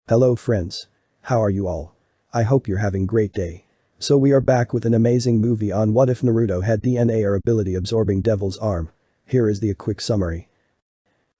Hello friends. How are you all? I hope you're having great day. So we are back with an amazing movie on what if Naruto had DNA or ability absorbing Devil's Arm. Here is the quick summary.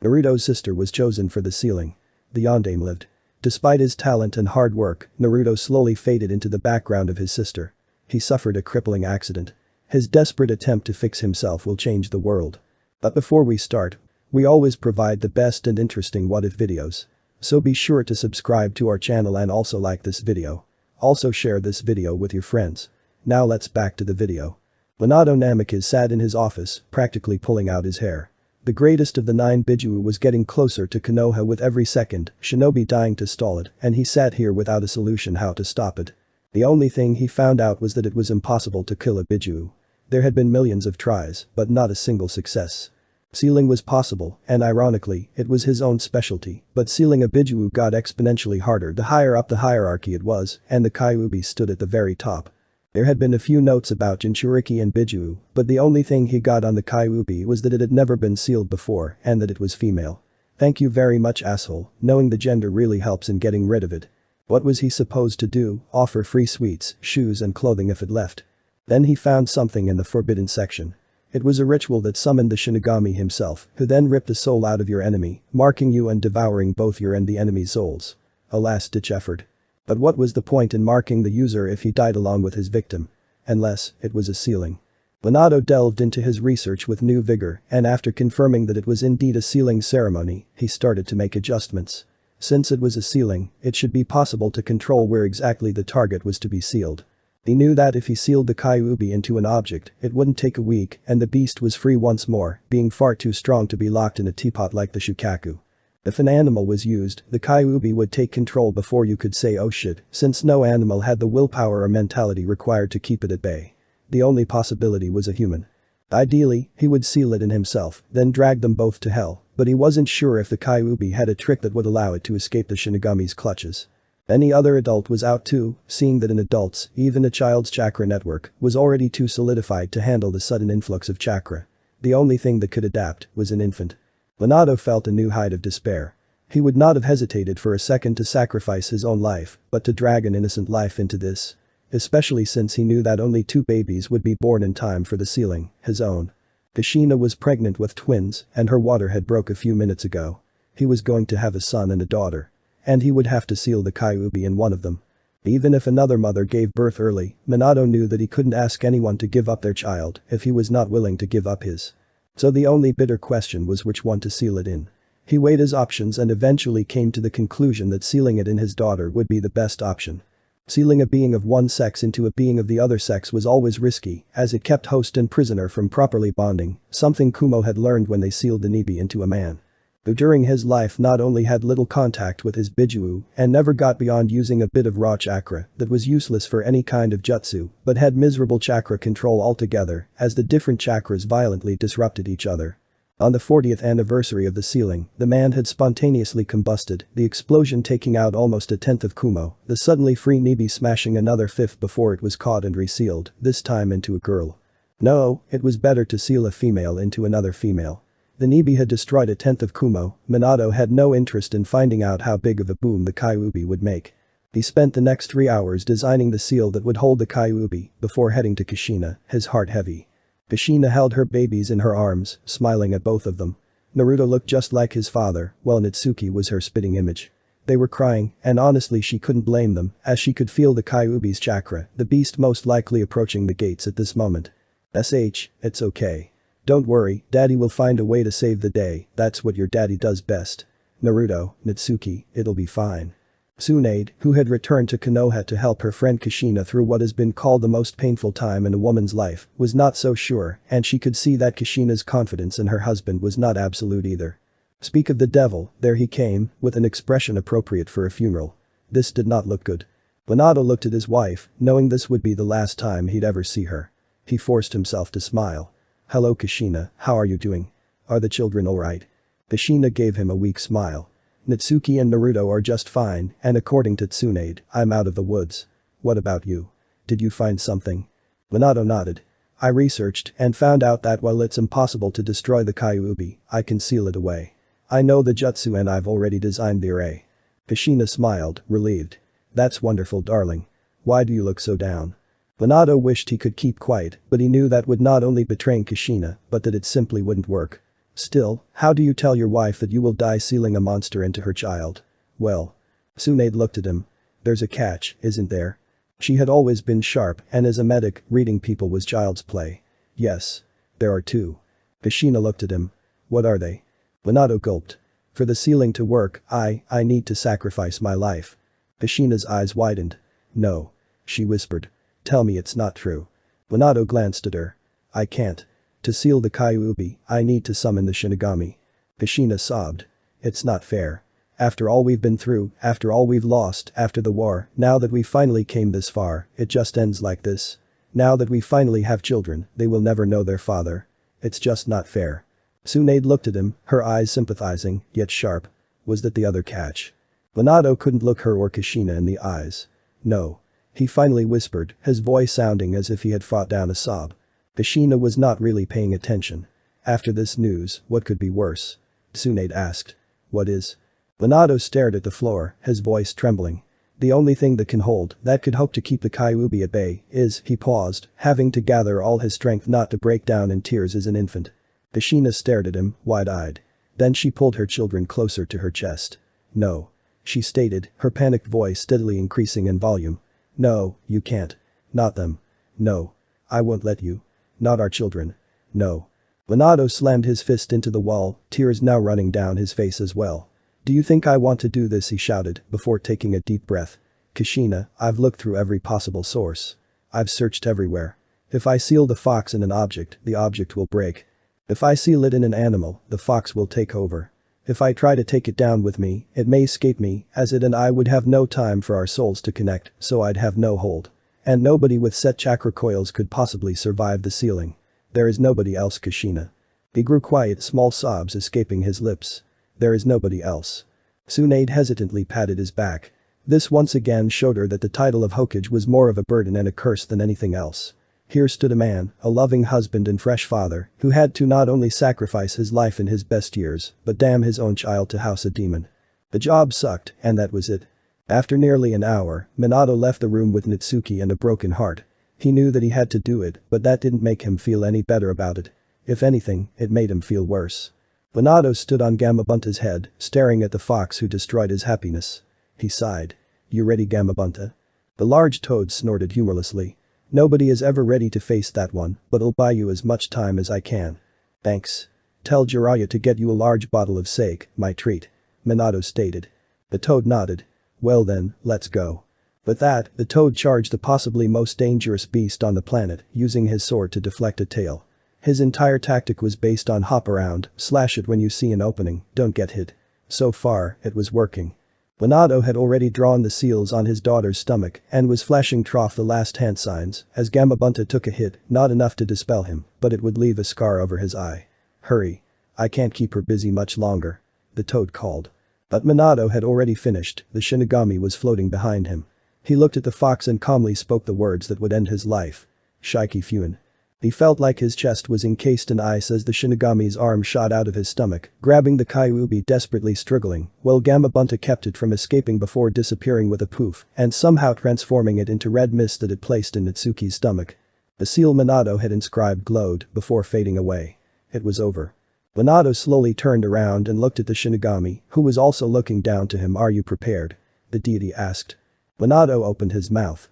Naruto's sister was chosen for the sealing. The Yondaime lived. Despite his talent and hard work, Naruto slowly faded into the background of his sister. He suffered a crippling accident. His desperate attempt to fix himself will change the world. But before we start, we always provide the best and interesting what if videos. So be sure to subscribe to our channel and also like this video. Also share this video with your friends. Now let's back to the video. Minato Namikaze sat in his office, practically pulling out his hair. The greatest of the 9 Biju was getting closer to Konoha with every second, Shinobi dying to stall it, and he sat here without a solution how to stop it. The only thing he found out was that it was impossible to kill a Biju. There had been millions of tries, but not a single success. Sealing was possible, and ironically, it was his own specialty, but sealing a Biju got exponentially harder the higher up the hierarchy it was, and the Kyuubi stood at the very top. There had been a few notes about Jinchuriki and Biju, but the only thing he got on the Kyuubi was that it had never been sealed before and that it was female. Thank you very much asshole, knowing the gender really helps in getting rid of it. What was he supposed to do, offer free sweets, shoes and clothing if it left? Then he found something in the forbidden section. It was a ritual that summoned the Shinigami himself, who then ripped the soul out of your enemy, marking you and devouring both your and the enemy's souls. A last-ditch effort. But what was the point in marking the user if he died along with his victim? Unless it was a sealing. Minato delved into his research with new vigor, and after confirming that it was indeed a sealing ceremony, he started to make adjustments. Since it was a sealing, it should be possible to control where exactly the target was to be sealed. He knew that if he sealed the Kyuubi into an object, it wouldn't take a week and the beast was free once more, being far too strong to be locked in a teapot like the Shukaku. If an animal was used, the Kyuubi would take control before you could say oh shit, since no animal had the willpower or mentality required to keep it at bay. The only possibility was a human. Ideally, he would seal it in himself, then drag them both to hell, but he wasn't sure if the Kyuubi had a trick that would allow it to escape the Shinigami's clutches. Any other adult was out too, seeing that in adults, even a child's chakra network was already too solidified to handle the sudden influx of chakra. The only thing that could adapt was an infant. Minato felt a new height of despair. He would not have hesitated for a second to sacrifice his own life, but to drag an innocent life into this. Especially since he knew that only 2 babies would be born in time for the sealing, his own. Kushina was pregnant with twins, and her water had broke a few minutes ago. He was going to have a son and a daughter. And he would have to seal the Kyuubi in one of them. Even if another mother gave birth early, Minato knew that he couldn't ask anyone to give up their child if he was not willing to give up his. So the only bitter question was which one to seal it in. He weighed his options and eventually came to the conclusion that sealing it in his daughter would be the best option. Sealing a being of one sex into a being of the other sex was always risky, as it kept host and prisoner from properly bonding, something Kumo had learned when they sealed the Nibi into a man. Who during his life not only had little contact with his Biju and never got beyond using a bit of raw chakra that was useless for any kind of jutsu, but had miserable chakra control altogether as the different chakras violently disrupted each other. On the 40th anniversary of the sealing, the man had spontaneously combusted, the explosion taking out almost a tenth of Kumo, the suddenly free Nibi smashing another fifth before it was caught and resealed, this time into a girl. No, it was better to seal a female into another female. The Nibi had destroyed a tenth of Kumo. Minato had no interest in finding out how big of a boom the Kyuubi would make. He spent the next 3 hours designing the seal that would hold the Kyuubi before heading to Kushina, his heart heavy. Kushina held her babies in her arms, smiling at both of them. Naruto looked just like his father, while Natsuki was her spitting image. They were crying, and honestly she couldn't blame them, as she could feel the Kyuubi's chakra, the beast most likely approaching the gates at this moment. It's okay. Don't worry, daddy will find a way to save the day, that's what your daddy does best. Naruto, Natsuki, it'll be fine. Tsunade, who had returned to Konoha to help her friend Kushina through what has been called the most painful time in a woman's life, was not so sure, and she could see that Kushina's confidence in her husband was not absolute either. Speak of the devil, there he came, with an expression appropriate for a funeral. This did not look good. Minato looked at his wife, knowing this would be the last time he'd ever see her. He forced himself to smile. Hello Kushina, how are you doing? Are the children alright? Kushina gave him a weak smile. Natsuki and Naruto are just fine, and according to Tsunade, I'm out of the woods. What about you? Did you find something? Minato nodded. I researched and found out that while it's impossible to destroy the Kyuubi, I can seal it away. I know the jutsu and I've already designed the array. Kushina smiled, relieved. That's wonderful, darling. Why do you look so down? Minato wished he could keep quiet, but he knew that would not only betray Kushina, but that it simply wouldn't work. Still, how do you tell your wife that you will die sealing a monster into her child? Well. Tsunade looked at him. There's a catch, isn't there? She had always been sharp, and as a medic, reading people was child's play. Yes. There are two. Kushina looked at him. What are they? Minato gulped. For the sealing to work, I need to sacrifice my life. Kushina's eyes widened. No. She whispered. Tell me it's not true. Minato glanced at her. I can't. To seal the Kyuubi, I need to summon the Shinigami. Kushina sobbed. It's not fair. After all we've been through, after all we've lost, after the war, now that we finally came this far, it just ends like this. Now that we finally have children, they will never know their father. It's just not fair. Tsunade looked at him, her eyes sympathizing, yet sharp. Was that the other catch? Minato couldn't look her or Kushina in the eyes. No. He finally whispered, his voice sounding as if he had fought down a sob. Kushina was not really paying attention. After this news, what could be worse? Tsunade asked. What is? Minato stared at the floor, his voice trembling. The only thing that can hold, that could hope to keep the Kyuubi at bay, is, he paused, having to gather all his strength not to break down in tears as an infant. Kushina stared at him, wide-eyed. Then she pulled her children closer to her chest. No. She stated, her panicked voice steadily increasing in volume. No, you can't. Not them. No. I won't let you. Not our children. No. Minato slammed his fist into the wall, tears now running down his face as well. Do you think I want to do this? He shouted, before taking a deep breath. Kushina, I've looked through every possible source. I've searched everywhere. If I seal the fox in an object, the object will break. If I seal it in an animal, the fox will take over. If I try to take it down with me, it may escape me, as it and I would have no time for our souls to connect, so I'd have no hold. And nobody with set chakra coils could possibly survive the sealing. There is nobody else, Kushina. He grew quiet, small sobs escaping his lips. There is nobody else. Tsunade hesitantly patted his back. This once again showed her that the title of Hokage was more of a burden and a curse than anything else. Here stood a man, a loving husband and fresh father, who had to not only sacrifice his life in his best years, but damn his own child to house a demon. The job sucked, and that was it. After nearly an hour, Minato left the room with Natsuki and a broken heart. He knew that he had to do it, but that didn't make him feel any better about it. If anything, it made him feel worse. Minato stood on Gamabunta's head, staring at the fox who destroyed his happiness. He sighed. You ready, Gamabunta? The large toad snorted humorlessly. Nobody is ever ready to face that one, but I'll buy you as much time as I can. Thanks. Tell Jiraiya to get you a large bottle of sake, my treat. Minato stated. The toad nodded. Well then, let's go. With that, the toad charged the possibly most dangerous beast on the planet, using his sword to deflect a tail. His entire tactic was based on hop around, slash it when you see an opening, don't get hit. So far, it was working. Minato had already drawn the seals on his daughter's stomach and was flashing trough the last hand signs as Gamabunta took a hit, not enough to dispel him, but it would leave a scar over his eye. Hurry. I can't keep her busy much longer. The toad called. But Minato had already finished, the Shinigami was floating behind him. He looked at the fox and calmly spoke the words that would end his life. Shiki Fuin. He felt like his chest was encased in ice as the Shinigami's arm shot out of his stomach, grabbing the Kyuubi desperately struggling, while Gamabunta kept it from escaping before disappearing with a poof and somehow transforming it into red mist that it placed in Natsuki's stomach. The seal Minato had inscribed glowed before fading away. It was over. Minato slowly turned around and looked at the Shinigami, who was also looking down to him. Are you prepared? The deity asked. Minato opened his mouth.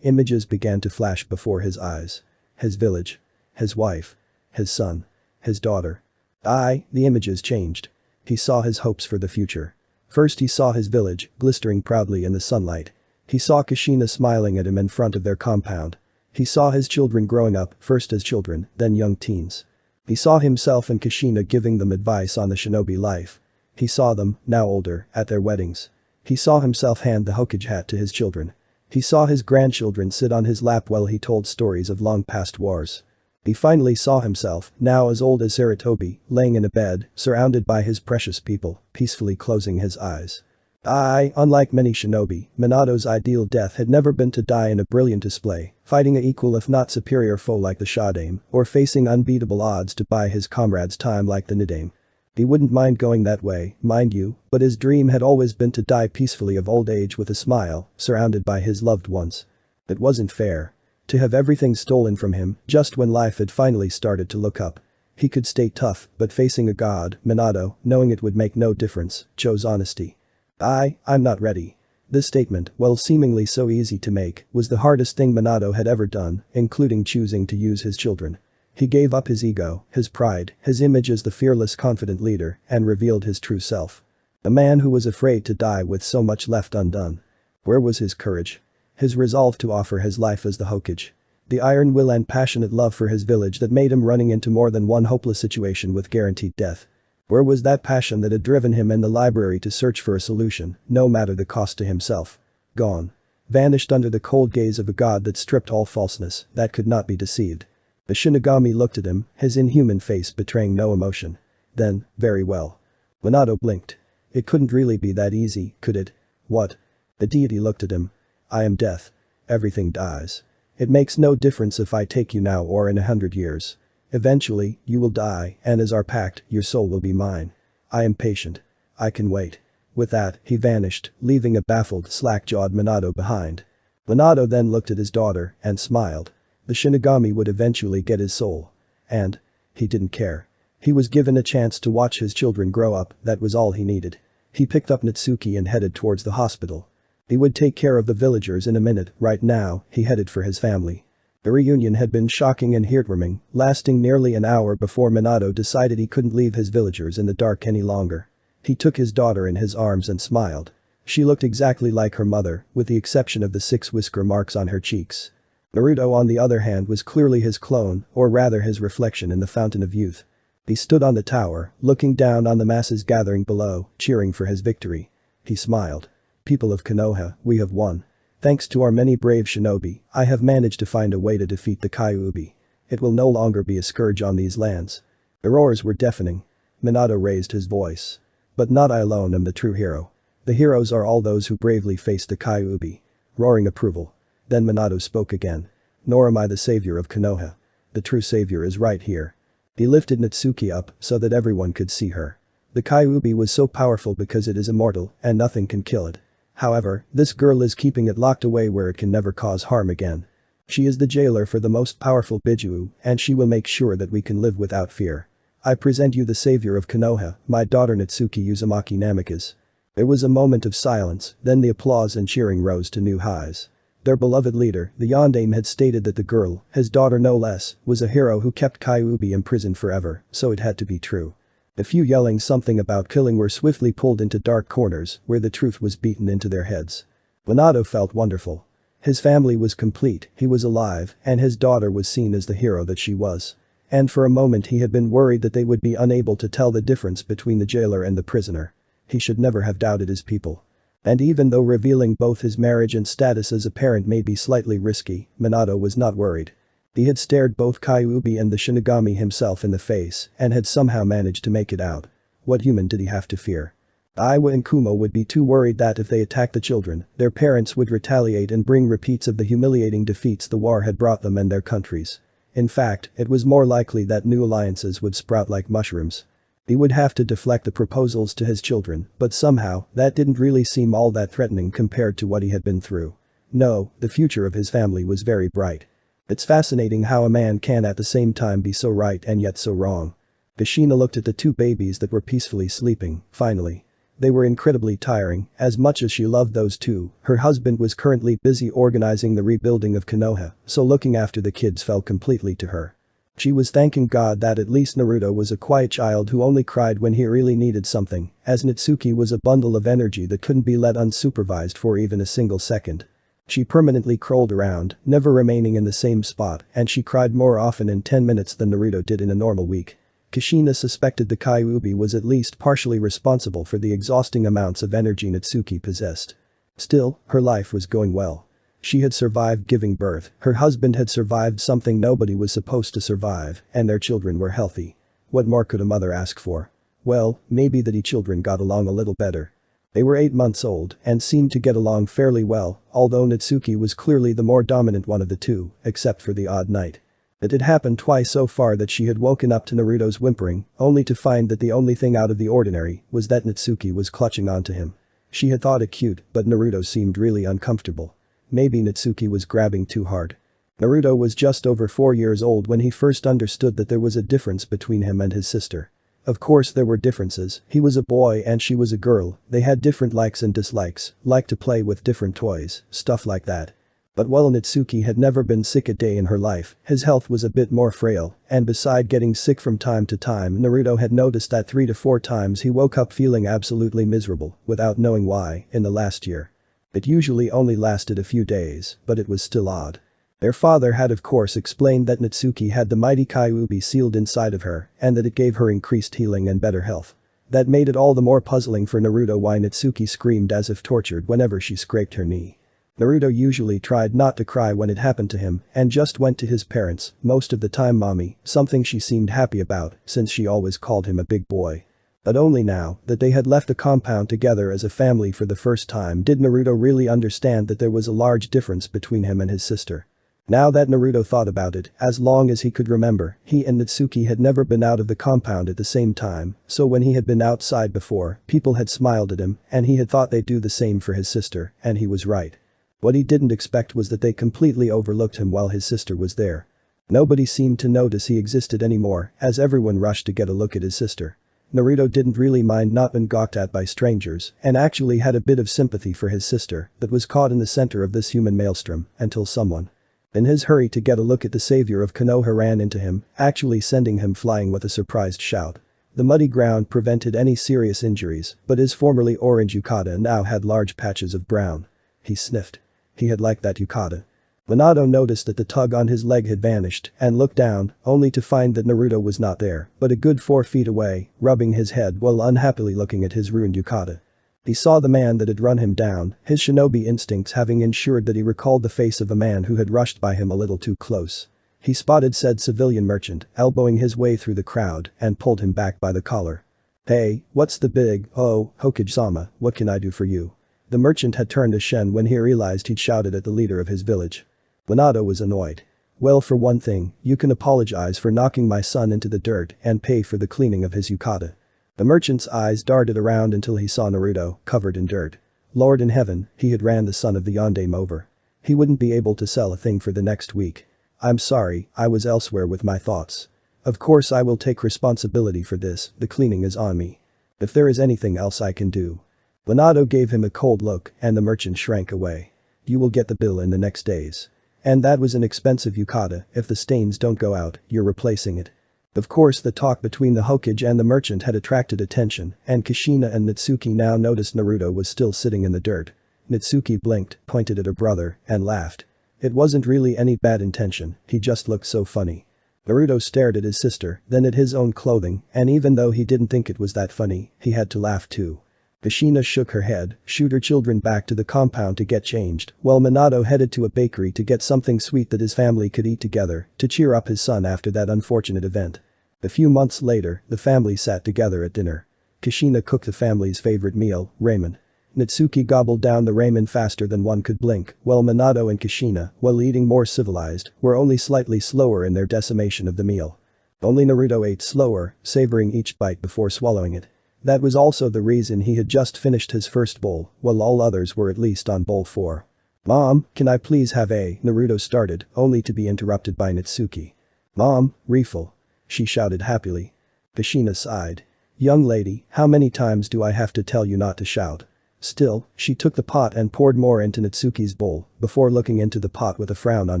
Images began to flash before his eyes. His village. His wife. His son. His daughter. The images changed. He saw his hopes for the future. First he saw his village, glistering proudly in the sunlight. He saw Kushina smiling at him in front of their compound. He saw his children growing up, first as children, then young teens. He saw himself and Kushina giving them advice on the shinobi life. He saw them, now older, at their weddings. He saw himself hand the Hokage hat to his children. He saw his grandchildren sit on his lap while he told stories of long past wars. He finally saw himself, now as old as Sarutobi, laying in a bed, surrounded by his precious people, peacefully closing his eyes. Unlike many shinobi, Minato's ideal death had never been to die in a brilliant display, fighting a equal if not superior foe like the Shadame, or facing unbeatable odds to buy his comrades time like the Nidame. He wouldn't mind going that way, mind you, but his dream had always been to die peacefully of old age with a smile, surrounded by his loved ones. It wasn't fair. To have everything stolen from him just when life had finally started to look up. He could stay tough, but facing a god, Minato, knowing it would make no difference, chose honesty. I'm not ready. This statement, while seemingly so easy to make, was the hardest thing Minato had ever done, including choosing to use his children. He gave up his ego, his pride, his image as the fearless confident leader, and revealed his true self. A man who was afraid to die with so much left undone. Where was his courage? His resolve to offer his life as the Hokage. The iron will and passionate love for his village that made him running into more than one hopeless situation with guaranteed death. Where was that passion that had driven him in the library to search for a solution, no matter the cost to himself? Gone. Vanished under the cold gaze of a god that stripped all falseness, that could not be deceived. The Shinigami looked at him, his inhuman face betraying no emotion. Then, very well. Minato blinked. It couldn't really be that easy, could it? What? The deity looked at him. I am death. Everything dies. It makes no difference if I take you now or in 100 years. Eventually, you will die, and as our pact, your soul will be mine. I am patient. I can wait. With that, he vanished, leaving a baffled, slack-jawed Minato behind. Minato then looked at his daughter and smiled. The Shinigami would eventually get his soul. And he didn't care. He was given a chance to watch his children grow up, that was all he needed. He picked up Natsuki and headed towards the hospital. He would take care of the villagers in a minute, right now, he headed for his family. The reunion had been shocking and heartwarming, lasting nearly an hour before Minato decided he couldn't leave his villagers in the dark any longer. He took his daughter in his arms and smiled. She looked exactly like her mother, with the exception of the 6 whisker marks on her cheeks. Naruto on the other hand was clearly his clone, or rather his reflection in the fountain of youth. He stood on the tower, looking down on the masses gathering below, cheering for his victory. He smiled. People of Konoha, we have won. Thanks to our many brave shinobi, I have managed to find a way to defeat the Kyuubi. It will no longer be a scourge on these lands. The roars were deafening. Minato raised his voice. But not I alone am the true hero. The heroes are all those who bravely faced the Kyuubi. Roaring approval. Then Minato spoke again. Nor am I the savior of Konoha. The true savior is right here. He lifted Natsuki up so that everyone could see her. The Kyuubi was so powerful because it is immortal and nothing can kill it. However, this girl is keeping it locked away where it can never cause harm again. She is the jailer for the most powerful Bijuu, and she will make sure that we can live without fear. I present you the savior of Konoha, my daughter Natsuki Uzumaki Namikaze. There was a moment of silence, then the applause and cheering rose to new highs. Their beloved leader, the Yondaime, had stated that the girl, his daughter no less, was a hero who kept Kyuubi imprisoned forever, so it had to be true. The few yelling something about killing were swiftly pulled into dark corners where the truth was beaten into their heads. Minato felt wonderful. His family was complete, he was alive, and his daughter was seen as the hero that she was. And for a moment he had been worried that they would be unable to tell the difference between the jailer and the prisoner. He should never have doubted his people. And even though revealing both his marriage and status as a parent may be slightly risky, Minato was not worried. He had stared both Kyuubi and the Shinigami himself in the face and had somehow managed to make it out. What human did he have to fear? Iwa and Kumo would be too worried that if they attacked the children, their parents would retaliate and bring repeats of the humiliating defeats the war had brought them and their countries. In fact, it was more likely that new alliances would sprout like mushrooms. He would have to deflect the proposals to his children, but somehow, that didn't really seem all that threatening compared to what he had been through. No, the future of his family was very bright. It's fascinating how a man can at the same time be so right and yet so wrong. Kushina looked at the 2 babies that were peacefully sleeping, finally. They were incredibly tiring, as much as she loved those 2, her husband was currently busy organizing the rebuilding of Konoha, so looking after the kids fell completely to her. She was thanking God that at least Naruto was a quiet child who only cried when he really needed something, as Natsuki was a bundle of energy that couldn't be let unsupervised for even a single second. She permanently crawled around, never remaining in the same spot, and she cried more often in 10 minutes than Naruto did in a normal week. Kushina suspected the Kyuubi was at least partially responsible for the exhausting amounts of energy Natsuki possessed. Still, her life was going well. She had survived giving birth, her husband had survived something nobody was supposed to survive, and their children were healthy. What more could a mother ask for? Well, maybe that children got along a little better. They were 8 months old and seemed to get along fairly well, although Natsuki was clearly the more dominant one of the 2, except for the odd night. It had happened twice so far that she had woken up to Naruto's whimpering, only to find that the only thing out of the ordinary was that Natsuki was clutching onto him. She had thought it cute, but Naruto seemed really uncomfortable. Maybe Natsuki was grabbing too hard. Naruto was just over 4 years old when he first understood that there was a difference between him and his sister. Of course there were differences, he was a boy and she was a girl, they had different likes and dislikes, liked to play with different toys, stuff like that. But while Natsuki had never been sick a day in her life, his health was a bit more frail, and beside getting sick from time to time Naruto had noticed that 3 to 4 times he woke up feeling absolutely miserable, without knowing why, in the last year. It usually only lasted a few days, but it was still odd. Their father had of course explained that Natsuki had the mighty Kyuubi sealed inside of her and that it gave her increased healing and better health. That made it all the more puzzling for Naruto why Natsuki screamed as if tortured whenever she scraped her knee. Naruto usually tried not to cry when it happened to him and just went to his parents, most of the time mommy, something she seemed happy about since she always called him a big boy. But only now that they had left the compound together as a family for the first time did Naruto really understand that there was a large difference between him and his sister. Now that Naruto thought about it, as long as he could remember, he and Natsuki had never been out of the compound at the same time, so when he had been outside before, people had smiled at him and he had thought they'd do the same for his sister, and he was right. What he didn't expect was that they completely overlooked him while his sister was there. Nobody seemed to notice he existed anymore, as everyone rushed to get a look at his sister. Naruto didn't really mind not being gawked at by strangers and actually had a bit of sympathy for his sister that was caught in the center of this human maelstrom until someone, in his hurry to get a look at the savior of Konoha, ran into him, actually sending him flying with a surprised shout. The muddy ground prevented any serious injuries, but his formerly orange yukata now had large patches of brown. He sniffed. He had liked that yukata. Minato noticed that the tug on his leg had vanished and looked down, only to find that Naruto was not there, but a good 4 feet away, rubbing his head while unhappily looking at his ruined yukata. He saw the man that had run him down, his shinobi instincts having ensured that he recalled the face of a man who had rushed by him a little too close. He spotted said civilian merchant, elbowing his way through the crowd, and pulled him back by the collar. "Hey, what's the big, oh, Hokage-sama, what can I do for you?" The merchant had turned to Shen when he realized he'd shouted at the leader of his village. Minato was annoyed. "Well, for one thing, you can apologize for knocking my son into the dirt and pay for the cleaning of his yukata." The merchant's eyes darted around until he saw Naruto, covered in dirt. Lord in heaven, he had ran the son of the Yondaime over. He wouldn't be able to sell a thing for the next week. "I'm sorry, I was elsewhere with my thoughts. Of course I will take responsibility for this, the cleaning is on me. If there is anything else I can do." Minato gave him a cold look and the merchant shrank away. "You will get the bill in the next days. And that was an expensive yukata, if the stains don't go out, you're replacing it." Of course the talk between the Hokage and the merchant had attracted attention, and Kushina and Natsuki now noticed Naruto was still sitting in the dirt. Natsuki blinked, pointed at her brother, and laughed. It wasn't really any bad intention, he just looked so funny. Naruto stared at his sister, then at his own clothing, and even though he didn't think it was that funny, he had to laugh too. Kushina shook her head, shooed her children back to the compound to get changed, while Minato headed to a bakery to get something sweet that his family could eat together to cheer up his son after that unfortunate event. A few months later, the family sat together at dinner. Kushina cooked the family's favorite meal, ramen. Natsuki gobbled down the ramen faster than one could blink, while Minato and Kushina, while eating more civilized, were only slightly slower in their decimation of the meal. Only Naruto ate slower, savoring each bite before swallowing it. That was also the reason he had just finished his first bowl, while all others were at least on bowl 4. "Mom, can I please have a," Naruto started, only to be interrupted by Natsuki. "Mom, refill," she shouted happily. Kushina sighed. "Young lady, how many times do I have to tell you not to shout?" Still, she took the pot and poured more into Natsuki's bowl, before looking into the pot with a frown on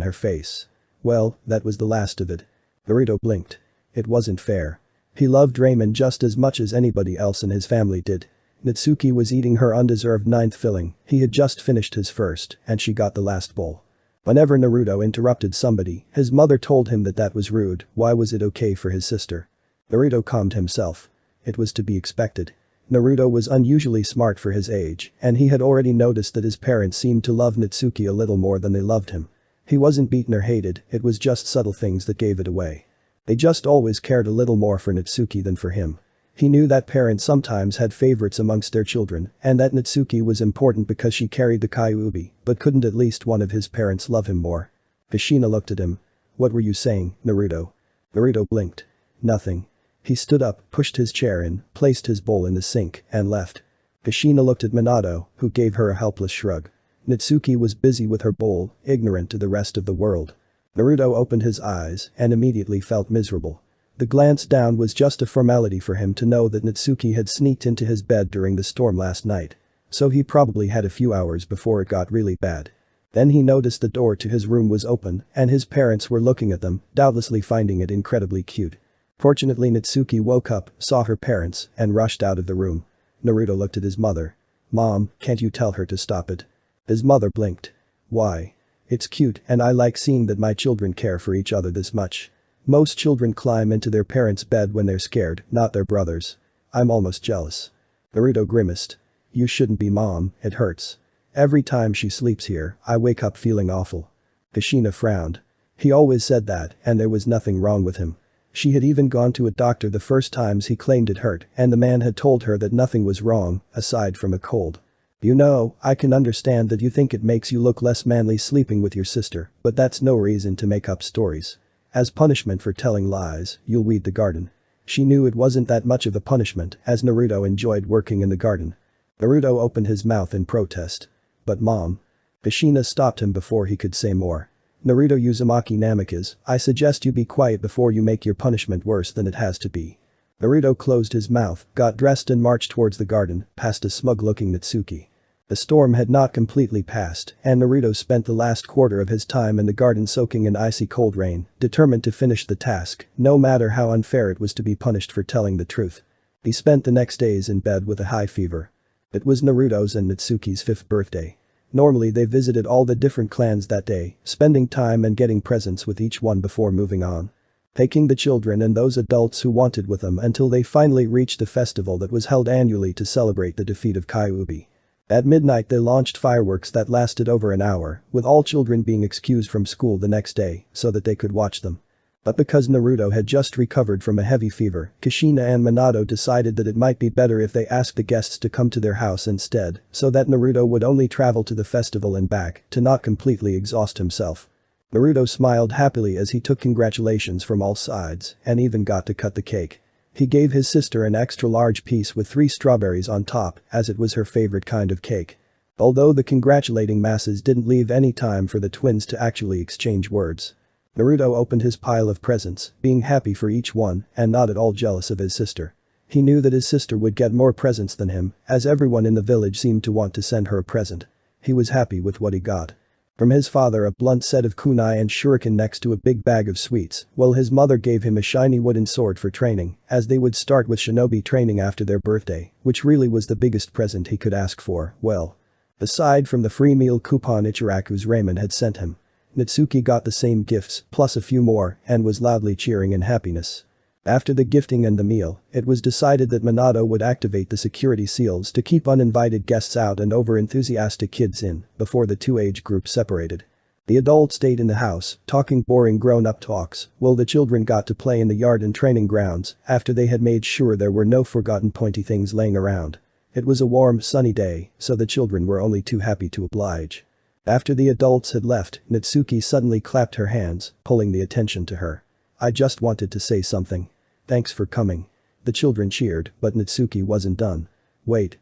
her face. Well, that was the last of it. Naruto blinked. It wasn't fair. He loved ramen just as much as anybody else in his family did. Natsuki was eating her undeserved 9th filling, he had just finished his first, and she got the last bowl. Whenever Naruto interrupted somebody, his mother told him that that was rude, why was it okay for his sister? Naruto calmed himself. It was to be expected. Naruto was unusually smart for his age, and he had already noticed that his parents seemed to love Natsuki a little more than they loved him. He wasn't beaten or hated, it was just subtle things that gave it away. They just always cared a little more for Natsuki than for him. He knew that parents sometimes had favorites amongst their children, and that Natsuki was important because she carried the Kyuubi, but couldn't at least one of his parents love him more? Kushina looked at him. What were you saying, Naruto? Naruto blinked. Nothing. He stood up, pushed his chair in, placed his bowl in the sink, and left. Kushina looked at Minato, who gave her a helpless shrug. Natsuki was busy with her bowl, ignorant to the rest of the world. Naruto opened his eyes and immediately felt miserable. The glance down was just a formality for him to know that Natsuki had sneaked into his bed during the storm last night. So he probably had a few hours before it got really bad. Then he noticed the door to his room was open and his parents were looking at them, doubtlessly finding it incredibly cute. Fortunately Natsuki woke up, saw her parents, and rushed out of the room. Naruto looked at his mother. Mom, can't you tell her to stop it? His mother blinked. Why? It's cute and I like seeing that my children care for each other this much. Most children climb into their parents' bed when they're scared, not their brothers. I'm almost jealous. Naruto grimaced. You shouldn't be, Mom, it hurts. Every time she sleeps here, I wake up feeling awful. Kushina frowned. He always said that and there was nothing wrong with him. She had even gone to a doctor the first times he claimed it hurt and the man had told her that nothing was wrong, aside from a cold. You know, I can understand that you think it makes you look less manly sleeping with your sister, but that's no reason to make up stories. As punishment for telling lies, you'll weed the garden. She knew it wasn't that much of a punishment as Naruto enjoyed working in the garden. Naruto opened his mouth in protest. But Mom. Kushina stopped him before he could say more. Naruto Uzumaki Namikaze, I suggest you be quiet before you make your punishment worse than it has to be. Naruto closed his mouth, got dressed and marched towards the garden, past a smug-looking Natsuki. The storm had not completely passed, and Naruto spent the last quarter of his time in the garden soaking in icy cold rain, determined to finish the task, no matter how unfair it was to be punished for telling the truth. He spent the next days in bed with a high fever. It was Naruto's and Natsuki's 5th birthday. Normally they visited all the different clans that day, spending time and getting presents with each one before moving on. Taking the children and those adults who wanted with them until they finally reached the festival that was held annually to celebrate the defeat of Kyuubi. At midnight they launched fireworks that lasted over an hour, with all children being excused from school the next day so that they could watch them. But because Naruto had just recovered from a heavy fever, Kushina and Minato decided that it might be better if they asked the guests to come to their house instead, so that Naruto would only travel to the festival and back to not completely exhaust himself. Naruto smiled happily as he took congratulations from all sides and even got to cut the cake. He gave his sister an extra large piece with 3 strawberries on top as it was her favorite kind of cake. Although the congratulating masses didn't leave any time for the twins to actually exchange words. Naruto opened his pile of presents, being happy for each one and not at all jealous of his sister. He knew that his sister would get more presents than him, as everyone in the village seemed to want to send her a present. He was happy with what he got. From his father a blunt set of kunai and shuriken next to a big bag of sweets, while his mother gave him a shiny wooden sword for training, as they would start with shinobi training after their birthday, which really was the biggest present he could ask for, well. Aside from the free meal coupon Ichiraku's Raymond had sent him. Natsuki got the same gifts, plus a few more, and was loudly cheering in happiness. After the gifting and the meal, it was decided that Minato would activate the security seals to keep uninvited guests out and over-enthusiastic kids in, before the 2 age groups separated. The adults stayed in the house, talking boring grown-up talks, while the children got to play in the yard and training grounds after they had made sure there were no forgotten pointy things laying around. It was a warm, sunny day, so the children were only too happy to oblige. After the adults had left, Natsuki suddenly clapped her hands, pulling the attention to her. I just wanted to say something. Thanks for coming. The children cheered, but Natsuki wasn't done. Wait.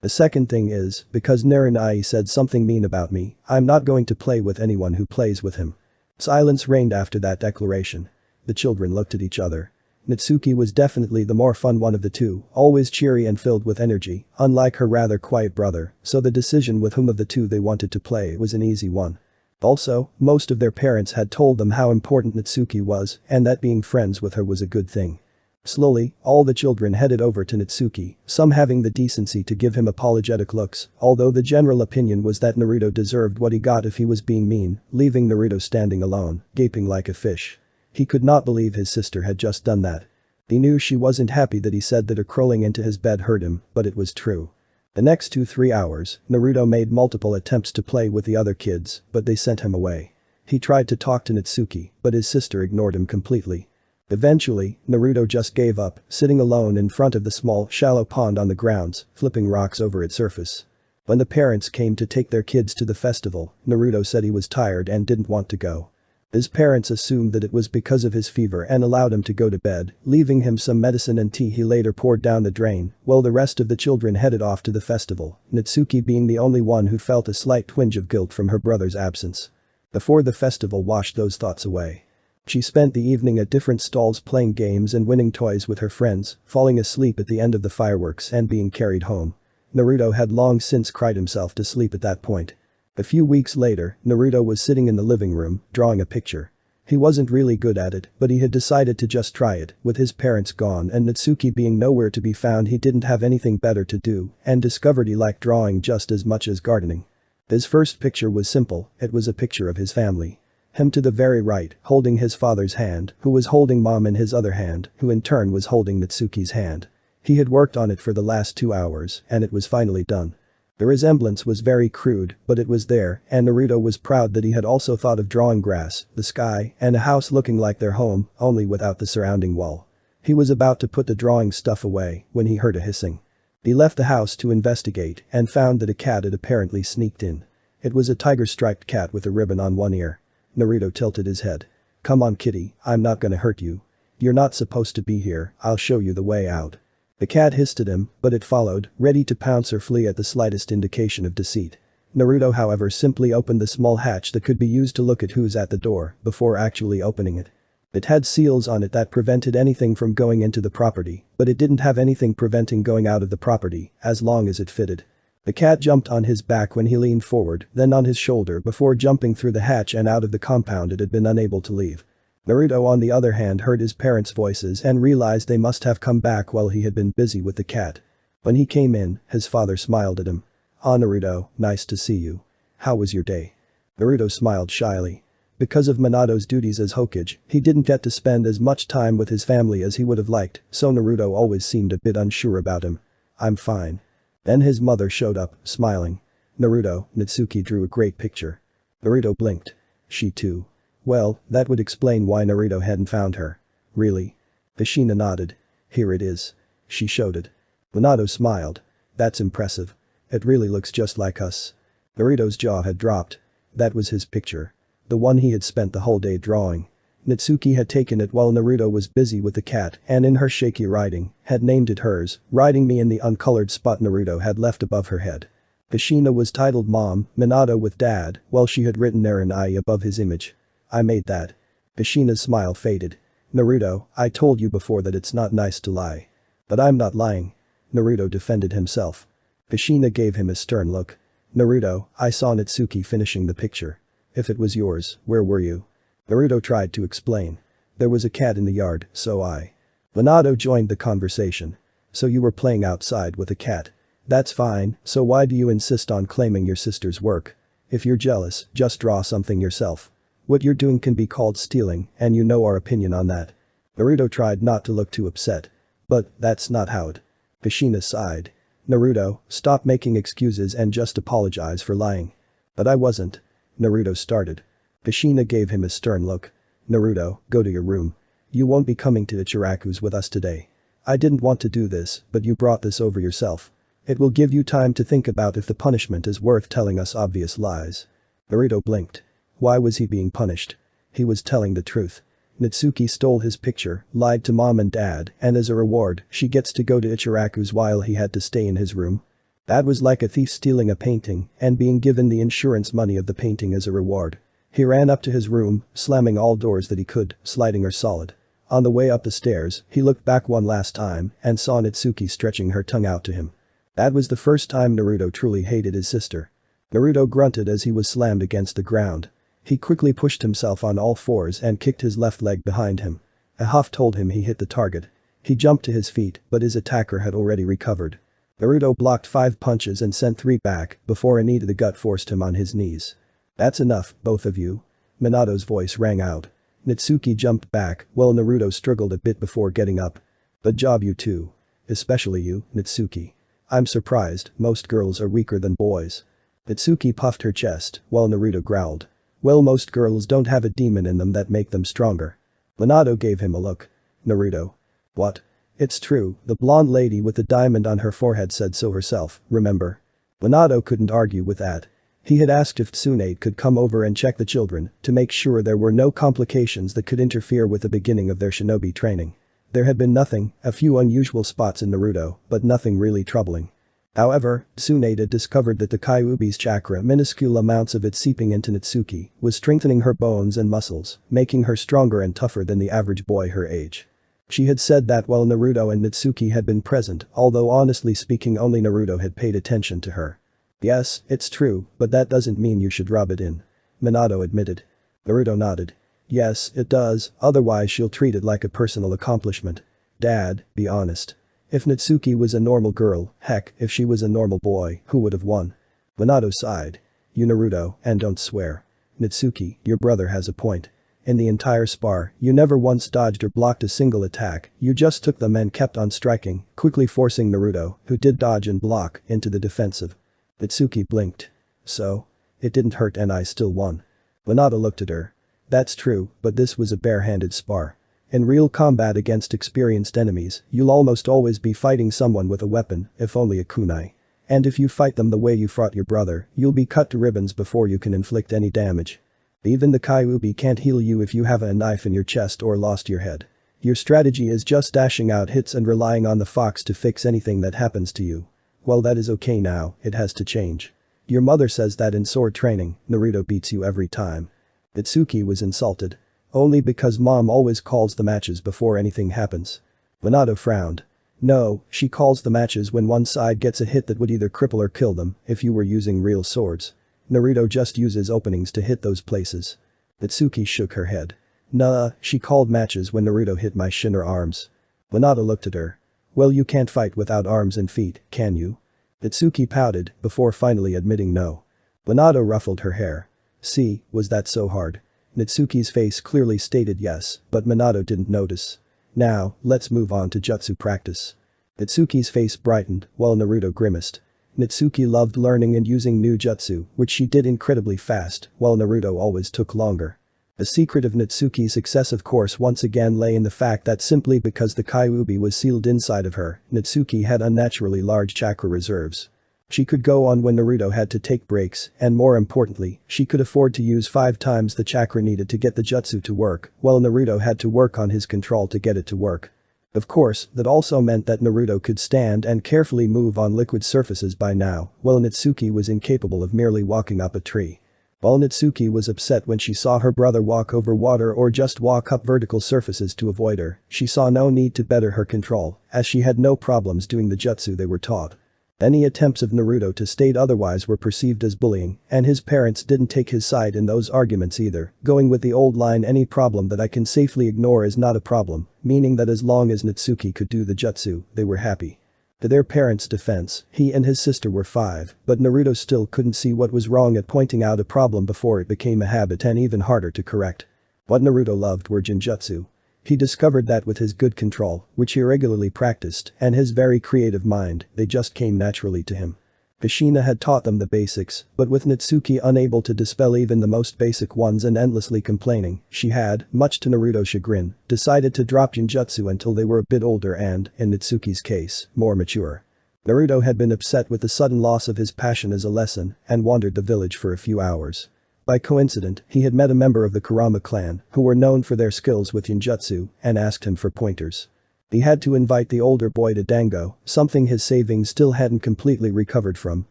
The second thing is, because Naranai said something mean about me, I'm not going to play with anyone who plays with him. Silence reigned after that declaration. The children looked at each other. Natsuki was definitely the more fun one of the two, always cheery and filled with energy, unlike her rather quiet brother, so the decision with whom of the two they wanted to play was an easy one. Also, most of their parents had told them how important Natsuki was and that being friends with her was a good thing. Slowly, all the children headed over to Natsuki, some having the decency to give him apologetic looks, although the general opinion was that Naruto deserved what he got if he was being mean, leaving Naruto standing alone, gaping like a fish. He could not believe his sister had just done that. He knew she wasn't happy that he said that her crawling into his bed hurt him, but it was true. The next 2-3 hours, Naruto made multiple attempts to play with the other kids, but they sent him away. He tried to talk to Natsuki, but his sister ignored him completely. Eventually, Naruto just gave up, sitting alone in front of the small, shallow pond on the grounds, flipping rocks over its surface. When the parents came to take their kids to the festival, Naruto said he was tired and didn't want to go. His parents assumed that it was because of his fever and allowed him to go to bed, leaving him some medicine and tea he later poured down the drain, while the rest of the children headed off to the festival, Natsuki being the only one who felt a slight twinge of guilt from her brother's absence. Before the festival washed those thoughts away. She spent the evening at different stalls playing games and winning toys with her friends, falling asleep at the end of the fireworks and being carried home. Naruto had long since cried himself to sleep at that point. A few weeks later, Naruto was sitting in the living room, drawing a picture. He wasn't really good at it, but he had decided to just try it. With his parents gone and Natsuki being nowhere to be found, he didn't have anything better to do and discovered he liked drawing just as much as gardening. His first picture was simple, it was a picture of his family. Him to the very right, holding his father's hand, who was holding mom in his other hand, who in turn was holding Natsuki's hand. He had worked on it for the last 2 hours, and it was finally done. The resemblance was very crude, but it was there, and Naruto was proud that he had also thought of drawing grass, the sky, and a house looking like their home, only without the surrounding wall. He was about to put the drawing stuff away when he heard a hissing. He left the house to investigate and found that a cat had apparently sneaked in. It was a tiger-striped cat with a ribbon on one ear. Naruto tilted his head. "Come on kitty, I'm not gonna hurt you. You're not supposed to be here, I'll show you the way out." The cat hissed at him, but it followed, ready to pounce or flee at the slightest indication of deceit. Naruto however simply opened the small hatch that could be used to look at who's at the door before actually opening it. It had seals on it that prevented anything from going into the property, but it didn't have anything preventing going out of the property, as long as it fitted. The cat jumped on his back when he leaned forward, then on his shoulder before jumping through the hatch and out of the compound it had been unable to leave. Naruto on the other hand heard his parents' voices and realized they must have come back while he had been busy with the cat. When he came in, his father smiled at him. "Ah Naruto, nice to see you. How was your day?" Naruto smiled shyly. Because of Minato's duties as Hokage, he didn't get to spend as much time with his family as he would have liked, so Naruto always seemed a bit unsure about him. "I'm fine." Then his mother showed up, smiling. "Naruto, Natsuki drew a great picture." Naruto blinked. "She too." Well, that would explain why Naruto hadn't found her. "Really?" Kushina nodded. "Here it is." She showed it. Minato smiled. "That's impressive. It really looks just like us." Naruto's jaw had dropped. That was his picture. The one he had spent the whole day drawing. Natsuki had taken it while Naruto was busy with the cat and in her shaky writing, had named it hers, writing me in the uncolored spot Naruto had left above her head. Kushina was titled Mom, Minato with Dad, while she had written Eren I above his image. "I made that." Kushina's smile faded. "Naruto, I told you before that it's not nice to lie." "But I'm not lying." Naruto defended himself. Kushina gave him a stern look. "Naruto, I saw Natsuki finishing the picture. If it was yours, where were you?" Naruto tried to explain. "There was a cat in the yard, so I." Minato joined the conversation. "So you were playing outside with a cat. That's fine, so why do you insist on claiming your sister's work? If you're jealous, just draw something yourself. What you're doing can be called stealing, and you know our opinion on that." Naruto tried not to look too upset. "But that's not how it." Kushina sighed. "Naruto, stop making excuses and just apologize for lying." "But I wasn't." Naruto started. Kushina gave him a stern look. "Naruto, go to your room. You won't be coming to Ichiraku's with us today. I didn't want to do this, but you brought this over yourself. It will give you time to think about if the punishment is worth telling us obvious lies." Naruto blinked. Why was he being punished? He was telling the truth. Natsuki stole his picture, lied to mom and dad, and as a reward, she gets to go to Ichiraku's while he had to stay in his room. That was like a thief stealing a painting and being given the insurance money of the painting as a reward. He ran up to his room, slamming all doors that he could, sliding or solid. On the way up the stairs, he looked back one last time and saw Natsuki stretching her tongue out to him. That was the first time Naruto truly hated his sister. Naruto grunted as he was slammed against the ground. He quickly pushed himself on all fours and kicked his left leg behind him. A huff told him he hit the target. He jumped to his feet, but his attacker had already recovered. Naruto blocked 5 punches and sent 3 back before a knee to the gut forced him on his knees. "That's enough, both of you." Minato's voice rang out. Natsuki jumped back while Naruto struggled a bit before getting up. "Good job you two. Especially you, Natsuki. I'm surprised, most girls are weaker than boys." Natsuki puffed her chest while Naruto growled. "Well, most girls don't have a demon in them that make them stronger." Minato gave him a look. "Naruto." "What?" "It's true, the blonde lady with the diamond on her forehead said so herself, remember?" Minato couldn't argue with that. He had asked if Tsunade could come over and check the children to make sure there were no complications that could interfere with the beginning of their shinobi training. There had been nothing, a few unusual spots in Naruto, but nothing really troubling. However, Tsunade had discovered that the Kyuubi's chakra, minuscule amounts of it seeping into Natsuki, was strengthening her bones and muscles, making her stronger and tougher than the average boy her age. She had said that while Naruto and Natsuki had been present, although honestly speaking only Naruto had paid attention to her. Yes, it's true, but that doesn't mean you should rub it in. Minato admitted. Naruto nodded. Yes, it does, otherwise she'll treat it like a personal accomplishment. Dad, be honest. If Natsuki was a normal girl, heck, if she was a normal boy, who would have won? Minato sighed. You Naruto, and don't swear. Natsuki, your brother has a point. In the entire spar, you never once dodged or blocked a single attack, you just took them and kept on striking, quickly forcing Naruto, who did dodge and block, into the defensive. Natsuki blinked. So? It didn't hurt and I still won. Minato looked at her. That's true, but this was a bare-handed spar. In real combat against experienced enemies, you'll almost always be fighting someone with a weapon, if only a kunai. And if you fight them the way you fought your brother, you'll be cut to ribbons before you can inflict any damage. Even the Kyuubi can't heal you if you have a knife in your chest or lost your head. Your strategy is just dashing out hits and relying on the fox to fix anything that happens to you. Well, that is okay now, it has to change. Your mother says that in sword training, Naruto beats you every time. Natsuki was insulted. Only because mom always calls the matches before anything happens. Minato frowned. No, she calls the matches when one side gets a hit that would either cripple or kill them if you were using real swords. Naruto just uses openings to hit those places. Natsuki shook her head. Nah, she called matches when Naruto hit my shin or arms. Minato looked at her. Well, you can't fight without arms and feet, can you? Natsuki pouted, before finally admitting no. Minato ruffled her hair. See, was that so hard? Natsuki's face clearly stated yes, but Minato didn't notice. Now, let's move on to jutsu practice. Natsuki's face brightened, while Naruto grimaced. Natsuki loved learning and using new jutsu, which she did incredibly fast, while Naruto always took longer. The secret of Natsuki's success of course once again lay in the fact that simply because the Kyuubi was sealed inside of her, Natsuki had unnaturally large chakra reserves. She could go on when Naruto had to take breaks, and more importantly, she could afford to use 5 times the chakra needed to get the jutsu to work, while Naruto had to work on his control to get it to work. Of course, that also meant that Naruto could stand and carefully move on liquid surfaces by now, while Natsuki was incapable of merely walking up a tree. While Natsuki was upset when she saw her brother walk over water or just walk up vertical surfaces to avoid her, she saw no need to better her control, as she had no problems doing the jutsu they were taught. Any attempts of Naruto to state otherwise were perceived as bullying, and his parents didn't take his side in those arguments either, going with the old line any problem that I can safely ignore is not a problem, meaning that as long as Natsuki could do the jutsu, they were happy. To their parents' defense, he and his sister were 5, but Naruto still couldn't see what was wrong at pointing out a problem before it became a habit and even harder to correct. What Naruto loved were jinjutsu. He discovered that with his good control, which he regularly practiced, and his very creative mind, they just came naturally to him. Kushina had taught them the basics, but with Natsuki unable to dispel even the most basic ones and endlessly complaining, she had, much to Naruto's chagrin, decided to drop jinjutsu until they were a bit older and, in Natsuki's case, more mature. Naruto had been upset with the sudden loss of his passion as a lesson and wandered the village for a few hours. By coincidence, he had met a member of the Kurama clan, who were known for their skills with ninjutsu, and asked him for pointers. He had to invite the older boy to dango, something his savings still hadn't completely recovered from,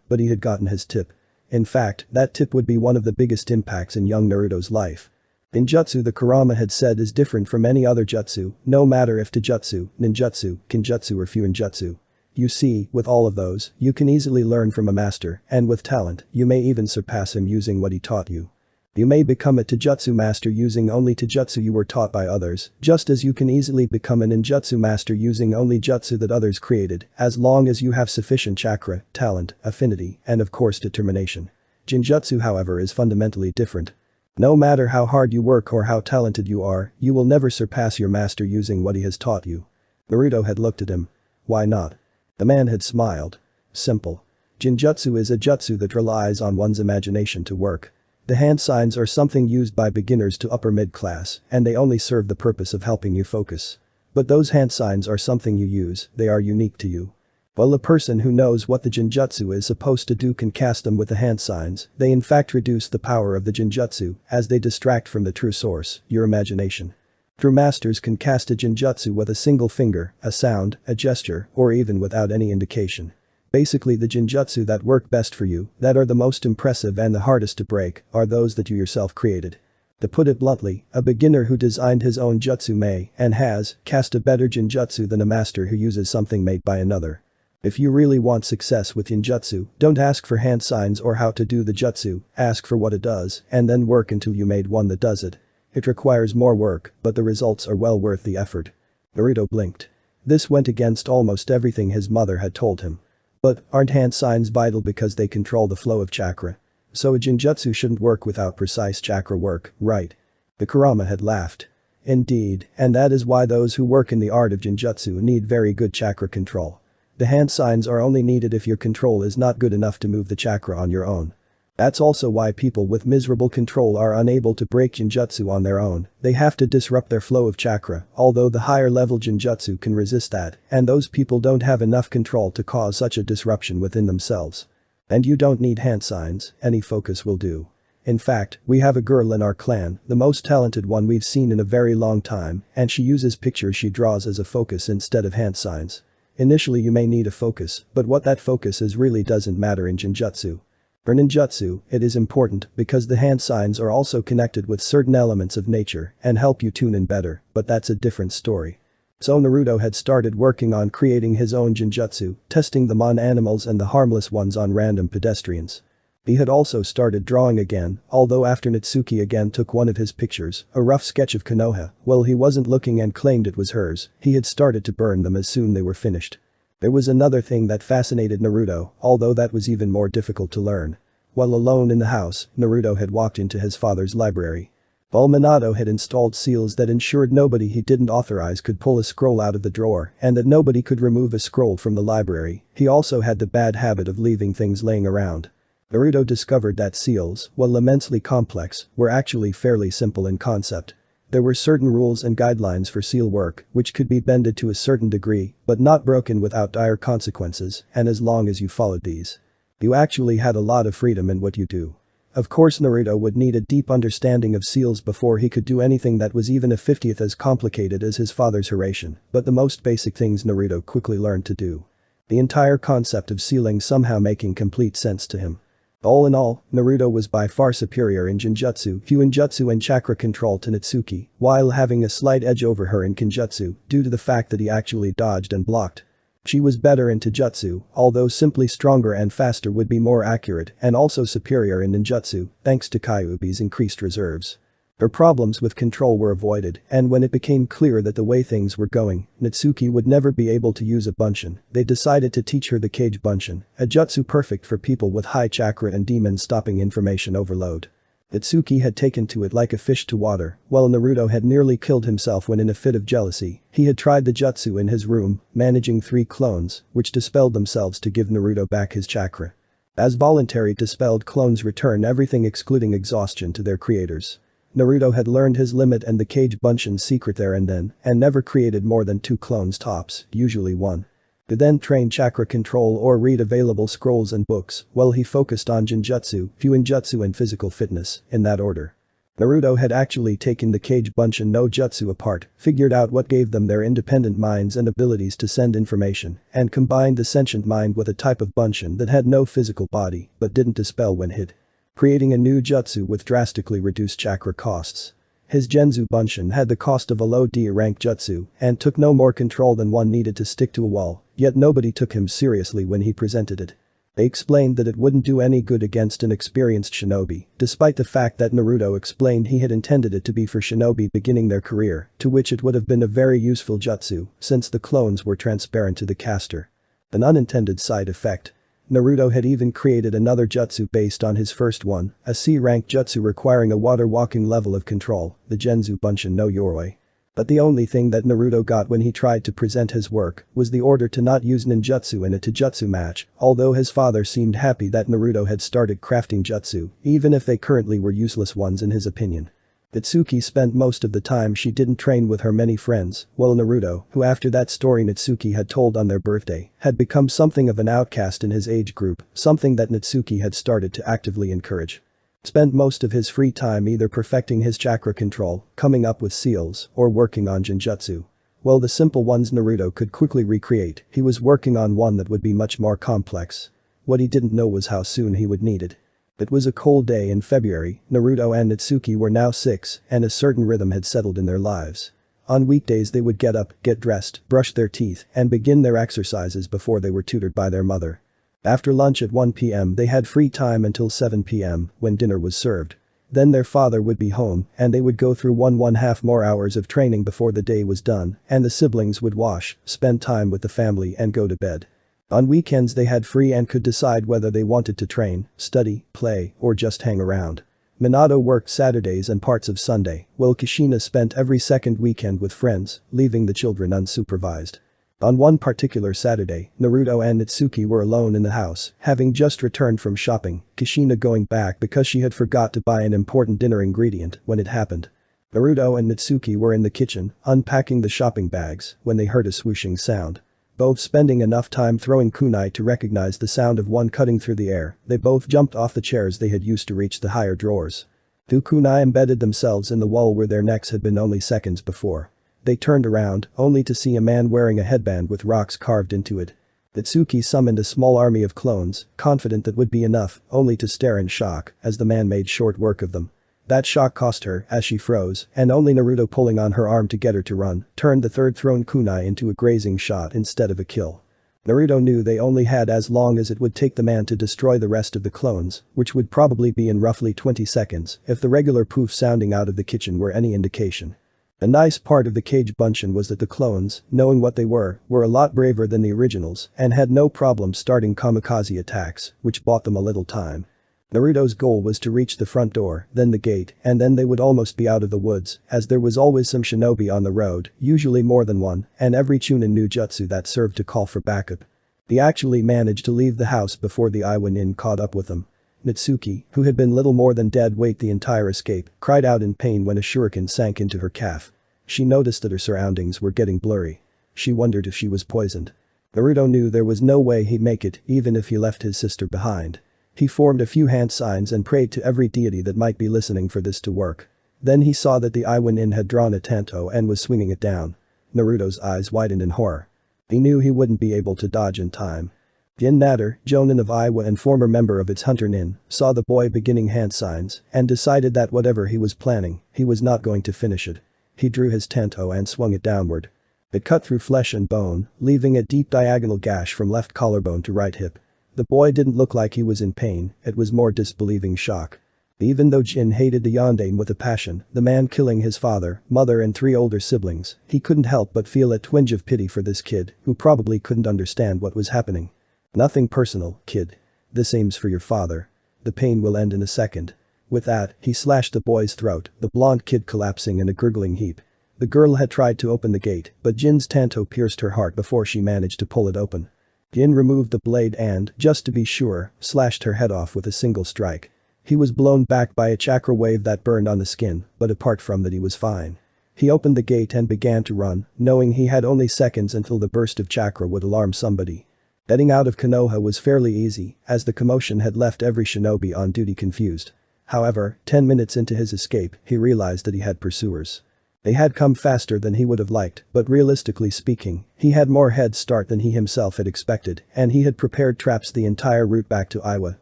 but he had gotten his tip. In fact, that tip would be one of the biggest impacts in young Naruto's life. Ninjutsu, the Kurama had said, is different from any other jutsu, no matter if taijutsu, ninjutsu, kinjutsu or fuinjutsu. You see, with all of those, you can easily learn from a master, and with talent, you may even surpass him using what he taught you. You may become a taijutsu master using only taijutsu you were taught by others, just as you can easily become a ninjutsu master using only jutsu that others created, as long as you have sufficient chakra, talent, affinity, and of course determination. Jinjutsu, however, is fundamentally different. No matter how hard you work or how talented you are, you will never surpass your master using what he has taught you. Naruto had looked at him. Why not? The man had smiled. Simple. Jinjutsu is a jutsu that relies on one's imagination to work. The hand signs are something used by beginners to upper mid-class, and they only serve the purpose of helping you focus. But those hand signs are something you use, they are unique to you. While a person who knows what the genjutsu is supposed to do can cast them with the hand signs, they in fact reduce the power of the genjutsu as they distract from the true source, your imagination. True masters can cast a genjutsu with a single finger, a sound, a gesture, or even without any indication. Basically the genjutsu that work best for you, that are the most impressive and the hardest to break, are those that you yourself created. To put it bluntly, a beginner who designed his own jutsu may, and has, cast a better genjutsu than a master who uses something made by another. If you really want success with genjutsu, don't ask for hand signs or how to do the jutsu, ask for what it does, and then work until you made one that does it. It requires more work, but the results are well worth the effort. Naruto blinked. This went against almost everything his mother had told him. But aren't hand signs vital because they control the flow of chakra? So a genjutsu shouldn't work without precise chakra work, right? The Kurama had laughed. Indeed, and that is why those who work in the art of genjutsu need very good chakra control. The hand signs are only needed if your control is not good enough to move the chakra on your own. That's also why people with miserable control are unable to break genjutsu on their own, they have to disrupt their flow of chakra, although the higher level genjutsu can resist that, and those people don't have enough control to cause such a disruption within themselves. And you don't need hand signs, any focus will do. In fact, we have a girl in our clan, the most talented one we've seen in a very long time, and she uses pictures she draws as a focus instead of hand signs. Initially you may need a focus, but what that focus is really doesn't matter in genjutsu. For ninjutsu, it is important because the hand signs are also connected with certain elements of nature and help you tune in better, but that's a different story. So Naruto had started working on creating his own genjutsu, testing them on animals and the harmless ones on random pedestrians. He had also started drawing again, although after Natsuki again took one of his pictures, a rough sketch of Konoha, well he wasn't looking and claimed it was hers, he had started to burn them as soon they were finished. There was another thing that fascinated Naruto, although that was even more difficult to learn. While alone in the house, Naruto had walked into his father's library. Minato had installed seals that ensured nobody he didn't authorize could pull a scroll out of the drawer and that nobody could remove a scroll from the library. He also had the bad habit of leaving things laying around. Naruto discovered that seals, while immensely complex, were actually fairly simple in concept. There were certain rules and guidelines for seal work which could be bended to a certain degree, but not broken without dire consequences, and as long as you followed these, you actually had a lot of freedom in what you do. Of course Naruto would need a deep understanding of seals before he could do anything that was even a 50th as complicated as his father's Hiraishin, but the most basic things Naruto quickly learned to do. The entire concept of sealing somehow making complete sense to him. All in all, Naruto was by far superior in genjutsu, fuinjutsu and chakra control to Natsuki, while having a slight edge over her in kinjutsu due to the fact that he actually dodged and blocked. She was better in taijutsu, although simply stronger and faster would be more accurate, and also superior in ninjutsu, thanks to Kyuubi's increased reserves. Her problems with control were avoided, and when it became clear that the way things were going, Natsuki would never be able to use a bunshin, they decided to teach her the Kage Bunshin, a jutsu perfect for people with high chakra and demons stopping information overload. Natsuki had taken to it like a fish to water, while Naruto had nearly killed himself when in a fit of jealousy, he had tried the jutsu in his room, managing 3 clones, which dispelled themselves to give Naruto back his chakra. As voluntary dispelled clones return everything excluding exhaustion to their creators. Naruto had learned his limit and the Kage Bunshin's secret there and then, and never created more than 2 clones tops, usually 1. To then train chakra control or read available scrolls and books, while he focused on genjutsu, fuinjutsu and physical fitness, in that order. Naruto had actually taken the Kage Bunshin no jutsu apart, figured out what gave them their independent minds and abilities to send information, and combined the sentient mind with a type of bunshin that had no physical body, but didn't dispel when hit. Creating a new jutsu with drastically reduced chakra costs. His Genzu Bunshin had the cost of a low D rank jutsu and took no more control than one needed to stick to a wall, yet nobody took him seriously when he presented it. They explained that it wouldn't do any good against an experienced shinobi, despite the fact that Naruto explained he had intended it to be for shinobi beginning their career, to which it would have been a very useful jutsu since the clones were transparent to the caster. An unintended side effect. Naruto had even created another jutsu based on his first one, a C-rank jutsu requiring a water-walking level of control, the Genzu Bunshin no Yoroi. But the only thing that Naruto got when he tried to present his work was the order to not use ninjutsu in a taijutsu match, although his father seemed happy that Naruto had started crafting jutsu, even if they currently were useless ones in his opinion. Natsuki spent most of the time she didn't train with her many friends, while Naruto, who after that story Natsuki had told on their birthday, had become something of an outcast in his age group, something that Natsuki had started to actively encourage. Spent most of his free time either perfecting his chakra control, coming up with seals, or working on genjutsu. While the simple ones Naruto could quickly recreate, he was working on one that would be much more complex. What he didn't know was how soon he would need it. It was a cold day in February, Naruto and Natsuki were now 6, and a certain rhythm had settled in their lives. On weekdays they would get up, get dressed, brush their teeth, and begin their exercises before they were tutored by their mother. After lunch at 1 p.m. they had free time until 7 p.m. when dinner was served. Then their father would be home, and they would go through 1.5 more hours of training before the day was done, and the siblings would wash, spend time with the family and go to bed. On weekends they had free and could decide whether they wanted to train, study, play, or just hang around. Minato worked Saturdays and parts of Sunday, while Kushina spent every second weekend with friends, leaving the children unsupervised. On one particular Saturday, Naruto and Natsuki were alone in the house, having just returned from shopping, Kushina going back because she had forgot to buy an important dinner ingredient when it happened. Naruto and Natsuki were in the kitchen, unpacking the shopping bags, when they heard a swooshing sound. Both spending enough time throwing kunai to recognize the sound of one cutting through the air, they both jumped off the chairs they had used to reach the higher drawers. Two kunai embedded themselves in the wall where their necks had been only seconds before. They turned around, only to see a man wearing a headband with rocks carved into it. Natsuki summoned a small army of clones, confident that would be enough, only to stare in shock as the man made short work of them. That shock cost her as she froze, and only Naruto pulling on her arm to get her to run turned the third thrown kunai into a grazing shot instead of a kill. Naruto knew they only had as long as it would take the man to destroy the rest of the clones, which would probably be in roughly 20 seconds if the regular poof sounding out of the kitchen were any indication. A nice part of the Cage Bunshin was that the clones, knowing what they were a lot braver than the originals and had no problem starting kamikaze attacks, which bought them a little time. Naruto's goal was to reach the front door, then the gate, and then they would almost be out of the woods, as there was always some shinobi on the road, usually more than one, and every chunin knew jutsu that served to call for backup. He actually managed to leave the house before the Iwa Nin caught up with them. Natsuki, who had been little more than dead weight the entire escape, cried out in pain when a shuriken sank into her calf. She noticed that her surroundings were getting blurry. She wondered if she was poisoned. Naruto knew there was no way he'd make it even if he left his sister behind. He formed a few hand signs and prayed to every deity that might be listening for this to work. Then he saw that the Iwa Nin had drawn a tanto and was swinging it down. Naruto's eyes widened in horror. He knew he wouldn't be able to dodge in time. Jin Natter, jonin of Iwa and former member of its hunter nin, saw the boy beginning hand signs and decided that whatever he was planning, he was not going to finish it. He drew his tanto and swung it downward. It cut through flesh and bone, leaving a deep diagonal gash from left collarbone to right hip. The boy didn't look like he was in pain, it was more disbelieving shock. Even though Jin hated the Yondaime with a passion, the man killing his father, mother and 3 older siblings, he couldn't help but feel a twinge of pity for this kid, who probably couldn't understand what was happening. Nothing personal, kid. This aims for your father. The pain will end in a second. With that, he slashed the boy's throat, the blonde kid collapsing in a gurgling heap. The girl had tried to open the gate, but Jin's tanto pierced her heart before she managed to pull it open. Jin removed the blade and, just to be sure, slashed her head off with a single strike. He was blown back by a chakra wave that burned on the skin, but apart from that he was fine. He opened the gate and began to run, knowing he had only seconds until the burst of chakra would alarm somebody. Getting out of Konoha was fairly easy, as the commotion had left every shinobi on duty confused. However, 10 minutes into his escape, he realized that he had pursuers. They had come faster than he would have liked, but realistically speaking, he had more head start than he himself had expected, and he had prepared traps the entire route back to Iwa,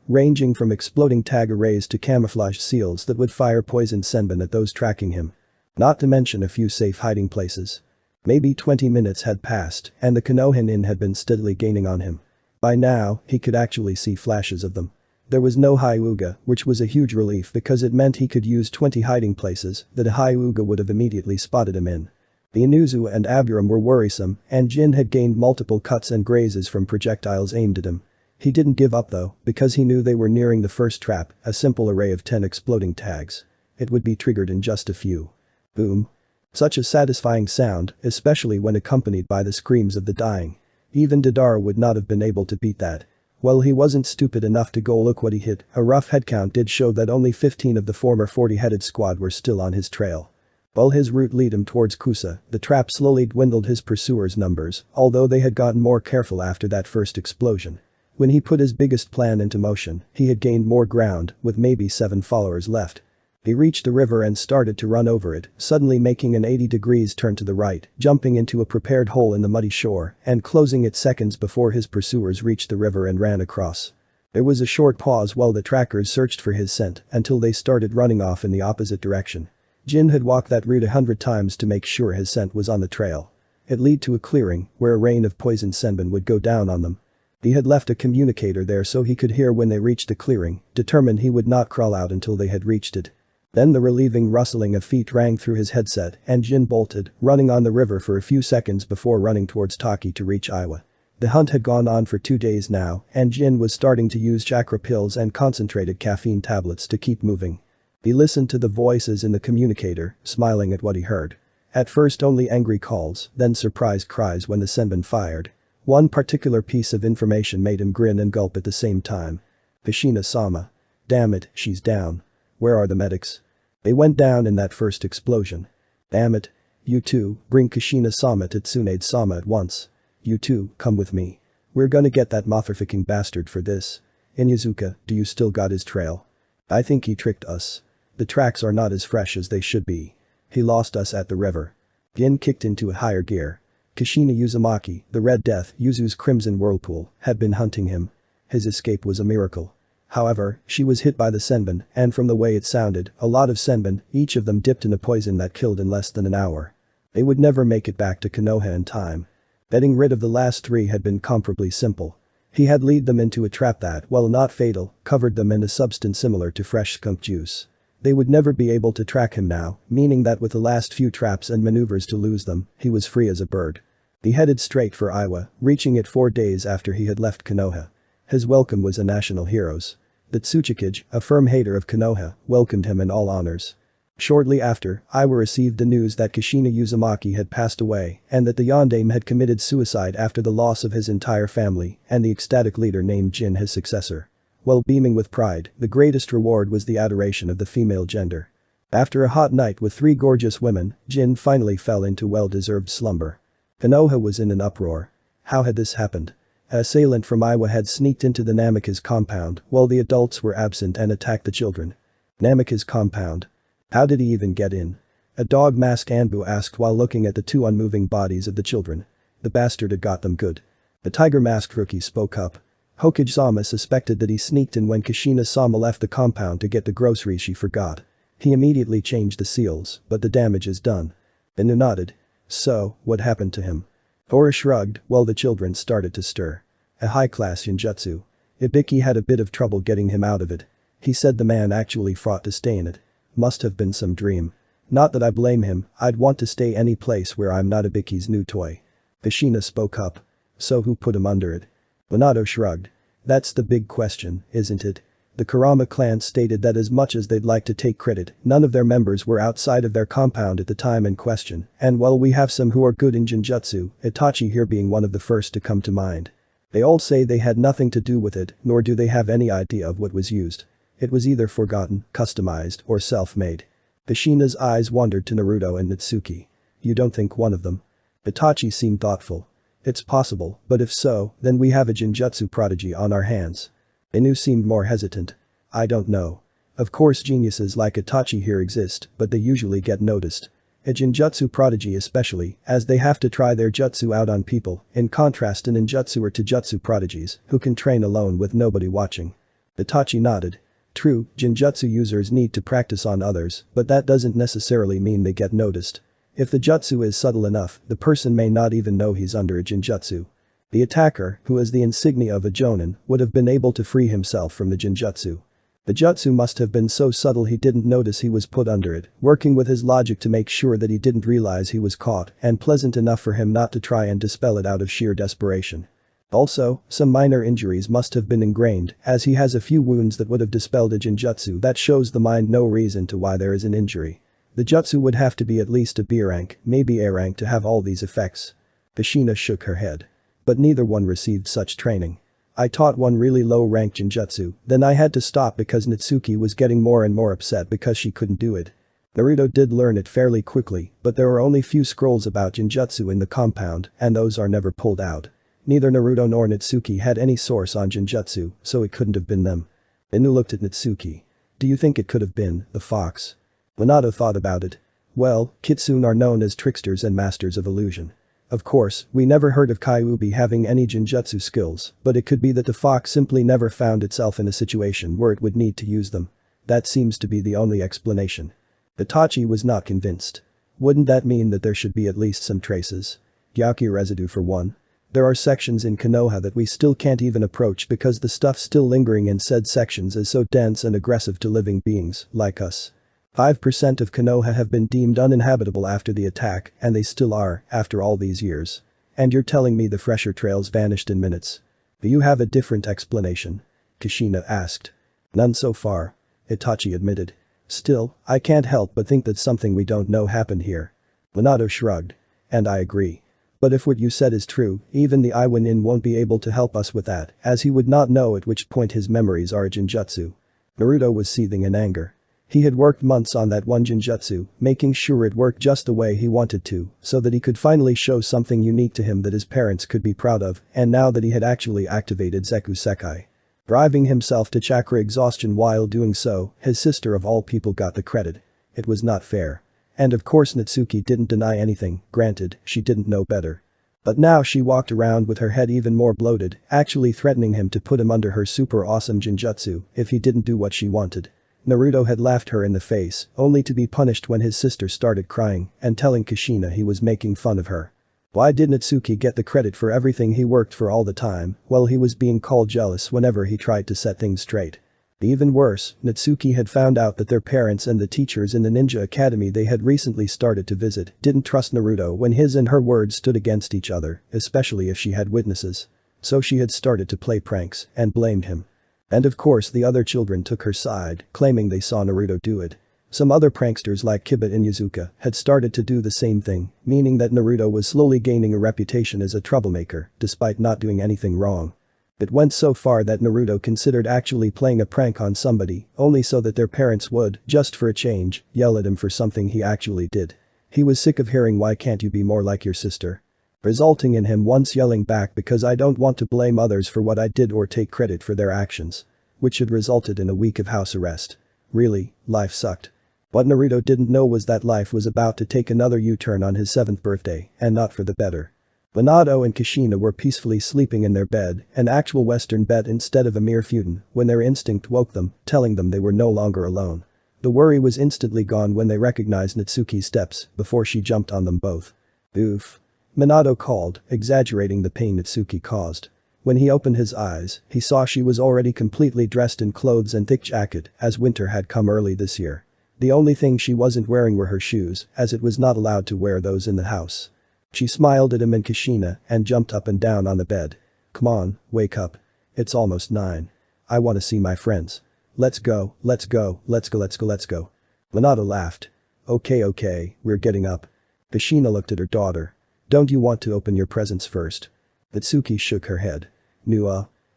ranging from exploding tag arrays to camouflaged seals that would fire poisoned senbon at those tracking him. Not to mention a few safe hiding places. Maybe 20 minutes had passed, and the Konoha Inn had been steadily gaining on him. By now, he could actually see flashes of them. There was no Hyuga, which was a huge relief because it meant he could use 20 hiding places that a Hyuga would have immediately spotted him in. The Inuzu and Aburam were worrisome, and Jin had gained multiple cuts and grazes from projectiles aimed at him. He didn't give up though, because he knew they were nearing the first trap, a simple array of 10 exploding tags. It would be triggered in just a few. Boom. Such a satisfying sound, especially when accompanied by the screams of the dying. Even Deidara would not have been able to beat that. Well, he wasn't stupid enough to go look what he hit. A rough headcount did show that only 15 of the former 40-headed squad were still on his trail. While his route led him towards Kusa, the trap slowly dwindled his pursuers' numbers, although they had gotten more careful after that first explosion. When he put his biggest plan into motion, he had gained more ground, with maybe 7 followers left. He reached the river and started to run over it, suddenly making an 80 degrees turn to the right, jumping into a prepared hole in the muddy shore, and closing it seconds before his pursuers reached the river and ran across. There was a short pause while the trackers searched for his scent until they started running off in the opposite direction. Jin had walked that route 100 times to make sure his scent was on the trail. It led to a clearing, where a rain of poisoned senbon would go down on them. He had left a communicator there so he could hear when they reached the clearing, determined he would not crawl out until they had reached it. Then the relieving rustling of feet rang through his headset and Jin bolted, running on the river for a few seconds before running towards Taki to reach Iowa. The hunt had gone on for 2 days now and Jin was starting to use chakra pills and concentrated caffeine tablets to keep moving. He listened to the voices in the communicator, smiling at what he heard. At first only angry calls, then surprised cries when the senbon fired. One particular piece of information made him grin and gulp at the same time. Kushina-sama. Damn it, she's down. Where are the medics? They went down in that first explosion. Damn it. You two, bring Kushina-sama to Tsunade-sama at once. You two, come with me. We're gonna get that motherfucking bastard for this. Inyazuka, do you still got his trail? I think he tricked us. The tracks are not as fresh as they should be. He lost us at the river. Gin kicked into a higher gear. Kushina Uzumaki, the Red Death, Yuzu's Crimson Whirlpool, had been hunting him. His escape was a miracle. However, she was hit by the senbon, and from the way it sounded, a lot of senbon, each of them dipped in a poison that killed in less than an hour. They would never make it back to Konoha in time. Getting rid of the last 3 had been comparably simple. He had led them into a trap that, while not fatal, covered them in a substance similar to fresh skunk juice. They would never be able to track him now, meaning that with the last few traps and maneuvers to lose them, he was free as a bird. He headed straight for Iowa, reaching it 4 days after he had left Konoha. His welcome was a national hero's. The Tsuchikage, a firm hater of Konoha, welcomed him in all honors. Shortly after, Iowa received the news that Kushina Uzumaki had passed away and that the yondaime had committed suicide after the loss of his entire family and the ecstatic leader named Jin his successor. While beaming with pride, the greatest reward was the adoration of the female gender. After a hot night with 3 gorgeous women, Jin finally fell into well-deserved slumber. Konoha was in an uproar. How had this happened? An assailant from Iowa had sneaked into the Namikaze compound while the adults were absent and attacked the children. Namikaze compound. How did he even get in? A dog-masked Anbu asked while looking at the 2 unmoving bodies of the children. The bastard had got them good. The tiger-masked rookie spoke up. Hokage-sama suspected that he sneaked in when Kushina-sama left the compound to get the groceries she forgot. He immediately changed the seals, but the damage is done. Inu nodded. So, what happened to him? Tora shrugged while the children started to stir. A high-class ninjutsu. Ibiki had a bit of trouble getting him out of it. He said the man actually fought to stay in it. Must have been some dream. Not that I blame him, I'd want to stay any place where I'm not Ibiki's new toy. Kushina spoke up. So who put him under it? Minato shrugged. That's the big question, isn't it? The Kurama clan stated that as much as they'd like to take credit, none of their members were outside of their compound at the time in question, and while we have some who are good in Jinjutsu, Itachi here being one of the first to come to mind. They all say they had nothing to do with it, nor do they have any idea of what was used. It was either forgotten, customized, or self-made. Kushina's eyes wandered to Naruto and Natsuki. You don't think one of them? Itachi seemed thoughtful. It's possible, but if so, then we have a Jinjutsu prodigy on our hands. Inu seemed more hesitant. I don't know. Of course geniuses like Itachi here exist, but they usually get noticed. A Jinjutsu prodigy especially, as they have to try their jutsu out on people, in contrast to ninjutsu or Taijutsu prodigies, who can train alone with nobody watching. Itachi nodded. True, Jinjutsu users need to practice on others, but that doesn't necessarily mean they get noticed. If the jutsu is subtle enough, the person may not even know he's under a Jinjutsu. The attacker, who is the insignia of a jonin, would have been able to free himself from the Jinjutsu. The jutsu must have been so subtle he didn't notice he was put under it, working with his logic to make sure that he didn't realize he was caught, and pleasant enough for him not to try and dispel it out of sheer desperation. Also, some minor injuries must have been ingrained, as he has a few wounds that would have dispelled a Jinjutsu that shows the mind no reason to why there is an injury. The jutsu would have to be at least a B rank, maybe A rank to have all these effects. Kushina shook her head. But neither one received such training. I taught one really low-rank genjutsu, then I had to stop because Natsuki was getting more and more upset because she couldn't do it. Naruto did learn it fairly quickly, but there are only few scrolls about genjutsu in the compound, and those are never pulled out. Neither Naruto nor Natsuki had any source on genjutsu, so it couldn't have been them. Inu looked at Natsuki. Do you think it could have been the fox? Minato thought about it. Well, kitsune are known as tricksters and masters of illusion. Of course, we never heard of Kyuubi having any genjutsu skills, but it could be that the fox simply never found itself in a situation where it would need to use them. That seems to be the only explanation. Itachi was not convinced. Wouldn't that mean that there should be at least some traces? Gyaki residue for one. There are sections in Konoha that we still can't even approach because the stuff still lingering in said sections is so dense and aggressive to living beings, like us. 5% of Konoha have been deemed uninhabitable after the attack, and they still are, after all these years. And you're telling me the fresher trails vanished in minutes? Do you have a different explanation? Kushina asked. None so far. Itachi admitted. Still, I can't help but think that something we don't know happened here. Minato shrugged. And I agree. But if what you said is true, even the Iwanin won't be able to help us with that, as he would not know at which point his memories are a genjutsu. Naruto was seething in anger. He had worked months on that one genjutsu, making sure it worked just the way he wanted to, so that he could finally show something unique to him that his parents could be proud of, and now that he had actually activated Zeku Sekai. Driving himself to chakra exhaustion while doing so, his sister of all people got the credit. It was not fair. And of course Natsuki didn't deny anything, granted, she didn't know better. But now she walked around with her head even more bloated, actually threatening him to put him under her super awesome genjutsu if he didn't do what she wanted. Naruto had laughed her in the face, only to be punished when his sister started crying and telling Kushina he was making fun of her. Why did Natsuki get the credit for everything he worked for all the time, while he was being called jealous whenever he tried to set things straight? Even worse, Natsuki had found out that their parents and the teachers in the ninja academy they had recently started to visit didn't trust Naruto when his and her words stood against each other, especially if she had witnesses. So she had started to play pranks and blamed him. And of course the other children took her side, claiming they saw Naruto do it. Some other pranksters like Kiba and Yuzuka had started to do the same thing, meaning that Naruto was slowly gaining a reputation as a troublemaker, despite not doing anything wrong. It went so far that Naruto considered actually playing a prank on somebody, only so that their parents would, just for a change, yell at him for something he actually did. He was sick of hearing "Why can't you be more like your sister?" Resulting in him once yelling back because I don't want to blame others for what I did or take credit for their actions. Which had resulted in a week of house arrest. Really, life sucked. What Naruto didn't know was that life was about to take another U-turn on his 7th birthday, and not for the better. Minato and Kushina were peacefully sleeping in their bed, an actual Western bed instead of a mere futon, when their instinct woke them, telling them they were no longer alone. The worry was instantly gone when they recognized Natsuki's steps before she jumped on them both. Oof. Minato called, exaggerating the pain Natsuki caused. When he opened his eyes, he saw she was already completely dressed in clothes and thick jacket, as winter had come early this year. The only thing she wasn't wearing were her shoes, as it was not allowed to wear those in the house. She smiled at him and Kushina and jumped up and down on the bed. Come on, wake up. It's almost 9. I want to see my friends. Let's go, let's go, let's go, let's go, let's go. Minato laughed. Okay, we're getting up. Kushina looked at her daughter. Don't you want to open your presents first? Natsuki shook her head.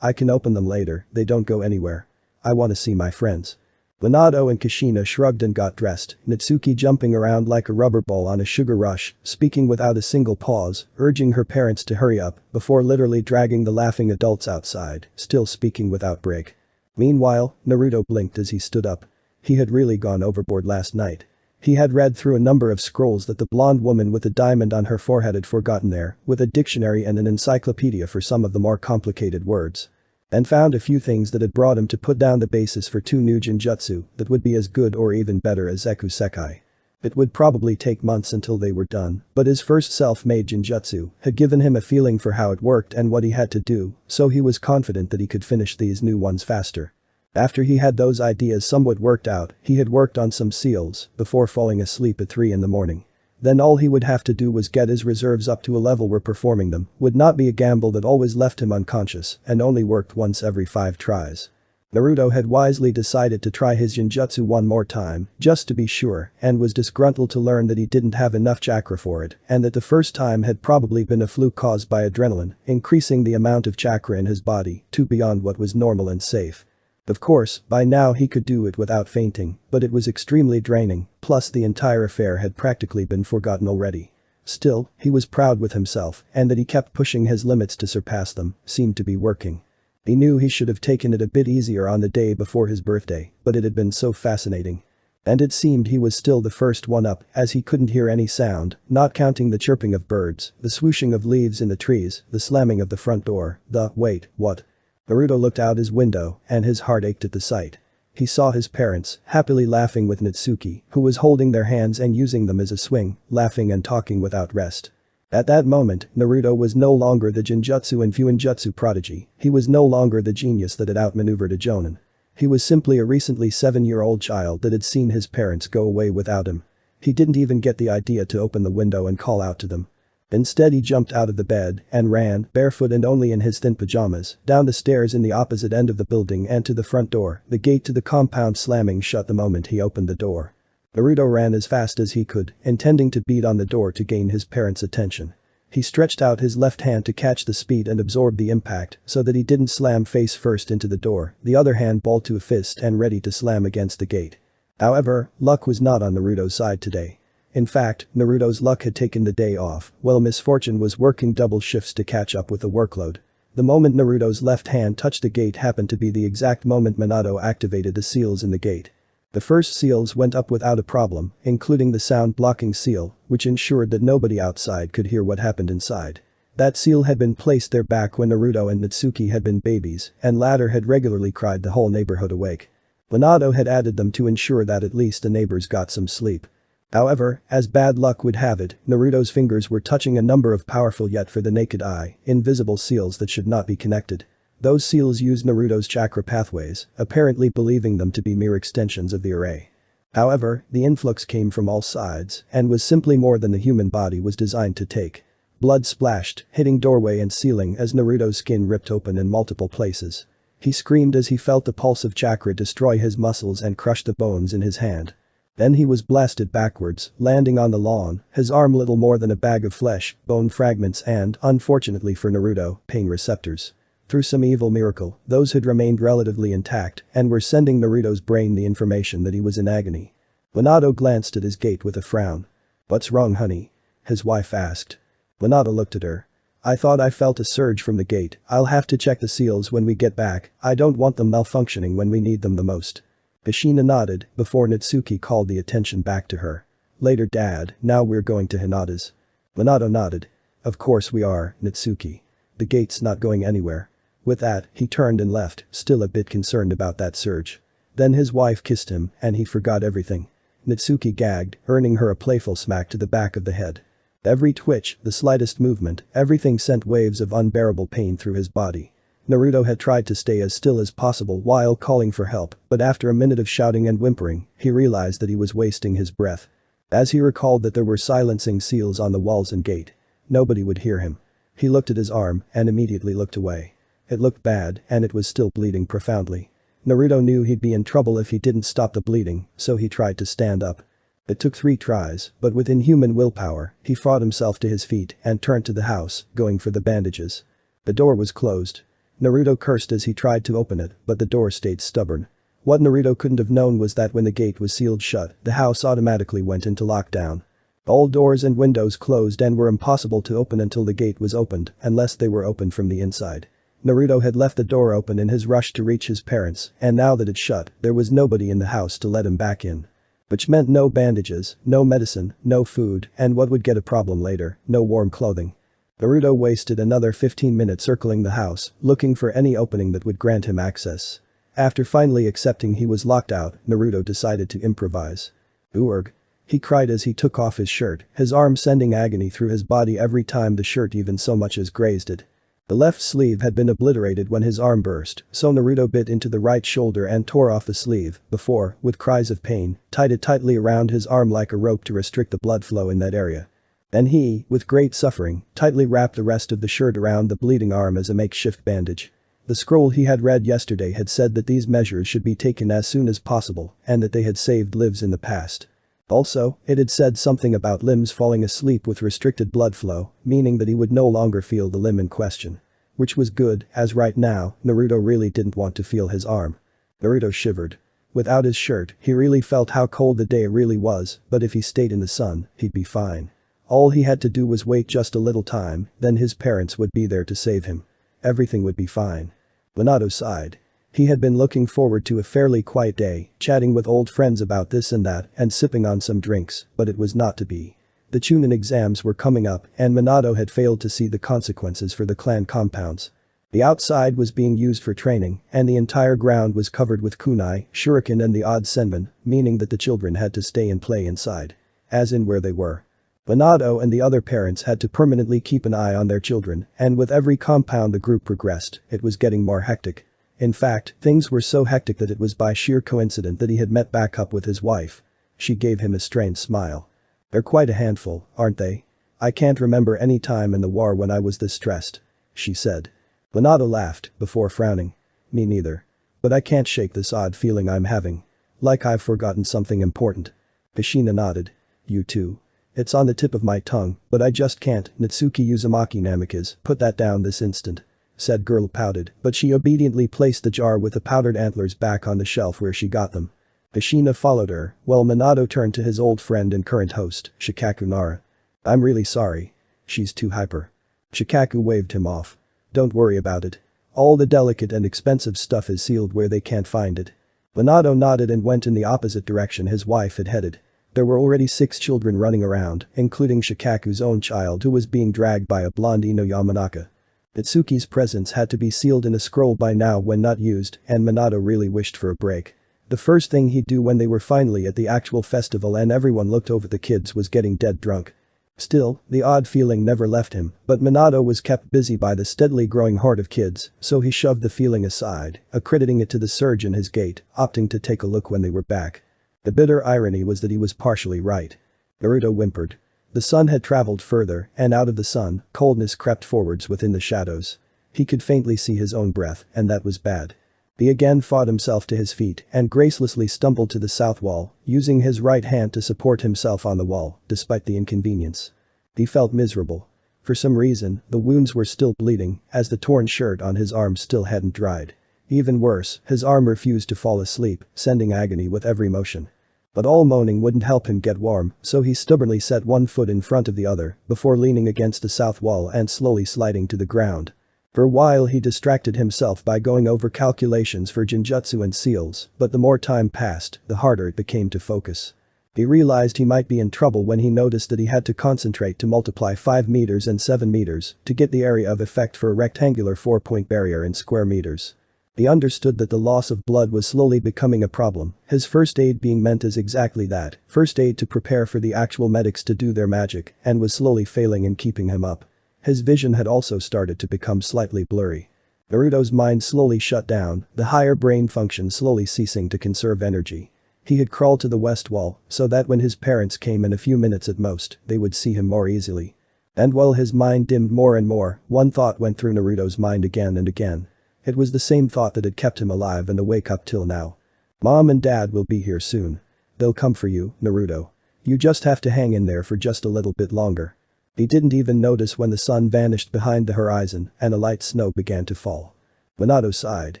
I can open them later, they don't go anywhere. I want to see my friends. Minato and Kushina shrugged and got dressed, Natsuki jumping around like a rubber ball on a sugar rush, speaking without a single pause, urging her parents to hurry up, before literally dragging the laughing adults outside, still speaking without break. Meanwhile, Naruto blinked as he stood up. He had really gone overboard last night. He had read through a number of scrolls that the blonde woman with a diamond on her forehead had forgotten there, with a dictionary and an encyclopedia for some of the more complicated words. And found a few things that had brought him to put down the basis for 2 new genjutsu that would be as good or even better as Zeku Sekai. It would probably take months until they were done, but his first self-made genjutsu had given him a feeling for how it worked and what he had to do, so he was confident that he could finish these new ones faster. After he had those ideas somewhat worked out, he had worked on some seals before falling asleep at 3 in the morning. Then all he would have to do was get his reserves up to a level where performing them would not be a gamble that always left him unconscious and only worked once every 5 tries. Naruto had wisely decided to try his genjutsu one more time, just to be sure, and was disgruntled to learn that he didn't have enough chakra for it, and that the first time had probably been a fluke caused by adrenaline, increasing the amount of chakra in his body to beyond what was normal and safe. Of course, by now he could do it without fainting, but it was extremely draining, plus the entire affair had practically been forgotten already. Still, he was proud with himself, and that he kept pushing his limits to surpass them seemed to be working. He knew he should have taken it a bit easier on the day before his birthday, but it had been so fascinating. And it seemed he was still the first one up, as he couldn't hear any sound, not counting the chirping of birds, the swooshing of leaves in the trees, the slamming of the front door, wait, what? Naruto looked out his window, and his heart ached at the sight. He saw his parents, happily laughing with Natsuki, who was holding their hands and using them as a swing, laughing and talking without rest. At that moment, Naruto was no longer the Genjutsu and Fuinjutsu prodigy, he was no longer the genius that had outmaneuvered a Jonin. He was simply a recently 7-year-old child that had seen his parents go away without him. He didn't even get the idea to open the window and call out to them. Instead he jumped out of the bed and ran, barefoot and only in his thin pajamas, down the stairs in the opposite end of the building and to the front door, the gate to the compound slamming shut the moment he opened the door. Naruto ran as fast as he could, intending to beat on the door to gain his parents' attention. He stretched out his left hand to catch the speed and absorb the impact so that he didn't slam face first into the door, the other hand balled to a fist and ready to slam against the gate. However, luck was not on Naruto's side today. In fact, Naruto's luck had taken the day off, while misfortune was working double shifts to catch up with the workload. The moment Naruto's left hand touched the gate happened to be the exact moment Minato activated the seals in the gate. The first seals went up without a problem, including the sound-blocking seal, which ensured that nobody outside could hear what happened inside. That seal had been placed there back when Naruto and Natsuki had been babies, and latter had regularly cried the whole neighborhood awake. Minato had added them to ensure that at least the neighbors got some sleep. However, as bad luck would have it, Naruto's fingers were touching a number of powerful yet for the naked eye, invisible seals that should not be connected. Those seals used Naruto's chakra pathways, apparently believing them to be mere extensions of the array. However, the influx came from all sides and was simply more than the human body was designed to take. Blood splashed, hitting doorway and ceiling as Naruto's skin ripped open in multiple places. He screamed as he felt the pulse of chakra destroy his muscles and crush the bones in his hand. Then he was blasted backwards, landing on the lawn, his arm little more than a bag of flesh, bone fragments and, unfortunately for Naruto, pain receptors. Through some evil miracle, those had remained relatively intact and were sending Naruto's brain the information that he was in agony. Minato glanced at his gate with a frown. "What's wrong, honey?" his wife asked. Minato looked at her. "I thought I felt a surge from the gate, I'll have to check the seals when we get back, I don't want them malfunctioning when we need them the most." Kushina nodded before Natsuki called the attention back to her. "Later dad, now we're going to Hinata's." Minato nodded. "Of course we are, Natsuki. The gate's not going anywhere." With that, he turned and left, still a bit concerned about that surge. Then his wife kissed him and he forgot everything. Natsuki gagged, earning her a playful smack to the back of the head. Every twitch, the slightest movement, everything sent waves of unbearable pain through his body. Naruto had tried to stay as still as possible while calling for help, but after a minute of shouting and whimpering, he realized that he was wasting his breath. As he recalled that there were silencing seals on the walls and gate. Nobody would hear him. He looked at his arm and immediately looked away. It looked bad and it was still bleeding profoundly. Naruto knew he'd be in trouble if he didn't stop the bleeding, so he tried to stand up. It took 3 tries, but with inhuman willpower, he fought himself to his feet and turned to the house, going for the bandages. The door was closed. Naruto cursed as he tried to open it, but the door stayed stubborn. What Naruto couldn't have known was that when the gate was sealed shut, the house automatically went into lockdown. All doors and windows closed and were impossible to open until the gate was opened, unless they were opened from the inside. Naruto had left the door open in his rush to reach his parents, and now that it shut, there was nobody in the house to let him back in. Which meant no bandages, no medicine, no food, and what would get a problem later, no warm clothing. Naruto wasted another 15 minutes circling the house, looking for any opening that would grant him access. After finally accepting he was locked out, Naruto decided to improvise. "Urg," he cried as he took off his shirt, his arm sending agony through his body every time the shirt even so much as grazed it. The left sleeve had been obliterated when his arm burst, so Naruto bit into the right shoulder and tore off the sleeve, before, with cries of pain, tied it tightly around his arm like a rope to restrict the blood flow in that area. Then he, with great suffering, tightly wrapped the rest of the shirt around the bleeding arm as a makeshift bandage. The scroll he had read yesterday had said that these measures should be taken as soon as possible and that they had saved lives in the past. Also, it had said something about limbs falling asleep with restricted blood flow, meaning that he would no longer feel the limb in question. Which was good, as right now, Naruto really didn't want to feel his arm. Naruto shivered. Without his shirt, he really felt how cold the day really was, but if he stayed in the sun, he'd be fine. All he had to do was wait just a little time, then his parents would be there to save him. Everything would be fine. Minato sighed. He had been looking forward to a fairly quiet day, chatting with old friends about this and that and sipping on some drinks, but it was not to be. The Chunin exams were coming up and Minato had failed to see the consequences for the clan compounds. The outside was being used for training and the entire ground was covered with kunai, shuriken and the odd senbon, meaning that the children had to stay and play inside. As in where they were. Minato and the other parents had to permanently keep an eye on their children and with every compound the group progressed, it was getting more hectic. In fact, things were so hectic that it was by sheer coincidence that he had met back up with his wife. She gave him a strained smile. They're quite a handful, aren't they? I can't remember any time in the war when I was this stressed. She said. Minato laughed, before frowning. Me neither. But I can't shake this odd feeling I'm having. Like I've forgotten something important. Kushina nodded. You too. It's on the tip of my tongue, but I just can't. Natsuki Uzumaki Namikaze, put that down this instant. Said girl pouted, but she obediently placed the jar with the powdered antlers back on the shelf where she got them. Kushina followed her, while Minato turned to his old friend and current host, Shikaku Nara. I'm really sorry. She's too hyper. Shikaku waved him off. Don't worry about it. All the delicate and expensive stuff is sealed where they can't find it. Minato nodded and went in the opposite direction his wife had headed. There were already 6 children running around, including Shikaku's own child who was being dragged by a blonde Ino Yamanaka. Itsuki's presence had to be sealed in a scroll by now when not used, and Minato really wished for a break. The first thing he'd do when they were finally at the actual festival and everyone looked over the kids was getting dead drunk. Still, the odd feeling never left him, but Minato was kept busy by the steadily growing horde of kids, so he shoved the feeling aside, accrediting it to the surge in his gait, opting to take a look when they were back. The bitter irony was that he was partially right. Naruto whimpered. The sun had traveled further, and out of the sun, coldness crept forwards within the shadows. He could faintly see his own breath, and that was bad. He again fought himself to his feet and gracelessly stumbled to the south wall, using his right hand to support himself on the wall, despite the inconvenience. He felt miserable. For some reason, the wounds were still bleeding, as the torn shirt on his arm still hadn't dried. Even worse, his arm refused to fall asleep, sending agony with every motion. But all moaning wouldn't help him get warm, so he stubbornly set one foot in front of the other, before leaning against the south wall and slowly sliding to the ground. For a while he distracted himself by going over calculations for Genjutsu and seals, but the more time passed, the harder it became to focus. He realized he might be in trouble when he noticed that he had to concentrate to multiply 5 meters and 7 meters to get the area of effect for a rectangular 4-point barrier in square meters. He understood that the loss of blood was slowly becoming a problem, his first aid being meant as exactly that, first aid to prepare for the actual medics to do their magic, and was slowly failing in keeping him up. His vision had also started to become slightly blurry. Naruto's mind slowly shut down, the higher brain function slowly ceasing to conserve energy. He had crawled to the west wall, so that when his parents came in a few minutes at most, they would see him more easily. And while his mind dimmed more and more, one thought went through Naruto's mind again and again. It was the same thought that had kept him alive and awake up till now. Mom and Dad will be here soon. They'll come for you, Naruto. You just have to hang in there for just a little bit longer. He didn't even notice when the sun vanished behind the horizon and a light snow began to fall. Minato sighed.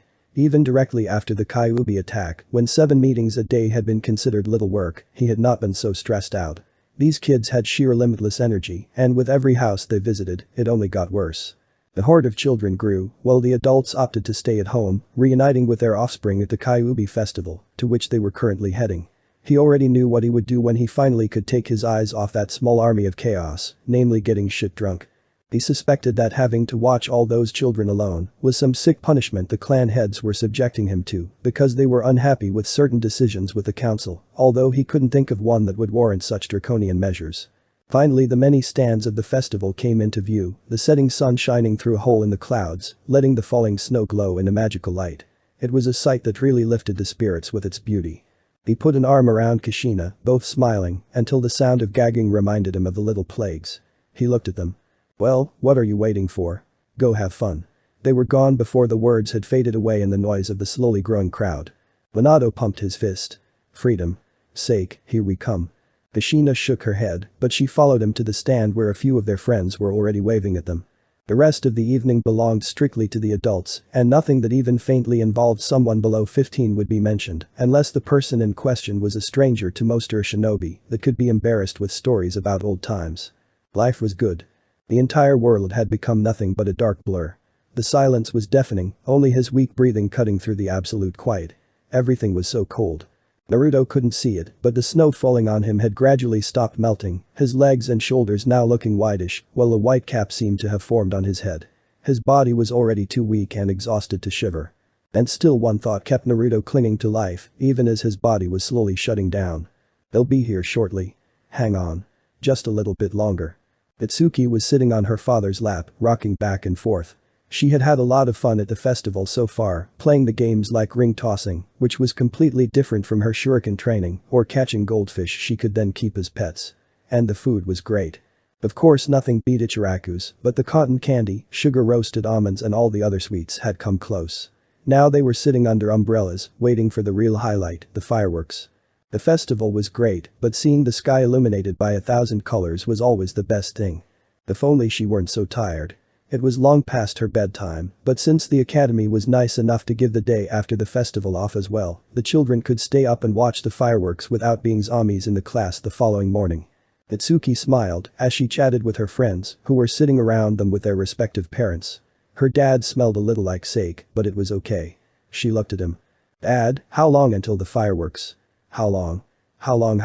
Even directly after the Kyuubi attack, when 7 meetings a day had been considered little work, he had not been so stressed out. These kids had sheer limitless energy, and with every house they visited, it only got worse. The horde of children grew, while the adults opted to stay at home, reuniting with their offspring at the Kyuubi festival, to which they were currently heading. He already knew what he would do when he finally could take his eyes off that small army of chaos, namely getting shit drunk. He suspected that having to watch all those children alone was some sick punishment the clan heads were subjecting him to because they were unhappy with certain decisions with the council, although he couldn't think of one that would warrant such draconian measures. Finally the many stands of the festival came into view, the setting sun shining through a hole in the clouds, letting the falling snow glow in a magical light. It was a sight that really lifted the spirits with its beauty. He put an arm around Kushina, both smiling, until the sound of gagging reminded him of the little plagues. He looked at them. Well, what are you waiting for? Go have fun. They were gone before the words had faded away in the noise of the slowly growing crowd. Minato pumped his fist. Freedom. Sake, here we come. Kushina shook her head, but she followed him to the stand where a few of their friends were already waving at them. The rest of the evening belonged strictly to the adults, and nothing that even faintly involved someone below 15 would be mentioned, unless the person in question was a stranger to most shinobi that could be embarrassed with stories about old times. Life was good. The entire world had become nothing but a dark blur. The silence was deafening, only his weak breathing cutting through the absolute quiet. Everything was so cold. Naruto couldn't see it, but the snow falling on him had gradually stopped melting, his legs and shoulders now looking whitish, while a white cap seemed to have formed on his head. His body was already too weak and exhausted to shiver. And still one thought kept Naruto clinging to life, even as his body was slowly shutting down. They'll be here shortly. Hang on. Just a little bit longer. Itsuki was sitting on her father's lap, rocking back and forth. She had had a lot of fun at the festival so far, playing the games like ring tossing, which was completely different from her shuriken training, or catching goldfish she could then keep as pets. And the food was great. Of course nothing beat Ichiraku's, but the cotton candy, sugar roasted almonds and all the other sweets had come close. Now they were sitting under umbrellas, waiting for the real highlight, the fireworks. The festival was great, but seeing the sky illuminated by 1,000 colors was always the best thing. If only she weren't so tired. It was long past her bedtime, but since the academy was nice enough to give the day after the festival off as well, the children could stay up and watch the fireworks without being zombies in the class the following morning. Itsuki smiled as she chatted with her friends, who were sitting around them with their respective parents. Her dad smelled a little like sake, but it was okay. She looked at him. Dad, how long until the fireworks? How long? How long?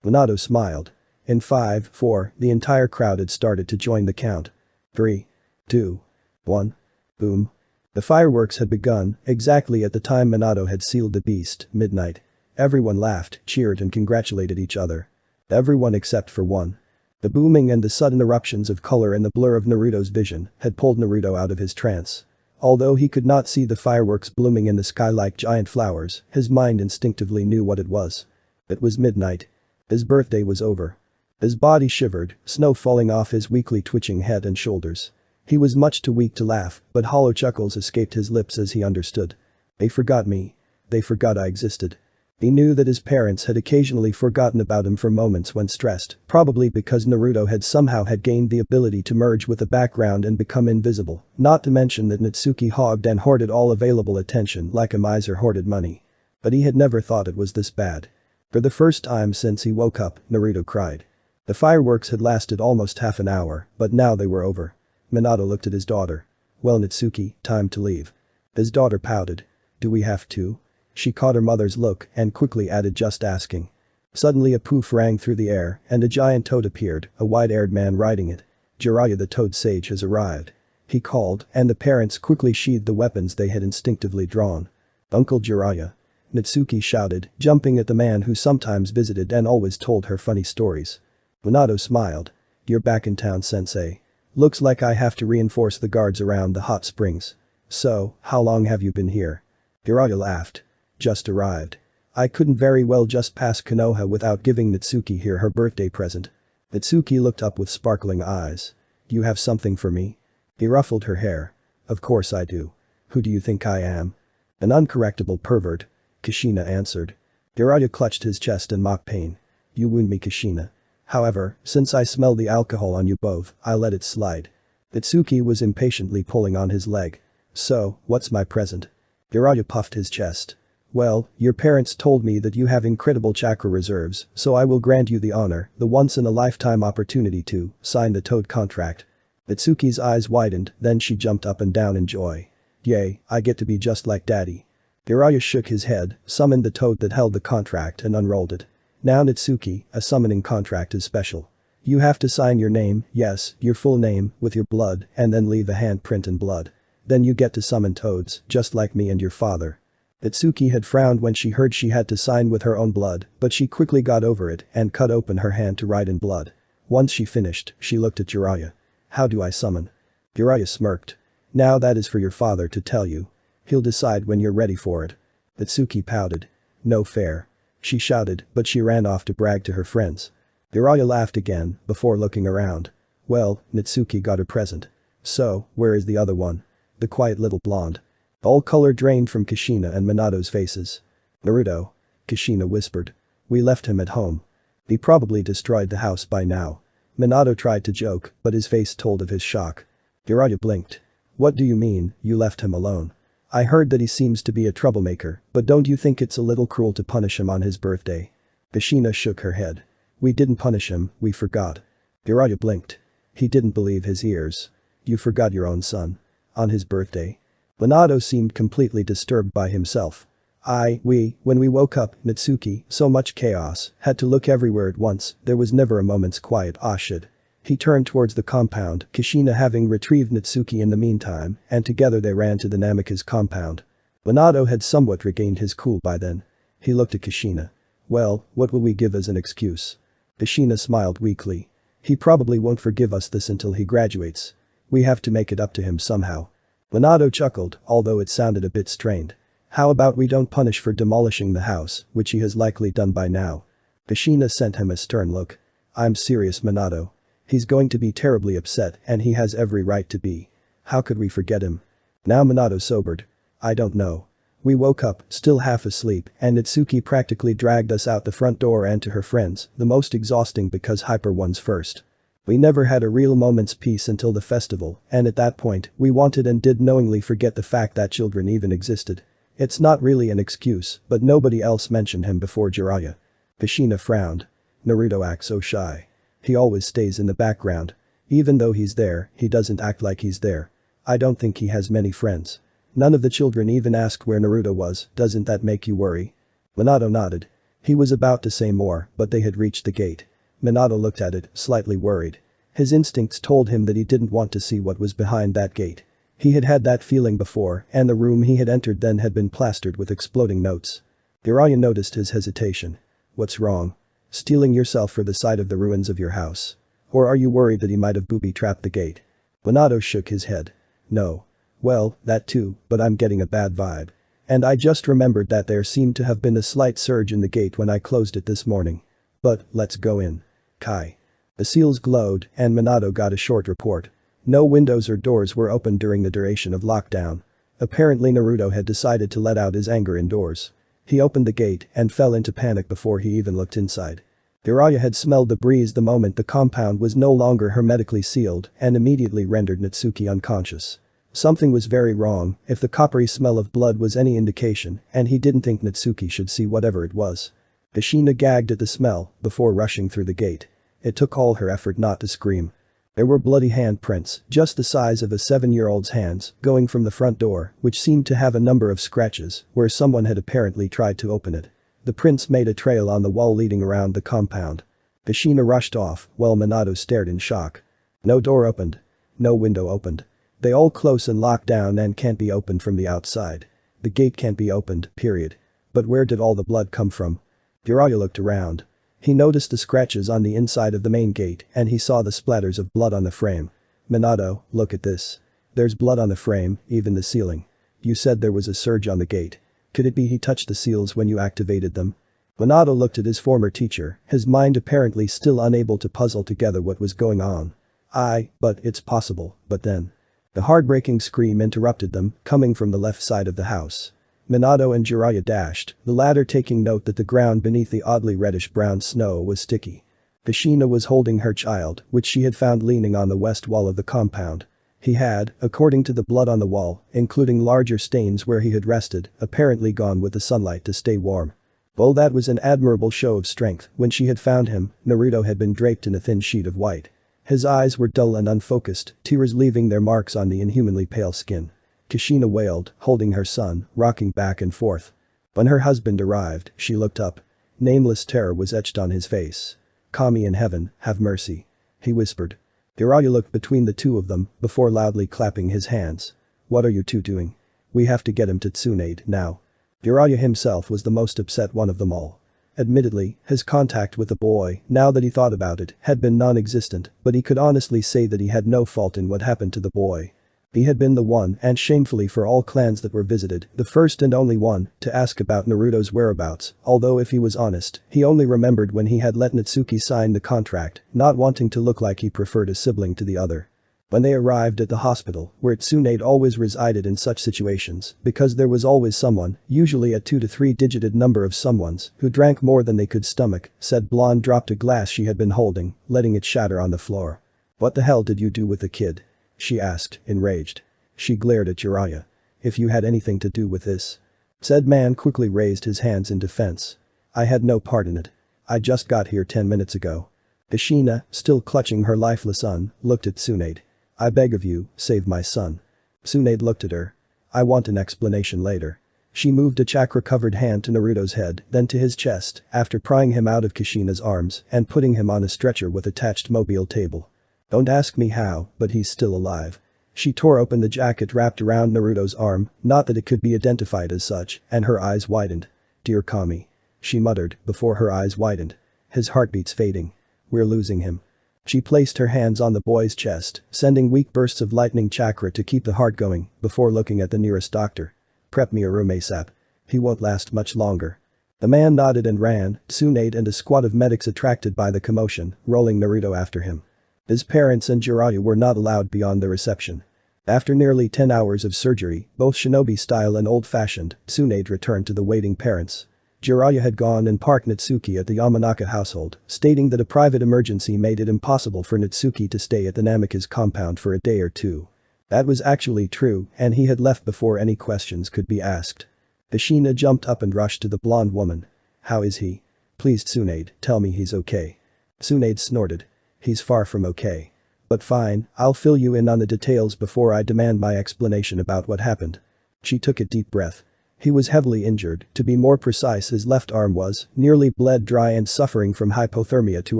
Minato smiled. In 5, 4, the entire crowd had started to join the count. 3, 2, 1. Boom. The fireworks had begun, exactly at the time Minato had sealed the beast, midnight. Everyone laughed, cheered and congratulated each other. Everyone except for one. The booming and the sudden eruptions of color and the blur of Naruto's vision had pulled Naruto out of his trance. Although he could not see the fireworks blooming in the sky like giant flowers, his mind instinctively knew what it was. It was midnight. His birthday was over. His body shivered, snow falling off his weakly twitching head and shoulders. He was much too weak to laugh, but hollow chuckles escaped his lips as he understood. They forgot me. They forgot I existed. He knew that his parents had occasionally forgotten about him for moments when stressed, probably because Naruto had somehow gained the ability to merge with the background and become invisible, not to mention that Natsuki hogged and hoarded all available attention like a miser hoarded money. But he had never thought it was this bad. For the first time since he woke up, Naruto cried. The fireworks had lasted almost half an hour, but now they were over. Minato looked at his daughter. Well Natsuki, time to leave. His daughter pouted. Do we have to? She caught her mother's look and quickly added just asking. Suddenly a poof rang through the air and a giant toad appeared, a white-haired man riding it. Jiraiya the toad sage has arrived. He called and the parents quickly sheathed the weapons they had instinctively drawn. Uncle Jiraiya. Natsuki shouted, jumping at the man who sometimes visited and always told her funny stories. Minato smiled. You're back in town sensei. Looks like I have to reinforce the guards around the hot springs. So, how long have you been here? Jiraiya laughed. Just arrived. I couldn't very well just pass Konoha without giving Natsuki here her birthday present. Natsuki looked up with sparkling eyes. You have something for me? He ruffled her hair. Of course I do. Who do you think I am? An uncorrectable pervert. Kushina answered. Jiraiya clutched his chest in mock pain. You wound me Kushina. However, since I smell the alcohol on you both, I'll let it slide. Itsuki was impatiently pulling on his leg. So, what's my present? Jiraiya puffed his chest. Well, your parents told me that you have incredible chakra reserves, so I will grant you the honor, the once-in-a-lifetime opportunity to sign the toad contract. Itsuki's eyes widened, then she jumped up and down in joy. Yay, I get to be just like daddy. Jiraiya shook his head, summoned the toad that held the contract and unrolled it. Now Natsuki, a summoning contract is special. You have to sign your name, yes, your full name, with your blood, and then leave a handprint in blood. Then you get to summon toads, just like me and your father. Itsuki had frowned when she heard she had to sign with her own blood, but she quickly got over it and cut open her hand to write in blood. Once she finished, she looked at Jiraiya. How do I summon? Jiraiya smirked. Now that is for your father to tell you. He'll decide when you're ready for it. Itsuki pouted. No fair. She shouted, but she ran off to brag to her friends. Jiraiya laughed again, before looking around. Well, Natsuki got her present. So, where is the other one? The quiet little blonde. All color drained from Kushina and Minato's faces. Naruto. Kushina whispered. We left him at home. He probably destroyed the house by now. Minato tried to joke, but his face told of his shock. Jiraiya blinked. What do you mean, you left him alone? I heard that he seems to be a troublemaker, but don't you think it's a little cruel to punish him on his birthday? Kushina shook her head. We didn't punish him, we forgot. Jiraiya blinked. He didn't believe his ears. You forgot your own son. On his birthday. Minato seemed completely disturbed by himself. When we woke up, Natsuki, so much chaos, had to look everywhere at once, there was never a moment's quiet. Ah shit. He turned towards the compound, Kushina having retrieved Natsuki in the meantime, and together they ran to the Namika's compound. Minato had somewhat regained his cool by then. He looked at Kushina. Well, what will we give as an excuse? Kushina smiled weakly. He probably won't forgive us this until he graduates. We have to make it up to him somehow. Minato chuckled, although it sounded a bit strained. How about we don't punish for demolishing the house, which he has likely done by now? Kushina sent him a stern look. I'm serious, Minato. He's going to be terribly upset and he has every right to be. How could we forget him? Now Minato sobered. I don't know. We woke up, still half asleep, and Natsuki practically dragged us out the front door and to her friends, the most exhausting because Hyper won's first. We never had a real moment's peace until the festival, and at that point, we wanted and did knowingly forget the fact that children even existed. It's not really an excuse, but nobody else mentioned him before Jiraiya. Kushina frowned. Naruto acts so shy. He always stays in the background. Even though he's there, he doesn't act like he's there. I don't think he has many friends. None of the children even asked where Naruto was, doesn't that make you worry? Minato nodded. He was about to say more, but they had reached the gate. Minato looked at it, slightly worried. His instincts told him that he didn't want to see what was behind that gate. He had had that feeling before, and the room he had entered then had been plastered with exploding notes. Jiraiya noticed his hesitation. What's wrong? Steeling yourself for the sight of the ruins of your house? Or are you worried that he might have booby-trapped the gate? Minato shook his head. No. Well, that too, but I'm getting a bad vibe. And I just remembered that there seemed to have been a slight surge in the gate when I closed it this morning. But, let's go in. Kai. The seals glowed, and Minato got a short report. No windows or doors were opened during the duration of lockdown. Apparently Naruto had decided to let out his anger indoors. He opened the gate and fell into panic before he even looked inside. Jiraiya had smelled the breeze the moment the compound was no longer hermetically sealed and immediately rendered Natsuki unconscious. Something was very wrong if the coppery smell of blood was any indication, and he didn't think Natsuki should see whatever it was. Kushina gagged at the smell before rushing through the gate. It took all her effort not to scream. There were bloody handprints, just the size of a 7-year-old's hands, going from the front door, which seemed to have a number of scratches, where someone had apparently tried to open it. The prints made a trail on the wall leading around the compound. Kushina rushed off, while Minato stared in shock. No door opened. No window opened. They all close and locked down and can't be opened from the outside. The gate can't be opened, period. But where did all the blood come from? Jiraiya looked around. He noticed the scratches on the inside of the main gate and he saw the splatters of blood on the frame. Minato, look at this. There's blood on the frame, even the ceiling. You said there was a surge on the gate. Could it be he touched the seals when you activated them? Minato looked at his former teacher, his mind apparently still unable to puzzle together what was going on. But it's possible, but then. The heartbreaking scream interrupted them, coming from the left side of the house. Minato and Jiraiya dashed, the latter taking note that the ground beneath the oddly reddish-brown snow was sticky. Kushina was holding her child, which she had found leaning on the west wall of the compound. He had, according to the blood on the wall, including larger stains where he had rested, apparently gone with the sunlight to stay warm. Well, that was an admirable show of strength. When she had found him, Naruto had been draped in a thin sheet of white. His eyes were dull and unfocused, tears leaving their marks on the inhumanly pale skin. Kushina wailed, holding her son, rocking back and forth. When her husband arrived, she looked up. Nameless terror was etched on his face. Kami in heaven, have mercy. He whispered. Jiraiya looked between the two of them, before loudly clapping his hands. What are you two doing? We have to get him to Tsunade, now. Jiraiya himself was the most upset one of them all. Admittedly, his contact with the boy, now that he thought about it, had been non-existent, but he could honestly say that he had no fault in what happened to the boy. He had been the one, and shamefully for all clans that were visited, the first and only one, to ask about Naruto's whereabouts, although if he was honest, he only remembered when he had let Natsuki sign the contract, not wanting to look like he preferred a sibling to the other. When they arrived at the hospital, where Tsunade always resided in such situations, because there was always someone, usually a 2 to 3 digited number of someones, who drank more than they could stomach, said Blonde dropped a glass she had been holding, letting it shatter on the floor. "What the hell did you do with the kid?" she asked, enraged. She glared at Jiraiya. "If you had anything to do with this." Said man quickly raised his hands in defense. "I had no part in it. I just got here 10 minutes ago." Kushina, still clutching her lifeless son, looked at Tsunade. "I beg of you, save my son." Tsunade looked at her. "I want an explanation later." She moved a chakra-covered hand to Naruto's head, then to his chest, after prying him out of Kushina's arms and putting him on a stretcher with attached mobile table. "Don't ask me how, but he's still alive." She tore open the jacket wrapped around Naruto's arm, not that it could be identified as such, and her eyes widened. "Dear Kami," she muttered before her eyes widened. His heartbeat's fading. "We're losing him." She placed her hands on the boy's chest, sending weak bursts of lightning chakra to keep the heart going, before looking at the nearest doctor. "Prep me a room ASAP. He won't last much longer." The man nodded and ran, Tsunade and a squad of medics attracted by the commotion, rolling Naruto after him. His parents and Jiraiya were not allowed beyond the reception. After nearly 10 hours of surgery, both shinobi-style and old-fashioned, Tsunade returned to the waiting parents. Jiraiya had gone and parked Natsuki at the Yamanaka household, stating that a private emergency made it impossible for Natsuki to stay at the Namikaze compound for a day or two. That was actually true, and he had left before any questions could be asked. Kushina jumped up and rushed to the blonde woman. "How is he? Please Tsunade, tell me he's okay." Tsunade snorted. "He's far from okay. But fine, I'll fill you in on the details before I demand my explanation about what happened." She took a deep breath. He was heavily injured, to be more precise his left arm was, nearly bled dry and suffering from hypothermia to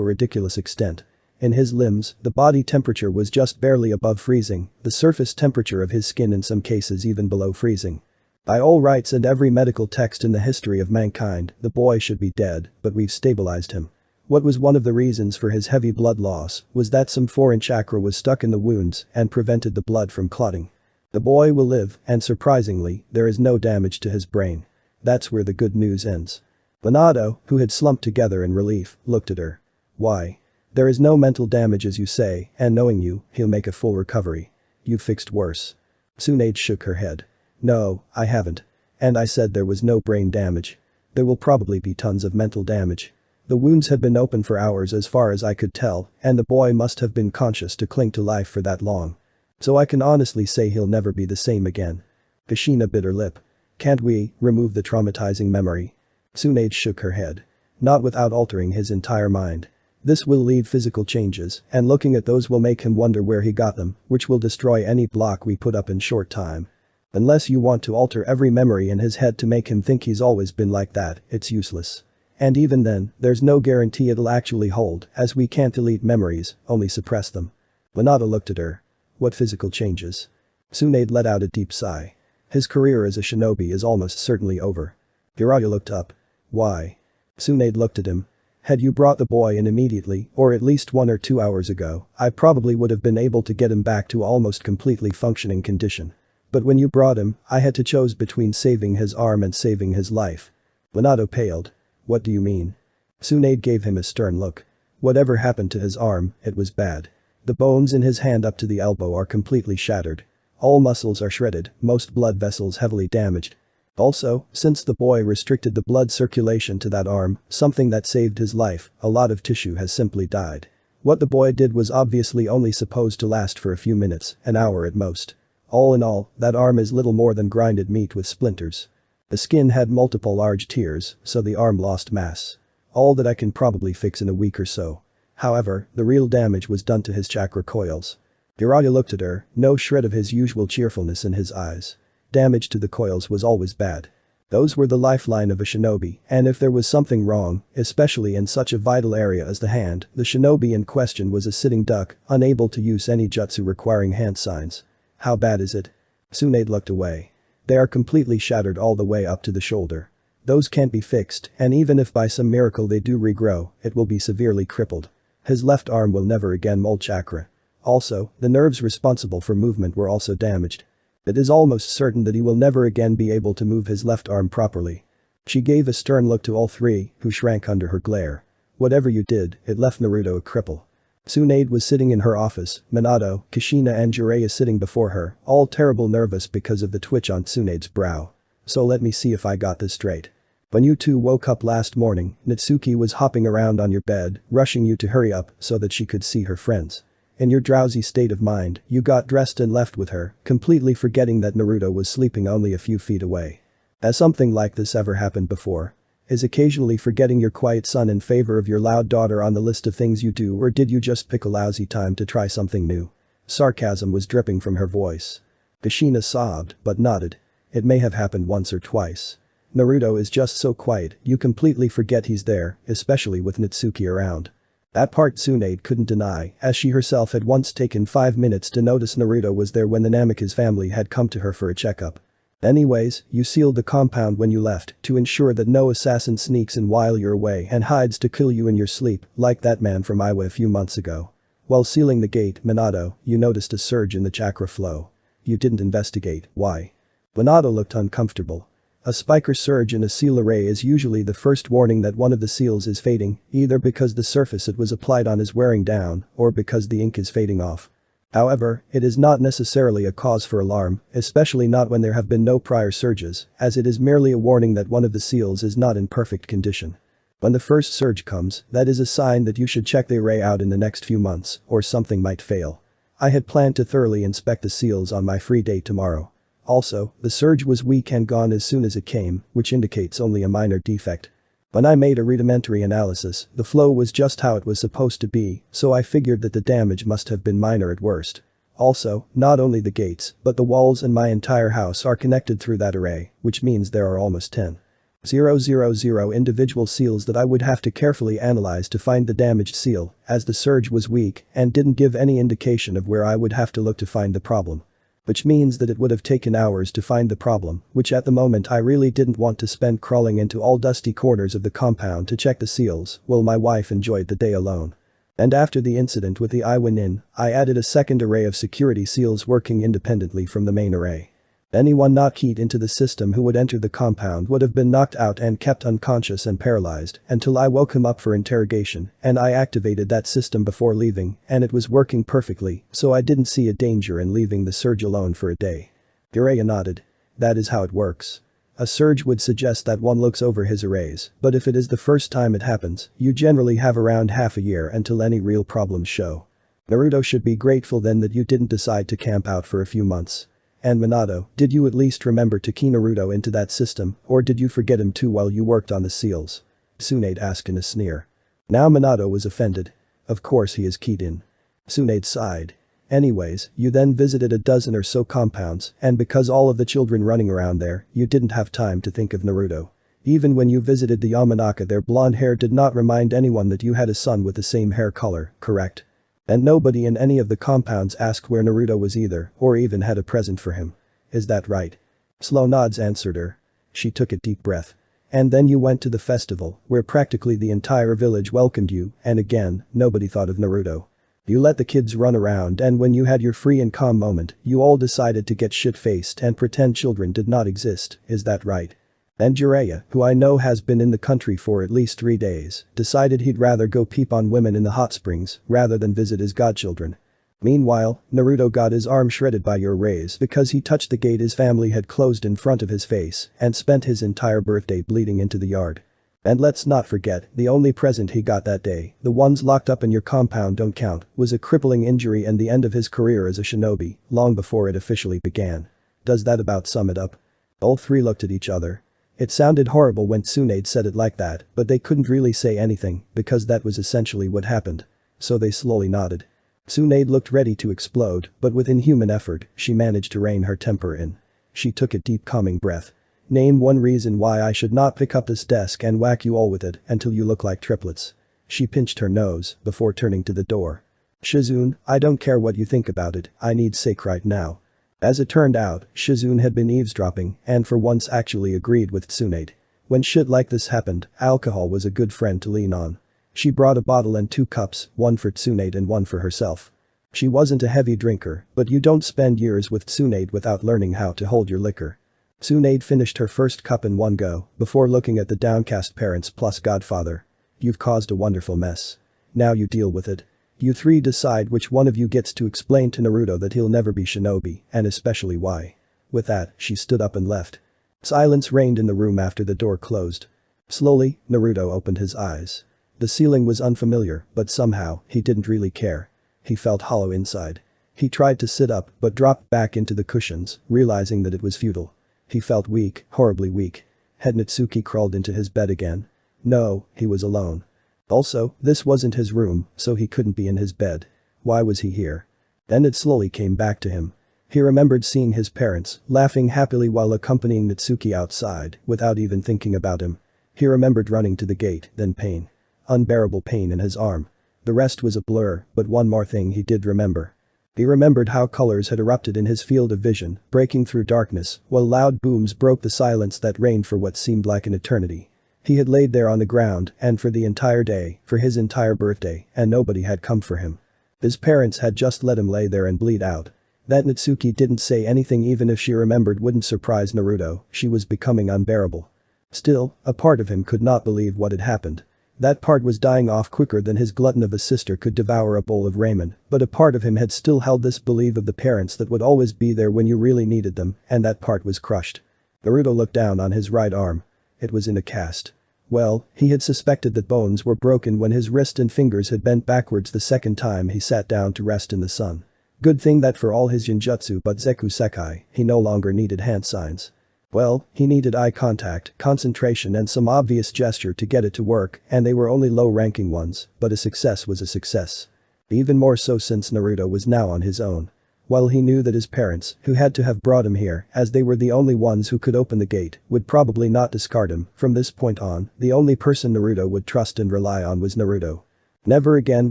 a ridiculous extent. In his limbs, the body temperature was just barely above freezing, the surface temperature of his skin in some cases even below freezing. By all rights and every medical text in the history of mankind, the boy should be dead, but we've stabilized him. What was one of the reasons for his heavy blood loss was that some foreign chakra was stuck in the wounds and prevented the blood from clotting. The boy will live, and surprisingly, there is no damage to his brain. That's where the good news ends. Minato, who had slumped together in relief, looked at her. "Why? There is no mental damage as you say, and knowing you, he'll make a full recovery. You've fixed worse." Tsunade shook her head. "No, I haven't. And I said there was no brain damage. There will probably be tons of mental damage. The wounds had been open for hours as far as I could tell, and the boy must have been conscious to cling to life for that long. So I can honestly say he'll never be the same again." Kushina bit her lip. "Can't we remove the traumatizing memory?" Tsunade shook her head. "Not without altering his entire mind. This will lead physical changes, and looking at those will make him wonder where he got them, which will destroy any block we put up in short time. Unless you want to alter every memory in his head to make him think he's always been like that, it's useless. And even then, there's no guarantee it'll actually hold, as we can't delete memories, only suppress them." Minato looked at her. "What physical changes?" Tsunade let out a deep sigh. "His career as a shinobi is almost certainly over." Jiraiya looked up. "Why?" Tsunade looked at him. "Had you brought the boy in immediately, or at least 1 or 2 hours ago, I probably would have been able to get him back to almost completely functioning condition. But when you brought him, I had to choose between saving his arm and saving his life." Minato paled. "What do you mean?" Tsunade gave him a stern look. "Whatever happened to his arm, it was bad. The bones in his hand up to the elbow are completely shattered. All muscles are shredded, most blood vessels heavily damaged. Also, since the boy restricted the blood circulation to that arm, something that saved his life, a lot of tissue has simply died. What the boy did was obviously only supposed to last for a few minutes, an hour at most. All in all, that arm is little more than grinded meat with splinters. The skin had multiple large tears, so the arm lost mass. All that I can probably fix in a week or so. However, the real damage was done to his chakra coils." Jiraiya looked at her, no shred of his usual cheerfulness in his eyes. Damage to the coils was always bad. Those were the lifeline of a shinobi, and if there was something wrong, especially in such a vital area as the hand, the shinobi in question was a sitting duck, unable to use any jutsu requiring hand signs. "How bad is it?" Tsunade looked away. "They are completely shattered all the way up to the shoulder. Those can't be fixed, and even if by some miracle they do regrow, it will be severely crippled. His left arm will never again mold chakra. Also, the nerves responsible for movement were also damaged. It is almost certain that he will never again be able to move his left arm properly." She gave a stern look to all three, who shrank under her glare. "Whatever you did, it left Naruto a cripple." Tsunade was sitting in her office, Minato, Kushina and Jiraiya sitting before her, all terrible nervous because of the twitch on Tsunade's brow. So let me see if I got this straight. When you two woke up last morning, Natsuki was hopping around on your bed, rushing you to hurry up so that she could see her friends. In your drowsy state of mind, you got dressed and left with her, completely forgetting that Naruto was sleeping only a few feet away. Has something like this ever happened before? Is occasionally forgetting your quiet son in favor of your loud daughter on the list of things you do, or did you just pick a lousy time to try something new? Sarcasm was dripping from her voice. Kushina sobbed, but nodded. It may have happened once or twice. Naruto is just so quiet, you completely forget he's there, especially with Natsuki around. That part Tsunade couldn't deny, as she herself had once taken 5 minutes to notice Naruto was there when the Namikaze family had come to her for a checkup. Anyways, you sealed the compound when you left to ensure that no assassin sneaks in while you're away and hides to kill you in your sleep, like that man from Iowa a few months ago. While sealing the gate, Minato, you noticed a surge in the chakra flow. You didn't investigate, why? Minato looked uncomfortable. A spiker surge in a seal array is usually the first warning that one of the seals is fading, either because the surface it was applied on is wearing down or because the ink is fading off. However, it is not necessarily a cause for alarm, especially not when there have been no prior surges, as it is merely a warning that one of the seals is not in perfect condition. When the first surge comes, that is a sign that you should check the array out in the next few months, or something might fail. I had planned to thoroughly inspect the seals on my free day tomorrow. Also, the surge was weak and gone as soon as it came, which indicates only a minor defect. When I made a rudimentary analysis, the flow was just how it was supposed to be, so I figured that the damage must have been minor at worst. Also, not only the gates, but the walls and my entire house are connected through that array, which means there are almost 10,000 individual seals that I would have to carefully analyze to find the damaged seal, as the surge was weak and didn't give any indication of where I would have to look to find the problem. Which means that it would have taken hours to find the problem, which at the moment I really didn't want to spend crawling into all dusty corners of the compound to check the seals while my wife enjoyed the day alone. And after the incident with the Iwan Inn, I added a second array of security seals working independently from the main array. Anyone not keyed into the system who would enter the compound would have been knocked out and kept unconscious and paralyzed until I woke him up for interrogation, and I activated that system before leaving, and it was working perfectly, so I didn't see a danger in leaving the surge alone for a day. Jiraiya nodded. That is how it works. A surge would suggest that one looks over his arrays, but if it is the first time it happens, you generally have around half a year until any real problems show. Naruto should be grateful then that you didn't decide to camp out for a few months. And Minato, did you at least remember to key Naruto into that system, or did you forget him too while you worked on the seals? Tsunade asked in a sneer. Now Minato was offended. Of course he is keyed in. Tsunade sighed. Anyways, you then visited a dozen or so compounds, and because all of the children running around there, you didn't have time to think of Naruto. Even when you visited the Yamanaka, their blonde hair did not remind anyone that you had a son with the same hair color, correct? And nobody in any of the compounds asked where Naruto was either, or even had a present for him. Is that right? Slow nods answered her. She took a deep breath. And then you went to the festival, where practically the entire village welcomed you, and again, nobody thought of Naruto. You let the kids run around, and when you had your free and calm moment, you all decided to get shit-faced and pretend children did not exist, is that right? And Jiraiya, who I know has been in the country for at least 3 days, decided he'd rather go peep on women in the hot springs rather than visit his godchildren. Meanwhile, Naruto got his arm shredded by your rays because he touched the gate his family had closed in front of his face and spent his entire birthday bleeding into the yard. And let's not forget, the only present he got that day, the ones locked up in your compound don't count, was a crippling injury and the end of his career as a shinobi, long before it officially began. Does that about sum it up? All three looked at each other. It sounded horrible when Tsunade said it like that, but they couldn't really say anything because that was essentially what happened. So they slowly nodded. Tsunade looked ready to explode, but with inhuman effort, she managed to rein her temper in. She took a deep calming breath. Name one reason why I should not pick up this desk and whack you all with it until you look like triplets. She pinched her nose before turning to the door. Shizune, I don't care what you think about it, I need sake right now. As it turned out, Shizune had been eavesdropping and for once actually agreed with Tsunade. When shit like this happened, alcohol was a good friend to lean on. She brought a bottle and 2 cups, one for Tsunade and one for herself. She wasn't a heavy drinker, but you don't spend years with Tsunade without learning how to hold your liquor. Tsunade finished her first cup in one go, before looking at the downcast parents plus godfather. You've caused a wonderful mess. Now you deal with it. You three decide which one of you gets to explain to Naruto that he'll never be shinobi, and especially why. With that, she stood up and left. Silence reigned in the room after the door closed. Slowly, Naruto opened his eyes. The ceiling was unfamiliar, but somehow, he didn't really care. He felt hollow inside. He tried to sit up but dropped back into the cushions, realizing that it was futile. He felt weak, horribly weak. Had Natsuki crawled into his bed again? No, he was alone. Also, this wasn't his room, so he couldn't be in his bed. Why was he here? Then it slowly came back to him. He remembered seeing his parents, laughing happily while accompanying Natsuki outside, without even thinking about him. He remembered running to the gate, then pain. Unbearable pain in his arm. The rest was a blur, but one more thing he did remember. He remembered how colors had erupted in his field of vision, breaking through darkness, while loud booms broke the silence that reigned for what seemed like an eternity. He had laid there on the ground, and for the entire day, for his entire birthday, and nobody had come for him. His parents had just let him lay there and bleed out. That Natsuki didn't say anything even if she remembered wouldn't surprise Naruto. She was becoming unbearable. Still, a part of him could not believe what had happened. That part was dying off quicker than his glutton of a sister could devour a bowl of ramen, but a part of him had still held this belief of the parents that would always be there when you really needed them, and that part was crushed. Naruto looked down on his right arm. It was in a cast. Well, he had suspected that bones were broken when his wrist and fingers had bent backwards the second time he sat down to rest in the sun. Good thing that for all his genjutsu but Zeku Sekai, he no longer needed hand signs. Well, he needed eye contact, concentration and some obvious gesture to get it to work, and they were only low-ranking ones, but a success was a success. Even more so since Naruto was now on his own. While he knew that his parents, who had to have brought him here, as they were the only ones who could open the gate, would probably not discard him, from this point on, the only person Naruto would trust and rely on was Naruto. Never again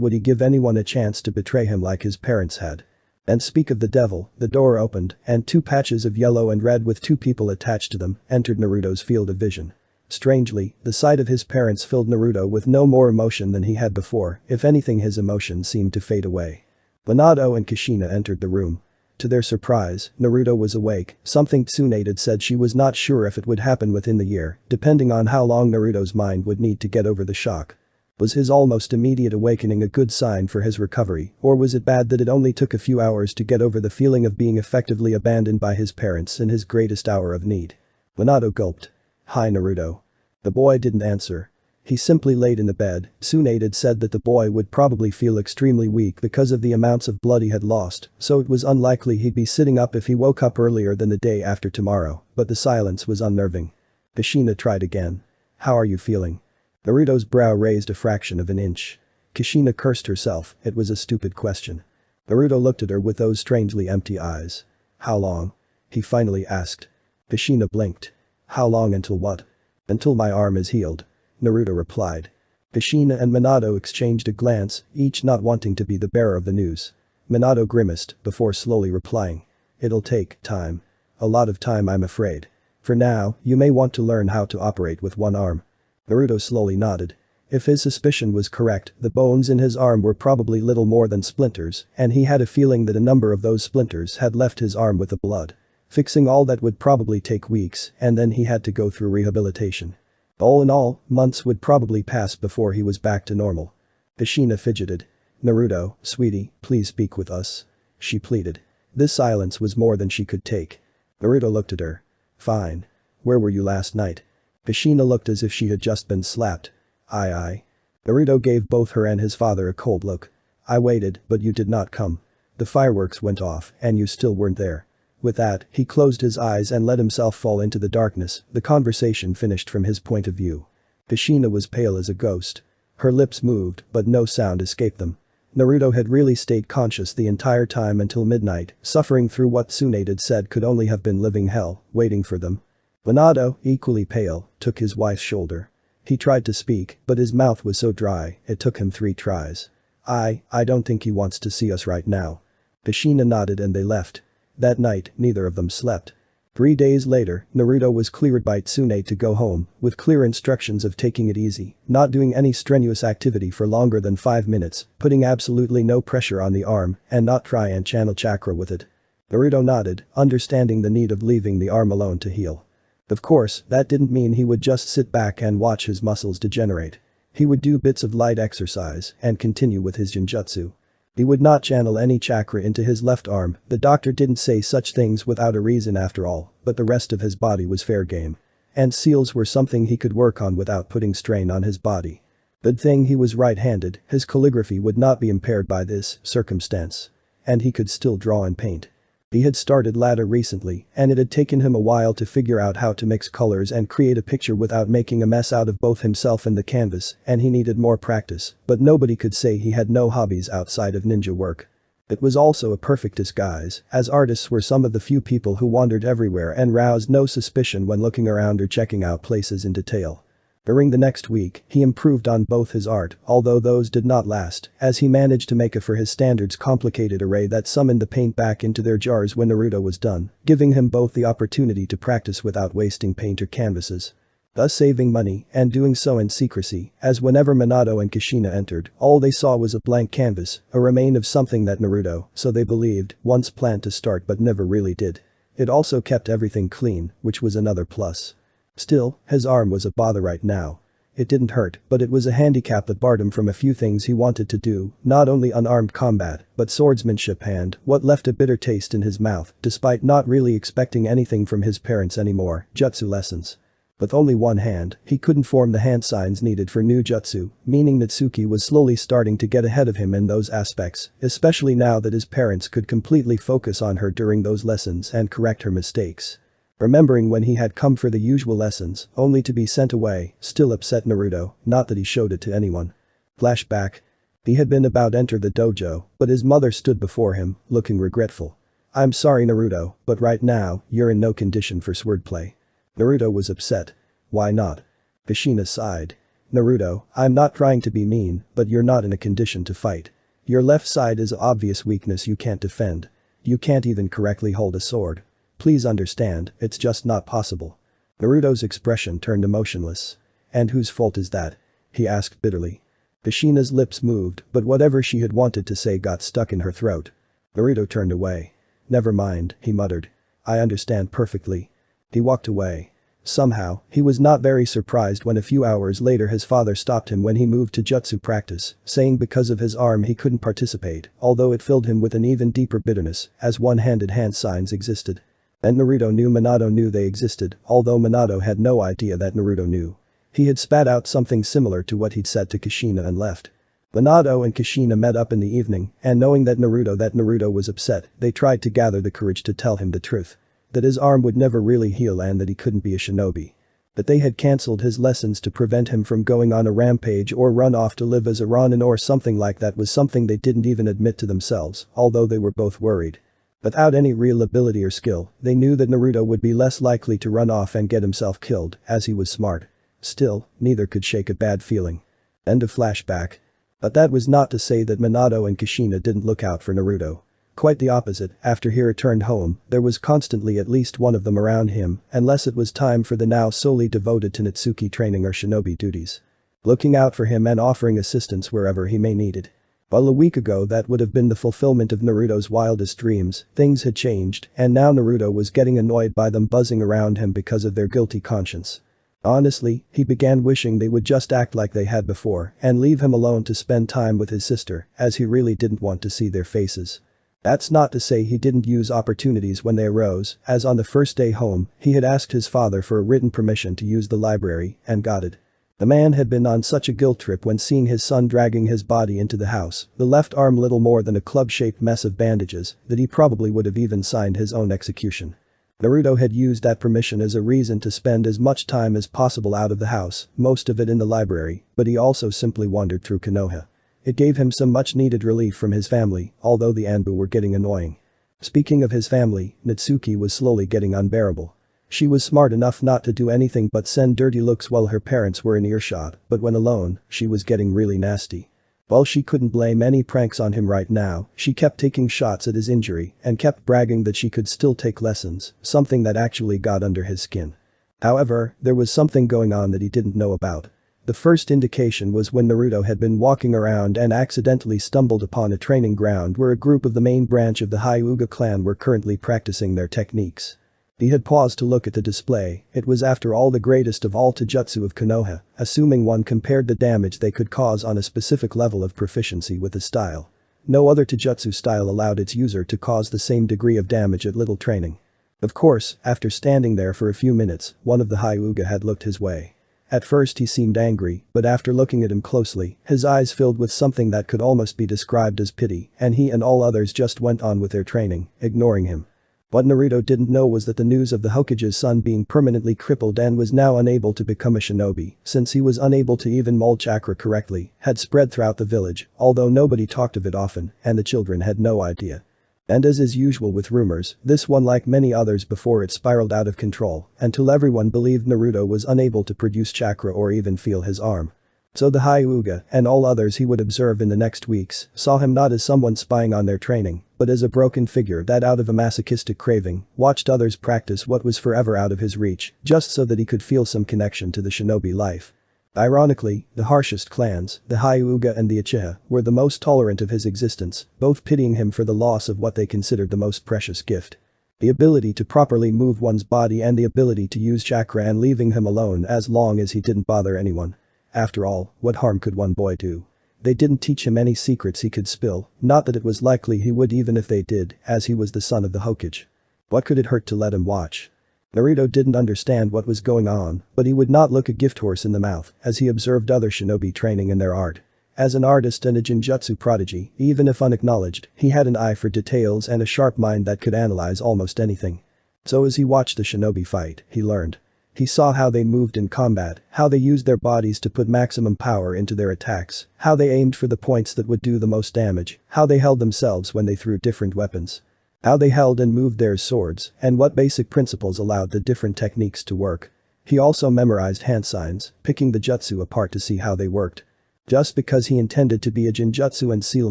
would he give anyone a chance to betray him like his parents had. And speak of the devil, the door opened, and two patches of yellow and red with two people attached to them entered Naruto's field of vision. Strangely, the sight of his parents filled Naruto with no more emotion than he had before, if anything his emotion seemed to fade away. Minato and Kushina entered the room. To their surprise, Naruto was awake, something Tsunade had said she was not sure if it would happen within the year, depending on how long Naruto's mind would need to get over the shock. Was his almost immediate awakening a good sign for his recovery, or was it bad that it only took a few hours to get over the feeling of being effectively abandoned by his parents in his greatest hour of need? Minato gulped. "Hi Naruto." The boy didn't answer. He simply laid in the bed. Tsunade had said that the boy would probably feel extremely weak because of the amounts of blood he had lost, so it was unlikely he'd be sitting up if he woke up earlier than the day after tomorrow, but the silence was unnerving. Kushina tried again. "How are you feeling?" Naruto's brow raised a fraction of an inch. Kushina cursed herself, it was a stupid question. Naruto looked at her with those strangely empty eyes. "How long?" he finally asked. Kushina blinked. "How long until what?" "Until my arm is healed," Naruto replied. Kushina and Minato exchanged a glance, each not wanting to be the bearer of the news. Minato grimaced before slowly replying. "It'll take time. A lot of time I'm afraid. For now, you may want to learn how to operate with one arm." Naruto slowly nodded. If his suspicion was correct, the bones in his arm were probably little more than splinters, and he had a feeling that a number of those splinters had left his arm with the blood. Fixing all that would probably take weeks, and then he had to go through rehabilitation. All in all, months would probably pass before he was back to normal. Kushina fidgeted. "Naruto, sweetie, please speak with us," she pleaded. This silence was more than she could take. Naruto looked at her. "Fine. Where were you last night?" Kushina looked as if she had just been slapped. I. Naruto gave both her and his father a cold look. "I waited, but you did not come. The fireworks went off, and you still weren't there." With that, he closed his eyes and let himself fall into the darkness, the conversation finished from his point of view. Kushina was pale as a ghost. Her lips moved, but no sound escaped them. Naruto had really stayed conscious the entire time until midnight, suffering through what Tsunade had said could only have been living hell, waiting for them. Minato, equally pale, took his wife's shoulder. He tried to speak, but his mouth was so dry, it took him 3 tries. I don't think he wants to see us right now." Kushina nodded and they left. That night, neither of them slept. 3 days later, Naruto was cleared by Tsunade to go home, with clear instructions of taking it easy, not doing any strenuous activity for longer than 5 minutes, putting absolutely no pressure on the arm, and not try and channel chakra with it. Naruto nodded, understanding the need of leaving the arm alone to heal. Of course, that didn't mean he would just sit back and watch his muscles degenerate. He would do bits of light exercise and continue with his genjutsu. He would not channel any chakra into his left arm, the doctor didn't say such things without a reason after all, but the rest of his body was fair game. And seals were something he could work on without putting strain on his body. Good thing he was right-handed, his calligraphy would not be impaired by this circumstance. And he could still draw and paint. He had started ladder recently, and it had taken him a while to figure out how to mix colors and create a picture without making a mess out of both himself and the canvas, and he needed more practice, but nobody could say he had no hobbies outside of ninja work. It was also a perfect disguise, as artists were some of the few people who wandered everywhere and roused no suspicion when looking around or checking out places in detail. During the next week, he improved on both his art, although those did not last, as he managed to make a for his standards complicated array that summoned the paint back into their jars when Naruto was done, giving him both the opportunity to practice without wasting paint or canvases. Thus saving money and doing so in secrecy, as whenever Minato and Kushina entered, all they saw was a blank canvas, a remain of something that Naruto, so they believed, once planned to start but never really did. It also kept everything clean, which was another plus. Still, his arm was a bother right now. It didn't hurt, but it was a handicap that barred him from a few things he wanted to do, not only unarmed combat, but swordsmanship and, what left a bitter taste in his mouth, despite not really expecting anything from his parents anymore, jutsu lessons. With only one hand, he couldn't form the hand signs needed for new jutsu, meaning Natsuki was slowly starting to get ahead of him in those aspects, especially now that his parents could completely focus on her during those lessons and correct her mistakes. Remembering when he had come for the usual lessons, only to be sent away, still upset Naruto, not that he showed it to anyone. Flashback. He had been about to enter the dojo, but his mother stood before him, looking regretful. "I'm sorry Naruto, but right now, you're in no condition for swordplay." Naruto was upset. "Why not?" Kushina sighed. "Naruto, I'm not trying to be mean, but you're not in a condition to fight. Your left side is an obvious weakness you can't defend. You can't even correctly hold a sword. Please understand, it's just not possible." Naruto's expression turned emotionless. "And whose fault is that?" he asked bitterly. Kushina's lips moved, but whatever she had wanted to say got stuck in her throat. Naruto turned away. "Never mind," he muttered. "I understand perfectly." He walked away. Somehow, he was not very surprised when a few hours later his father stopped him when he moved to jutsu practice, saying because of his arm he couldn't participate, although it filled him with an even deeper bitterness, as one-handed hand signs existed. And Naruto knew Minato knew they existed, although Minato had no idea that Naruto knew. He had spat out something similar to what he'd said to Kushina and left. Minato and Kushina met up in the evening, and knowing that Naruto was upset, they tried to gather the courage to tell him the truth. That his arm would never really heal and that he couldn't be a shinobi. That they had cancelled his lessons to prevent him from going on a rampage or run off to live as a Ronin or something like that was something they didn't even admit to themselves, although they were both worried. Without any real ability or skill, they knew that Naruto would be less likely to run off and get himself killed, as he was smart. Still, neither could shake a bad feeling. End of flashback. But that was not to say that Minato and Kushina didn't look out for Naruto. Quite the opposite, after he returned home, there was constantly at least one of them around him, unless it was time for the now solely devoted to Natsuki training or shinobi duties. Looking out for him and offering assistance wherever he may need it. While a week ago that would have been the fulfillment of Naruto's wildest dreams, things had changed, and now Naruto was getting annoyed by them buzzing around him because of their guilty conscience. Honestly, he began wishing they would just act like they had before and leave him alone to spend time with his sister, as he really didn't want to see their faces. That's not to say he didn't use opportunities when they arose, as on the first day home, he had asked his father for a written permission to use the library, and got it. The man had been on such a guilt trip when seeing his son dragging his body into the house, the left arm little more than a club-shaped mess of bandages, that he probably would have even signed his own execution. Naruto had used that permission as a reason to spend as much time as possible out of the house, most of it in the library, but he also simply wandered through Konoha. It gave him some much-needed relief from his family, although the Anbu were getting annoying. Speaking of his family, Natsuki was slowly getting unbearable. She was smart enough not to do anything but send dirty looks while her parents were in earshot, but when alone, she was getting really nasty. While she couldn't blame any pranks on him right now, she kept taking shots at his injury and kept bragging that she could still take lessons, something that actually got under his skin. However, there was something going on that he didn't know about. The first indication was when Naruto had been walking around and accidentally stumbled upon a training ground where a group of the main branch of the Hyuga clan were currently practicing their techniques. He had paused to look at the display. It was after all the greatest of all taijutsu of Konoha, assuming one compared the damage they could cause on a specific level of proficiency with the style. No other taijutsu style allowed its user to cause the same degree of damage at little training. Of course, after standing there for a few minutes, one of the Hyuga had looked his way. At first he seemed angry, but after looking at him closely, his eyes filled with something that could almost be described as pity, and he and all others just went on with their training, ignoring him. What Naruto didn't know was that the news of the Hokage's son being permanently crippled and was now unable to become a shinobi, since he was unable to even mold chakra correctly, had spread throughout the village, although nobody talked of it often, and the children had no idea. And as is usual with rumors, this one like many others before it spiraled out of control, until everyone believed Naruto was unable to produce chakra or even feel his arm. So the Hyuga, and all others he would observe in the next weeks, saw him not as someone spying on their training, but as a broken figure that out of a masochistic craving, watched others practice what was forever out of his reach, just so that he could feel some connection to the shinobi life. Ironically, the harshest clans, the Hyuga and the Uchiha, were the most tolerant of his existence, both pitying him for the loss of what they considered the most precious gift. The ability to properly move one's body and the ability to use chakra and leaving him alone as long as he didn't bother anyone. After all, what harm could one boy do? They didn't teach him any secrets he could spill, not that it was likely he would even if they did, as he was the son of the Hokage. What could it hurt to let him watch? Naruto didn't understand what was going on, but he would not look a gift horse in the mouth as he observed other shinobi training in their art. As an artist and a genjutsu prodigy, even if unacknowledged, he had an eye for details and a sharp mind that could analyze almost anything. So as he watched the shinobi fight, he learned. He saw how they moved in combat, how they used their bodies to put maximum power into their attacks, how they aimed for the points that would do the most damage, how they held themselves when they threw different weapons. How they held and moved their swords, and what basic principles allowed the different techniques to work. He also memorized hand signs, picking the jutsu apart to see how they worked. Just because he intended to be a genjutsu and seal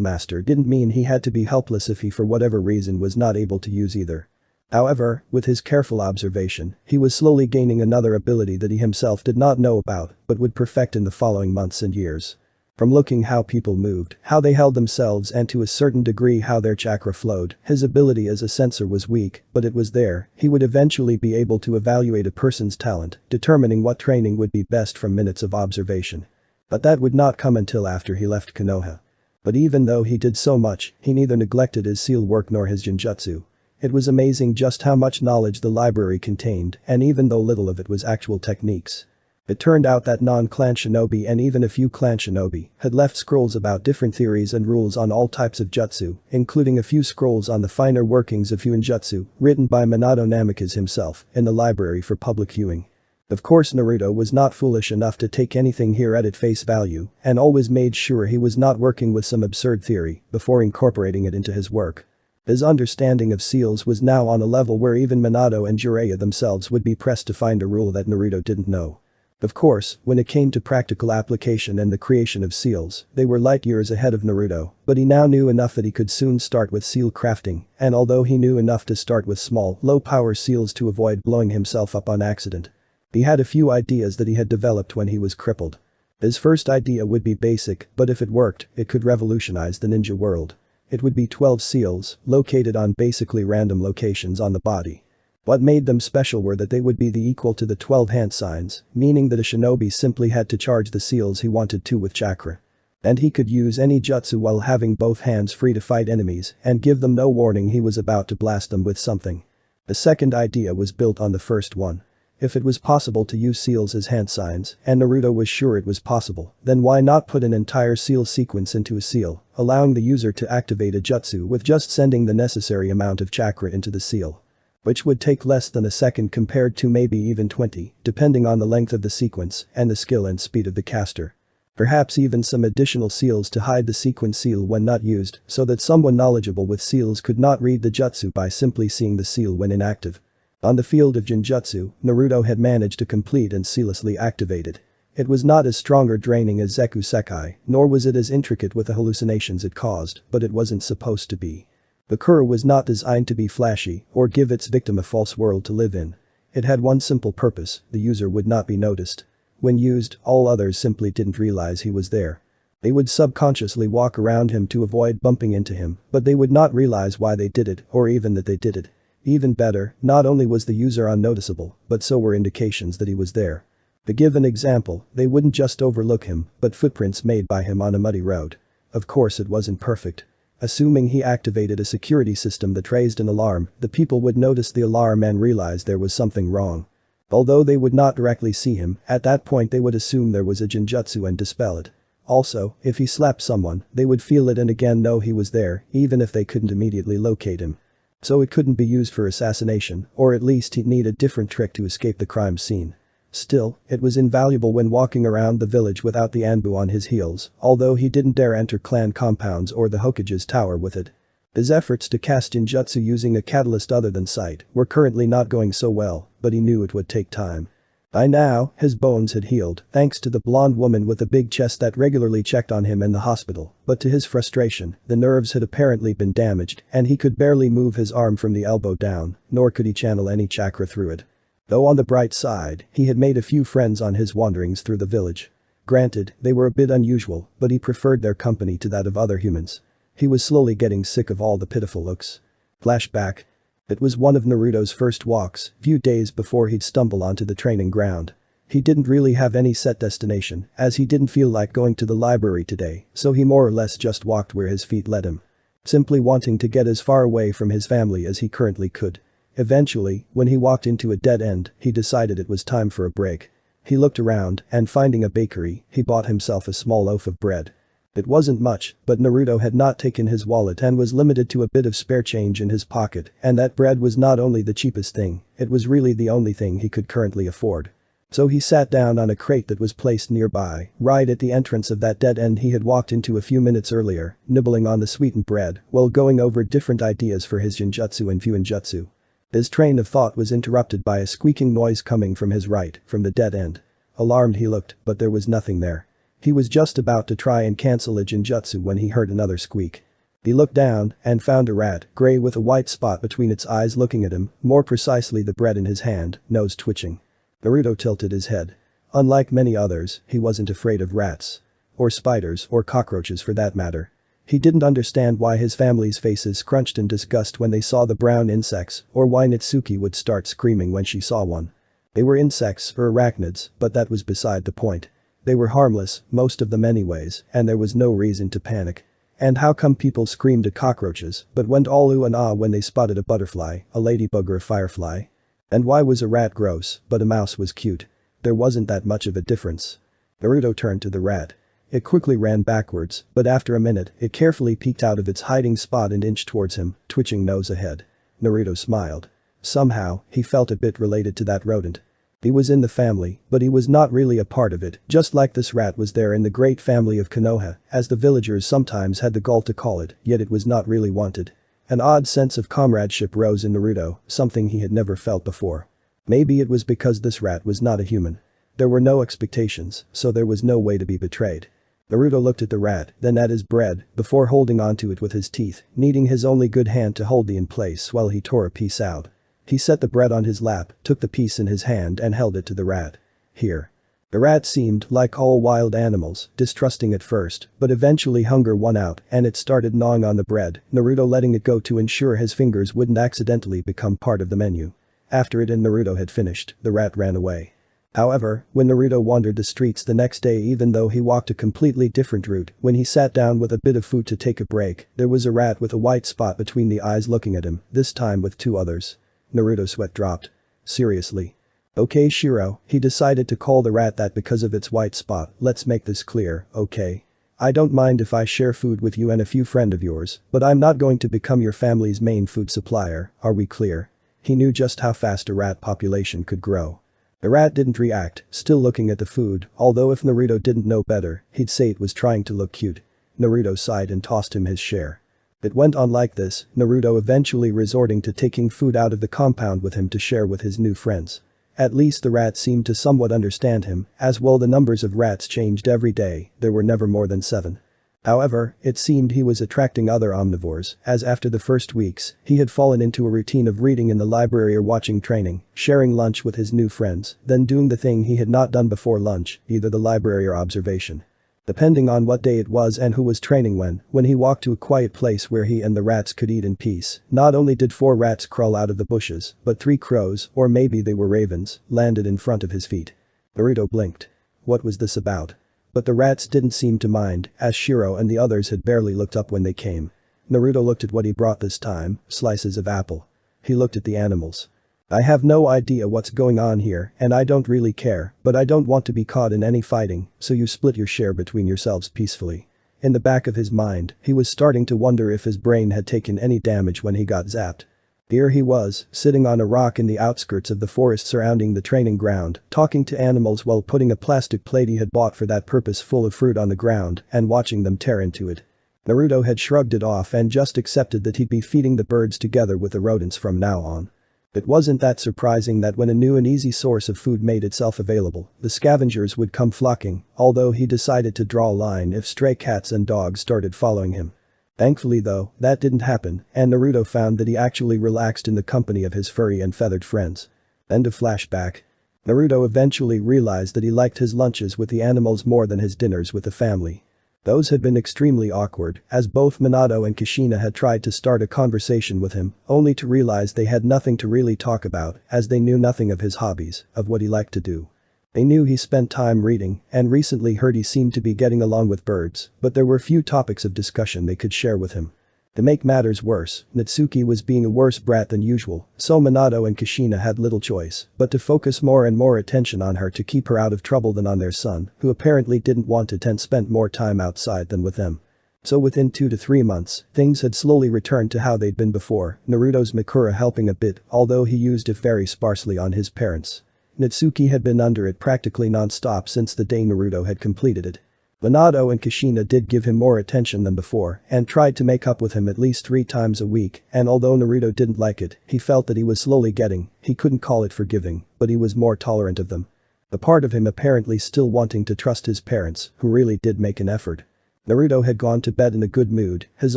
master didn't mean he had to be helpless if he for whatever reason was not able to use either. However, with his careful observation, he was slowly gaining another ability that he himself did not know about but would perfect in the following months and years. From looking how people moved, how they held themselves and to a certain degree how their chakra flowed, his ability as a sensor was weak, but it was there. He would eventually be able to evaluate a person's talent, determining what training would be best from minutes of observation. But that would not come until after he left Konoha. But even though he did so much, he neither neglected his seal work nor his genjutsu. It was amazing just how much knowledge the library contained, and even though little of it was actual techniques. It turned out that non-clan shinobi and even a few clan shinobi had left scrolls about different theories and rules on all types of jutsu, including a few scrolls on the finer workings of Hyuinjutsu, written by Minato Namikaze himself, in the library for public viewing. Of course Naruto was not foolish enough to take anything here at face value, and always made sure he was not working with some absurd theory before incorporating it into his work. His understanding of seals was now on a level where even Minato and Jiraiya themselves would be pressed to find a rule that Naruto didn't know. Of course, when it came to practical application and the creation of seals, they were light years ahead of Naruto, but he now knew enough that he could soon start with seal crafting, and although he knew enough to start with small, low-power seals to avoid blowing himself up on accident. He had a few ideas that he had developed when he was crippled. His first idea would be basic, but if it worked, it could revolutionize the ninja world. It would be 12 seals, located on basically random locations on the body. What made them special were that they would be the equal to the 12 hand signs, meaning that a shinobi simply had to charge the seals he wanted to with chakra. And he could use any jutsu while having both hands free to fight enemies and give them no warning he was about to blast them with something. The second idea was built on the first one. If it was possible to use seals as hand signs, and Naruto was sure it was possible, then why not put an entire seal sequence into a seal, allowing the user to activate a jutsu with just sending the necessary amount of chakra into the seal. Which would take less than a second compared to maybe even 20, depending on the length of the sequence and the skill and speed of the caster. Perhaps even some additional seals to hide the sequence seal when not used, so that someone knowledgeable with seals could not read the jutsu by simply seeing the seal when inactive. On the field of genjutsu, Naruto had managed to complete and seamlessly activate it. It was not as strong or draining as Zeku Sekai, nor was it as intricate with the hallucinations it caused, but it wasn't supposed to be. The Kura was not designed to be flashy or give its victim a false world to live in. It had one simple purpose: the user would not be noticed. When used, all others simply didn't realize he was there. They would subconsciously walk around him to avoid bumping into him, but they would not realize why they did it or even that they did it. Even better, not only was the user unnoticeable, but so were indications that he was there. To give an example, they wouldn't just overlook him, but footprints made by him on a muddy road. Of course it wasn't perfect. Assuming he activated a security system that raised an alarm, the people would notice the alarm and realize there was something wrong. Although they would not directly see him, at that point they would assume there was a genjutsu and dispel it. Also, if he slapped someone, they would feel it and again know he was there, even if they couldn't immediately locate him. So it couldn't be used for assassination, or at least he'd need a different trick to escape the crime scene. Still, it was invaluable when walking around the village without the Anbu on his heels, although he didn't dare enter clan compounds or the Hokage's tower with it. His efforts to cast ninjutsu using a catalyst other than sight were currently not going so well, but he knew it would take time. By now, his bones had healed, thanks to the blonde woman with a big chest that regularly checked on him in the hospital, but to his frustration, the nerves had apparently been damaged, and he could barely move his arm from the elbow down, nor could he channel any chakra through it. Though on the bright side, he had made a few friends on his wanderings through the village. Granted, they were a bit unusual, but he preferred their company to that of other humans. He was slowly getting sick of all the pitiful looks. Flashback. It was one of Naruto's first walks, few days before he'd stumble onto the training ground. He didn't really have any set destination, as he didn't feel like going to the library today, so he more or less just walked where his feet led him. Simply wanting to get as far away from his family as he currently could. Eventually, when he walked into a dead end, he decided it was time for a break. He looked around, and finding a bakery, he bought himself a small loaf of bread. It wasn't much, but Naruto had not taken his wallet and was limited to a bit of spare change in his pocket, and that bread was not only the cheapest thing, it was really the only thing he could currently afford. So he sat down on a crate that was placed nearby, right at the entrance of that dead end he had walked into a few minutes earlier, nibbling on the sweetened bread while going over different ideas for his genjutsu and fuinjutsu. His train of thought was interrupted by a squeaking noise coming from his right, from the dead end. Alarmed he looked, but there was nothing there. He was just about to try and cancel a genjutsu when he heard another squeak. He looked down and found a rat, gray with a white spot between its eyes looking at him, more precisely the bread in his hand, nose twitching. Naruto tilted his head. Unlike many others, he wasn't afraid of rats. Or spiders, or cockroaches for that matter. He didn't understand why his family's faces scrunched in disgust when they saw the brown insects, or why Natsuki would start screaming when she saw one. They were insects or arachnids, but that was beside the point. They were harmless, most of them anyways, and there was no reason to panic. And how come people screamed at cockroaches, but went all ooh and ah when they spotted a butterfly, a ladybug or a firefly? And why was a rat gross, but a mouse was cute? There wasn't that much of a difference. Naruto turned to the rat. It quickly ran backwards, but after a minute, it carefully peeked out of its hiding spot and inched towards him, twitching nose ahead. Naruto smiled. Somehow, he felt a bit related to that rodent. He was in the family, but he was not really a part of it, just like this rat was there in the great family of Konoha, as the villagers sometimes had the gall to call it, yet it was not really wanted. An odd sense of comradeship rose in Naruto, something he had never felt before. Maybe it was because this rat was not a human. There were no expectations, so there was no way to be betrayed. Naruto looked at the rat, then at his bread, before holding onto it with his teeth, needing his only good hand to hold it in place while he tore a piece out. He set the bread on his lap, took the piece in his hand and held it to the rat. Here. The rat seemed, like all wild animals, distrusting at first, but eventually hunger won out and it started gnawing on the bread, Naruto letting it go to ensure his fingers wouldn't accidentally become part of the menu. After it and Naruto had finished, the rat ran away. However, when Naruto wandered the streets the next day even though he walked a completely different route, when he sat down with a bit of food to take a break, there was a rat with a white spot between the eyes looking at him, this time with two others. Naruto's sweat dropped. Seriously. Okay Shiro, he decided to call the rat that because of its white spot, let's make this clear, okay? I don't mind if I share food with you and a few friends of yours, but I'm not going to become your family's main food supplier, are we clear? He knew just how fast a rat population could grow. The rat didn't react, still looking at the food, although if Naruto didn't know better, he'd say it was trying to look cute. Naruto sighed and tossed him his share. It went on like this, Naruto eventually resorting to taking food out of the compound with him to share with his new friends. At least the rat seemed to somewhat understand him, as well the numbers of rats changed every day, there were never more than 7. However, it seemed he was attracting other omnivores, as after the first weeks, he had fallen into a routine of reading in the library or watching training, sharing lunch with his new friends, then doing the thing he had not done before lunch, either the library or observation. Depending on what day it was and who was training when he walked to a quiet place where he and the rats could eat in peace, not only did 4 rats crawl out of the bushes, but 3 crows, or maybe they were ravens, landed in front of his feet. Naruto blinked. What was this about? But the rats didn't seem to mind, as Shiro and the others had barely looked up when they came. Naruto looked at what he brought this time, slices of apple. He looked at the animals. I have no idea what's going on here and I don't really care, but I don't want to be caught in any fighting, so you split your share between yourselves peacefully. In the back of his mind, he was starting to wonder if his brain had taken any damage when he got zapped. Here he was, sitting on a rock in the outskirts of the forest surrounding the training ground, talking to animals while putting a plastic plate he had bought for that purpose full of fruit on the ground and watching them tear into it. Naruto had shrugged it off and just accepted that he'd be feeding the birds together with the rodents from now on. It wasn't that surprising that when a new and easy source of food made itself available, the scavengers would come flocking, although he decided to draw a line if stray cats and dogs started following him. Thankfully though, that didn't happen, and Naruto found that he actually relaxed in the company of his furry and feathered friends. Then to flashback. Naruto eventually realized that he liked his lunches with the animals more than his dinners with the family. Those had been extremely awkward, as both Minato and Kushina had tried to start a conversation with him, only to realize they had nothing to really talk about, as they knew nothing of his hobbies, of what he liked to do. They knew he spent time reading, and recently heard he seemed to be getting along with birds, but there were few topics of discussion they could share with him. To make matters worse, Natsuki was being a worse brat than usual, so Minato and Kushina had little choice but to focus more and more attention on her to keep her out of trouble than on their son, who apparently didn't want to spend more time outside than with them. So within 2 to 3 months, things had slowly returned to how they'd been before, Naruto's Mikura helping a bit, although he used it very sparsely on his parents. Natsuki had been under it practically non-stop since the day Naruto had completed it. Minato and Kushina did give him more attention than before and tried to make up with him at least 3 times a week, and although Naruto didn't like it, he felt that he was slowly he couldn't call it forgiving, but he was more tolerant of them. The part of him apparently still wanting to trust his parents, who really did make an effort. Naruto had gone to bed in a good mood, his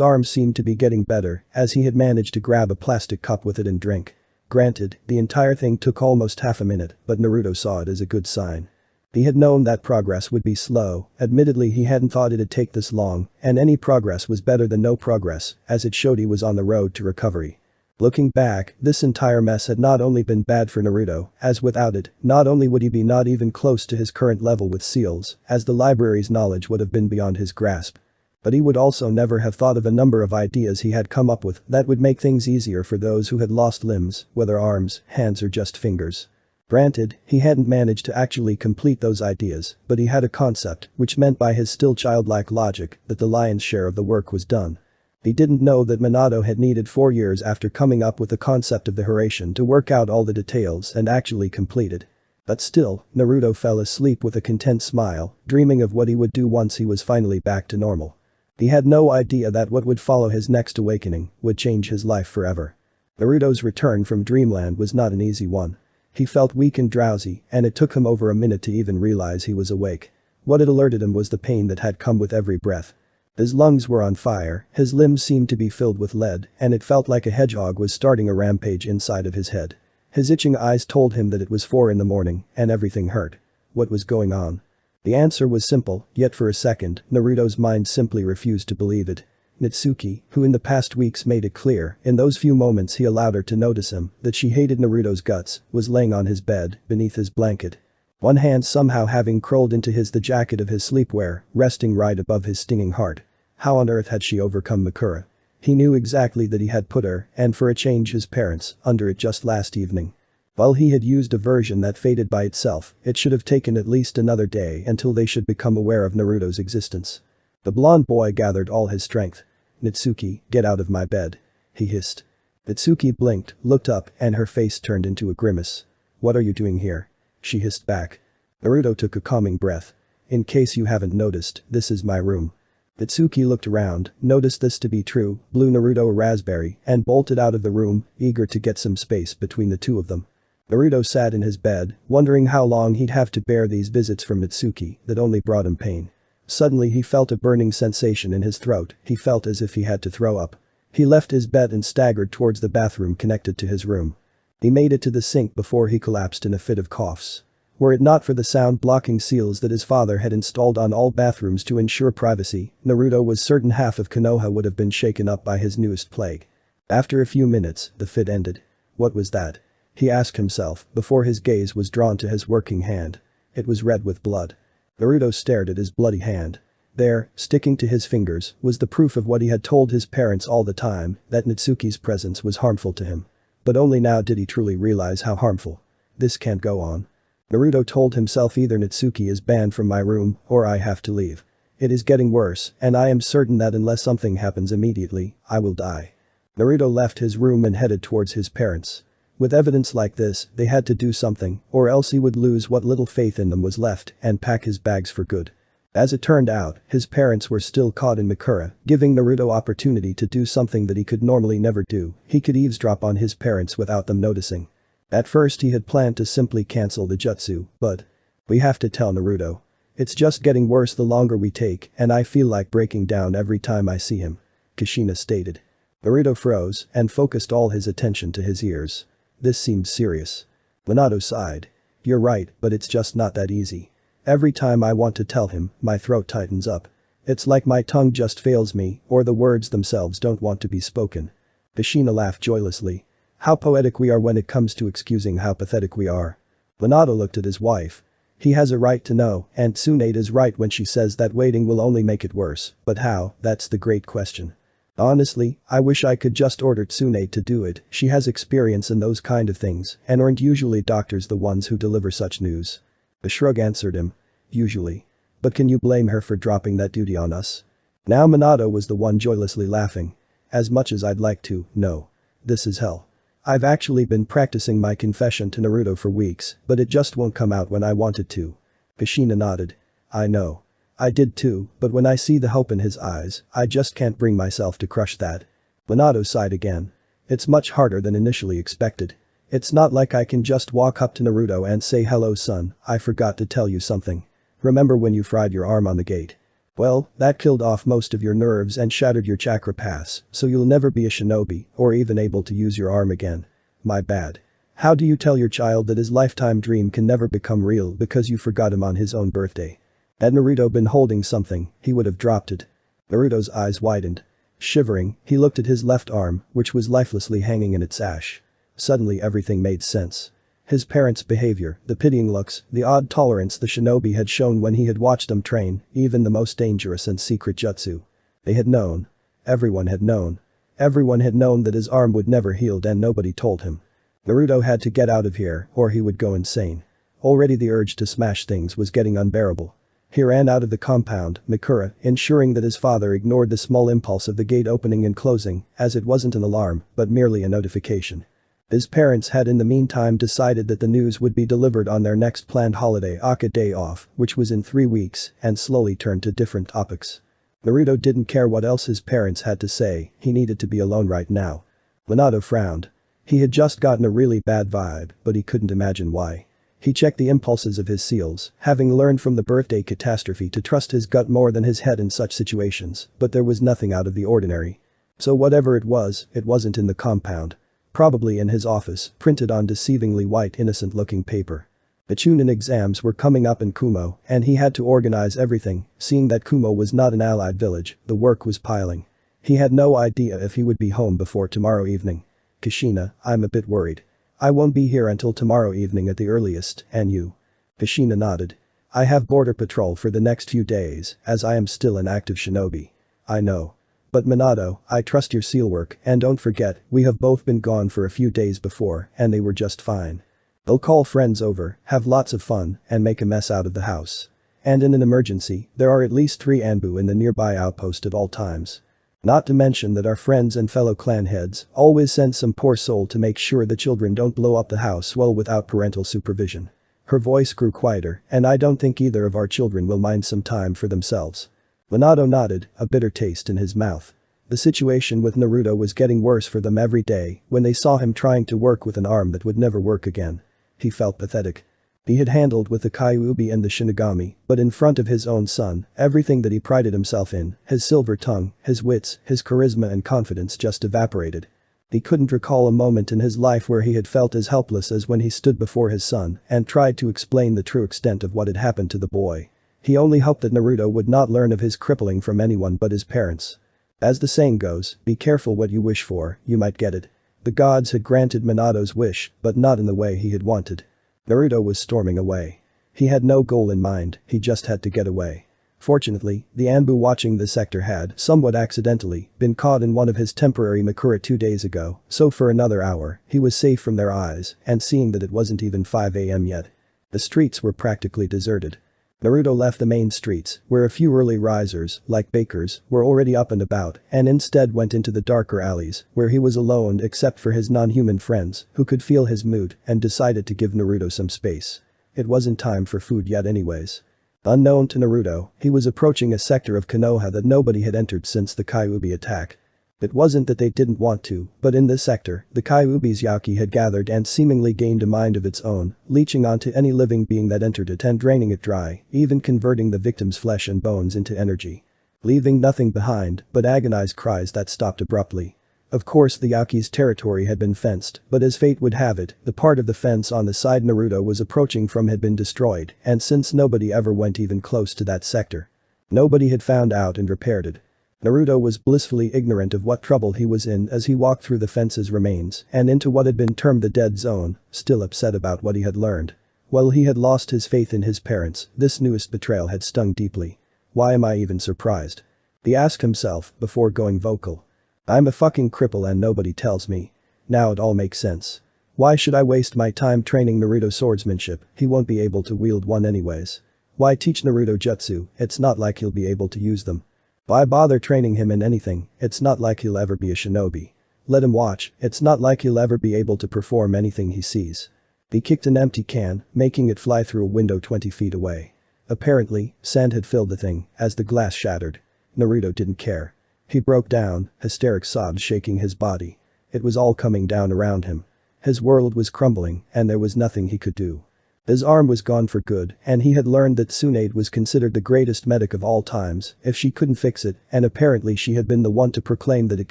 arms seemed to be getting better as he had managed to grab a plastic cup with it and drink. Granted, the entire thing took almost half a minute, but Naruto saw it as a good sign. He had known that progress would be slow, admittedly he hadn't thought it'd take this long, and any progress was better than no progress, as it showed he was on the road to recovery. Looking back, this entire mess had not only been bad for Naruto, as without it, not only would he be not even close to his current level with seals, as the library's knowledge would have been beyond his grasp. But he would also never have thought of a number of ideas he had come up with that would make things easier for those who had lost limbs, whether arms, hands or just fingers. Granted, he hadn't managed to actually complete those ideas, but he had a concept, which meant by his still childlike logic that the lion's share of the work was done. He didn't know that Minato had needed 4 years after coming up with the concept of the Hiraishin to work out all the details and actually complete it. But still, Naruto fell asleep with a content smile, dreaming of what he would do once he was finally back to normal. He had no idea that what would follow his next awakening would change his life forever. Naruto's return from dreamland was not an easy one. He felt weak and drowsy, and it took him over a minute to even realize he was awake. What had alerted him was the pain that had come with every breath. His lungs were on fire, his limbs seemed to be filled with lead, and it felt like a hedgehog was starting a rampage inside of his head. His itching eyes told him that it was 4 in the morning, and everything hurt. What was going on? The answer was simple, yet for a second, Naruto's mind simply refused to believe it. Natsuki, who in the past weeks made it clear, in those few moments he allowed her to notice him, that she hated Naruto's guts, was laying on his bed, beneath his blanket. One hand somehow having crawled into the jacket of his sleepwear, resting right above his stinging heart. How on earth had she overcome Mikura? He knew exactly that he had put her, and for a change his parents, under it just last evening. While he had used a version that faded by itself, it should have taken at least another day until they should become aware of Naruto's existence. The blonde boy gathered all his strength. "Natsuki, get out of my bed," he hissed. Natsuki blinked, looked up, and her face turned into a grimace. "What are you doing here?" she hissed back. Naruto took a calming breath. "In case you haven't noticed, this is my room." Natsuki looked around, noticed this to be true, blew Naruto a raspberry, and bolted out of the room, eager to get some space between the two of them. Naruto sat in his bed, wondering how long he'd have to bear these visits from Natsuki that only brought him pain. Suddenly he felt a burning sensation in his throat, he felt as if he had to throw up. He left his bed and staggered towards the bathroom connected to his room. He made it to the sink before he collapsed in a fit of coughs. Were it not for the sound-blocking seals that his father had installed on all bathrooms to ensure privacy, Naruto was certain half of Konoha would have been shaken up by his newest plague. After a few minutes, the fit ended. What was that? He asked himself before his gaze was drawn to his working hand. It was red with blood. Naruto stared at his bloody hand. There, sticking to his fingers, was the proof of what he had told his parents all the time, that Natsuki's presence was harmful to him. But only now did he truly realize how harmful. This can't go on. Naruto told himself either Natsuki is banned from my room, or I have to leave. It is getting worse, and I am certain that unless something happens immediately, I will die. Naruto left his room and headed towards his parents. With evidence like this, they had to do something, or else he would lose what little faith in them was left and pack his bags for good. As it turned out, his parents were still caught in Mikura, giving Naruto opportunity to do something that he could normally never do. He could eavesdrop on his parents without them noticing. At first he had planned to simply cancel the jutsu, but we have to tell Naruto. It's just getting worse the longer we take, and I feel like breaking down every time I see him. Kushina stated. Naruto froze and focused all his attention to his ears. This seemed serious. Minato sighed. You're right, but it's just not that easy. Every time I want to tell him, my throat tightens up. It's like my tongue just fails me, or the words themselves don't want to be spoken. Kushina laughed joylessly. How poetic we are when it comes to excusing how pathetic we are. Minato looked at his wife. He has a right to know, and Tsunade is right when she says that waiting will only make it worse, but how, that's the great question. Honestly, I wish I could just order Tsunade to do it. She has experience in those kind of things, and aren't usually doctors the ones who deliver such news? A shrug answered him. Usually. But can you blame her for dropping that duty on us? Now Minato was the one joylessly laughing. As much as I'd like to, no. This is hell. I've actually been practicing my confession to Naruto for weeks, but it just won't come out when I want it to. Kushina nodded. I know. I did too, but when I see the hope in his eyes, I just can't bring myself to crush that. Minato sighed again. It's much harder than initially expected. It's not like I can just walk up to Naruto and say hello son, I forgot to tell you something. Remember when you fried your arm on the gate? Well, that killed off most of your nerves and shattered your chakra paths, so you'll never be a shinobi or even able to use your arm again. My bad. How do you tell your child that his lifetime dream can never become real because you forgot him on his own birthday? Had Naruto been holding something, he would have dropped it. Naruto's eyes widened. Shivering, he looked at his left arm, which was lifelessly hanging in its ash. Suddenly everything made sense. His parents' behavior, the pitying looks, the odd tolerance the shinobi had shown when he had watched them train, even the most dangerous and secret jutsu. They had known. Everyone had known. Everyone had known that his arm would never heal and nobody told him. Naruto had to get out of here or he would go insane. Already the urge to smash things was getting unbearable. He ran out of the compound, Mikura, ensuring that his father ignored the small impulse of the gate opening and closing, as it wasn't an alarm, but merely a notification. His parents had in the meantime decided that the news would be delivered on their next planned holiday Aka day off, which was in 3 weeks, and slowly turned to different topics. Naruto didn't care what else his parents had to say, he needed to be alone right now. Minato frowned. He had just gotten a really bad vibe, but he couldn't imagine why. He checked the impulses of his seals, having learned from the birthday catastrophe to trust his gut more than his head in such situations, but there was nothing out of the ordinary. So whatever it wasn't in the compound. Probably in his office, printed on deceivingly white innocent-looking paper. The Chunin exams were coming up in Kumo, and he had to organize everything, seeing that Kumo was not an allied village, the work was piling. He had no idea if he would be home before tomorrow evening. Kushina, I'm a bit worried. I won't be here until tomorrow evening at the earliest, and you? Kushina nodded. I have border patrol for the next few days, as I am still an active shinobi. I know. But Minato, I trust your seal work, and don't forget, we have both been gone for a few days before, and they were just fine. They'll call friends over, have lots of fun, and make a mess out of the house. And in an emergency, there are at least 3 Anbu in the nearby outpost at all times. Not to mention that our friends and fellow clan heads always send some poor soul to make sure the children don't blow up the house well without parental supervision. Her voice grew quieter, and I don't think either of our children will mind some time for themselves. Minato nodded, a bitter taste in his mouth. The situation with Naruto was getting worse for them every day when they saw him trying to work with an arm that would never work again. He felt pathetic. He had handled with the Kyuubi and the Shinigami, but in front of his own son, everything that he prided himself in, his silver tongue, his wits, his charisma and confidence just evaporated. He couldn't recall a moment in his life where he had felt as helpless as when he stood before his son and tried to explain the true extent of what had happened to the boy. He only hoped that Naruto would not learn of his crippling from anyone but his parents. As the saying goes, be careful what you wish for, you might get it. The gods had granted Minato's wish, but not in the way he had wanted. Naruto was storming away. He had no goal in mind, he just had to get away. Fortunately, the Anbu watching the sector had, somewhat accidentally, been caught in one of his temporary Makura 2 days ago, so for another hour, he was safe from their eyes, and seeing that it wasn't even 5 AM yet. The streets were practically deserted. Naruto left the main streets, where a few early risers, like bakers, were already up and about, and instead went into the darker alleys, where he was alone except for his non-human friends, who could feel his mood and decided to give Naruto some space. It wasn't time for food yet anyways. Unknown to Naruto, he was approaching a sector of Konoha that nobody had entered since the Kyuubi attack. It wasn't that they didn't want to, but in this sector, the Kyuubi's Yaki had gathered and seemingly gained a mind of its own, leeching onto any living being that entered it and draining it dry, even converting the victim's flesh and bones into energy. Leaving nothing behind but agonized cries that stopped abruptly. Of course the Yaki's territory had been fenced, but as fate would have it, the part of the fence on the side Naruto was approaching from had been destroyed, and since nobody ever went even close to that sector, nobody had found out and repaired it. Naruto was blissfully ignorant of what trouble he was in as he walked through the fence's remains and into what had been termed the dead zone, still upset about what he had learned. While he had lost his faith in his parents, this newest betrayal had stung deeply. Why am I even surprised? He asked himself before going vocal. I'm a fucking cripple and nobody tells me. Now it all makes sense. Why should I waste my time training Naruto swordsmanship, he won't be able to wield one anyways. Why teach Naruto jutsu, it's not like he'll be able to use them. Why bother training him in anything, it's not like he'll ever be a shinobi. Let him watch, it's not like he'll ever be able to perform anything he sees. He kicked an empty can, making it fly through a window 20 feet away. Apparently, sand had filled the thing, as the glass shattered. Naruto didn't care. He broke down, hysteric sobs shaking his body. It was all coming down around him. His world was crumbling, and there was nothing he could do. His arm was gone for good, and he had learned that Tsunade was considered the greatest medic of all times. If she couldn't fix it, and apparently she had been the one to proclaim that it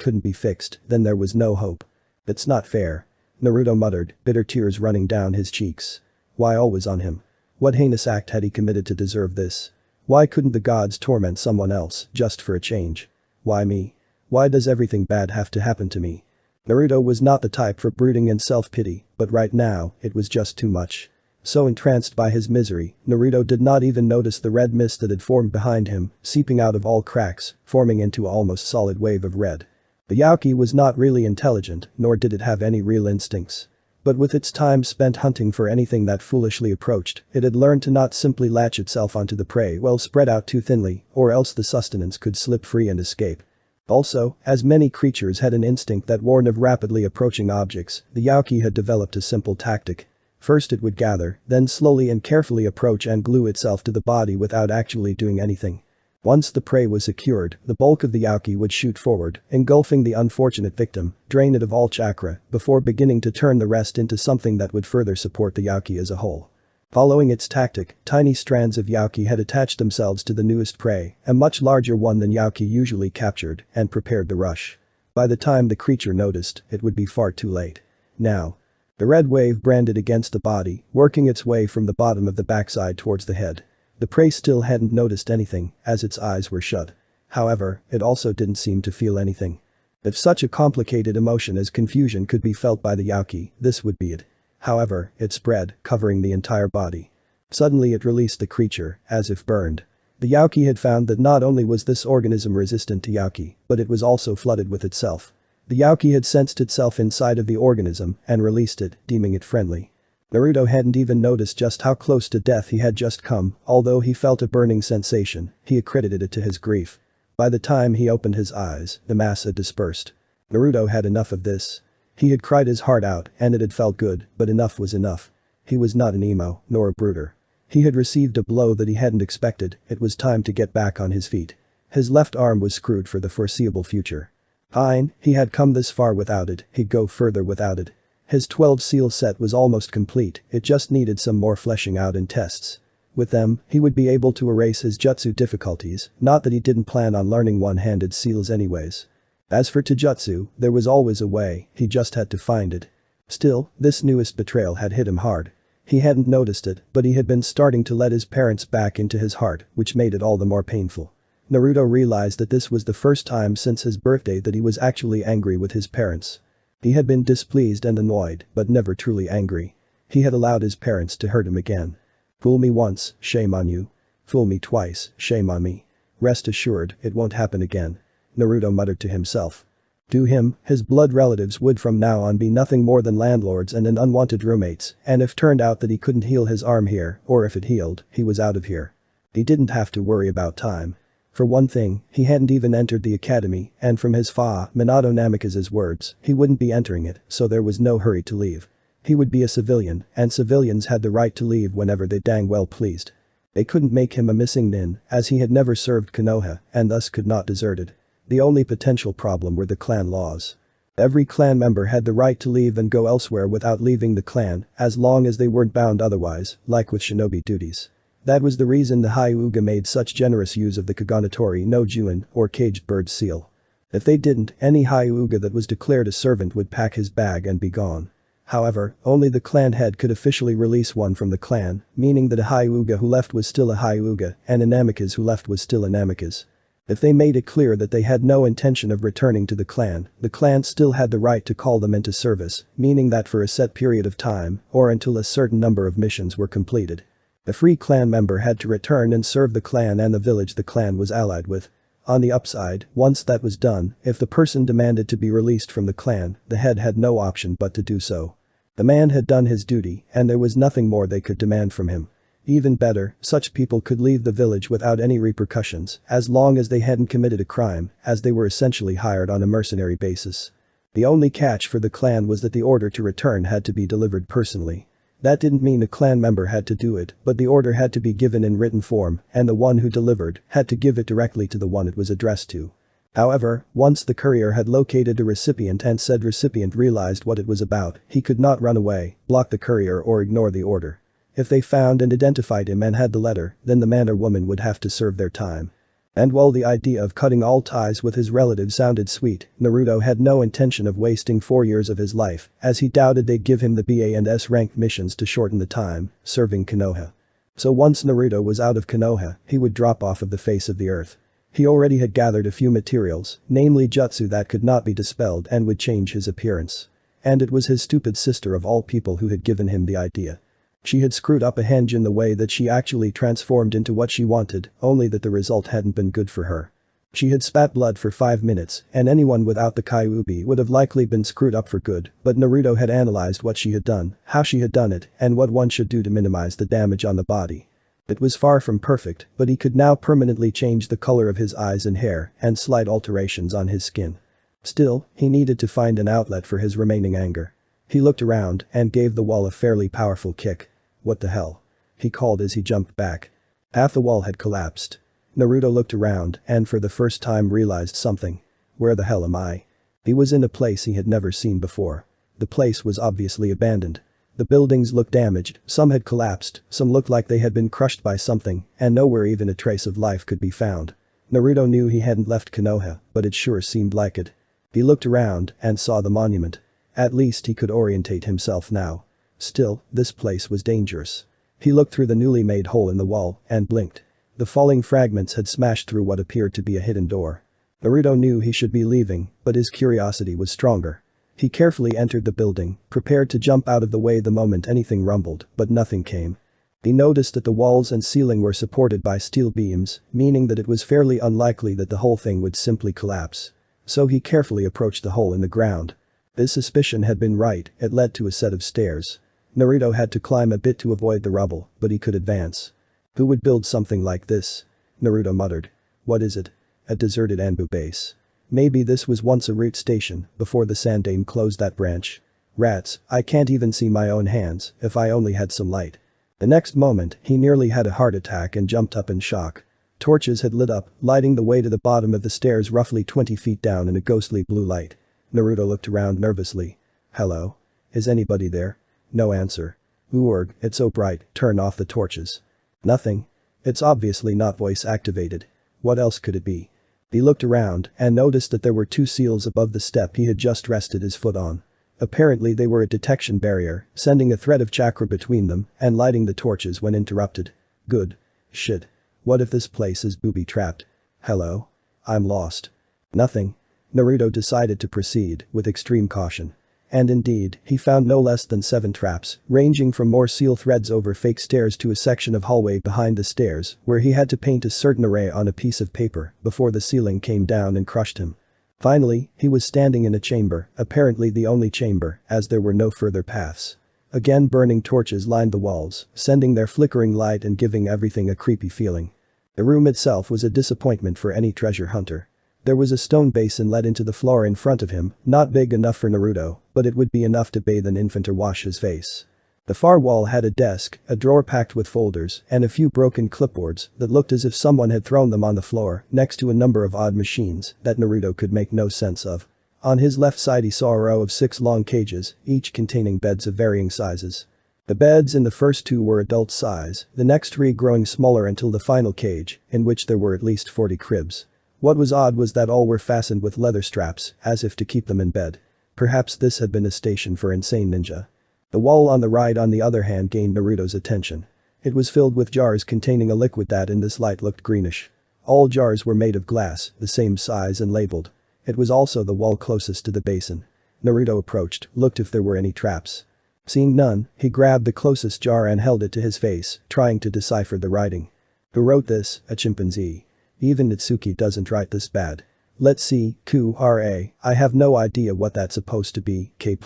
couldn't be fixed, then there was no hope. It's not fair. Naruto muttered, bitter tears running down his cheeks. Why always on him? What heinous act had he committed to deserve this? Why couldn't the gods torment someone else, just for a change? Why me? Why does everything bad have to happen to me? Naruto was not the type for brooding and self-pity, but right now, it was just too much. So entranced by his misery, Naruto did not even notice the red mist that had formed behind him, seeping out of all cracks, forming into an almost solid wave of red. The Yaki was not really intelligent, nor did it have any real instincts. But with its time spent hunting for anything that foolishly approached, it had learned to not simply latch itself onto the prey well spread out too thinly, or else the sustenance could slip free and escape. Also, as many creatures had an instinct that warned of rapidly approaching objects, the Yaki had developed a simple tactic. First it would gather, then slowly and carefully approach and glue itself to the body without actually doing anything. Once the prey was secured, the bulk of the Yaki would shoot forward, engulfing the unfortunate victim, drain it of all chakra, before beginning to turn the rest into something that would further support the Yaki as a whole. Following its tactic, tiny strands of Yaki had attached themselves to the newest prey, a much larger one than Yaki usually captured, and prepared the rush. By the time the creature noticed, it would be far too late. Now. The red wave branded against the body, working its way from the bottom of the backside towards the head. The prey still hadn't noticed anything, as its eyes were shut. However, it also didn't seem to feel anything. If such a complicated emotion as confusion could be felt by the Yaki, this would be it. However, it spread, covering the entire body. Suddenly it released the creature, as if burned. The Yaki had found that not only was this organism resistant to Yaki, but it was also flooded with itself. The Yaki had sensed itself inside of the organism and released it, deeming it friendly. Naruto hadn't even noticed just how close to death he had just come, although he felt a burning sensation, he accredited it to his grief. By the time he opened his eyes, the mass had dispersed. Naruto had enough of this. He had cried his heart out and it had felt good, but enough was enough. He was not an emo, nor a brooder. He had received a blow that he hadn't expected, it was time to get back on his feet. His left arm was screwed for the foreseeable future. Fine, he had come this far without it, he'd go further without it. His 12 seal set was almost complete, it just needed some more fleshing out and tests. With them, he would be able to erase his jutsu difficulties, not that he didn't plan on learning one-handed seals anyways. As for Tajutsu, there was always a way, he just had to find it. Still, this newest betrayal had hit him hard. He hadn't noticed it, but he had been starting to let his parents back into his heart, which made it all the more painful. Naruto realized that this was the first time since his birthday that he was actually angry with his parents. He had been displeased and annoyed, but never truly angry. He had allowed his parents to hurt him again. Fool me once, shame on you. Fool me twice, shame on me. Rest assured, it won't happen again. Naruto muttered to himself. To him, his blood relatives would from now on be nothing more than landlords and unwanted roommates, and if turned out that he couldn't heal his arm here, or if it healed, he was out of here. He didn't have to worry about time. For one thing, he hadn't even entered the academy, and from his fa, Minato Namikaze's words, he wouldn't be entering it, so there was no hurry to leave. He would be a civilian, and civilians had the right to leave whenever they dang well pleased. They couldn't make him a missing nin, as he had never served Konoha, and thus could not desert it. The only potential problem were the clan laws. Every clan member had the right to leave and go elsewhere without leaving the clan, as long as they weren't bound otherwise, like with shinobi duties. That was the reason the Hyuga made such generous use of the Kaganatori no Juin, or caged bird seal. If they didn't, any Hyuga that was declared a servant would pack his bag and be gone. However, only the clan head could officially release one from the clan, meaning that a Hyuga who left was still a Hyuga, and a Namikaze who left was still a Namikaze. If they made it clear that they had no intention of returning to the clan still had the right to call them into service, meaning that for a set period of time, or until a certain number of missions were completed. A free clan member had to return and serve the clan and the village the clan was allied with. On the upside, once that was done, if the person demanded to be released from the clan, the head had no option but to do so. The man had done his duty, and there was nothing more they could demand from him. Even better, such people could leave the village without any repercussions, as long as they hadn't committed a crime, as they were essentially hired on a mercenary basis. The only catch for the clan was that the order to return had to be delivered personally. That didn't mean a clan member had to do it, but the order had to be given in written form, and the one who delivered had to give it directly to the one it was addressed to. However, once the courier had located a recipient and said recipient realized what it was about, he could not run away, block the courier or ignore the order. If they found and identified him and had the letter, then the man or woman would have to serve their time. And while the idea of cutting all ties with his relatives sounded sweet, Naruto had no intention of wasting 4 years of his life, as he doubted they'd give him the BA and S ranked missions to shorten the time, serving Konoha. So once Naruto was out of Konoha, he would drop off of the face of the earth. He already had gathered a few materials, namely jutsu that could not be dispelled and would change his appearance. And it was his stupid sister of all people who had given him the idea. She had screwed up a henge in the way that she actually transformed into what she wanted, only that the result hadn't been good for her. She had spat blood for 5 minutes, and anyone without the Kyuubi would have likely been screwed up for good, but Naruto had analyzed what she had done, how she had done it, and what one should do to minimize the damage on the body. It was far from perfect, but he could now permanently change the color of his eyes and hair, and slight alterations on his skin. Still, he needed to find an outlet for his remaining anger. He looked around and gave the wall a fairly powerful kick. What the hell? He called as he jumped back. Half the wall had collapsed. Naruto looked around and for the first time realized something. Where the hell am I? He was in a place he had never seen before. The place was obviously abandoned. The buildings looked damaged, some had collapsed, some looked like they had been crushed by something, and nowhere even a trace of life could be found. Naruto knew he hadn't left Konoha, but it sure seemed like it. He looked around and saw the monument. At least he could orientate himself now. Still, this place was dangerous. He looked through the newly made hole in the wall and blinked. The falling fragments had smashed through what appeared to be a hidden door. Naruto knew he should be leaving, but his curiosity was stronger. He carefully entered the building, prepared to jump out of the way the moment anything rumbled, but nothing came. He noticed that the walls and ceiling were supported by steel beams, meaning that it was fairly unlikely that the whole thing would simply collapse. So he carefully approached the hole in the ground. His suspicion had been right, it led to a set of stairs. Naruto had to climb a bit to avoid the rubble, but he could advance. Who would build something like this? Naruto muttered. What is it? A deserted Anbu base. Maybe this was once a route station, before the Sandaime closed that branch. Rats, I can't even see my own hands, if I only had some light. The next moment, he nearly had a heart attack and jumped up in shock. Torches had lit up, lighting the way to the bottom of the stairs roughly 20 feet down in a ghostly blue light. Naruto looked around nervously. Hello? Is anybody there? No answer. Urg, it's so bright, turn off the torches. Nothing. It's obviously not voice activated. What else could it be? He looked around and noticed that there were two seals above the step he had just rested his foot on. Apparently they were a detection barrier, sending a thread of chakra between them and lighting the torches when interrupted. Good. Shit. What if this place is booby-trapped? Hello? I'm lost. Nothing. Naruto decided to proceed with extreme caution. And indeed, he found no less than 7 traps, ranging from more seal threads over fake stairs to a section of hallway behind the stairs where he had to paint a certain array on a piece of paper before the ceiling came down and crushed him. Finally, he was standing in a chamber, apparently the only chamber, as there were no further paths. Again burning torches lined the walls, sending their flickering light and giving everything a creepy feeling. The room itself was a disappointment for any treasure hunter. There was a stone basin let into the floor in front of him, not big enough for Naruto, but it would be enough to bathe an infant or wash his face. The far wall had a desk, a drawer packed with folders, and a few broken clipboards that looked as if someone had thrown them on the floor next to a number of odd machines that Naruto could make no sense of. On his left side he saw a row of 6 long cages, each containing beds of varying sizes. The beds in the first 2 were adult size, the next 3 growing smaller until the final cage, in which there were at least 40 cribs. What was odd was that all were fastened with leather straps, as if to keep them in bed. Perhaps this had been a station for insane ninja. The wall on the right on the other hand gained Naruto's attention. It was filled with jars containing a liquid that in this light looked greenish. All jars were made of glass, the same size and labeled. It was also the wall closest to the basin. Naruto approached, looked if there were any traps. Seeing none, he grabbed the closest jar and held it to his face, trying to decipher the writing. Who wrote this? A chimpanzee. Even Natsuki doesn't write this bad. Let's see, Q-R-A, I have no idea what that's supposed to be, K+.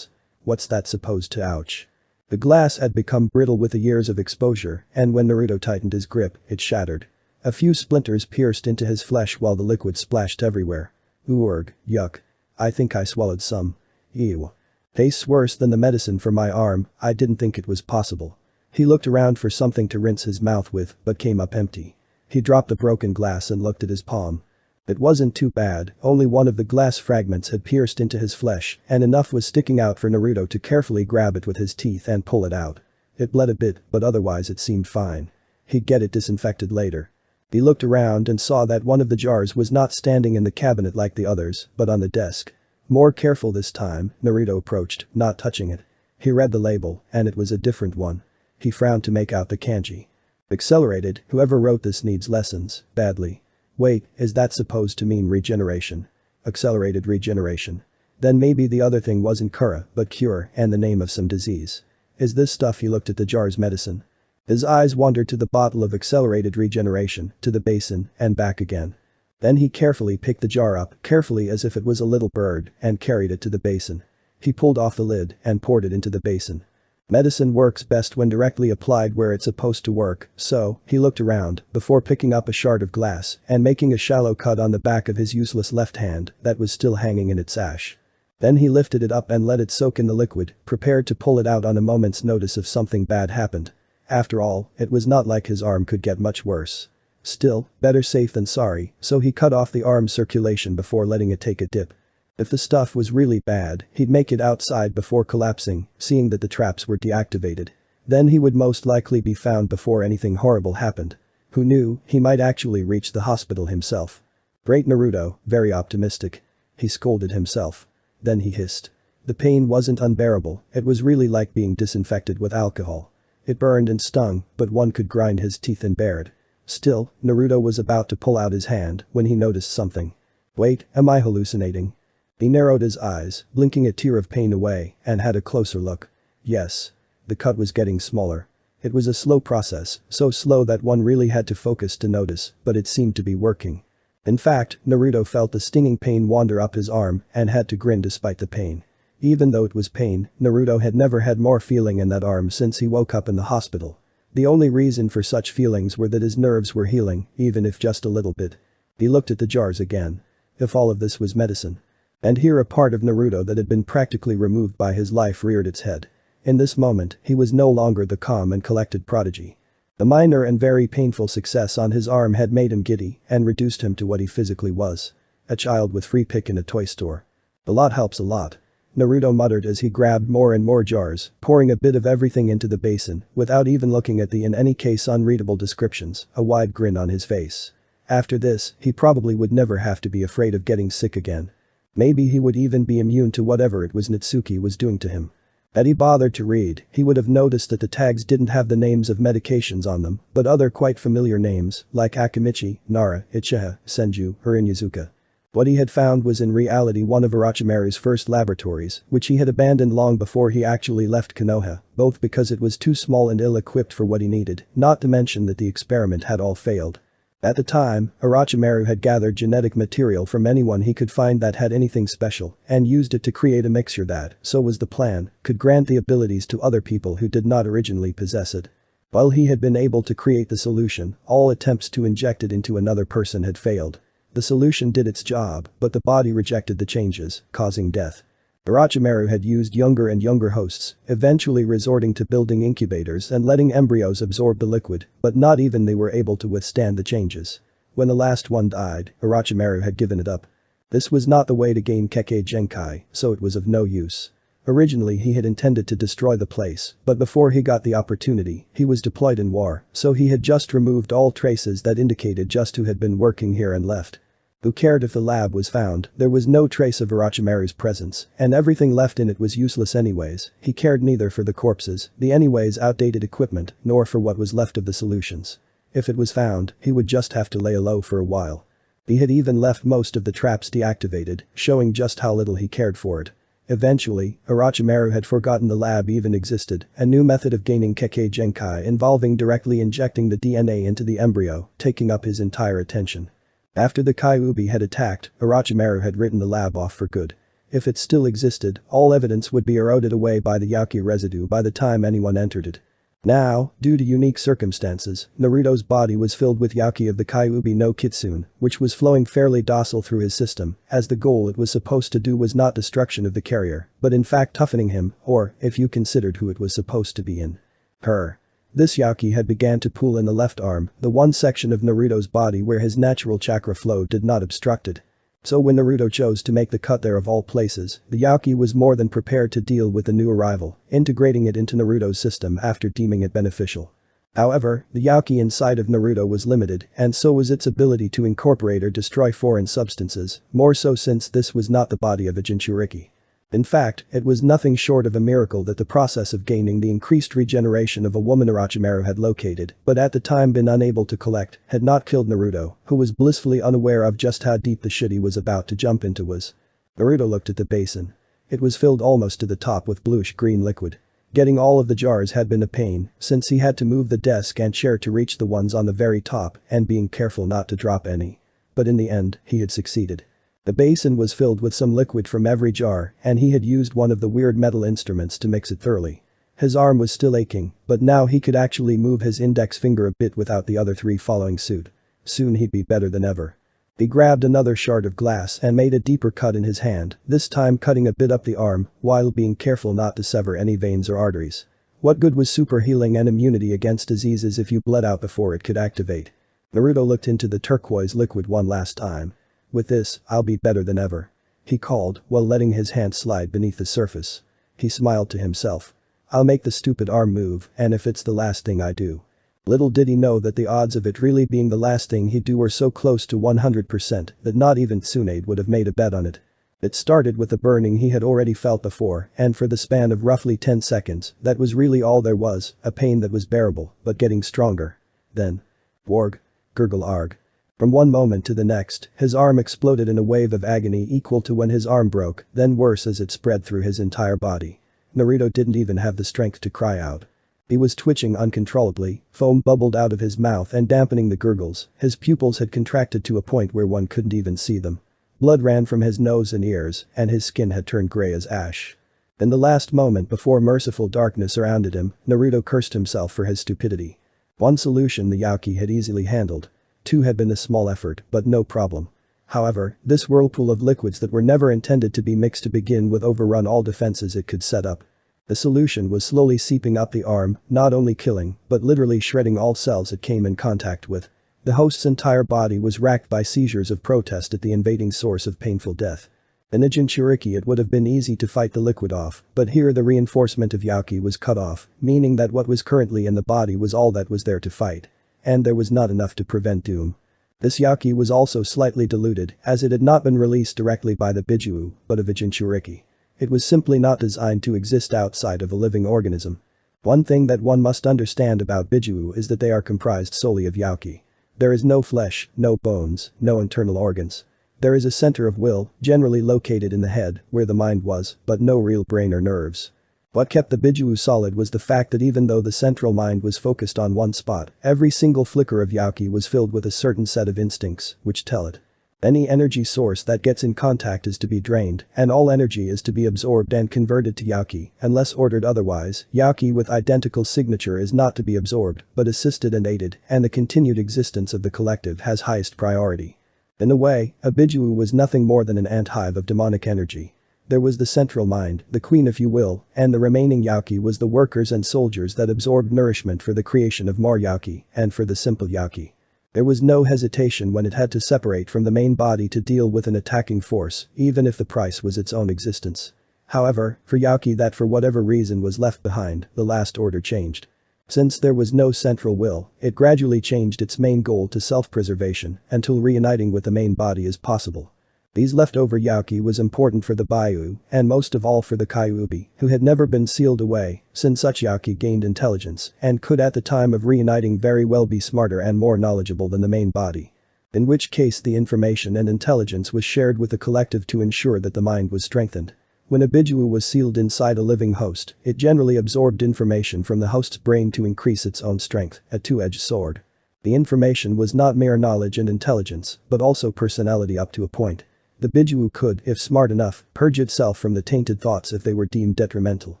What's that supposed to ouch? The glass had become brittle with the years of exposure, and when Naruto tightened his grip, it shattered. A few splinters pierced into his flesh while the liquid splashed everywhere. Oorg, yuck. I think I swallowed some. Ew. Tastes worse than the medicine for my arm, I didn't think it was possible. He looked around for something to rinse his mouth with, but came up empty. He dropped the broken glass and looked at his palm. It wasn't too bad, only one of the glass fragments had pierced into his flesh and enough was sticking out for Naruto to carefully grab it with his teeth and pull it out. It bled a bit, but otherwise it seemed fine. He'd get it disinfected later. He looked around and saw that one of the jars was not standing in the cabinet like the others, but on the desk. More careful this time, Naruto approached, not touching it. He read the label, and it was a different one. He frowned to make out the kanji. Accelerated, whoever wrote this needs lessons, badly. Wait, is that supposed to mean regeneration? Accelerated regeneration. Then maybe the other thing wasn't Kura, but cure and the name of some disease. Is this stuff? He looked at the jar's medicine. His eyes wandered to the bottle of accelerated regeneration, to the basin, and back again. Then he carefully picked the jar up, carefully as if it was a little bird, and carried it to the basin. He pulled off the lid and poured it into the basin. Medicine works best when directly applied where it's supposed to work, so, he looked around before picking up a shard of glass and making a shallow cut on the back of his useless left hand that was still hanging in its sash. Then he lifted it up and let it soak in the liquid, prepared to pull it out on a moment's notice if something bad happened. After all, it was not like his arm could get much worse. Still, better safe than sorry, so he cut off the arm's circulation before letting it take a dip. If the stuff was really bad, he'd make it outside before collapsing, seeing that the traps were deactivated. Then he would most likely be found before anything horrible happened. Who knew, he might actually reach the hospital himself. Great Naruto, very optimistic. He scolded himself. Then he hissed. The pain wasn't unbearable, it was really like being disinfected with alcohol. It burned and stung, but one could grind his teeth and bear it. Still, Naruto was about to pull out his hand when he noticed something. Wait, am I hallucinating? He narrowed his eyes, blinking a tear of pain away, and had a closer look. Yes. The cut was getting smaller. It was a slow process, so slow that one really had to focus to notice, but it seemed to be working. In fact, Naruto felt the stinging pain wander up his arm and had to grin despite the pain. Even though it was pain, Naruto had never had more feeling in that arm since he woke up in the hospital. The only reason for such feelings were that his nerves were healing, even if just a little bit. He looked at the jars again. If all of this was medicine. And here a part of Naruto that had been practically removed by his life reared its head. In this moment, he was no longer the calm and collected prodigy. The minor and very painful success on his arm had made him giddy and reduced him to what he physically was. A child with free pick in a toy store. A lot helps a lot. Naruto muttered as he grabbed more and more jars, pouring a bit of everything into the basin, without even looking at the in any case unreadable descriptions, a wide grin on his face. After this, he probably would never have to be afraid of getting sick again. Maybe he would even be immune to whatever it was Natsuki was doing to him. Had he bothered to read, he would have noticed that the tags didn't have the names of medications on them, but other quite familiar names, like Akimichi, Nara, Ichiha, Senju, or Inyazuka. What he had found was in reality one of Orochimaru's first laboratories, which he had abandoned long before he actually left Konoha, both because it was too small and ill-equipped for what he needed, not to mention that the experiment had all failed. At the time, Orochimaru had gathered genetic material from anyone he could find that had anything special, and used it to create a mixture that, so was the plan, could grant the abilities to other people who did not originally possess it. While he had been able to create the solution, all attempts to inject it into another person had failed. The solution did its job, but the body rejected the changes, causing death. Orochimaru had used younger and younger hosts, eventually resorting to building incubators and letting embryos absorb the liquid, but not even they were able to withstand the changes. When the last one died, Orochimaru had given it up. This was not the way to gain Kekkei Genkai, so it was of no use. Originally he had intended to destroy the place, but before he got the opportunity, he was deployed in war, so he had just removed all traces that indicated just who had been working here and left. Who cared if the lab was found, there was no trace of Orochimaru's presence, and everything left in it was useless anyways. He cared neither for the corpses, the anyways outdated equipment, nor for what was left of the solutions. If it was found, he would just have to lay low for a while. He had even left most of the traps deactivated, showing just how little he cared for it. Eventually, Orochimaru had forgotten the lab even existed, a new method of gaining Kekkei Genkai involving directly injecting the DNA into the embryo, taking up his entire attention. After the Kyuubi had attacked, Orochimaru had written the lab off for good. If it still existed, all evidence would be eroded away by the Yaki residue by the time anyone entered it. Now, due to unique circumstances, Naruto's body was filled with Yaki of the Kyuubi no Kitsune, which was flowing fairly docile through his system, as the goal it was supposed to do was not destruction of the carrier, but in fact toughening him, or, if you considered who it was supposed to be in. Her. This Yaki had began to pool in the left arm, the one section of Naruto's body where his natural chakra flow did not obstruct it. So when Naruto chose to make the cut there of all places, the Yaki was more than prepared to deal with the new arrival, integrating it into Naruto's system after deeming it beneficial. However, the Yaki inside of Naruto was limited, and so was its ability to incorporate or destroy foreign substances, more so since this was not the body of a Jinchuriki. In fact, it was nothing short of a miracle that the process of gaining the increased regeneration of a woman Orochimaru had located, but at the time been unable to collect, had not killed Naruto, who was blissfully unaware of just how deep the shit he was about to jump into was. Naruto looked at the basin. It was filled almost to the top with bluish-green liquid. Getting all of the jars had been a pain, since he had to move the desk and chair to reach the ones on the very top and being careful not to drop any. But in the end, he had succeeded. The basin was filled with some liquid from every jar, and he had used one of the weird metal instruments to mix it thoroughly. His arm was still aching, but now he could actually move his index finger a bit without the other three following suit. Soon he'd be better than ever. He grabbed another shard of glass and made a deeper cut in his hand, this time cutting a bit up the arm, while being careful not to sever any veins or arteries. What good was super healing and immunity against diseases if you bled out before it could activate? Naruto looked into the turquoise liquid one last time. With this, I'll be better than ever. He called, while letting his hand slide beneath the surface. He smiled to himself. I'll make the stupid arm move, and if it's the last thing I do. Little did he know that the odds of it really being the last thing he'd do were so close to 100% that not even Tsunade would have made a bet on it. It started with the burning he had already felt before, and for the span of roughly 10 seconds, that was really all there was, a pain that was bearable, but getting stronger. Then. Warg. Gurgle arg. From one moment to the next, his arm exploded in a wave of agony equal to when his arm broke, then worse as it spread through his entire body. Naruto didn't even have the strength to cry out. He was twitching uncontrollably, foam bubbled out of his mouth and dampening the gurgles, his pupils had contracted to a point where one couldn't even see them. Blood ran from his nose and ears, and his skin had turned gray as ash. In the last moment before merciful darkness surrounded him, Naruto cursed himself for his stupidity. One solution the Yaki had easily handled. Two had been a small effort, but no problem. However, this whirlpool of liquids that were never intended to be mixed to begin with overrun all defenses it could set up. The solution was slowly seeping up the arm, not only killing, but literally shredding all cells it came in contact with. The host's entire body was racked by seizures of protest at the invading source of painful death. In a Jinchuriki it would have been easy to fight the liquid off, but here the reinforcement of Yaki was cut off, meaning that what was currently in the body was all that was there to fight. And there was not enough to prevent doom. This Yaki was also slightly diluted as it had not been released directly by the Biju, but of a Jinchuriki. It was simply not designed to exist outside of a living organism. One thing that one must understand about Biju is that they are comprised solely of Yaki. There is no flesh, no bones, no internal organs. There is a center of will, generally located in the head, where the mind was, but no real brain or nerves. What kept the Biju solid was the fact that even though the central mind was focused on one spot, every single flicker of Yaki was filled with a certain set of instincts, which tell it. Any energy source that gets in contact is to be drained, and all energy is to be absorbed and converted to Yaki, unless ordered otherwise. Yaki with identical signature is not to be absorbed, but assisted and aided, and the continued existence of the collective has highest priority. In a way, a Biju was nothing more than an ant-hive of demonic energy. There was the central mind, the queen if you will, and the remaining Yaki was the workers and soldiers that absorbed nourishment for the creation of more Yaki, and for the simple Yaki. There was no hesitation when it had to separate from the main body to deal with an attacking force, even if the price was its own existence. However, for Yaki that for whatever reason was left behind, the last order changed. Since there was no central will, it gradually changed its main goal to self-preservation until reuniting with the main body is possible. These leftover Yaki was important for the Baiyu, and most of all for the Kyuubi, who had never been sealed away, since such Yaki gained intelligence and could at the time of reuniting very well be smarter and more knowledgeable than the main body. In which case the information and intelligence was shared with the collective to ensure that the mind was strengthened. When a Biju was sealed inside a living host, it generally absorbed information from the host's brain to increase its own strength, a two-edged sword. The information was not mere knowledge and intelligence, but also personality up to a point. The Biju could, if smart enough, purge itself from the tainted thoughts if they were deemed detrimental.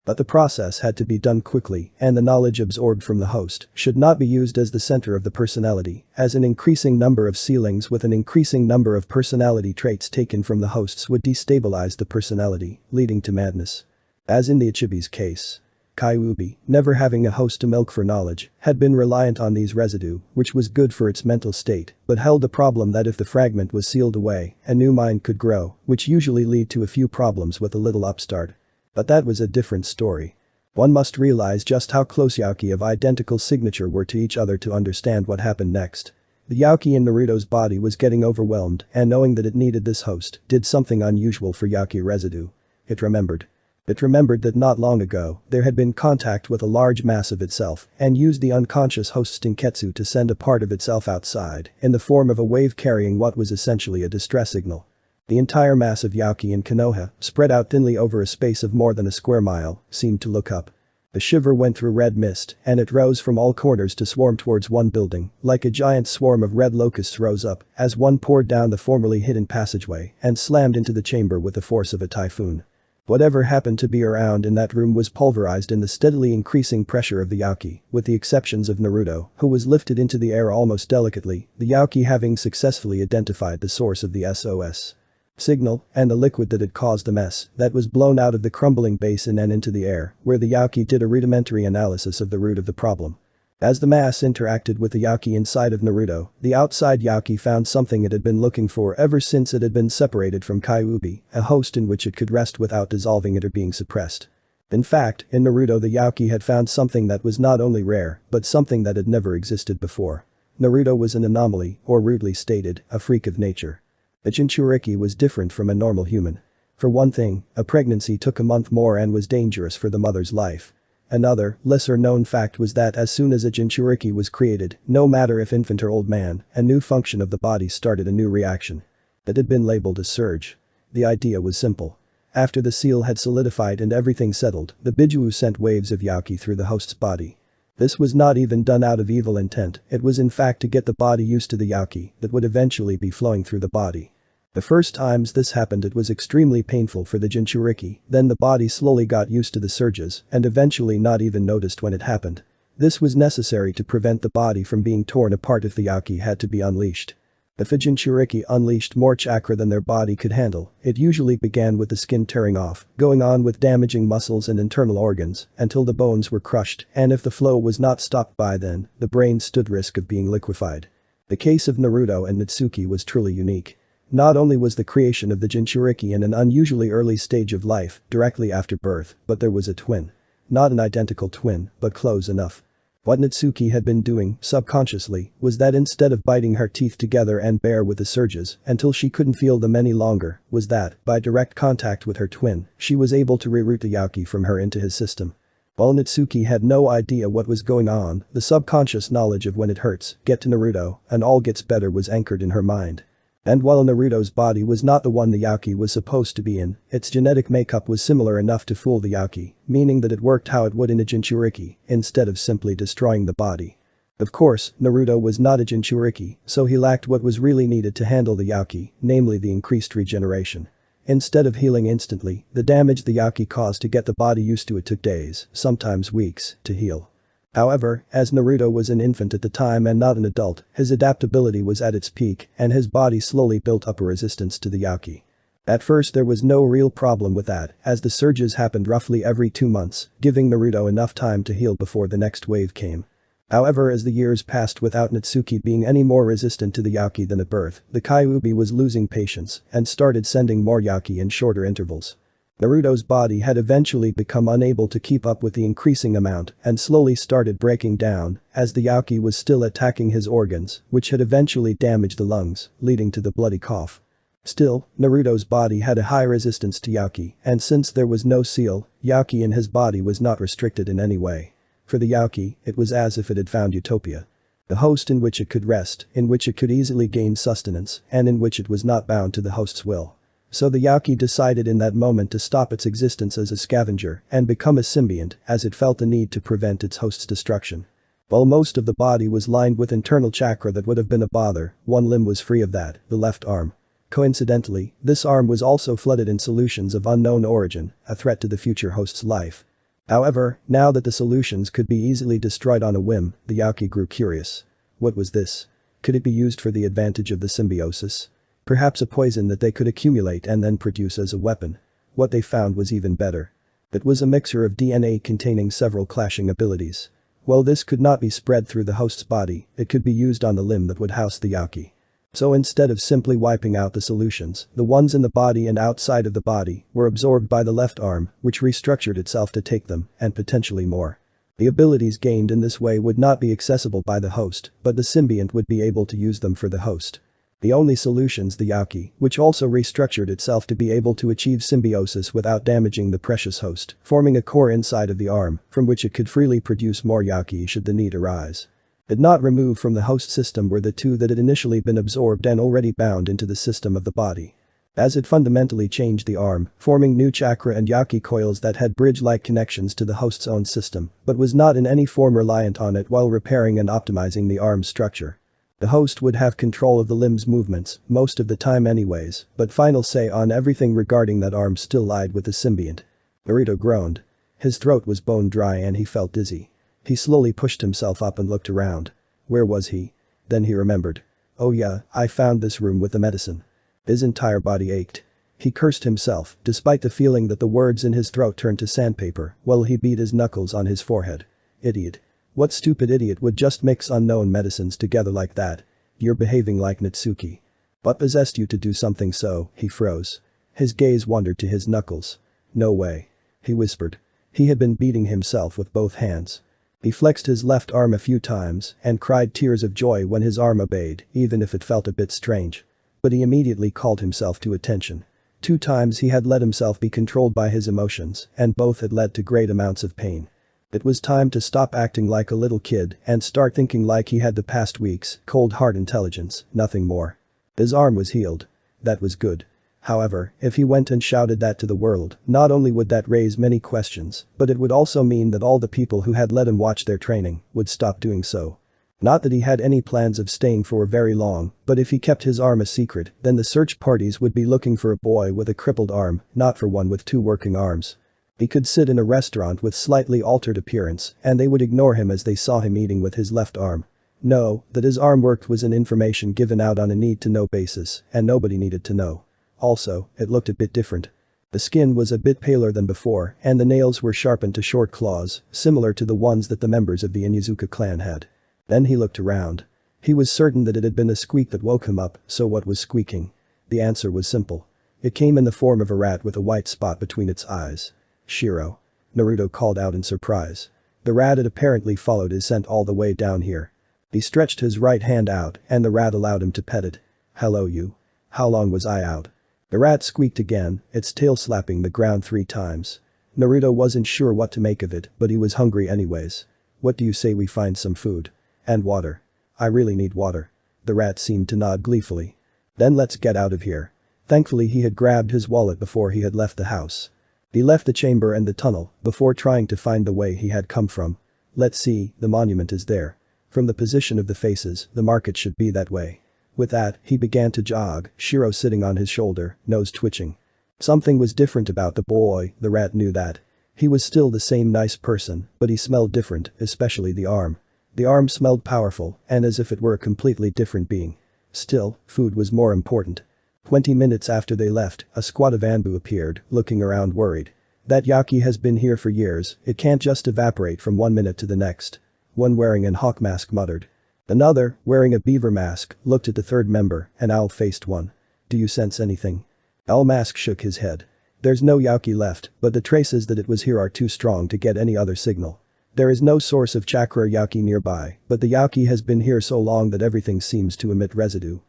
But the process had to be done quickly, and the knowledge absorbed from the host should not be used as the center of the personality, as an increasing number of sealings with an increasing number of personality traits taken from the hosts would destabilize the personality, leading to madness. As in the Ichibi's case. Kyuubi, never having a host to milk for knowledge, had been reliant on these residue, which was good for its mental state, but held the problem that if the fragment was sealed away, a new mind could grow, which usually lead to a few problems with a little upstart. But that was a different story. One must realize just how close Yaki of identical signature were to each other to understand what happened next. The Yaki in Naruto's body was getting overwhelmed, and knowing that it needed this host, did something unusual for Yaki residue. It remembered. It remembered that not long ago, there had been contact with a large mass of itself and used the unconscious host's Tenketsu to send a part of itself outside in the form of a wave carrying what was essentially a distress signal. The entire mass of Yaki in Konoha, spread out thinly over a space of more than a square mile, seemed to look up. The shiver went through red mist and it rose from all corners to swarm towards one building, like a giant swarm of red locusts rose up as one poured down the formerly hidden passageway and slammed into the chamber with the force of a typhoon. Whatever happened to be around in that room was pulverized in the steadily increasing pressure of the Yaki, with the exceptions of Naruto, who was lifted into the air almost delicately, the Yaki having successfully identified the source of the SOS signal and the liquid that had caused the mess that was blown out of the crumbling basin and into the air, where the Yaki did a rudimentary analysis of the root of the problem. As the mass interacted with the Yaki inside of Naruto, the outside Yaki found something it had been looking for ever since it had been separated from Kyuubi, a host in which it could rest without dissolving it or being suppressed. In fact, in Naruto the Yaki had found something that was not only rare, but something that had never existed before. Naruto was an anomaly, or rudely stated, a freak of nature. The Jinchuriki was different from a normal human. For one thing, a pregnancy took a month more and was dangerous for the mother's life. Another, lesser-known fact was that as soon as a Jinchuriki was created, no matter if infant or old man, a new function of the body started a new reaction. That had been labeled as surge. The idea was simple. After the seal had solidified and everything settled, the Biju sent waves of Yaki through the host's body. This was not even done out of evil intent, it was in fact to get the body used to the Yaki that would eventually be flowing through the body. The first times this happened it was extremely painful for the Jinchuriki, then the body slowly got used to the surges and eventually not even noticed when it happened. This was necessary to prevent the body from being torn apart if the Yaki had to be unleashed. If a Jinchuriki unleashed more chakra than their body could handle, it usually began with the skin tearing off, going on with damaging muscles and internal organs until the bones were crushed, and if the flow was not stopped by then, the brain stood risk of being liquefied. The case of Naruto and Natsuki was truly unique. Not only was the creation of the Jinchuriki in an unusually early stage of life, directly after birth, but there was a twin. Not an identical twin, but close enough. What Natsuki had been doing, subconsciously, was that instead of biting her teeth together and bear with the surges until she couldn't feel them any longer, was that, by direct contact with her twin, she was able to reroute the Yaki from her into his system. While Natsuki had no idea what was going on, the subconscious knowledge of when it hurts, get to Naruto, and all gets better was anchored in her mind. And while Naruto's body was not the one the Yaki was supposed to be in, its genetic makeup was similar enough to fool the Yaki, meaning that it worked how it would in a Jinchuriki, instead of simply destroying the body. Of course, Naruto was not a Jinchuriki, so he lacked what was really needed to handle the Yaki, namely the increased regeneration. Instead of healing instantly, the damage the Yaki caused to get the body used to it took days, sometimes weeks, to heal. However, as Naruto was an infant at the time and not an adult, his adaptability was at its peak and his body slowly built up a resistance to the Yaki. At first there was no real problem with that, as the surges happened roughly every 2 months, giving Naruto enough time to heal before the next wave came. However, as the years passed without Natsuki being any more resistant to the Yaki than at birth, the Kyuubi was losing patience and started sending more Yaki in shorter intervals. Naruto's body had eventually become unable to keep up with the increasing amount and slowly started breaking down as the Yaki was still attacking his organs, which had eventually damaged the lungs, leading to the bloody cough. Still, Naruto's body had a high resistance to Yaki, and since there was no seal, Yaki in his body was not restricted in any way. For the Yaki, it was as if it had found utopia. The host in which it could rest, in which it could easily gain sustenance, and in which it was not bound to the host's will. So the Yaki decided in that moment to stop its existence as a scavenger and become a symbiont as it felt the need to prevent its host's destruction. While most of the body was lined with internal chakra that would have been a bother, one limb was free of that, the left arm. Coincidentally, this arm was also flooded in solutions of unknown origin, a threat to the future host's life. However, now that the solutions could be easily destroyed on a whim, the Yaki grew curious. What was this? Could it be used for the advantage of the symbiosis? Perhaps a poison that they could accumulate and then produce as a weapon. What they found was even better. It was a mixture of DNA containing several clashing abilities. While this could not be spread through the host's body, it could be used on the limb that would house the Yaki. So instead of simply wiping out the solutions, the ones in the body and outside of the body were absorbed by the left arm, which restructured itself to take them, and potentially more. The abilities gained in this way would not be accessible by the host, but the symbiont would be able to use them for the host. The only solutions the Yaki, which also restructured itself to be able to achieve symbiosis without damaging the precious host, forming a core inside of the arm, from which it could freely produce more Yaki should the need arise. But not removed from the host system were the two that had initially been absorbed and already bound into the system of the body. As it fundamentally changed the arm, forming new chakra and Yaki coils that had bridge-like connections to the host's own system, but was not in any form reliant on it while repairing and optimizing the arm's structure. The host would have control of the limb's movements, most of the time anyways, but final say on everything regarding that arm still lied with the symbiont. Naruto groaned. His throat was bone dry and he felt dizzy. He slowly pushed himself up and looked around. Where was he? Then he remembered. Oh yeah, I found this room with the medicine. His entire body ached. He cursed himself, despite the feeling that the words in his throat turned to sandpaper, while he beat his knuckles on his forehead. Idiot. What stupid idiot would just mix unknown medicines together like that? You're behaving like Natsuki. What possessed you to do something so? He froze. His gaze wandered to his knuckles. No way. He whispered. He had been beating himself with both hands. He flexed his left arm a few times and cried tears of joy when his arm obeyed, even if it felt a bit strange. But he immediately called himself to attention. 2 times he had let himself be controlled by his emotions, and both had led to great amounts of pain. It was time to stop acting like a little kid and start thinking like he had the past weeks, cold hard intelligence, nothing more. His arm was healed. That was good. However, if he went and shouted that to the world, not only would that raise many questions, but it would also mean that all the people who had let him watch their training would stop doing so. Not that he had any plans of staying for very long, but if he kept his arm a secret, then the search parties would be looking for a boy with a crippled arm, not for one with 2 working arms. He could sit in a restaurant with slightly altered appearance, and they would ignore him as they saw him eating with his left arm. No, that his arm worked was an information given out on a need-to-know basis, and nobody needed to know. Also, it looked a bit different. The skin was a bit paler than before, and the nails were sharpened to short claws, similar to the ones that the members of the Inuzuka clan had. Then he looked around. He was certain that it had been a squeak that woke him up, so what was squeaking? The answer was simple. It came in the form of a rat with a white spot between its eyes. Shiro. Naruto called out in surprise. The rat had apparently followed his scent all the way down here. He stretched his right hand out and the rat allowed him to pet it. Hello you. How long was I out? The rat squeaked again, its tail slapping the ground 3 times. Naruto wasn't sure what to make of it, but he was hungry anyways. What do you say we find some food? And water. I really need water. The rat seemed to nod gleefully. Then let's get out of here. Thankfully he had grabbed his wallet before he had left the house. He left the chamber and the tunnel before trying to find the way he had come from. Let's see, the monument is there. From the position of the faces, the market should be that way. With that, he began to jog, Shiro sitting on his shoulder, nose twitching. Something was different about the boy, the rat knew that. He was still the same nice person, but he smelled different, especially the arm. The arm smelled powerful, and as if it were a completely different being. Still, food was more important. 20 minutes after they left, a squad of Anbu appeared, looking around worried. That Yaki has been here for years, it can't just evaporate from one minute to the next. One wearing an hawk mask muttered. Another, wearing a beaver mask, looked at the third member, an owl-faced one. Do you sense anything? Owl Mask shook his head. There's no Yaki left, but the traces that it was here are too strong to get any other signal. There is no source of chakra Yaki nearby, but the Yaki has been here so long that everything seems to emit residue.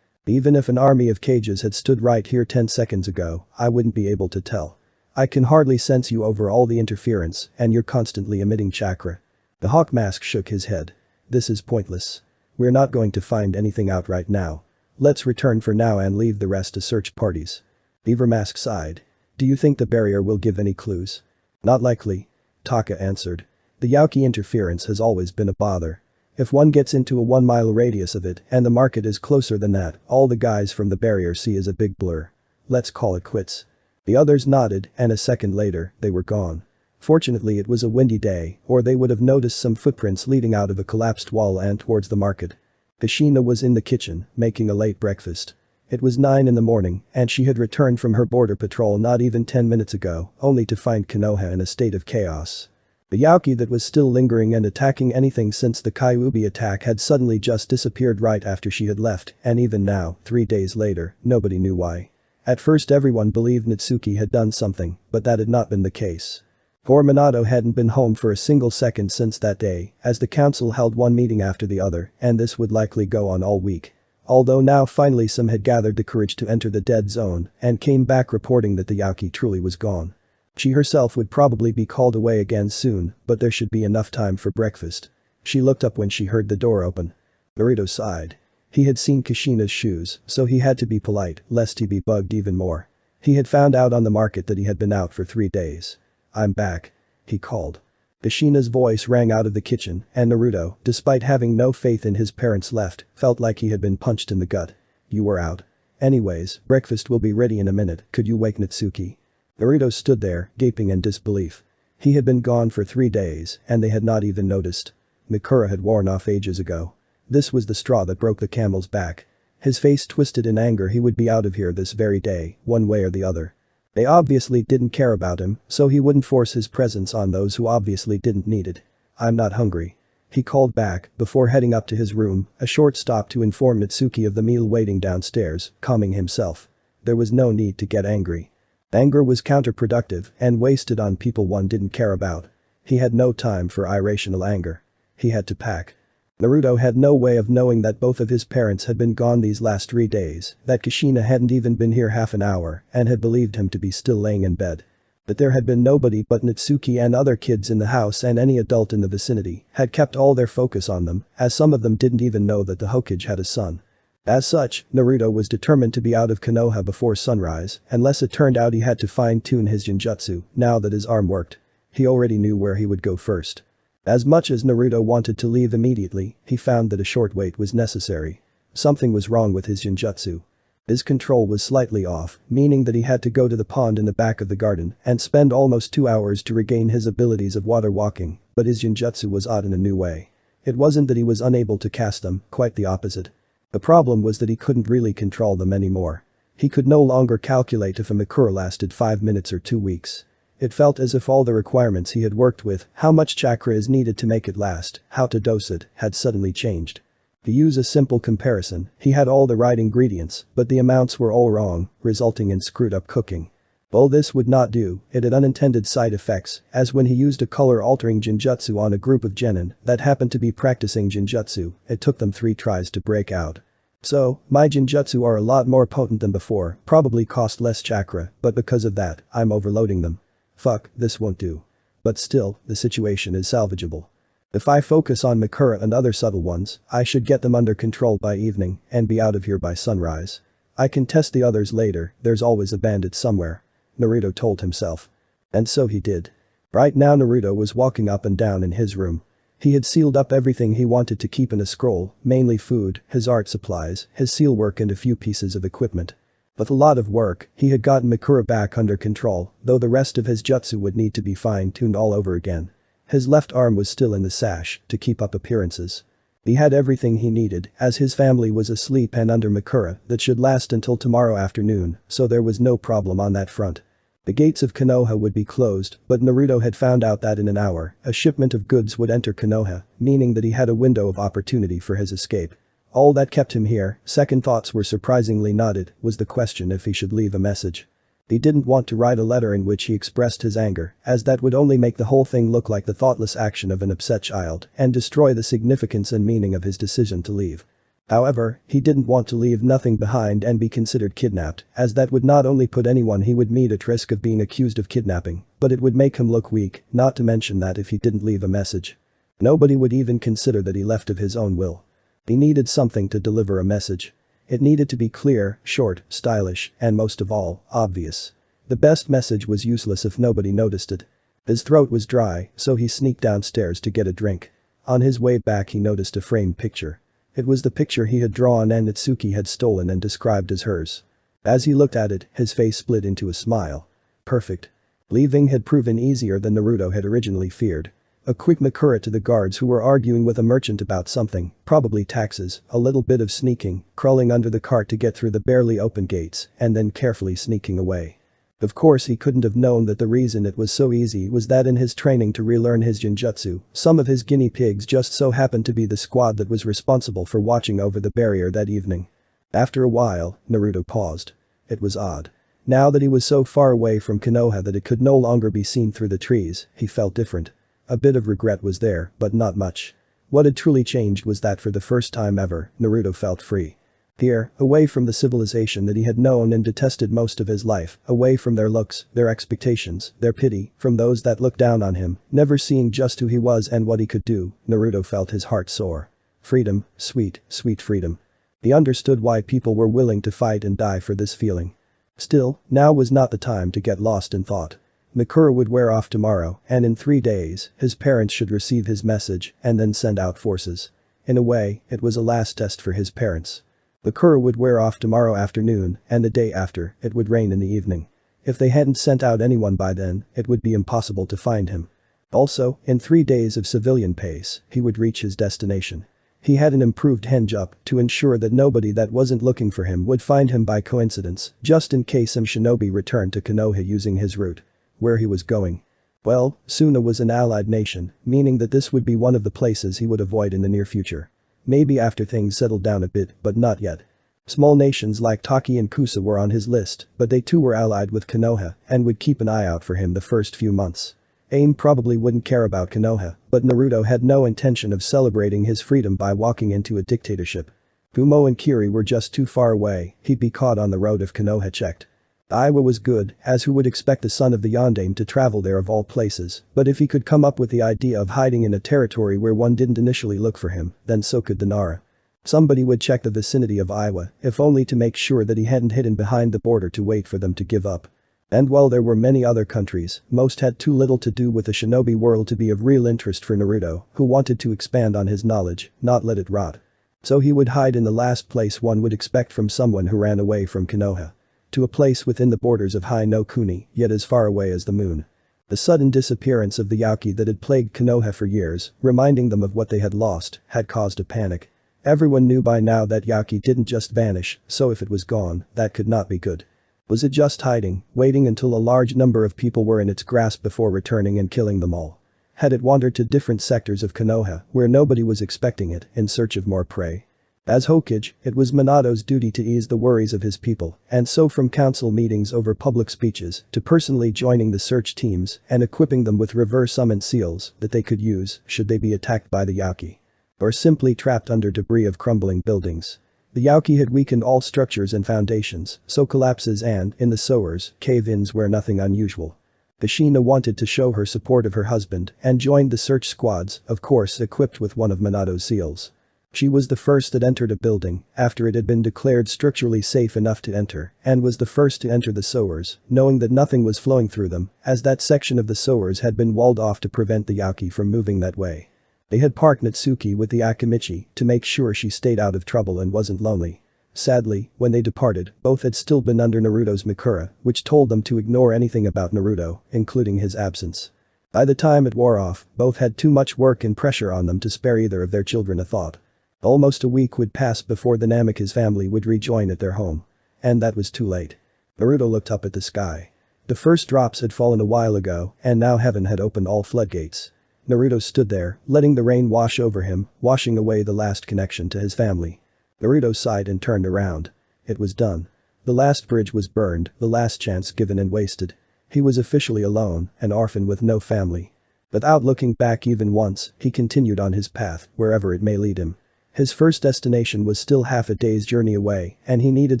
Even if an army of cages had stood right here 10 seconds ago, I wouldn't be able to tell. I can hardly sense you over all the interference, and you're constantly emitting chakra. The hawk mask shook his head. This is pointless. We're not going to find anything out right now. Let's return for now and leave the rest to search parties. Beaver Mask sighed. Do you think the barrier will give any clues? Not likely. Taka answered. The Yauki interference has always been a bother. If one gets into a 1-mile radius of it and the market is closer than that, all the guys from the barrier see is a big blur. Let's call it quits. The others nodded and a second later, they were gone. Fortunately it was a windy day, or they would have noticed some footprints leading out of a collapsed wall and towards the market. Kushina was in the kitchen, making a late breakfast. It was 9 in the morning, and she had returned from her border patrol not even 10 minutes ago, only to find Konoha in a state of chaos. The Yauki that was still lingering and attacking anything since the Kyuubi attack had suddenly just disappeared right after she had left, and even now, 3 days later, nobody knew why. At first everyone believed Natsuki had done something, but that had not been the case. Poor Minato hadn't been home for a single second since that day, as the council held one meeting after the other, and this would likely go on all week. Although now finally some had gathered the courage to enter the dead zone and came back reporting that the Yauki truly was gone. She herself would probably be called away again soon, but there should be enough time for breakfast. She looked up when she heard the door open. Naruto sighed. He had seen Kushina's shoes, so he had to be polite, lest he be bugged even more. He had found out on the market that he had been out for 3 days. I'm back. He called. Kushina's voice rang out of the kitchen, and Naruto, despite having no faith in his parents left, felt like he had been punched in the gut. You were out. Anyways, breakfast will be ready in a minute, could you wake Natsuki? Naruto stood there, gaping in disbelief. He had been gone for 3 days, and they had not even noticed. Mikura had worn off ages ago. This was the straw that broke the camel's back. His face twisted in anger. He would be out of here this very day, one way or the other. They obviously didn't care about him, so he wouldn't force his presence on those who obviously didn't need it. I'm not hungry. He called back, before heading up to his room, a short stop to inform Natsuki of the meal waiting downstairs, calming himself. There was no need to get angry. Anger was counterproductive and wasted on people one didn't care about. He had no time for irrational anger. He had to pack. Naruto had no way of knowing that both of his parents had been gone these last 3 days, that Kushina hadn't even been here half an hour, and had believed him to be still laying in bed. That there had been nobody but Natsuki and other kids in the house, and any adult in the vicinity had kept all their focus on them, as some of them didn't even know that the Hokage had a son. As such, Naruto was determined to be out of Konoha before sunrise, unless it turned out he had to fine-tune his genjutsu, now that his arm worked. He already knew where he would go first. As much as Naruto wanted to leave immediately, he found that a short wait was necessary. Something was wrong with his genjutsu. His control was slightly off, meaning that he had to go to the pond in the back of the garden and spend almost 2 hours to regain his abilities of water walking, but his genjutsu was odd in a new way. It wasn't that he was unable to cast them, quite the opposite. The problem was that he couldn't really control them anymore. He could no longer calculate if a Mikura lasted 5 minutes or 2 weeks. It felt as if all the requirements he had worked with, how much chakra is needed to make it last, how to dose it, had suddenly changed. To use a simple comparison, he had all the right ingredients, but the amounts were all wrong, resulting in screwed up cooking. Well, this would not do, it had unintended side effects, as when he used a color-altering genjutsu on a group of genin that happened to be practicing genjutsu, it took them 3 tries to break out. So, my genjutsu are a lot more potent than before, probably cost less chakra, but because of that, I'm overloading them. Fuck, this won't do. But still, the situation is salvageable. If I focus on Makura and other subtle ones, I should get them under control by evening and be out of here by sunrise. I can test the others later, there's always a bandit somewhere. Naruto told himself. And so he did. Right now Naruto was walking up and down in his room. He had sealed up everything he wanted to keep in a scroll, mainly food, his art supplies, his seal work and a few pieces of equipment. With a lot of work, he had gotten Makura back under control, though the rest of his jutsu would need to be fine-tuned all over again. His left arm was still in the sash to keep up appearances. He had everything he needed, as his family was asleep and under Makura that should last until tomorrow afternoon, so there was no problem on that front. The gates of Konoha would be closed, but Naruto had found out that in an hour, a shipment of goods would enter Konoha, meaning that he had a window of opportunity for his escape. All that kept him here, second thoughts were surprisingly nodded, was the question if he should leave a message. He didn't want to write a letter in which he expressed his anger, as that would only make the whole thing look like the thoughtless action of an upset child and destroy the significance and meaning of his decision to leave. However, he didn't want to leave nothing behind and be considered kidnapped, as that would not only put anyone he would meet at risk of being accused of kidnapping, but it would make him look weak, not to mention that if he didn't leave a message, nobody would even consider that he left of his own will. He needed something to deliver a message. It needed to be clear, short, stylish, and most of all, obvious. The best message was useless if nobody noticed it. His throat was dry, so he sneaked downstairs to get a drink. On his way back he noticed a framed picture. It was the picture he had drawn and Natsuki had stolen and described as hers. As he looked at it, his face split into a smile. Perfect. Leaving had proven easier than Naruto had originally feared. A quick Makura to the guards who were arguing with a merchant about something, probably taxes, a little bit of sneaking, crawling under the cart to get through the barely open gates, and then carefully sneaking away. Of course he couldn't have known that the reason it was so easy was that in his training to relearn his genjutsu, some of his guinea pigs just so happened to be the squad that was responsible for watching over the barrier that evening. After a while, Naruto paused. It was odd. Now that he was so far away from Konoha that it could no longer be seen through the trees, he felt different. A bit of regret was there, but not much. What had truly changed was that for the first time ever, Naruto felt free. Here, away from the civilization that he had known and detested most of his life, away from their looks, their expectations, their pity, from those that looked down on him, never seeing just who he was and what he could do, Naruto felt his heart soar. Freedom, sweet, sweet freedom. He understood why people were willing to fight and die for this feeling. Still, now was not the time to get lost in thought. Makura would wear off tomorrow, and in 3 days, his parents should receive his message and then send out forces. In a way, it was a last test for his parents. Makura would wear off tomorrow afternoon, and the day after, it would rain in the evening. If they hadn't sent out anyone by then, it would be impossible to find him. Also, in 3 days of civilian pace, he would reach his destination. He had an improved henjup to ensure that nobody that wasn't looking for him would find him by coincidence, just in case some shinobi returned to Konoha using his route. Where he was going. Well, Suna was an allied nation, meaning that this would be one of the places he would avoid in the near future. Maybe after things settled down a bit, but not yet. Small nations like Taki and Kusa were on his list, but they too were allied with Konoha and would keep an eye out for him the first few months. AIM probably wouldn't care about Konoha, but Naruto had no intention of celebrating his freedom by walking into a dictatorship. Fumo and Kiri were just too far away, he'd be caught on the road if Konoha checked. Iowa was good, as who would expect the son of the Yondaime to travel there of all places, but if he could come up with the idea of hiding in a territory where one didn't initially look for him, then so could the Nara. Somebody would check the vicinity of Iowa, if only to make sure that he hadn't hidden behind the border to wait for them to give up. And while there were many other countries, most had too little to do with the shinobi world to be of real interest for Naruto, who wanted to expand on his knowledge, not let it rot. So he would hide in the last place one would expect from someone who ran away from Konoha. To a place within the borders of Hai no Kuni, yet as far away as the moon. The sudden disappearance of the Yauki that had plagued Konoha for years, reminding them of what they had lost, had caused a panic. Everyone knew by now that Yauki didn't just vanish, so if it was gone, that could not be good. Was it just hiding, waiting until a large number of people were in its grasp before returning and killing them all? Had it wandered to different sectors of Konoha, where nobody was expecting it, in search of more prey? As Hokage, it was Minato's duty to ease the worries of his people, and so from council meetings over public speeches to personally joining the search teams and equipping them with reverse summon seals that they could use should they be attacked by the Yauki. Or simply trapped under debris of crumbling buildings. The Yauki had weakened all structures and foundations, so collapses and, in the sewers, cave-ins were nothing unusual. Kushina wanted to show her support of her husband and joined the search squads, of course equipped with one of Minato's seals. She was the first that entered a building after it had been declared structurally safe enough to enter and was the first to enter the sewers, knowing that nothing was flowing through them as that section of the sewers had been walled off to prevent the Yauki from moving that way. They had parked Natsuki with the Akimichi to make sure she stayed out of trouble and wasn't lonely. Sadly, when they departed, both had still been under Naruto's Mikura, which told them to ignore anything about Naruto, including his absence. By the time it wore off, both had too much work and pressure on them to spare either of their children a thought. Almost a week would pass before the Namikaze family would rejoin at their home. And that was too late. Naruto looked up at the sky. The first drops had fallen a while ago, and now heaven had opened all floodgates. Naruto stood there, letting the rain wash over him, washing away the last connection to his family. Naruto sighed and turned around. It was done. The last bridge was burned, the last chance given and wasted. He was officially alone, an orphan with no family. Without looking back even once, he continued on his path, wherever it may lead him. His first destination was still half a day's journey away, and he needed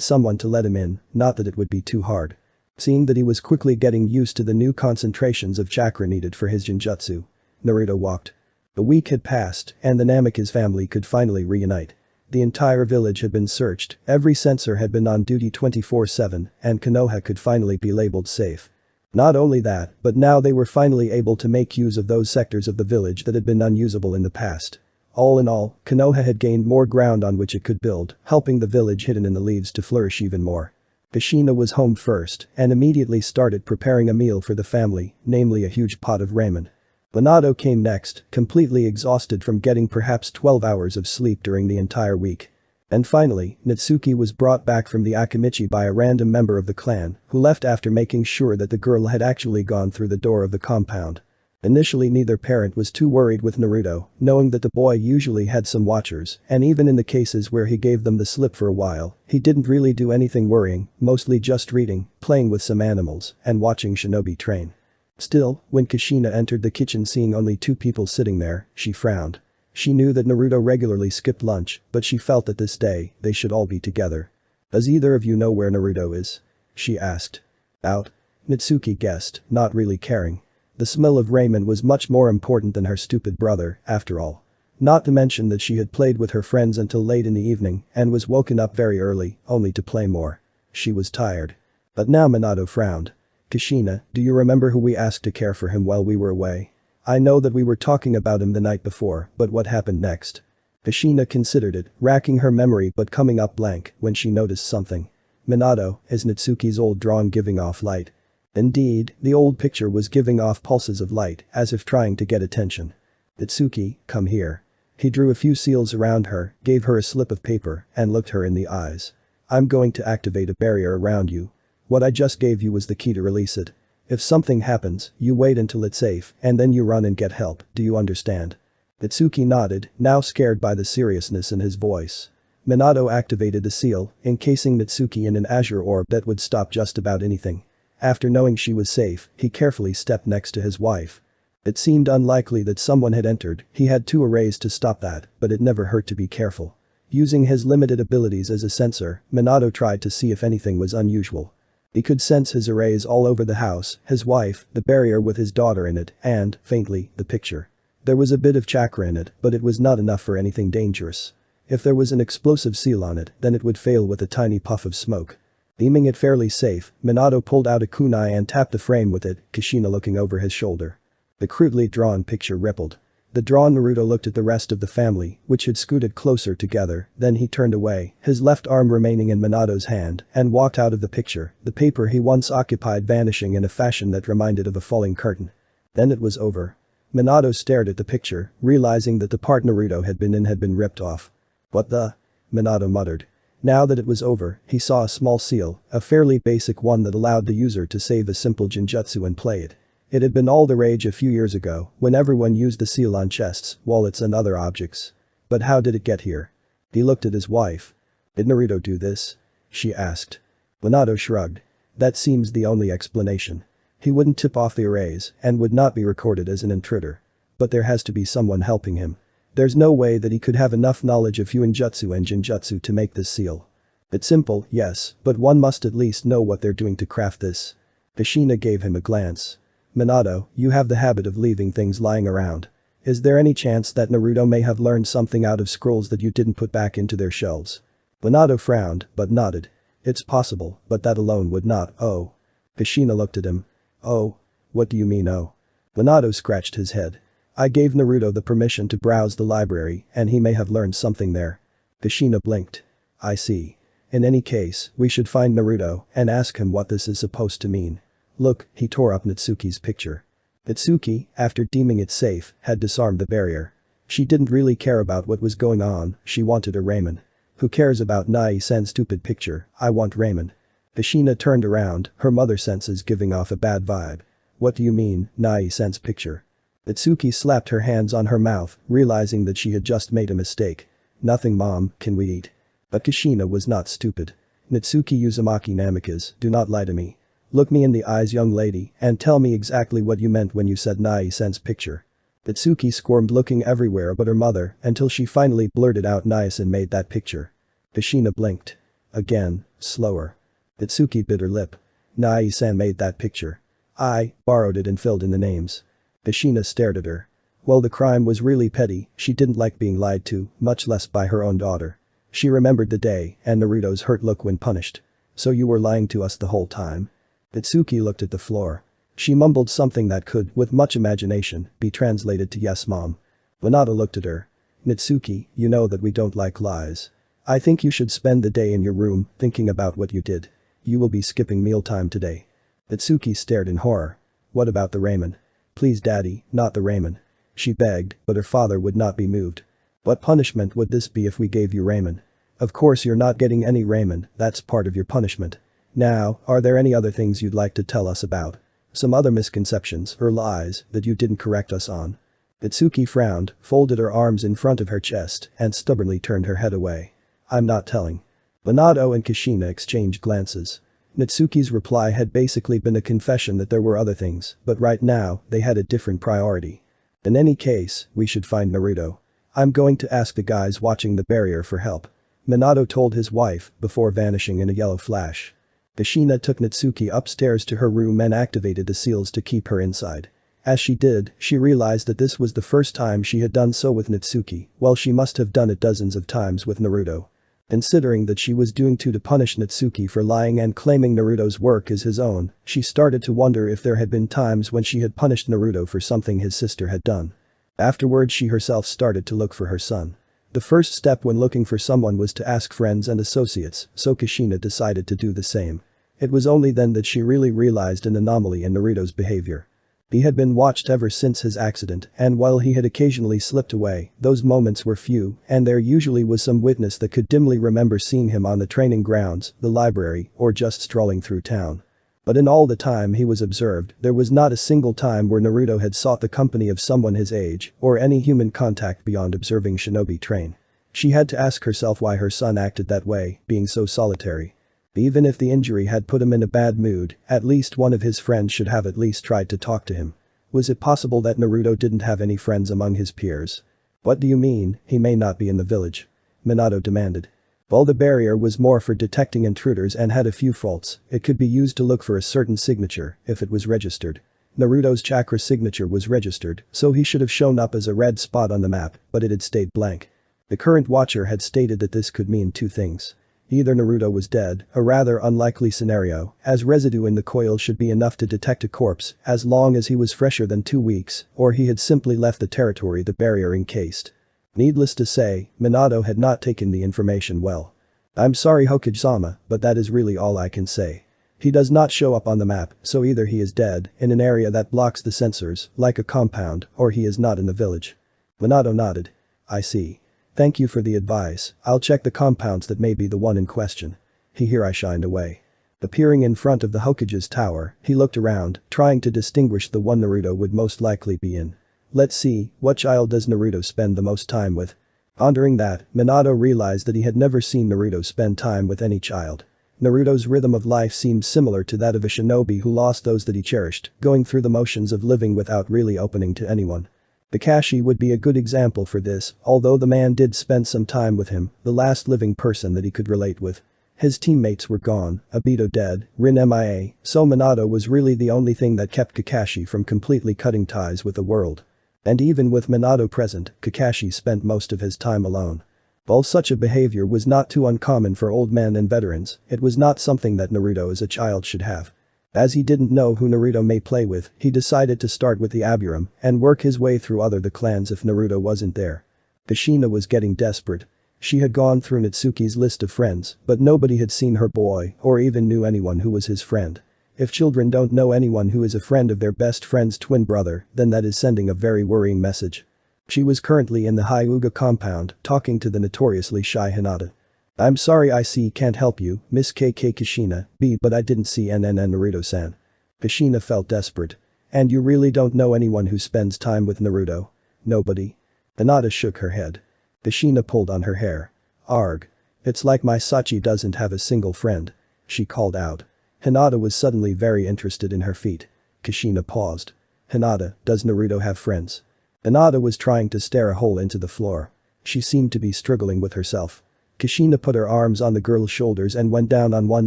someone to let him in, not that it would be too hard. Seeing that he was quickly getting used to the new concentrations of chakra needed for his genjutsu, Naruto walked. A week had passed, and the Namikaze family could finally reunite. The entire village had been searched, every sensor had been on duty 24/7, and Konoha could finally be labeled safe. Not only that, but now they were finally able to make use of those sectors of the village that had been unusable in the past. All in all, Konoha had gained more ground on which it could build, helping the village hidden in the leaves to flourish even more. Kushina was home first and immediately started preparing a meal for the family, namely a huge pot of ramen. Minato came next, completely exhausted from getting perhaps 12 hours of sleep during the entire week. And finally, Natsuki was brought back from the Akimichi by a random member of the clan, who left after making sure that the girl had actually gone through the door of the compound. Initially neither parent was too worried with Naruto, knowing that the boy usually had some watchers, and even in the cases where he gave them the slip for a while, he didn't really do anything worrying, mostly just reading, playing with some animals, and watching shinobi train. Still, when Kushina entered the kitchen seeing only two people sitting there, she frowned. She knew that Naruto regularly skipped lunch, but she felt that this day, they should all be together. "Does either of you know where Naruto is?" she asked. "Out?" Natsuki guessed, not really caring. The smell of ramen was much more important than her stupid brother, after all. Not to mention that she had played with her friends until late in the evening and was woken up very early, only to play more. She was tired. But now Minato frowned. "Kushina, do you remember who we asked to care for him while we were away? I know that we were talking about him the night before, but what happened next?" Kushina considered it, racking her memory but coming up blank when she noticed something. Minato, is Natsuki's old drawing giving off light? Indeed, the old picture was giving off pulses of light, as if trying to get attention. "Natsuki, come here." He drew a few seals around her, gave her a slip of paper, and looked her in the eyes. "I'm going to activate a barrier around you. What I just gave you was the key to release it. If something happens, you wait until it's safe, and then you run and get help, do you understand?" Natsuki nodded, now scared by the seriousness in his voice. Minato activated the seal, encasing Natsuki in an azure orb that would stop just about anything. After knowing she was safe, he carefully stepped next to his wife. It seemed unlikely that someone had entered, he had two arrays to stop that, but it never hurt to be careful. Using his limited abilities as a sensor, Minato tried to see if anything was unusual. He could sense his arrays all over the house, his wife, the barrier with his daughter in it, and, faintly, the picture. There was a bit of chakra in it, but it was not enough for anything dangerous. If there was an explosive seal on it, then it would fail with a tiny puff of smoke. Deeming it fairly safe, Minato pulled out a kunai and tapped the frame with it, Kushina looking over his shoulder. The crudely drawn picture rippled. The drawn Naruto looked at the rest of the family, which had scooted closer together, then he turned away, his left arm remaining in Minato's hand, and walked out of the picture, the paper he once occupied vanishing in a fashion that reminded of a falling curtain. Then it was over. Minato stared at the picture, realizing that the part Naruto had been in had been ripped off. "What the?" Minato muttered. Now that it was over, he saw a small seal, a fairly basic one that allowed the user to save a simple genjutsu and play it. It had been all the rage a few years ago when everyone used the seal on chests, wallets and other objects. But how did it get here? He looked at his wife. Did Naruto do this? She asked. Minato shrugged. That seems the only explanation. He wouldn't tip off the arrays and would not be recorded as an intruder. But there has to be someone helping him. There's no way that he could have enough knowledge of Fuinjutsu and Jinjutsu to make this seal. It's simple, yes, but one must at least know what they're doing to craft this. Kushina gave him a glance. Minato, you have the habit of leaving things lying around. Is there any chance that Naruto may have learned something out of scrolls that you didn't put back into their shelves? Minato frowned, but nodded. It's possible, but that alone would not, oh. Kushina looked at him. Oh? What do you mean oh? Minato scratched his head. I gave Naruto the permission to browse the library and he may have learned something there. Kushina blinked. I see. In any case, we should find Naruto and ask him what this is supposed to mean. Look, he tore up Natsuki's picture. Natsuki, after deeming it safe, had disarmed the barrier. She didn't really care about what was going on, she wanted her ramen. Who cares about Nai-san's stupid picture, I want ramen. Kushina turned around, her mother senses giving off a bad vibe. What do you mean, Nai-san's picture? Natsuki slapped her hands on her mouth, realizing that she had just made a mistake. Nothing mom, can we eat? But Kushina was not stupid. Natsuki Uzumaki Namikaze, do not lie to me. Look me in the eyes young lady and tell me exactly what you meant when you said Nai-san's picture. Natsuki squirmed looking everywhere but her mother until she finally blurted out Nai-san made that picture. Kushina blinked. Again, slower. Natsuki bit her lip. Nai-san made that picture. I borrowed it and filled in the names. Kushina stared at her. Well, the crime was really petty, she didn't like being lied to, much less by her own daughter. She remembered the day and Naruto's hurt look when punished. So you were lying to us the whole time? Natsuki looked at the floor. She mumbled something that could, with much imagination, be translated to yes mom. Minato looked at her. Natsuki, you know that we don't like lies. I think you should spend the day in your room thinking about what you did. You will be skipping mealtime today. Natsuki stared in horror. What about the ramen? Please daddy, not the ramen. She begged, but her father would not be moved. What punishment would this be if we gave you ramen? Of course you're not getting any ramen, that's part of your punishment. Now, are there any other things you'd like to tell us about? Some other misconceptions or lies that you didn't correct us on? Natsuki frowned, folded her arms in front of her chest and stubbornly turned her head away. I'm not telling. Minato and Kushina exchanged glances. Natsuki's reply had basically been a confession that there were other things, but right now, they had a different priority. In any case, we should find Naruto. I'm going to ask the guys watching the barrier for help. Minato told his wife before vanishing in a yellow flash. Kushina took Natsuki upstairs to her room and activated the seals to keep her inside. As she did, she realized that this was the first time she had done so with Natsuki, while she must have done it dozens of times with Naruto. Considering that she was doing to punish Natsuki for lying and claiming Naruto's work as his own, she started to wonder if there had been times when she had punished Naruto for something his sister had done. Afterwards she herself started to look for her son. The first step when looking for someone was to ask friends and associates, so Kushina decided to do the same. It was only then that she really realized an anomaly in Naruto's behavior. He had been watched ever since his accident, and while he had occasionally slipped away, those moments were few, and there usually was some witness that could dimly remember seeing him on the training grounds, the library, or just strolling through town. But in all the time he was observed, there was not a single time where Naruto had sought the company of someone his age, or any human contact beyond observing shinobi train. She had to ask herself why her son acted that way, being so solitary. Even if the injury had put him in a bad mood, at least one of his friends should have at least tried to talk to him. Was it possible that Naruto didn't have any friends among his peers? What do you mean, he may not be in the village? Minato demanded. While the barrier was more for detecting intruders and had a few faults, it could be used to look for a certain signature if it was registered. Naruto's chakra signature was registered, so he should have shown up as a red spot on the map, but it had stayed blank. The current watcher had stated that this could mean two things. Either Naruto was dead, a rather unlikely scenario, as residue in the coil should be enough to detect a corpse as long as he was fresher than 2 weeks, or he had simply left the territory the barrier encased. Needless to say, Minato had not taken the information well. I'm sorry Hokage-sama, but that is really all I can say. He does not show up on the map, so either he is dead, in an area that blocks the sensors, like a compound, or he is not in the village. Minato nodded. I see. Thank you for the advice, I'll check the compounds that may be the one in question. Here I shined away. Appearing in front of the Hokage's tower, he looked around, trying to distinguish the one Naruto would most likely be in. Let's see, what child does Naruto spend the most time with? Pondering that, Minato realized that he had never seen Naruto spend time with any child. Naruto's rhythm of life seemed similar to that of a shinobi who lost those that he cherished, going through the motions of living without really opening to anyone. Kakashi would be a good example for this, although the man did spend some time with him, the last living person that he could relate with. His teammates were gone, Obito dead, Rin MIA, so Minato was really the only thing that kept Kakashi from completely cutting ties with the world. And even with Minato present, Kakashi spent most of his time alone. While such a behavior was not too uncommon for old men and veterans, it was not something that Naruto as a child should have. As he didn't know who Naruto may play with, he decided to start with the Aburam and work his way through the clans if Naruto wasn't there. Kushina was getting desperate. She had gone through Natsuki's list of friends, but nobody had seen her boy or even knew anyone who was his friend. If children don't know anyone who is a friend of their best friend's twin brother, then that is sending a very worrying message. She was currently in the Hyuga compound, talking to the notoriously shy Hinata. "I'm sorry I can't help you, Miss KK Kushina, but I didn't see NNN Naruto-san." Kushina felt desperate. "And you really don't know anyone who spends time with Naruto?" "Nobody." Hinata shook her head. Kushina pulled on her hair. "Arg. It's like my Sachi doesn't have a single friend," she called out. Hinata was suddenly very interested in her feet. Kushina paused. "Hinata, does Naruto have friends?" Hinata was trying to stare a hole into the floor. She seemed to be struggling with herself. Kushina put her arms on the girl's shoulders and went down on one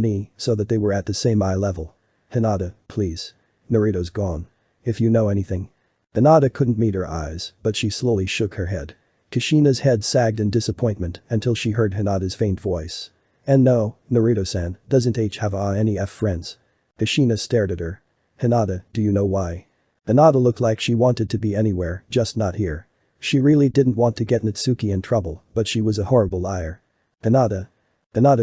knee so that they were at the same eye level. "Hinata, please. Naruto's gone. If you know anything." Hinata couldn't meet her eyes, but she slowly shook her head. Kushina's head sagged in disappointment until she heard Hinata's faint voice. "And no, Naruto-san doesn't have any friends." Kushina stared at her. "Hinata, do you know why?" Hinata looked like she wanted to be anywhere, just not here. She really didn't want to get Natsuki in trouble, but she was a horrible liar. Hinata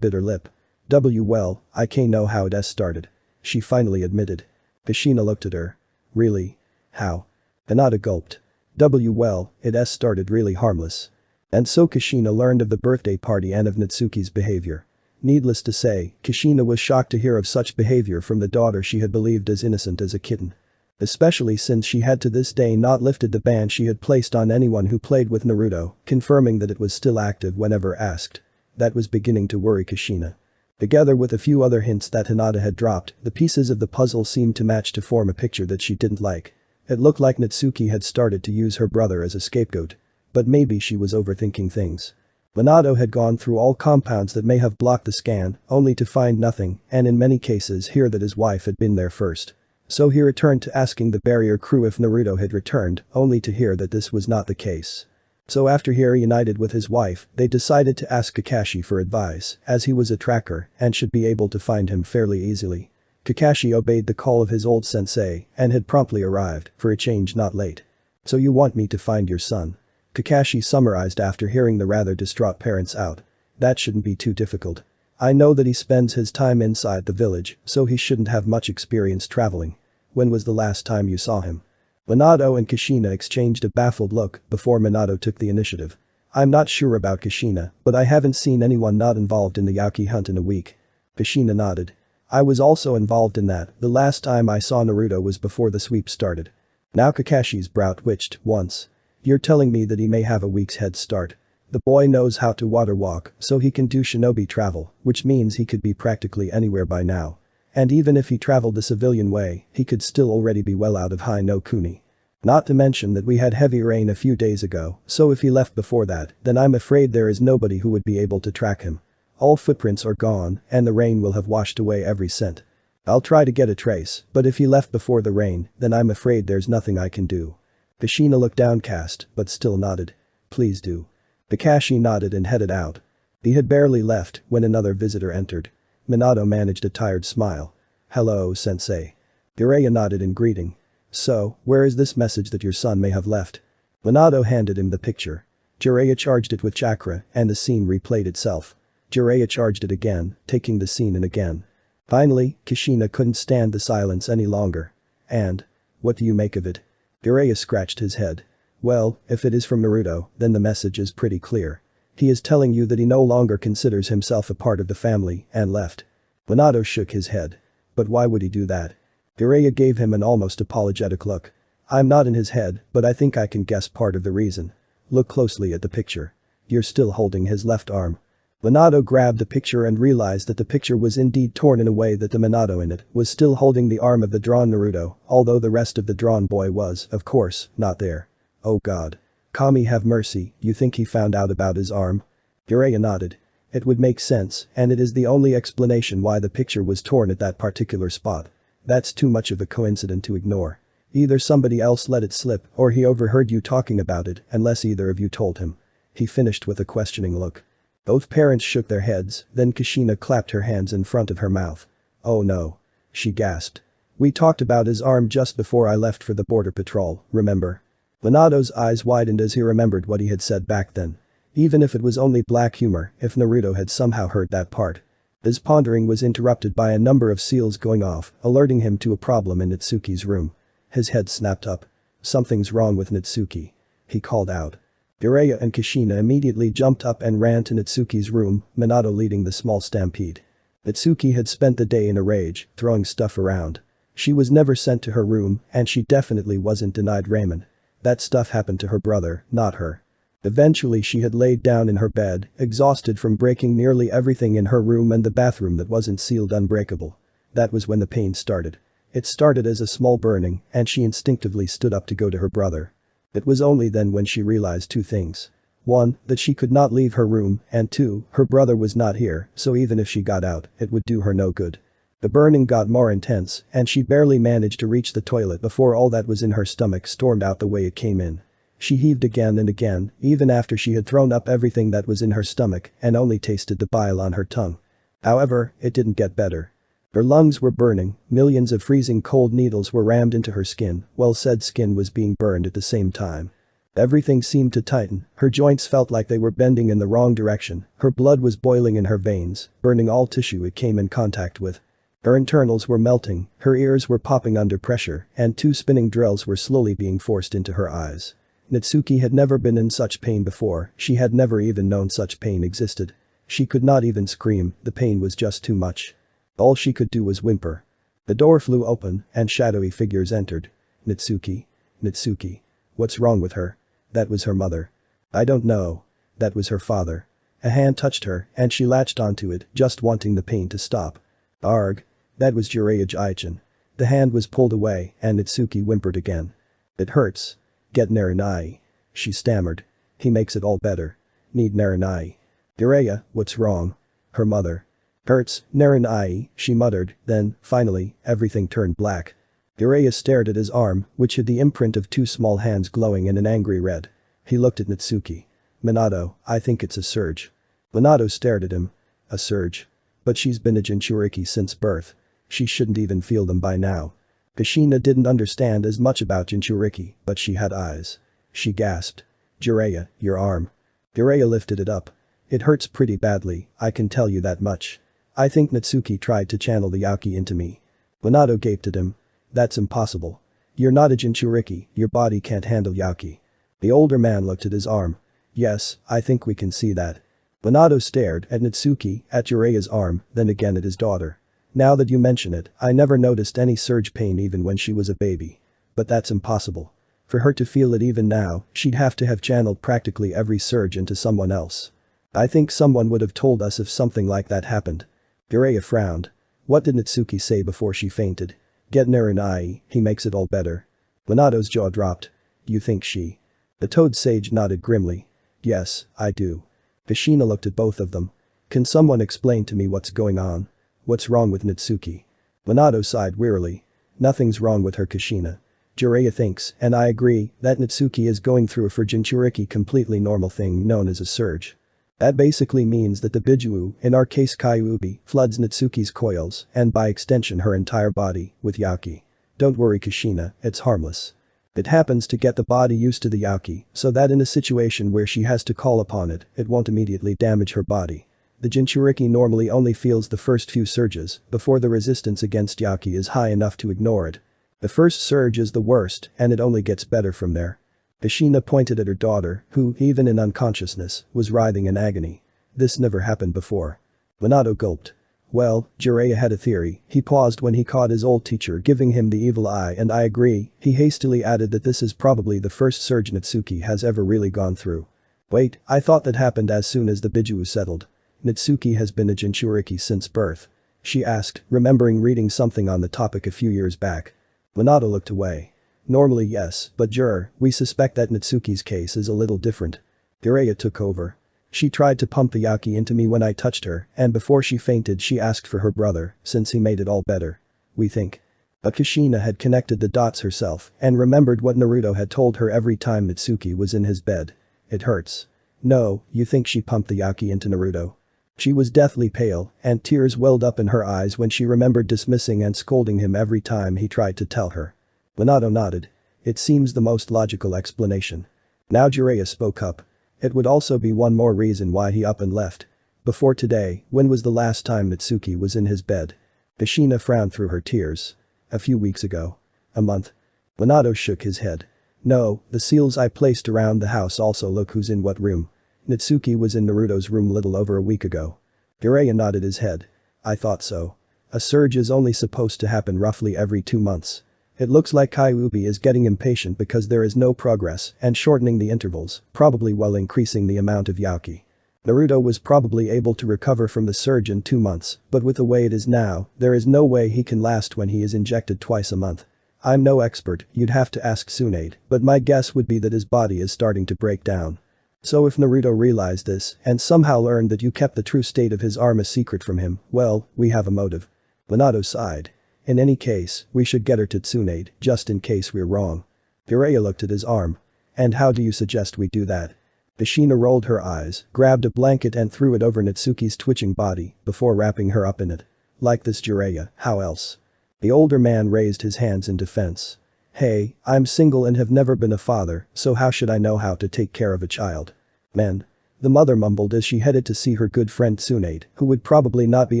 bit her lip. Well, I can't know how it started," she finally admitted. Kushina looked at her. "Really? How?" Hinata gulped. Well, it started really harmless." And so Kushina learned of the birthday party and of Natsuki's behavior. Needless to say, Kushina was shocked to hear of such behavior from the daughter she had believed as innocent as a kitten. Especially since she had to this day not lifted the ban she had placed on anyone who played with Naruto, confirming that it was still active whenever asked. That was beginning to worry Kushina. Together with a few other hints that Hinata had dropped, the pieces of the puzzle seemed to match to form a picture that she didn't like. It looked like Natsuki had started to use her brother as a scapegoat. But maybe she was overthinking things. Minato had gone through all compounds that may have blocked the scan, only to find nothing, and in many cases hear that his wife had been there first. So he returned to asking the barrier crew if Naruto had returned, only to hear that this was not the case. So after he reunited with his wife, they decided to ask Kakashi for advice, as he was a tracker and should be able to find him fairly easily. Kakashi obeyed the call of his old sensei and had promptly arrived, for a change not late. "So you want me to find your son?" Kakashi summarized after hearing the rather distraught parents out. "That shouldn't be too difficult. I know that he spends his time inside the village, so he shouldn't have much experience traveling. When was the last time you saw him?" Minato and Kushina exchanged a baffled look before Minato took the initiative. "I'm not sure about Kushina, but I haven't seen anyone not involved in the Yaki hunt in a week." Kushina nodded. "I was also involved in that, the last time I saw Naruto was before the sweep started." Now Kakashi's brow twitched once. "You're telling me that he may have a week's head start. The boy knows how to water walk, so he can do shinobi travel, which means he could be practically anywhere by now. And even if he traveled the civilian way, he could still already be well out of High no Kuni. Not to mention that we had heavy rain a few days ago, so if he left before that, then I'm afraid there is nobody who would be able to track him. All footprints are gone, and the rain will have washed away every scent. I'll try to get a trace, but if he left before the rain, then I'm afraid there's nothing I can do." Kushina looked downcast, but still nodded. "Please do." Kakashi nodded and headed out. He had barely left when another visitor entered. Minato managed a tired smile. "Hello, sensei." Jiraiya nodded in greeting. "So, where is this message that your son may have left?" Minato handed him the picture. Jiraiya charged it with chakra, and the scene replayed itself. Jiraiya charged it again, taking the scene in again. Finally, Kushina couldn't stand the silence any longer. "And? What do you make of it?" Jiraiya scratched his head. "Well, if it is from Naruto, then the message is pretty clear. He is telling you that he no longer considers himself a part of the family and left." Minato shook his head. "But why would he do that?" Jiraiya gave him an almost apologetic look. "I'm not in his head, but I think I can guess part of the reason. Look closely at the picture." You're still holding his left arm. Minato grabbed the picture and realized that the picture was indeed torn in a way that the Minato in it was still holding the arm of the drawn Naruto, although the rest of the drawn boy was, of course, not there. Oh god. Kami have mercy, you think he found out about his arm? Jiraiya nodded. It would make sense, and it is the only explanation why the picture was torn at that particular spot. That's too much of a coincidence to ignore. Either somebody else let it slip or he overheard you talking about it unless either of you told him. He finished with a questioning look. Both parents shook their heads, then Kushina clapped her hands in front of her mouth. Oh no. She gasped. We talked about his arm just before I left for the border patrol, remember? Minato's eyes widened as he remembered what he had said back then. Even if it was only black humor, if Naruto had somehow heard that part. His pondering was interrupted by a number of seals going off, alerting him to a problem in Natsuki's room. His head snapped up. Something's wrong with Natsuki. He called out. Jiraiya and Kushina immediately jumped up and ran to Natsuki's room, Minato leading the small stampede. Natsuki had spent the day in a rage, throwing stuff around. She was never sent to her room, and she definitely wasn't denied ramen. That stuff happened to her brother, not her. Eventually she had laid down in her bed, exhausted from breaking nearly everything in her room and the bathroom that wasn't sealed unbreakable. That was when the pain started. It started as a small burning, and she instinctively stood up to go to her brother. It was only then when she realized two things. 1, that she could not leave her room, and 2, her brother was not here, so even if she got out, it would do her no good. The burning got more intense, and she barely managed to reach the toilet before all that was in her stomach stormed out the way it came in. She heaved again and again, even after she had thrown up everything that was in her stomach and only tasted the bile on her tongue. However, it didn't get better. Her lungs were burning, millions of freezing cold needles were rammed into her skin, while said skin was being burned at the same time. Everything seemed to tighten, her joints felt like they were bending in the wrong direction, her blood was boiling in her veins, burning all tissue it came in contact with. Her internals were melting, her ears were popping under pressure, and 2 spinning drills were slowly being forced into her eyes. Natsuki had never been in such pain before, she had never even known such pain existed. She could not even scream, the pain was just too much. All she could do was whimper. The door flew open, and shadowy figures entered. Natsuki. Natsuki. What's wrong with her? That was her mother. I don't know. That was her father. A hand touched her, and she latched onto it, just wanting the pain to stop. Arg. That was Jiraiya Jaichin. The hand was pulled away, and Natsuki whimpered again. It hurts. Get Naranai. She stammered. He makes it all better. Need Naranai. Jiraiya, what's wrong? Her mother. Hurts, Naranai, she muttered, then, finally, everything turned black. Jiraiya stared at his arm, which had the imprint of 2 small hands glowing in an angry red. He looked at Natsuki. Minato, I think it's a surge. Minato stared at him. A surge. But she's been a Jinchuriki since birth. She shouldn't even feel them by now. Kushina didn't understand as much about Jinchuriki, but she had eyes. She gasped. Jiraiya, your arm. Jiraiya lifted it up. It hurts pretty badly, I can tell you that much. I think Natsuki tried to channel the Yaki into me. Minato gaped at him. That's impossible. You're not a Jinchuriki, your body can't handle Yaki. The older man looked at his arm. Yes, I think we can see that. Minato stared at Natsuki, at Jiraiya's arm, then again at his daughter. Now that you mention it, I never noticed any surge pain even when she was a baby. But that's impossible. For her to feel it even now, she'd have to have channeled practically every surge into someone else. I think someone would have told us if something like that happened. Jiraiya frowned. What did Natsuki say before she fainted? Get Naranai, he makes it all better. Minato's jaw dropped. You think she? The Toad Sage nodded grimly. Yes, I do. Kushina looked at both of them. Can someone explain to me what's going on? What's wrong with Natsuki? Minato sighed wearily. Nothing's wrong with her, Kushina. Jiraiya thinks, and I agree, that Natsuki is going through a for Jinchuriki completely normal thing known as a surge. That basically means that the Biju, in our case Kyuubi, floods Natsuki's coils, and by extension her entire body, with Yaki. Don't worry Kushina, it's harmless. It happens to get the body used to the Yaki, so that in a situation where she has to call upon it, it won't immediately damage her body. The Jinchuriki normally only feels the first few surges, before the resistance against Yaki is high enough to ignore it. The first surge is the worst, and it only gets better from there. Kushina pointed at her daughter, who, even in unconsciousness, was writhing in agony. This never happened before. Minato gulped. Well, Jiraiya had a theory. He paused when he caught his old teacher giving him the evil eye, and I agree. He hastily added that this is probably the first surge Natsuki has ever really gone through. Wait, I thought that happened as soon as the Biju settled. Natsuki has been a Jinchuriki since birth. She asked, remembering reading something on the topic a few years back. Minato looked away. Normally yes, but Jur, we suspect that Natsuki's case is a little different. Jiraiya took over. She tried to pump the yaki into me when I touched her, and before she fainted she asked for her brother, since he made it all better. We think. But Kushina had connected the dots herself and remembered what Naruto had told her every time Natsuki was in his bed. It hurts. No, you think she pumped the yaki into Naruto? She was deathly pale, and tears welled up in her eyes when she remembered dismissing and scolding him every time he tried to tell her. Minato nodded. It seems the most logical explanation. Now Jiraiya spoke up. It would also be one more reason why he up and left. Before today, when was the last time Natsuki was in his bed? Kushina frowned through her tears. A few weeks ago. A month. Minato shook his head. No, the seals I placed around the house also look who's in what room. Natsuki was in Naruto's room little over a week ago. Jiraiya nodded his head. I thought so. A surge is only supposed to happen roughly every 2 months. It looks like Kyuubi is getting impatient because there is no progress and shortening the intervals, probably while increasing the amount of yaki. Naruto was probably able to recover from the surge in 2 months, but with the way it is now, there is no way he can last when he is injected twice a month. I'm no expert, you'd have to ask Tsunade, but my guess would be that his body is starting to break down. So if Naruto realized this and somehow learned that you kept the true state of his arm a secret from him, well, we have a motive. Minato sighed. In any case, we should get her to Tsunade, just in case we're wrong. Jiraiya looked at his arm. And how do you suggest we do that? Kushina rolled her eyes, grabbed a blanket and threw it over Natsuki's twitching body before wrapping her up in it. Like this Jiraiya, how else? The older man raised his hands in defense. Hey, I'm single and have never been a father, so how should I know how to take care of a child? Man. The mother mumbled as she headed to see her good friend Tsunade, who would probably not be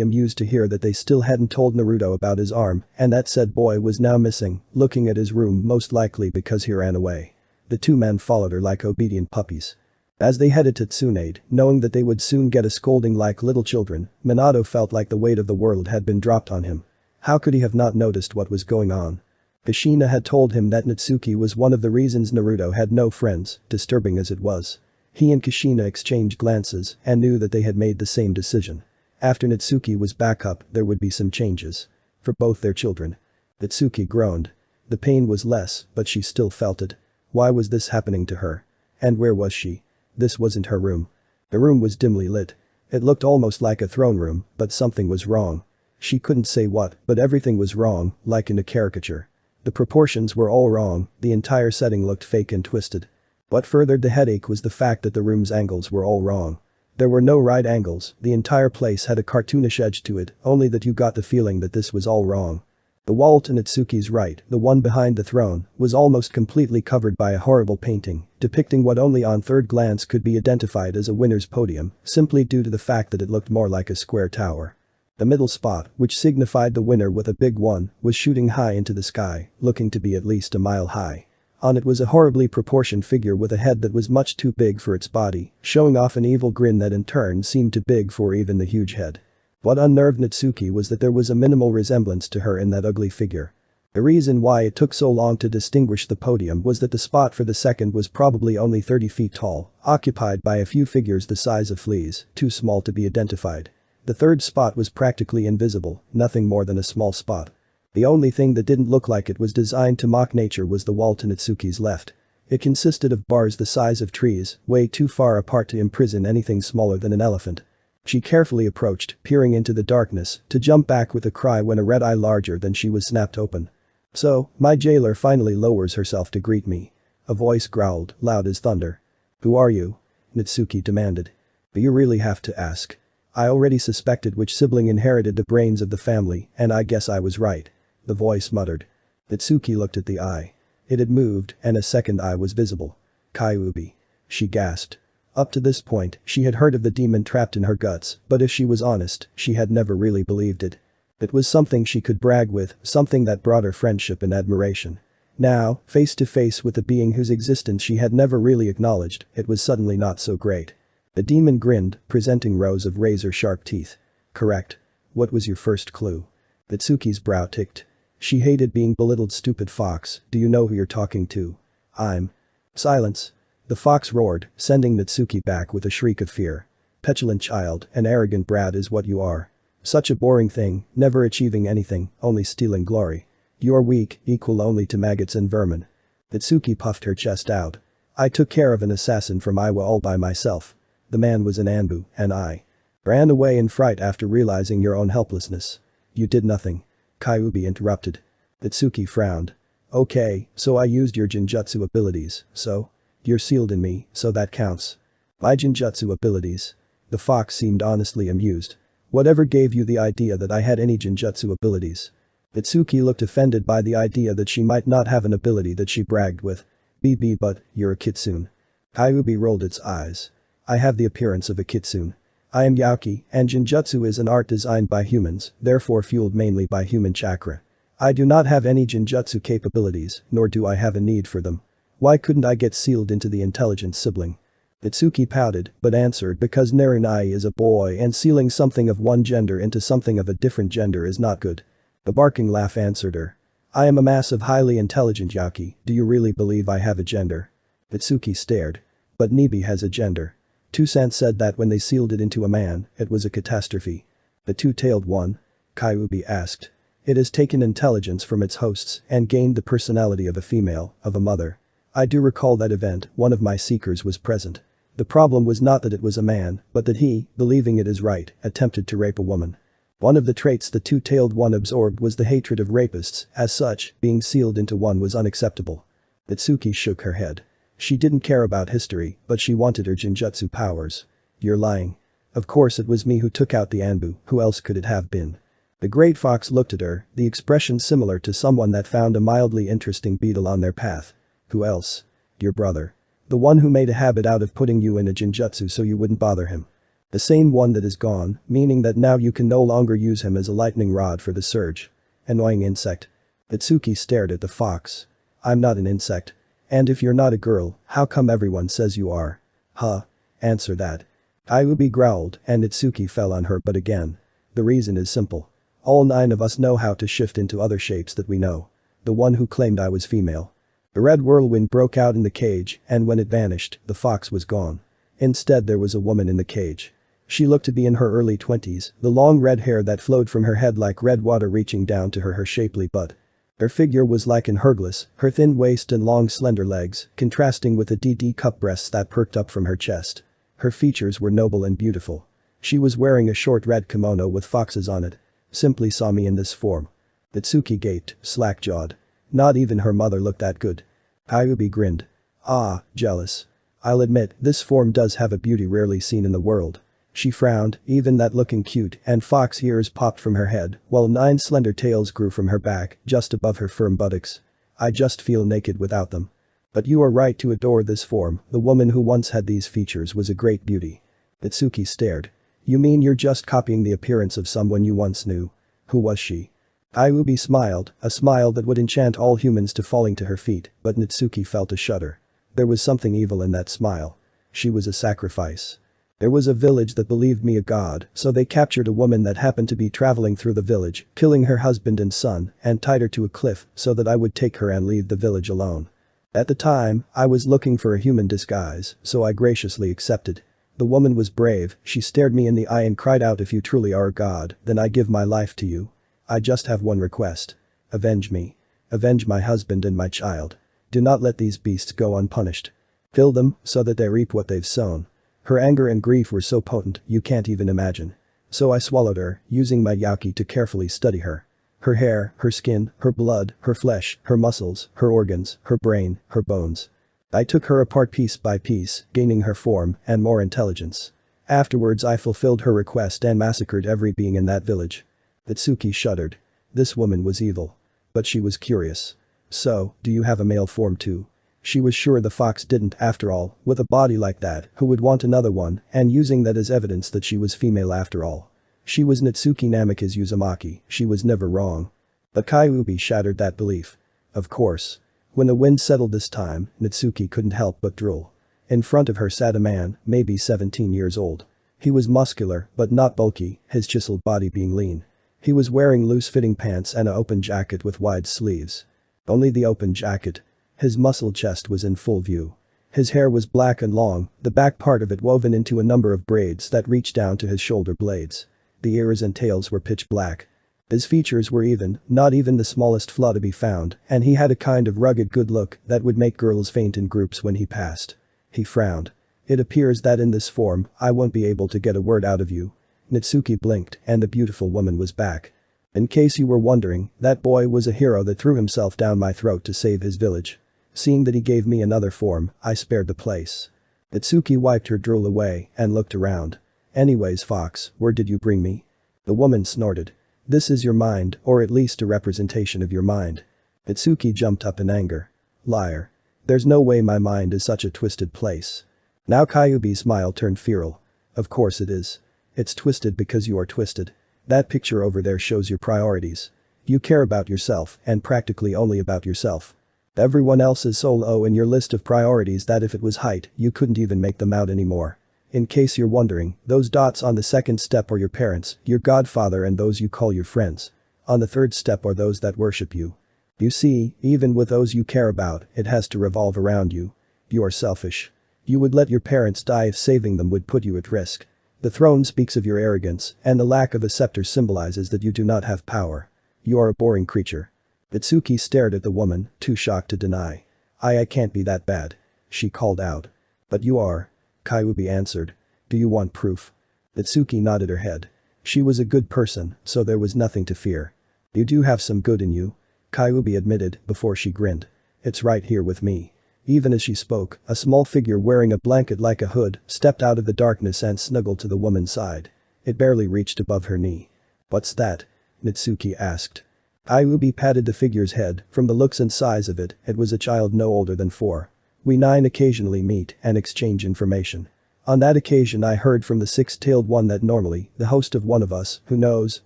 amused to hear that they still hadn't told Naruto about his arm and that said boy was now missing, looking at his room most likely because he ran away. The two men followed her like obedient puppies. As they headed to Tsunade, knowing that they would soon get a scolding like little children, Minato felt like the weight of the world had been dropped on him. How could he have not noticed what was going on? Kushina had told him that Natsuki was one of the reasons Naruto had no friends, disturbing as it was. He and Kushina exchanged glances and knew that they had made the same decision. After Natsuki was back up, there would be some changes. For both their children. Natsuki groaned. The pain was less, but she still felt it. Why was this happening to her? And where was she? This wasn't her room. The room was dimly lit. It looked almost like a throne room, but something was wrong. She couldn't say what, but everything was wrong, like in a caricature. The proportions were all wrong, the entire setting looked fake and twisted. What furthered the headache was the fact that the room's angles were all wrong. There were no right angles, the entire place had a cartoonish edge to it, only that you got the feeling that this was all wrong. The wall to Natsuki's right, the one behind the throne, was almost completely covered by a horrible painting, depicting what only on third glance could be identified as a winner's podium, simply due to the fact that it looked more like a square tower. The middle spot, which signified the winner with a big 1, was shooting high into the sky, looking to be at least a mile high. On it was a horribly proportioned figure with a head that was much too big for its body, showing off an evil grin that in turn seemed too big for even the huge head. What unnerved Natsuki was that there was a minimal resemblance to her in that ugly figure. The reason why it took so long to distinguish the podium was that the spot for the second was probably only 30 feet tall, occupied by a few figures the size of fleas, too small to be identified. The third spot was practically invisible, nothing more than a small spot. The only thing that didn't look like it was designed to mock nature was the wall to Natsuki's left. It consisted of bars the size of trees, way too far apart to imprison anything smaller than an elephant. She carefully approached, peering into the darkness, to jump back with a cry when a red eye larger than she was snapped open. So, my jailer finally lowers herself to greet me. A voice growled, loud as thunder. Who are you? Natsuki demanded. But you really have to ask. I already suspected which sibling inherited the brains of the family, and I guess I was right. The voice muttered. Natsuki looked at the eye. It had moved, and a second eye was visible. Kyuubi. She gasped. Up to this point, she had heard of the demon trapped in her guts, but if she was honest, she had never really believed it. It was something she could brag with, something that brought her friendship and admiration. Now, face to face with a being whose existence she had never really acknowledged, it was suddenly not so great. The demon grinned, presenting rows of razor-sharp teeth. Correct. What was your first clue? Natsuki's brow ticked. She hated being belittled. Stupid fox, do you know who you're talking to? I'm. Silence. The fox roared, sending Natsuki back with a shriek of fear. Petulant child, an arrogant brat is what you are. Such a boring thing, never achieving anything, only stealing glory. You're weak, equal only to maggots and vermin. Natsuki puffed her chest out. I took care of an assassin from Iowa all by myself. The man was an Anbu, and I ran away in fright after realizing your own helplessness. You did nothing. Kyuubi interrupted. Natsuki frowned. Okay, so I used your Jinjutsu abilities, so? You're sealed in me, so that counts. My Jinjutsu abilities? The fox seemed honestly amused. Whatever gave you the idea that I had any Jinjutsu abilities? Natsuki looked offended by the idea that she might not have an ability that she bragged with. BB but, you're a kitsune. Kyuubi rolled its eyes. I have the appearance of a kitsune. I am Yaoki, and Jinjutsu is an art designed by humans, therefore fueled mainly by human chakra. I do not have any Jinjutsu capabilities, nor do I have a need for them. Why couldn't I get sealed into the intelligent sibling? Natsuki pouted, but answered because Narunai is a boy and sealing something of one gender into something of a different gender is not good. The barking laugh answered her. I am a massive highly intelligent Yaoki, do you really believe I have a gender? Natsuki stared. But Nibi has a gender. Toussaint said that when they sealed it into a man, it was a catastrophe. The two-tailed one? Kyuubi asked. It has taken intelligence from its hosts and gained the personality of a female, of a mother. I do recall that event, one of my seekers was present. The problem was not that it was a man, but that he, believing it is right, attempted to rape a woman. One of the traits the two-tailed one absorbed was the hatred of rapists, as such, being sealed into one was unacceptable. Natsuki shook her head. She didn't care about history, but she wanted her Jinjutsu powers. You're lying. Of course it was me who took out the Anbu, who else could it have been? The great fox looked at her, the expression similar to someone that found a mildly interesting beetle on their path. Who else? Your brother. The one who made a habit out of putting you in a Jinjutsu so you wouldn't bother him. The same one that is gone, meaning that now you can no longer use him as a lightning rod for the surge. Annoying insect. Natsuki stared at the fox. I'm not an insect. And if you're not a girl, how come everyone says you are? Huh? Answer that. Kyuubi growled and Natsuki fell on her but again. The reason is simple. All 9 of us know how to shift into other shapes that we know. The one who claimed I was female. The red whirlwind broke out in the cage and when it vanished, the fox was gone. Instead there was a woman in the cage. She looked to be in her early 20s, the long red hair that flowed from her head like red water reaching down to her shapely butt. Her figure was like an Hercules, her thin waist and long slender legs, contrasting with the DD cup breasts that perked up from her chest. Her features were noble and beautiful. She was wearing a short red kimono with foxes on it. Simply saw me in this form. Natsuki gaped, slack-jawed. Not even her mother looked that good. Kyuubi grinned. Ah, jealous. I'll admit, this form does have a beauty rarely seen in the world. She frowned, even that looking cute, and fox ears popped from her head, while 9 slender tails grew from her back, just above her firm buttocks. I just feel naked without them. But you are right to adore this form, the woman who once had these features was a great beauty. Natsuki stared. You mean you're just copying the appearance of someone you once knew? Who was she? Kyuubi smiled, a smile that would enchant all humans to falling to her feet, but Natsuki felt a shudder. There was something evil in that smile. She was a sacrifice. There was a village that believed me a god, so they captured a woman that happened to be traveling through the village, killing her husband and son, and tied her to a cliff so that I would take her and leave the village alone. At the time, I was looking for a human disguise, so I graciously accepted. The woman was brave, she stared me in the eye and cried out, if you truly are a god, then I give my life to you. I just have one request. Avenge me. Avenge my husband and my child. Do not let these beasts go unpunished. Kill them, so that they reap what they've sown. Her anger and grief were so potent, you can't even imagine. So I swallowed her, using my Yaoki to carefully study her. Her hair, her skin, her blood, her flesh, her muscles, her organs, her brain, her bones. I took her apart piece by piece, gaining her form and more intelligence. Afterwards I fulfilled her request and massacred every being in that village. Natsuki shuddered. This woman was evil. But she was curious. So, do you have a male form too? She was sure the fox didn't, after all, with a body like that, who would want another one, and using that as evidence that she was female after all. She was Natsuki Namikaze Uzumaki, she was never wrong. But Kyuubi shattered that belief. Of course. When the wind settled this time, Natsuki couldn't help but drool. In front of her sat a man, maybe 17 years old. He was muscular, but not bulky, his chiseled body being lean. He was wearing loose-fitting pants and an open jacket with wide sleeves. Only the open jacket. His muscled chest was in full view. His hair was black and long, the back part of it woven into a number of braids that reached down to his shoulder blades. The ears and tails were pitch black. His features were even, not even the smallest flaw to be found, and he had a kind of rugged good look that would make girls faint in groups when he passed. He frowned. It appears that in this form, I won't be able to get a word out of you. Natsuki blinked, and the beautiful woman was back. In case you were wondering, that boy was a hero that threw himself down my throat to save his village. Seeing that he gave me another form, I spared the place. Natsuki wiped her drool away and looked around. Anyways, Fox, where did you bring me? The woman snorted. This is your mind, or at least a representation of your mind. Natsuki jumped up in anger. Liar. There's no way my mind is such a twisted place. Now Kyuubi's smile turned feral. Of course it is. It's twisted because you are twisted. That picture over there shows your priorities. You care about yourself and practically only about yourself. Everyone else is so low in your list of priorities that if it was height, you couldn't even make them out anymore. In case you're wondering, those dots on the second step are your parents, your godfather and those you call your friends. On the third step are those that worship you. You see, even with those you care about, it has to revolve around you. You are selfish. You would let your parents die if saving them would put you at risk. The throne speaks of your arrogance, and the lack of a scepter symbolizes that you do not have power. You are a boring creature. Natsuki stared at the woman, too shocked to deny. I can't be that bad. She called out. But you are. Kyuubi answered. Do you want proof? Natsuki nodded her head. She was a good person, so there was nothing to fear. You do have some good in you. Kyuubi admitted before she grinned. It's right here with me. Even as she spoke, a small figure wearing a blanket like a hood stepped out of the darkness and snuggled to the woman's side. It barely reached above her knee. What's that? Natsuki asked. Kyuubi patted the figure's head. From the looks and size of it, it was a child no older than 4. We 9 occasionally meet and exchange information. On that occasion I heard from the 6-tailed one that normally, the host of one of us, who knows,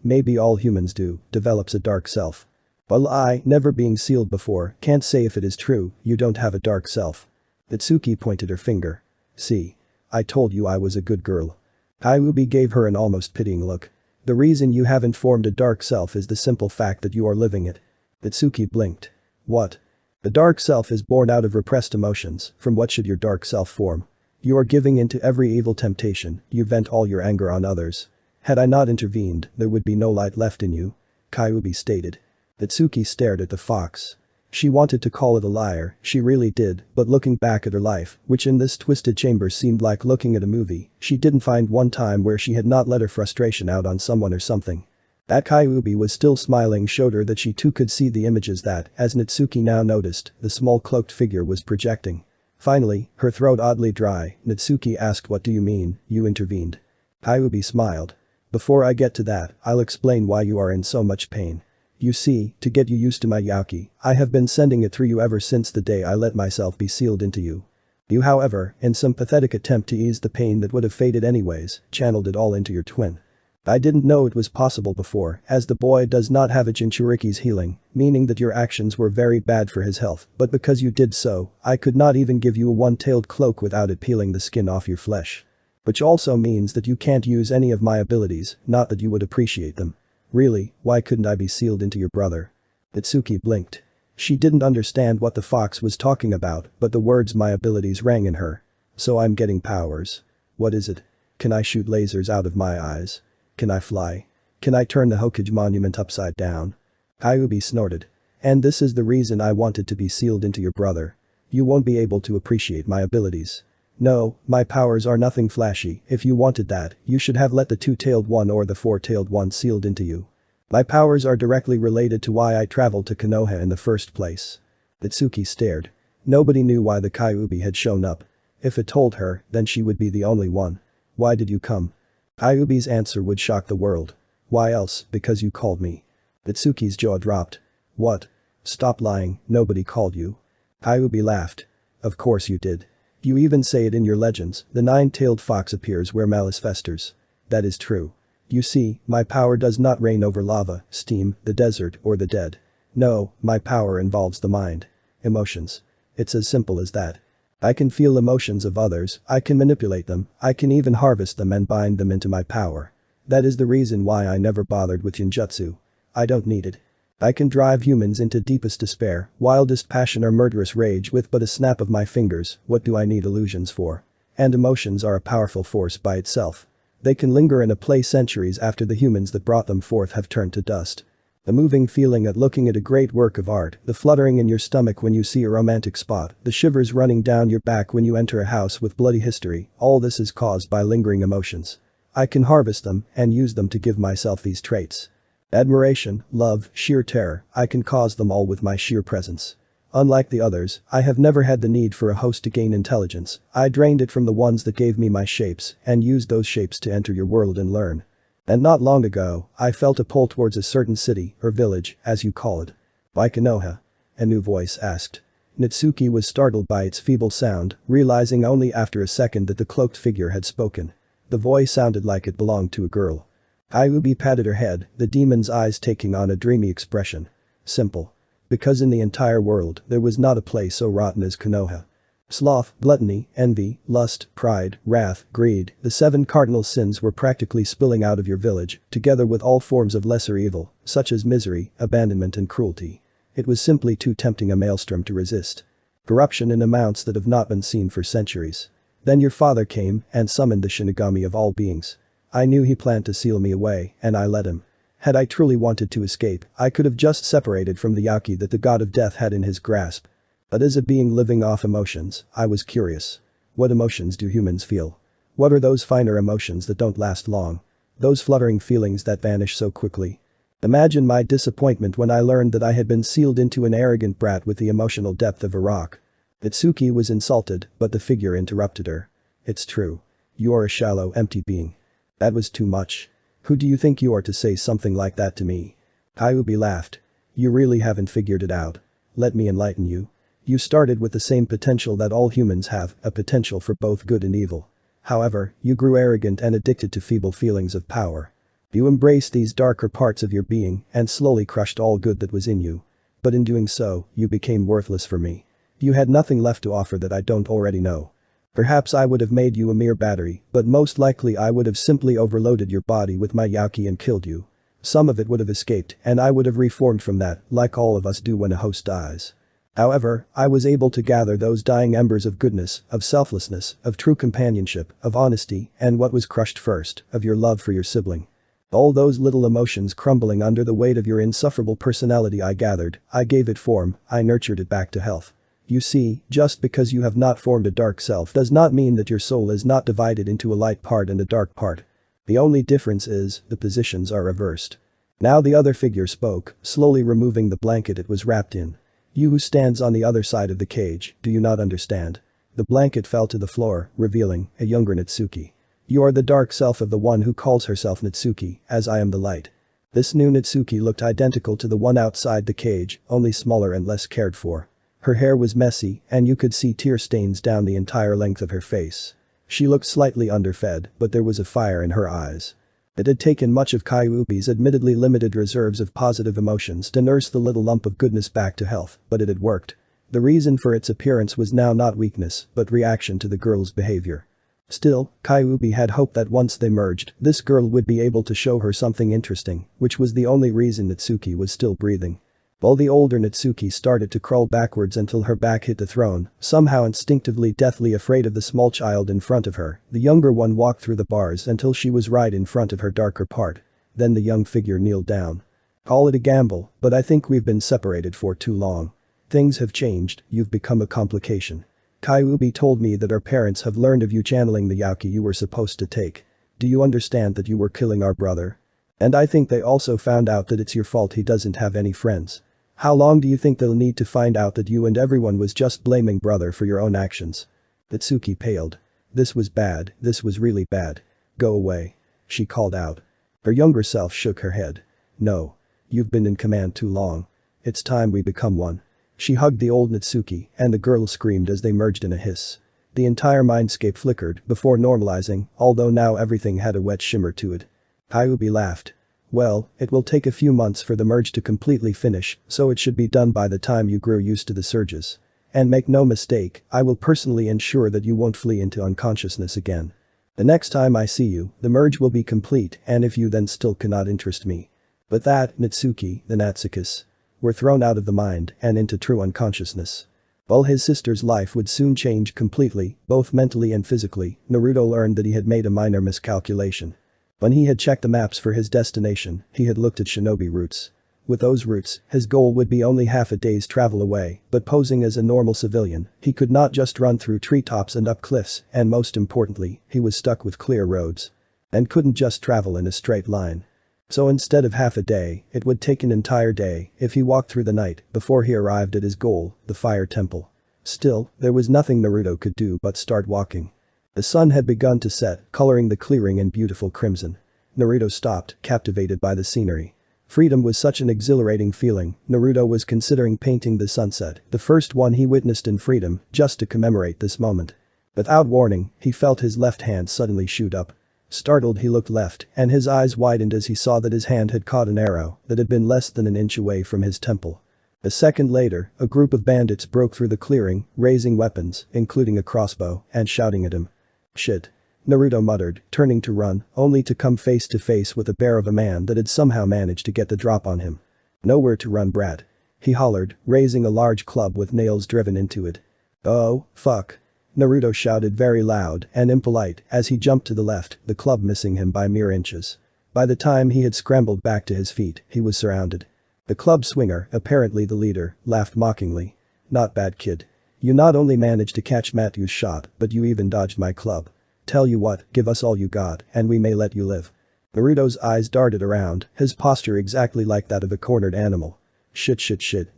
maybe all humans do, develops a dark self. Well, I, never being sealed before, can't say if it is true, you don't have a dark self. Natsuki pointed her finger. See. I told you I was a good girl. Kyuubi gave her an almost pitying look. The reason you haven't formed a dark self is the simple fact that you are living it. Natsuki blinked. What? The dark self is born out of repressed emotions. From what should your dark self form? You are giving in to every evil temptation, you vent all your anger on others. Had I not intervened, there would be no light left in you. Kyuubi stated. Natsuki stared at the fox. She wanted to call it a liar, she really did, but looking back at her life, which in this twisted chamber seemed like looking at a movie, she didn't find one time where she had not let her frustration out on someone or something. That Kyuubi was still smiling showed her that she too could see the images that, as Natsuki now noticed, the small cloaked figure was projecting. Finally, her throat oddly dry, Natsuki asked, what do you mean, you intervened? Kyuubi smiled. Before I get to that, I'll explain why you are in so much pain. You see, to get you used to my yaki, I have been sending it through you ever since the day I let myself be sealed into you. You, however, in some pathetic attempt to ease the pain that would have faded anyways, channeled it all into your twin. I didn't know it was possible before, as the boy does not have a Jinchuriki's healing, meaning that your actions were very bad for his health, but because you did so, I could not even give you a one-tailed cloak without it peeling the skin off your flesh. Which also means that you can't use any of my abilities, not that you would appreciate them. Really, why couldn't I be sealed into your brother? Natsuki blinked. She didn't understand what the fox was talking about, but the words my abilities rang in her. So I'm getting powers. What is it? Can I shoot lasers out of my eyes? Can I fly? Can I turn the Hokage monument upside down? Kyuubi snorted. And this is the reason I wanted to be sealed into your brother. You won't be able to appreciate my abilities. No, my powers are nothing flashy. If you wanted that, you should have let the 2-tailed one or the 4-tailed one sealed into you. My powers are directly related to why I traveled to Konoha in the first place. Natsuki stared. Nobody knew why the Kyuubi had shown up. If it told her, then she would be the only one. Why did you come? Kyuubi's answer would shock the world. Why else, because you called me. Natsuki's jaw dropped. What? Stop lying, nobody called you. Kyuubi laughed. Of course you did. You even say it in your legends, the 9-tailed fox appears where malice festers. That is true. You see, my power does not reign over lava, steam, the desert, or the dead. No, my power involves the mind. Emotions. It's as simple as that. I can feel emotions of others, I can manipulate them, I can even harvest them and bind them into my power. That is the reason why I never bothered with Jinjutsu. I don't need it. I can drive humans into deepest despair, wildest passion or murderous rage with but a snap of my fingers. What do I need illusions for? And emotions are a powerful force by itself. They can linger in a place centuries after the humans that brought them forth have turned to dust. The moving feeling at looking at a great work of art, the fluttering in your stomach when you see a romantic spot, the shivers running down your back when you enter a house with bloody history, all this is caused by lingering emotions. I can harvest them and use them to give myself these traits. Admiration, love, sheer terror, I can cause them all with my sheer presence. Unlike the others, I have never had the need for a host to gain intelligence. I drained it from the ones that gave me my shapes and used those shapes to enter your world and learn. And not long ago, I felt a pull towards a certain city, or village, as you call it. By Konoha? A new voice asked. Natsuki was startled by its feeble sound, realizing only after a second that the cloaked figure had spoken. The voice sounded like it belonged to a girl. Kyuubi patted her head, the demon's eyes taking on a dreamy expression. Simple. Because in the entire world, there was not a place so rotten as Konoha. Sloth, gluttony, envy, lust, pride, wrath, greed, the 7 cardinal sins were practically spilling out of your village, together with all forms of lesser evil, such as misery, abandonment and cruelty. It was simply too tempting a maelstrom to resist. Corruption in amounts that have not been seen for centuries. Then your father came and summoned the Shinigami of all beings. I knew he planned to seal me away, and I let him. Had I truly wanted to escape, I could have just separated from the Yaki that the god of death had in his grasp. But as a being living off emotions, I was curious. What emotions do humans feel? What are those finer emotions that don't last long? Those fluttering feelings that vanish so quickly? Imagine my disappointment when I learned that I had been sealed into an arrogant brat with the emotional depth of a rock. Itsuki was insulted, but the figure interrupted her. It's true. You are a shallow, empty being. That was too much. Who do you think you are to say something like that to me? Kyuubi laughed. You really haven't figured it out. Let me enlighten you. You started with the same potential that all humans have, a potential for both good and evil. However, you grew arrogant and addicted to feeble feelings of power. You embraced these darker parts of your being and slowly crushed all good that was in you. But in doing so, you became worthless for me. You had nothing left to offer that I don't already know. Perhaps I would have made you a mere battery, but most likely I would have simply overloaded your body with my Yaki and killed you. Some of it would have escaped and I would have reformed from that, like all of us do when a host dies. However, I was able to gather those dying embers of goodness, of selflessness, of true companionship, of honesty, and what was crushed first, of your love for your sibling. All those little emotions crumbling under the weight of your insufferable personality I gathered, I gave it form, I nurtured it back to health. You see, just because you have not formed a dark self does not mean that your soul is not divided into a light part and a dark part. The only difference is, the positions are reversed. Now the other figure spoke, slowly removing the blanket it was wrapped in. You who stands on the other side of the cage, do you not understand? The blanket fell to the floor, revealing a younger Natsuki. You are the dark self of the one who calls herself Natsuki, as I am the light. This new Natsuki looked identical to the one outside the cage, only smaller and less cared for. Her hair was messy, and you could see tear stains down the entire length of her face. She looked slightly underfed, but there was a fire in her eyes. It had taken much of Kyuubi's admittedly limited reserves of positive emotions to nurse the little lump of goodness back to health, but it had worked. The reason for its appearance was now not weakness, but reaction to the girl's behavior. Still, Kyuubi had hoped that once they merged, this girl would be able to show her something interesting, which was the only reason Natsuki was still breathing. While the older Natsuki started to crawl backwards until her back hit the throne, somehow instinctively deathly afraid of the small child in front of her, the younger one walked through the bars until she was right in front of her darker part. Then the young figure kneeled down. Call it a gamble, but I think we've been separated for too long. Things have changed, you've become a complication. Kyuubi told me that our parents have learned of you channeling the Yaki you were supposed to take. Do you understand that you were killing our brother? And I think they also found out that it's your fault he doesn't have any friends. How long do you think they'll need to find out that you and everyone was just blaming brother for your own actions? Natsuki paled. This was bad, this was really bad. Go away. She called out. Her younger self shook her head. No. You've been in command too long. It's time we become one. She hugged the old Natsuki, and the girl screamed as they merged in a hiss. The entire mindscape flickered before normalizing, although now everything had a wet shimmer to it. Kyuubi laughed. Well, it will take a few months for the merge to completely finish, so it should be done by the time you grow used to the surges. And make no mistake, I will personally ensure that you won't flee into unconsciousness again. The next time I see you, the merge will be complete, and if you then still cannot interest me, But that, Natsuki, the Natsukas, were thrown out of the mind and into true unconsciousness. While his sister's life would soon change completely, both mentally and physically, Naruto learned that he had made a minor miscalculation. When he had checked the maps for his destination, he had looked at shinobi routes. With those routes, his goal would be only half a day's travel away, but posing as a normal civilian, he could not just run through treetops and up cliffs, and most importantly, he was stuck with clear roads. And couldn't just travel in a straight line. So instead of half a day, it would take an entire day if he walked through the night before he arrived at his goal, the Fire Temple. Still, there was nothing Naruto could do but start walking. The sun had begun to set, coloring the clearing in beautiful crimson. Naruto stopped, captivated by the scenery. Freedom was such an exhilarating feeling, Naruto was considering painting the sunset, the first one he witnessed in freedom, just to commemorate this moment. Without warning, he felt his left hand suddenly shoot up. Startled, he looked left, and his eyes widened as he saw that his hand had caught an arrow that had been less than an inch away from his temple. A second later, a group of bandits broke through the clearing, raising weapons, including a crossbow, and shouting at him. "Shit." Naruto muttered, turning to run, only to come face to face with a bear of a man that had somehow managed to get the drop on him. "Nowhere to run, brat," he hollered, raising a large club with nails driven into it. "Oh, fuck." Naruto shouted very loud and impolite as he jumped to the left, the club missing him by mere inches. By the time he had scrambled back to his feet, he was surrounded. The club swinger, apparently the leader, laughed mockingly. "Not bad, kid. You not only managed to catch Matthew's shot, but you even dodged my club. Tell you what, give us all you got, and we may let you live." Naruto's eyes darted around, his posture exactly like that of a cornered animal. Shit,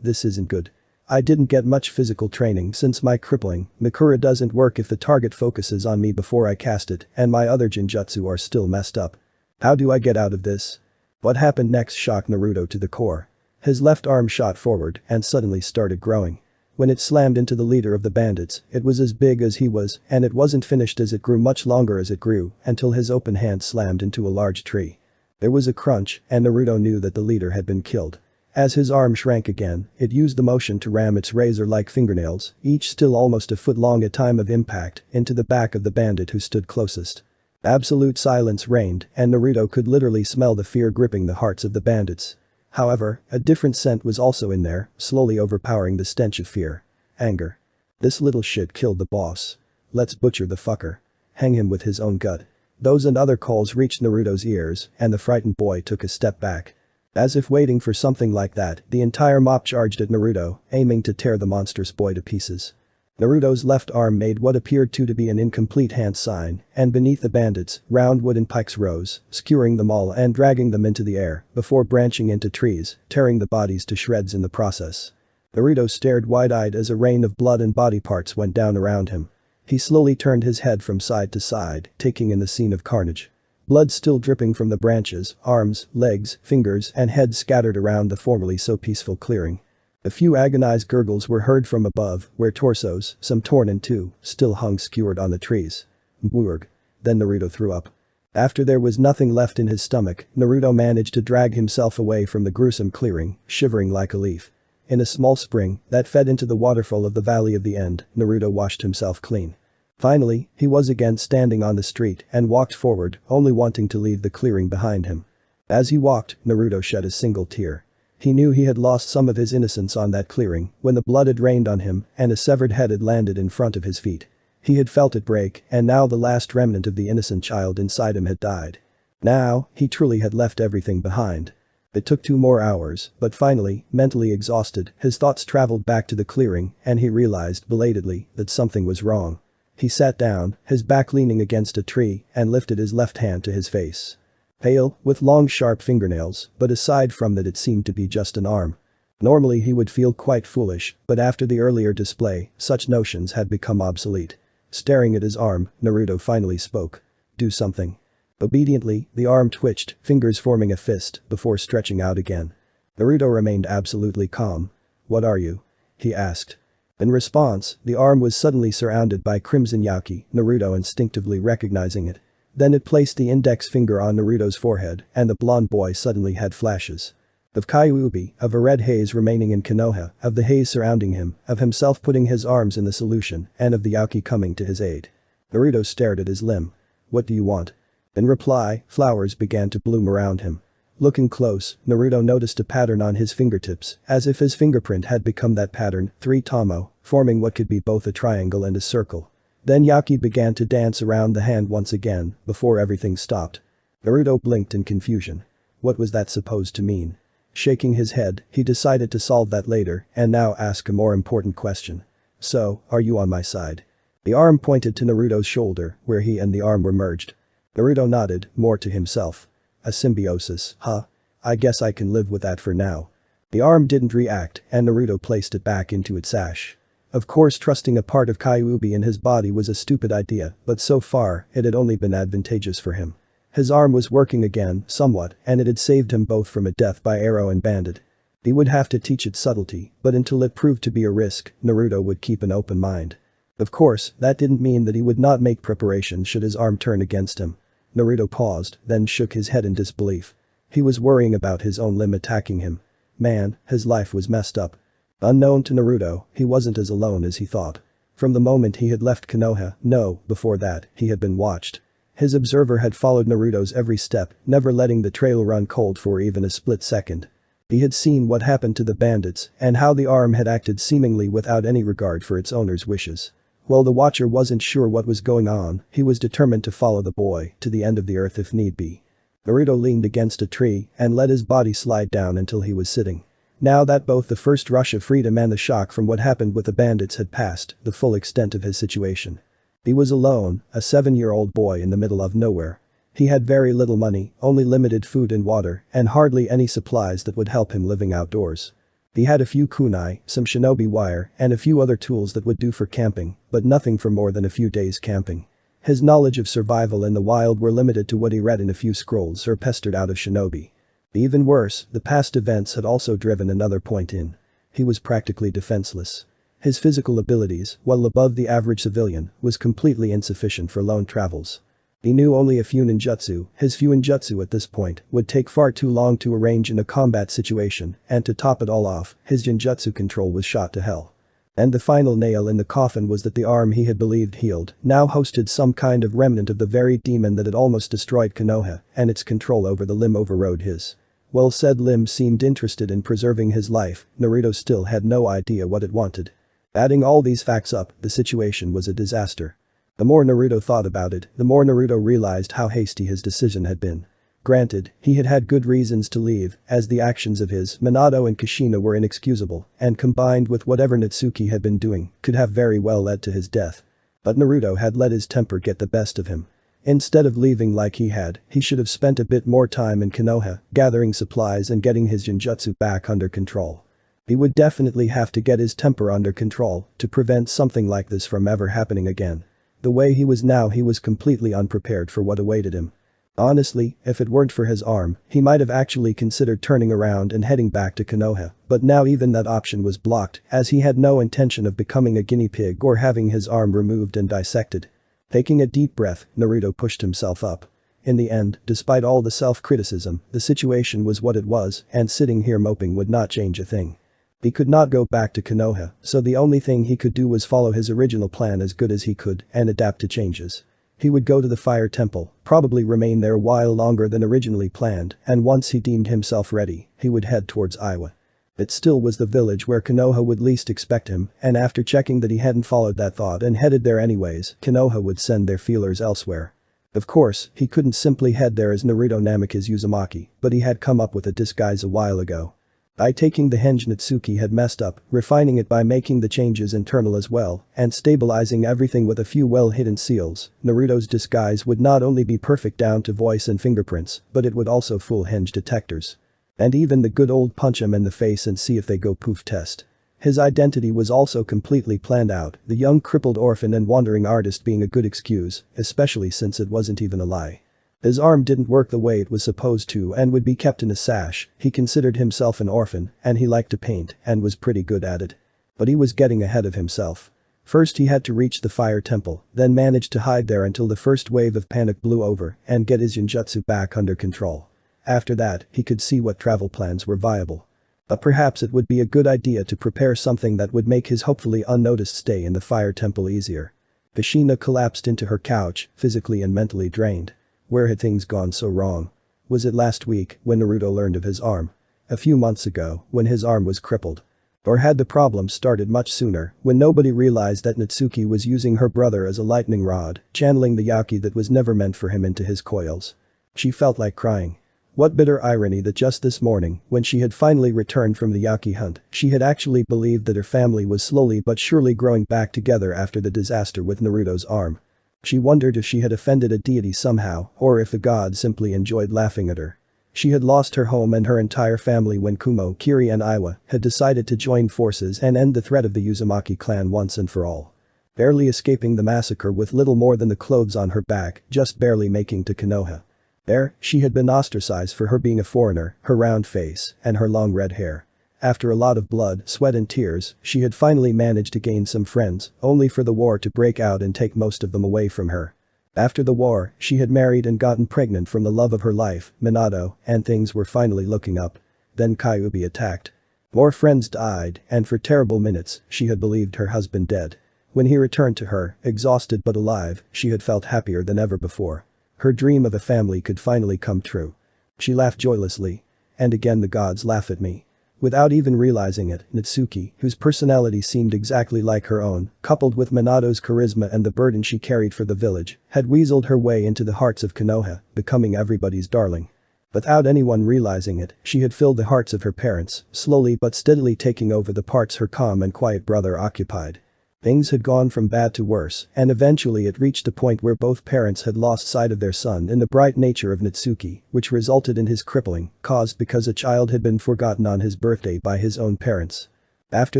this isn't good. I didn't get much physical training since my crippling Mikura doesn't work if the target focuses on me before I cast it, and my other genjutsu are still messed up. How do I get out of this? What happened next shocked Naruto to the core. His left arm shot forward and suddenly started growing. When it slammed into the leader of the bandits, it was as big as he was, and it wasn't finished as it grew much longer as it grew, until his open hand slammed into a large tree. There was a crunch, and Naruto knew that the leader had been killed. As his arm shrank again, it used the motion to ram its razor-like fingernails, each still almost a foot long at time of impact, into the back of the bandit who stood closest. Absolute silence reigned, and Naruto could literally smell the fear gripping the hearts of the bandits. However, a different scent was also in there, slowly overpowering the stench of fear. Anger. This little shit killed the boss. Let's butcher the fucker. Hang him with his own gut. Those and other calls reached Naruto's ears, and the frightened boy took a step back. As if waiting for something like that, the entire mob charged at Naruto, aiming to tear the monstrous boy to pieces. Naruto's left arm made what appeared to be an incomplete hand sign, and beneath the bandits, round wooden pikes rose, skewering them all and dragging them into the air, before branching into trees, tearing the bodies to shreds in the process. Naruto stared wide-eyed as a rain of blood and body parts went down around him. He slowly turned his head from side to side, taking in the scene of carnage. Blood still dripping from the branches, arms, legs, fingers, and heads scattered around the formerly so peaceful clearing. A few agonized gurgles were heard from above, where torsos, some torn in two, still hung skewered on the trees. Bwurg. Then Naruto threw up. After there was nothing left in his stomach, Naruto managed to drag himself away from the gruesome clearing, shivering like a leaf. In a small spring that fed into the waterfall of the Valley of the End, Naruto washed himself clean. Finally, he was again standing on the street and walked forward, only wanting to leave the clearing behind him. As he walked, Naruto shed a single tear. He knew he had lost some of his innocence on that clearing when the blood had rained on him and a severed head had landed in front of his feet. He had felt it break, and now the last remnant of the innocent child inside him had died. Now, he truly had left everything behind. It took 2 more hours, but finally, mentally exhausted, his thoughts traveled back to the clearing and he realized belatedly that something was wrong. He sat down, his back leaning against a tree, and lifted his left hand to his face. Pale, with long sharp fingernails, but aside from that it seemed to be just an arm. Normally he would feel quite foolish, but after the earlier display, such notions had become obsolete. Staring at his arm, Naruto finally spoke. "Do something." Obediently, the arm twitched, fingers forming a fist, before stretching out again. Naruto remained absolutely calm. "What are you?" he asked. In response, the arm was suddenly surrounded by crimson yaki, Naruto instinctively recognizing it. Then it placed the index finger on Naruto's forehead, and the blonde boy suddenly had flashes. Of Kyuubi, of a red haze remaining in Konoha, of the haze surrounding him, of himself putting his arms in the solution, and of the yaki coming to his aid. Naruto stared at his limb. "What do you want?" In reply, flowers began to bloom around him. Looking close, Naruto noticed a pattern on his fingertips, as if his fingerprint had become that pattern, 3 Tomo, forming what could be both a triangle and a circle. Then Yaki began to dance around the hand once again, before everything stopped. Naruto blinked in confusion. What was that supposed to mean? Shaking his head, he decided to solve that later and now ask a more important question. So, are you on my side? The arm pointed to Naruto's shoulder, where he and the arm were merged. Naruto nodded, more to himself. A symbiosis, huh? I guess I can live with that for now. The arm didn't react, and Naruto placed it back into its sash. Of course, trusting a part of Kyuubi in his body was a stupid idea, but so far, it had only been advantageous for him. His arm was working again, somewhat, and it had saved him both from a death by arrow and bandit. He would have to teach it subtlety, but until it proved to be a risk, Naruto would keep an open mind. Of course, that didn't mean that he would not make preparations should his arm turn against him. Naruto paused, then shook his head in disbelief. He was worrying about his own limb attacking him. Man, his life was messed up. Unknown to Naruto, he wasn't as alone as he thought. From the moment he had left Konoha, no, before that, he had been watched. His observer had followed Naruto's every step, never letting the trail run cold for even a split second. He had seen what happened to the bandits and how the arm had acted seemingly without any regard for its owner's wishes. While the Watcher wasn't sure what was going on, he was determined to follow the boy to the end of the earth if need be. Naruto leaned against a tree and let his body slide down until he was sitting. Now that both the first rush of freedom and the shock from what happened with the bandits had passed the full extent of his situation. He was alone, a 7-year-old boy in the middle of nowhere. He had very little money, only limited food and water, and hardly any supplies that would help him living outdoors. He had a few kunai, some shinobi wire, and a few other tools that would do for camping, but nothing for more than a few days camping. His knowledge of survival in the wild were limited to what he read in a few scrolls or pestered out of shinobi. Even worse, the past events had also driven another point in. He was practically defenseless. His physical abilities, while above the average civilian, was completely insufficient for lone travels. He knew only a few ninjutsu, his few ninjutsu at this point would take far too long to arrange in a combat situation, and to top it all off, his genjutsu control was shot to hell. And the final nail in the coffin was that the arm he had believed healed now hosted some kind of remnant of the very demon that had almost destroyed Konoha, and its control over the limb overrode his. While said limb seemed interested in preserving his life, Naruto still had no idea what it wanted. Adding all these facts up, the situation was a disaster. The more Naruto thought about it, the more Naruto realized how hasty his decision had been. Granted, he had had good reasons to leave, as the actions of his Minato and Kushina were inexcusable, and combined with whatever Natsuki had been doing, could have very well led to his death. But Naruto had let his temper get the best of him. Instead of leaving like he had, he should have spent a bit more time in Konoha, gathering supplies and getting his genjutsu back under control. He would definitely have to get his temper under control to prevent something like this from ever happening again. The way he was now, he was completely unprepared for what awaited him. Honestly, if it weren't for his arm, he might have actually considered turning around and heading back to Konoha, but now even that option was blocked, as he had no intention of becoming a guinea pig or having his arm removed and dissected. Taking a deep breath, Naruto pushed himself up. In the end, despite all the self-criticism, the situation was what it was, and sitting here moping would not change a thing. He could not go back to Konoha, so the only thing he could do was follow his original plan as good as he could and adapt to changes. He would go to the Fire Temple, probably remain there a while longer than originally planned, and once he deemed himself ready, he would head towards Iwa. It still was the village where Konoha would least expect him, and after checking that he hadn't followed that thought and headed there anyways, Konoha would send their feelers elsewhere. Of course, he couldn't simply head there as Naruto Namikaze Uzumaki, but he had come up with a disguise a while ago. By taking the henge Natsuki had messed up, refining it by making the changes internal as well, and stabilizing everything with a few well-hidden seals, Naruto's disguise would not only be perfect down to voice and fingerprints, but it would also fool henge detectors. And even the good old punch him in the face and see if they go poof test. His identity was also completely planned out, the young crippled orphan and wandering artist being a good excuse, especially since it wasn't even a lie. His arm didn't work the way it was supposed to and would be kept in a sash. He considered himself an orphan, and he liked to paint and was pretty good at it. But he was getting ahead of himself. First he had to reach the Fire Temple, then managed to hide there until the first wave of panic blew over and get his genjutsu back under control. After that, he could see what travel plans were viable. But perhaps it would be a good idea to prepare something that would make his hopefully unnoticed stay in the Fire Temple easier. Kushina collapsed into her couch, physically and mentally drained. Where had things gone so wrong? Was it last week when Naruto learned of his arm? A few months ago when his arm was crippled? Or had the problem started much sooner when nobody realized that Natsuki was using her brother as a lightning rod, channeling the Yaki that was never meant for him into his coils? She felt like crying. What bitter irony that just this morning, when she had finally returned from the Yaki hunt, she had actually believed that her family was slowly but surely growing back together after the disaster with Naruto's arm. She wondered if she had offended a deity somehow or if the god simply enjoyed laughing at her. She had lost her home and her entire family when Kumo, Kiri and Iwa had decided to join forces and end the threat of the Uzumaki clan once and for all. Barely escaping the massacre with little more than the clothes on her back, just barely making to Konoha. There, she had been ostracized for her being a foreigner, her round face, and her long red hair. After a lot of blood, sweat and tears, she had finally managed to gain some friends, only for the war to break out and take most of them away from her. After the war, she had married and gotten pregnant from the love of her life, Minato, and things were finally looking up. Then Kyuubi attacked. More friends died, and for terrible minutes, she had believed her husband dead. When he returned to her, exhausted but alive, she had felt happier than ever before. Her dream of a family could finally come true. She laughed joylessly. And again the gods laugh at me. Without even realizing it, Natsuki, whose personality seemed exactly like her own, coupled with Minato's charisma and the burden she carried for the village, had weaseled her way into the hearts of Konoha, becoming everybody's darling. Without anyone realizing it, she had filled the hearts of her parents, slowly but steadily taking over the parts her calm and quiet brother occupied. Things had gone from bad to worse, and eventually it reached a point where both parents had lost sight of their son in the bright nature of Natsuki, which resulted in his crippling, caused because a child had been forgotten on his birthday by his own parents. After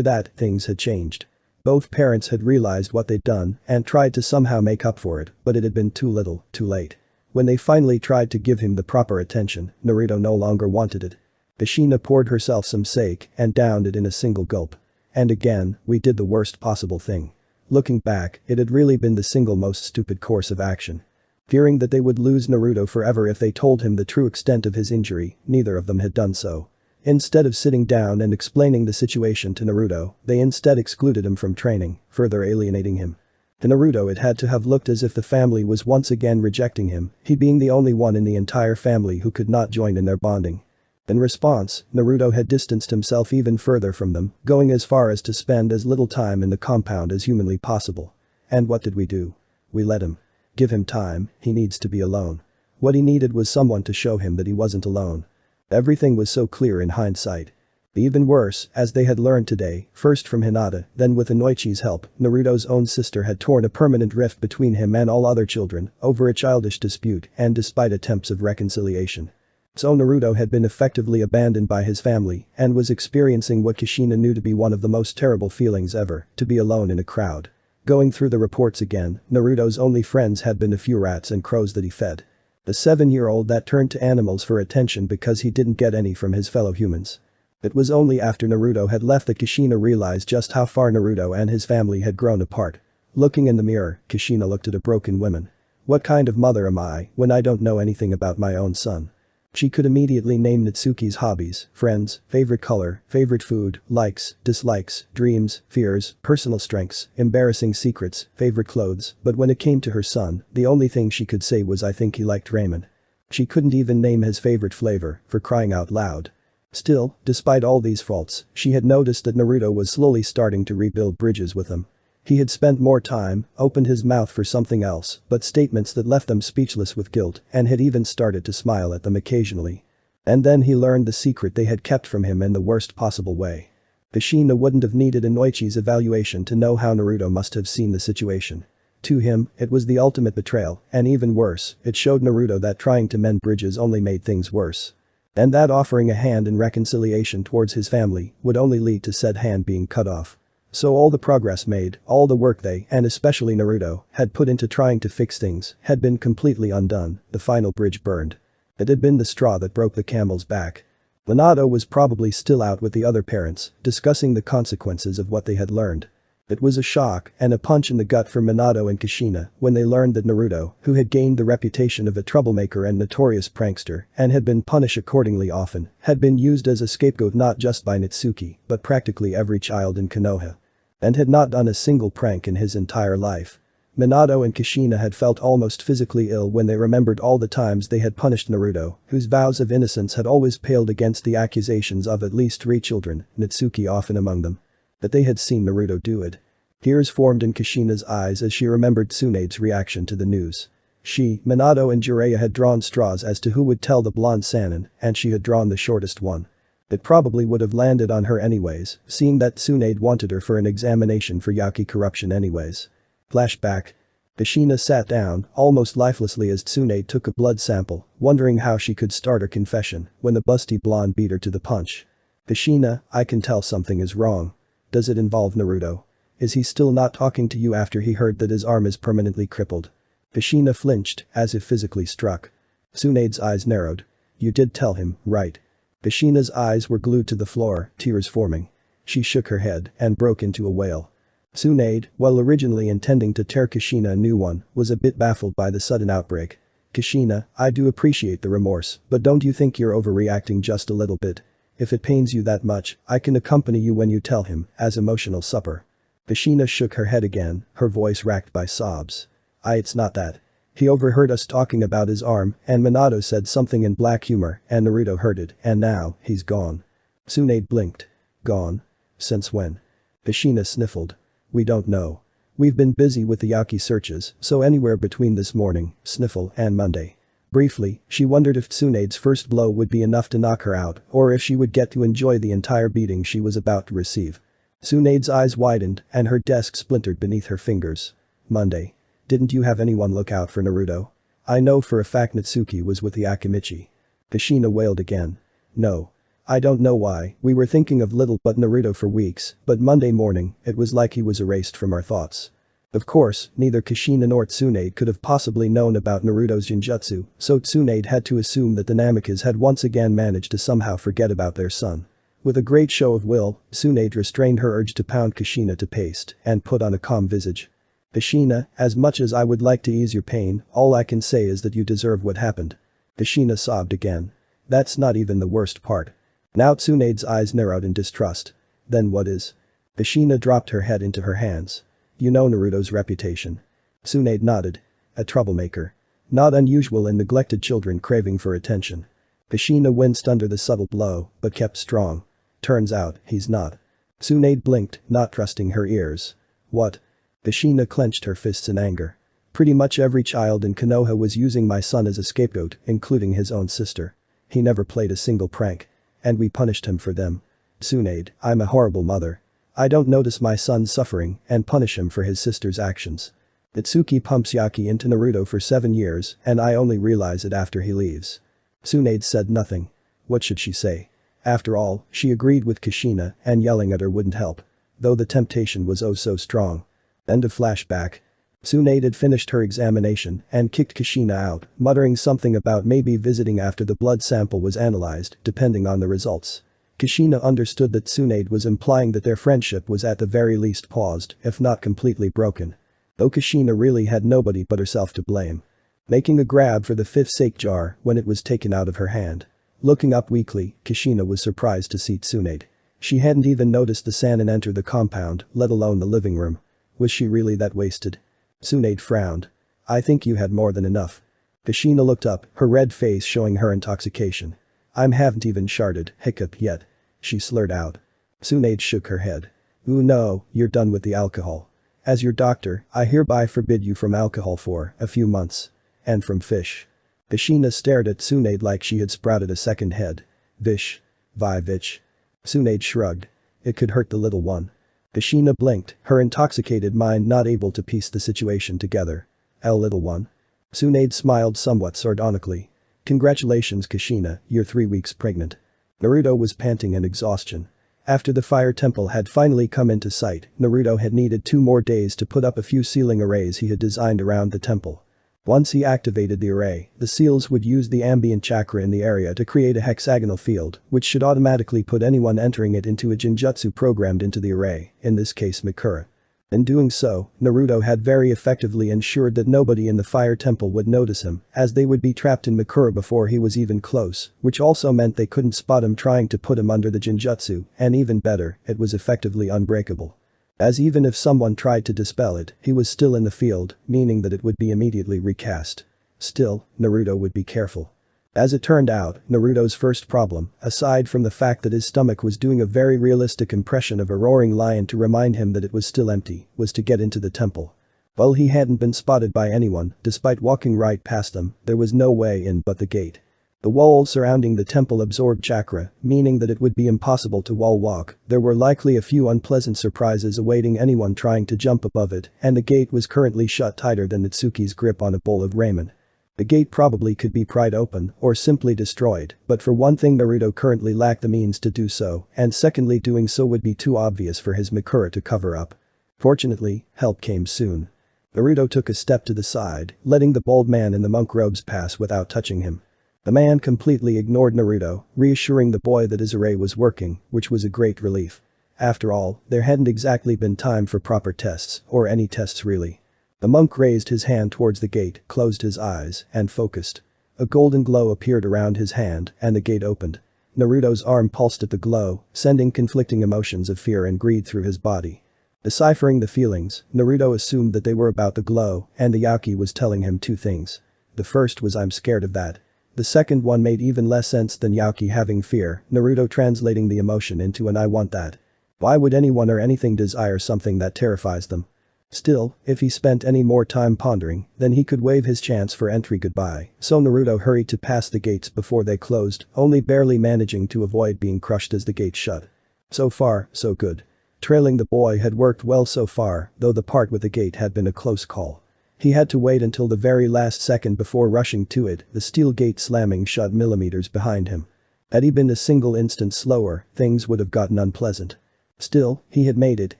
that, things had changed. Both parents had realized what they'd done and tried to somehow make up for it, but it had been too little, too late. When they finally tried to give him the proper attention, Naruto no longer wanted it. Kushina poured herself some sake and downed it in a single gulp. And again, we did the worst possible thing. Looking back, it had really been the single most stupid course of action. Fearing that they would lose Naruto forever if they told him the true extent of his injury, neither of them had done so. Instead of sitting down and explaining the situation to Naruto, they instead excluded him from training, further alienating him. To Naruto it had to have looked as if the family was once again rejecting him, he being the only one in the entire family who could not join in their bonding. In response, Naruto had distanced himself even further from them, going as far as to spend as little time in the compound as humanly possible. And what did we do? We let him. Give him time, he needs to be alone. What he needed was someone to show him that he wasn't alone. Everything was so clear in hindsight. Even worse, as they had learned today, first from Hinata, then with Inoichi's help, Naruto's own sister had torn a permanent rift between him and all other children, over a childish dispute and despite attempts of reconciliation. So Naruto had been effectively abandoned by his family and was experiencing what Kushina knew to be one of the most terrible feelings ever, to be alone in a crowd. Going through the reports again, Naruto's only friends had been a few rats and crows that he fed. The 7-year-old that turned to animals for attention because he didn't get any from his fellow humans. It was only after Naruto had left that Kushina realized just how far Naruto and his family had grown apart. Looking in the mirror, Kushina looked at a broken woman. What kind of mother am I when I don't know anything about my own son? She could immediately name Natsuki's hobbies, friends, favorite color, favorite food, likes, dislikes, dreams, fears, personal strengths, embarrassing secrets, favorite clothes, but when it came to her son, the only thing she could say was I think he liked ramen. She couldn't even name his favorite flavor, for crying out loud. Still, despite all these faults, she had noticed that Naruto was slowly starting to rebuild bridges with them. He had spent more time, opened his mouth for something else, but statements that left them speechless with guilt, and had even started to smile at them occasionally. And then he learned the secret they had kept from him in the worst possible way. Kushina wouldn't have needed Inoichi's evaluation to know how Naruto must have seen the situation. To him, it was the ultimate betrayal, and even worse, it showed Naruto that trying to mend bridges only made things worse. And that offering a hand in reconciliation towards his family would only lead to said hand being cut off. So all the progress made, all the work they, and especially Naruto, had put into trying to fix things, had been completely undone, the final bridge burned. It had been the straw that broke the camel's back. Minato was probably still out with the other parents, discussing the consequences of what they had learned. It was a shock and a punch in the gut for Minato and Kushina when they learned that Naruto, who had gained the reputation of a troublemaker and notorious prankster and had been punished accordingly often, had been used as a scapegoat not just by Natsuki but practically every child in Konoha. And had not done a single prank in his entire life. Minato and Kushina had felt almost physically ill when they remembered all the times they had punished Naruto, whose vows of innocence had always paled against the accusations of at least 3 children, Natsuki often among them. That they had seen Naruto do it. Tears formed in Kushina's eyes as she remembered Tsunade's reaction to the news. She, Minato and Jiraiya had drawn straws as to who would tell the blonde Sannin, and she had drawn the shortest one. It probably would have landed on her anyways, seeing that Tsunade wanted her for an examination for Yaki corruption anyways. Flashback. Kushina sat down, almost lifelessly as Tsunade took a blood sample, wondering how she could start her confession when the busty blonde beat her to the punch. Kushina, I can tell something is wrong. Does it involve Naruto? Is he still not talking to you after he heard that his arm is permanently crippled? Kushina flinched, as if physically struck. Tsunade's eyes narrowed. You did tell him, right? Kushina's eyes were glued to the floor, tears forming. She shook her head and broke into a wail. Tsunade, while originally intending to tear Kushina a new one, was a bit baffled by the sudden outbreak. Kushina, I do appreciate the remorse, but don't you think you're overreacting just a little bit? If it pains you that much, I can accompany you when you tell him, as emotional supper. Kushina shook her head again, her voice racked by sobs. It's not that. He overheard us talking about his arm, and Minato said something in black humor, and Naruto heard it, and now, he's gone. Tsunade blinked. Gone? Since when? Kushina sniffled. We don't know. We've been busy with the Yaki searches, so anywhere between this morning, sniffle, and Monday. Briefly, she wondered if Tsunade's first blow would be enough to knock her out, or if she would get to enjoy the entire beating she was about to receive. Tsunade's eyes widened, and her desk splintered beneath her fingers. Monday. Didn't you have anyone look out for Naruto? I know for a fact Natsuki was with the Akimichi. Kushina wailed again. No. I don't know why, we were thinking of little but Naruto for weeks, but Monday morning, it was like he was erased from our thoughts. Of course, neither Kushina nor Tsunade could have possibly known about Naruto's genjutsu, so Tsunade had to assume that the Namikaze had once again managed to somehow forget about their son. With a great show of will, Tsunade restrained her urge to pound Kushina to paste and put on a calm visage. Kushina, as much as I would like to ease your pain, all I can say is that you deserve what happened. Kushina sobbed again. That's not even the worst part. Now Tsunade's eyes narrowed in distrust. Then what is? Kushina dropped her head into her hands. You know Naruto's reputation. Tsunade nodded. A troublemaker. Not unusual in neglected children craving for attention. Kushina winced under the subtle blow, but kept strong. Turns out, he's not. Tsunade blinked, not trusting her ears. What? Kushina clenched her fists in anger. Pretty much every child in Konoha was using my son as a scapegoat, including his own sister. He never played a single prank. And we punished him for them. Tsunade, I'm a horrible mother. I don't notice my son suffering and punish him for his sister's actions. Natsuki pumps Yaki into Naruto for 7 years and I only realize it after he leaves. Tsunade said nothing. What should she say? After all, she agreed with Kushina and yelling at her wouldn't help. Though the temptation was oh so strong. End of flashback. Tsunade had finished her examination and kicked Kushina out, muttering something about maybe visiting after the blood sample was analyzed, depending on the results. Kushina understood that Tsunade was implying that their friendship was at the very least paused, if not completely broken. Though Kushina really had nobody but herself to blame. Making a grab for the 5th sake jar when it was taken out of her hand. Looking up weakly, Kushina was surprised to see Tsunade. She hadn't even noticed the Sannin enter the compound, let alone the living room. Was she really that wasted? Tsunade frowned. I think you had more than enough. Kushina looked up, her red face showing her intoxication. Haven't even sharted, hiccup yet. She slurred out. Tsunade shook her head. Ooh no, you're done with the alcohol. As your doctor, I hereby forbid you from alcohol for a few months. And from fish. Kushina stared at Tsunade like she had sprouted a second head. Vish. Vich. Tsunade shrugged. It could hurt the little one. Kushina blinked, her intoxicated mind not able to piece the situation together. Little one? Tsunade smiled somewhat sardonically. Congratulations Kushina, you're 3 weeks pregnant. Naruto was panting in exhaustion. After the fire temple had finally come into sight, Naruto had needed 2 more days to put up a few sealing arrays he had designed around the temple. Once he activated the array, the seals would use the ambient chakra in the area to create a hexagonal field, which should automatically put anyone entering it into a genjutsu programmed into the array, in this case Mikura. In doing so, Naruto had very effectively ensured that nobody in the fire temple would notice him, as they would be trapped in Mikura before he was even close, which also meant they couldn't spot him trying to put him under the genjutsu, and even better, it was effectively unbreakable. As even if someone tried to dispel it, he was still in the field, meaning that it would be immediately recast. Still, Naruto would be careful. As it turned out, Naruto's first problem, aside from the fact that his stomach was doing a very realistic impression of a roaring lion to remind him that it was still empty, was to get into the temple. While he hadn't been spotted by anyone, despite walking right past them, there was no way in but the gate. The walls surrounding the temple absorbed chakra, meaning that it would be impossible to wall walk. There were likely a few unpleasant surprises awaiting anyone trying to jump above it, and the gate was currently shut tighter than Natsuki's grip on a bowl of ramen. The gate probably could be pried open or simply destroyed, but for one thing Naruto currently lacked the means to do so, and secondly doing so would be too obvious for his Mikura to cover up. Fortunately, help came soon. Naruto took a step to the side, letting the bald man in the monk robes pass without touching him. The man completely ignored Naruto, reassuring the boy that his array was working, which was a great relief. After all, there hadn't exactly been time for proper tests, or any tests really. The monk raised his hand towards the gate, closed his eyes, and focused. A golden glow appeared around his hand, and the gate opened. Naruto's arm pulsed at the glow, sending conflicting emotions of fear and greed through his body. Deciphering the feelings, Naruto assumed that they were about the glow, and the Yaki was telling him two things. The first was "I'm scared of that." The second one made even less sense than Yaki having fear, Naruto translating the emotion into an "I want that." Why would anyone or anything desire something that terrifies them? Still, if he spent any more time pondering, then he could wave his chance for entry goodbye, so Naruto hurried to pass the gates before they closed, only barely managing to avoid being crushed as the gate shut. So far, so good. Trailing the boy had worked well so far, though the part with the gate had been a close call. He had to wait until the very last second before rushing to it, the steel gate slamming shut millimeters behind him. Had he been a single instant slower, things would have gotten unpleasant. Still, he had made it,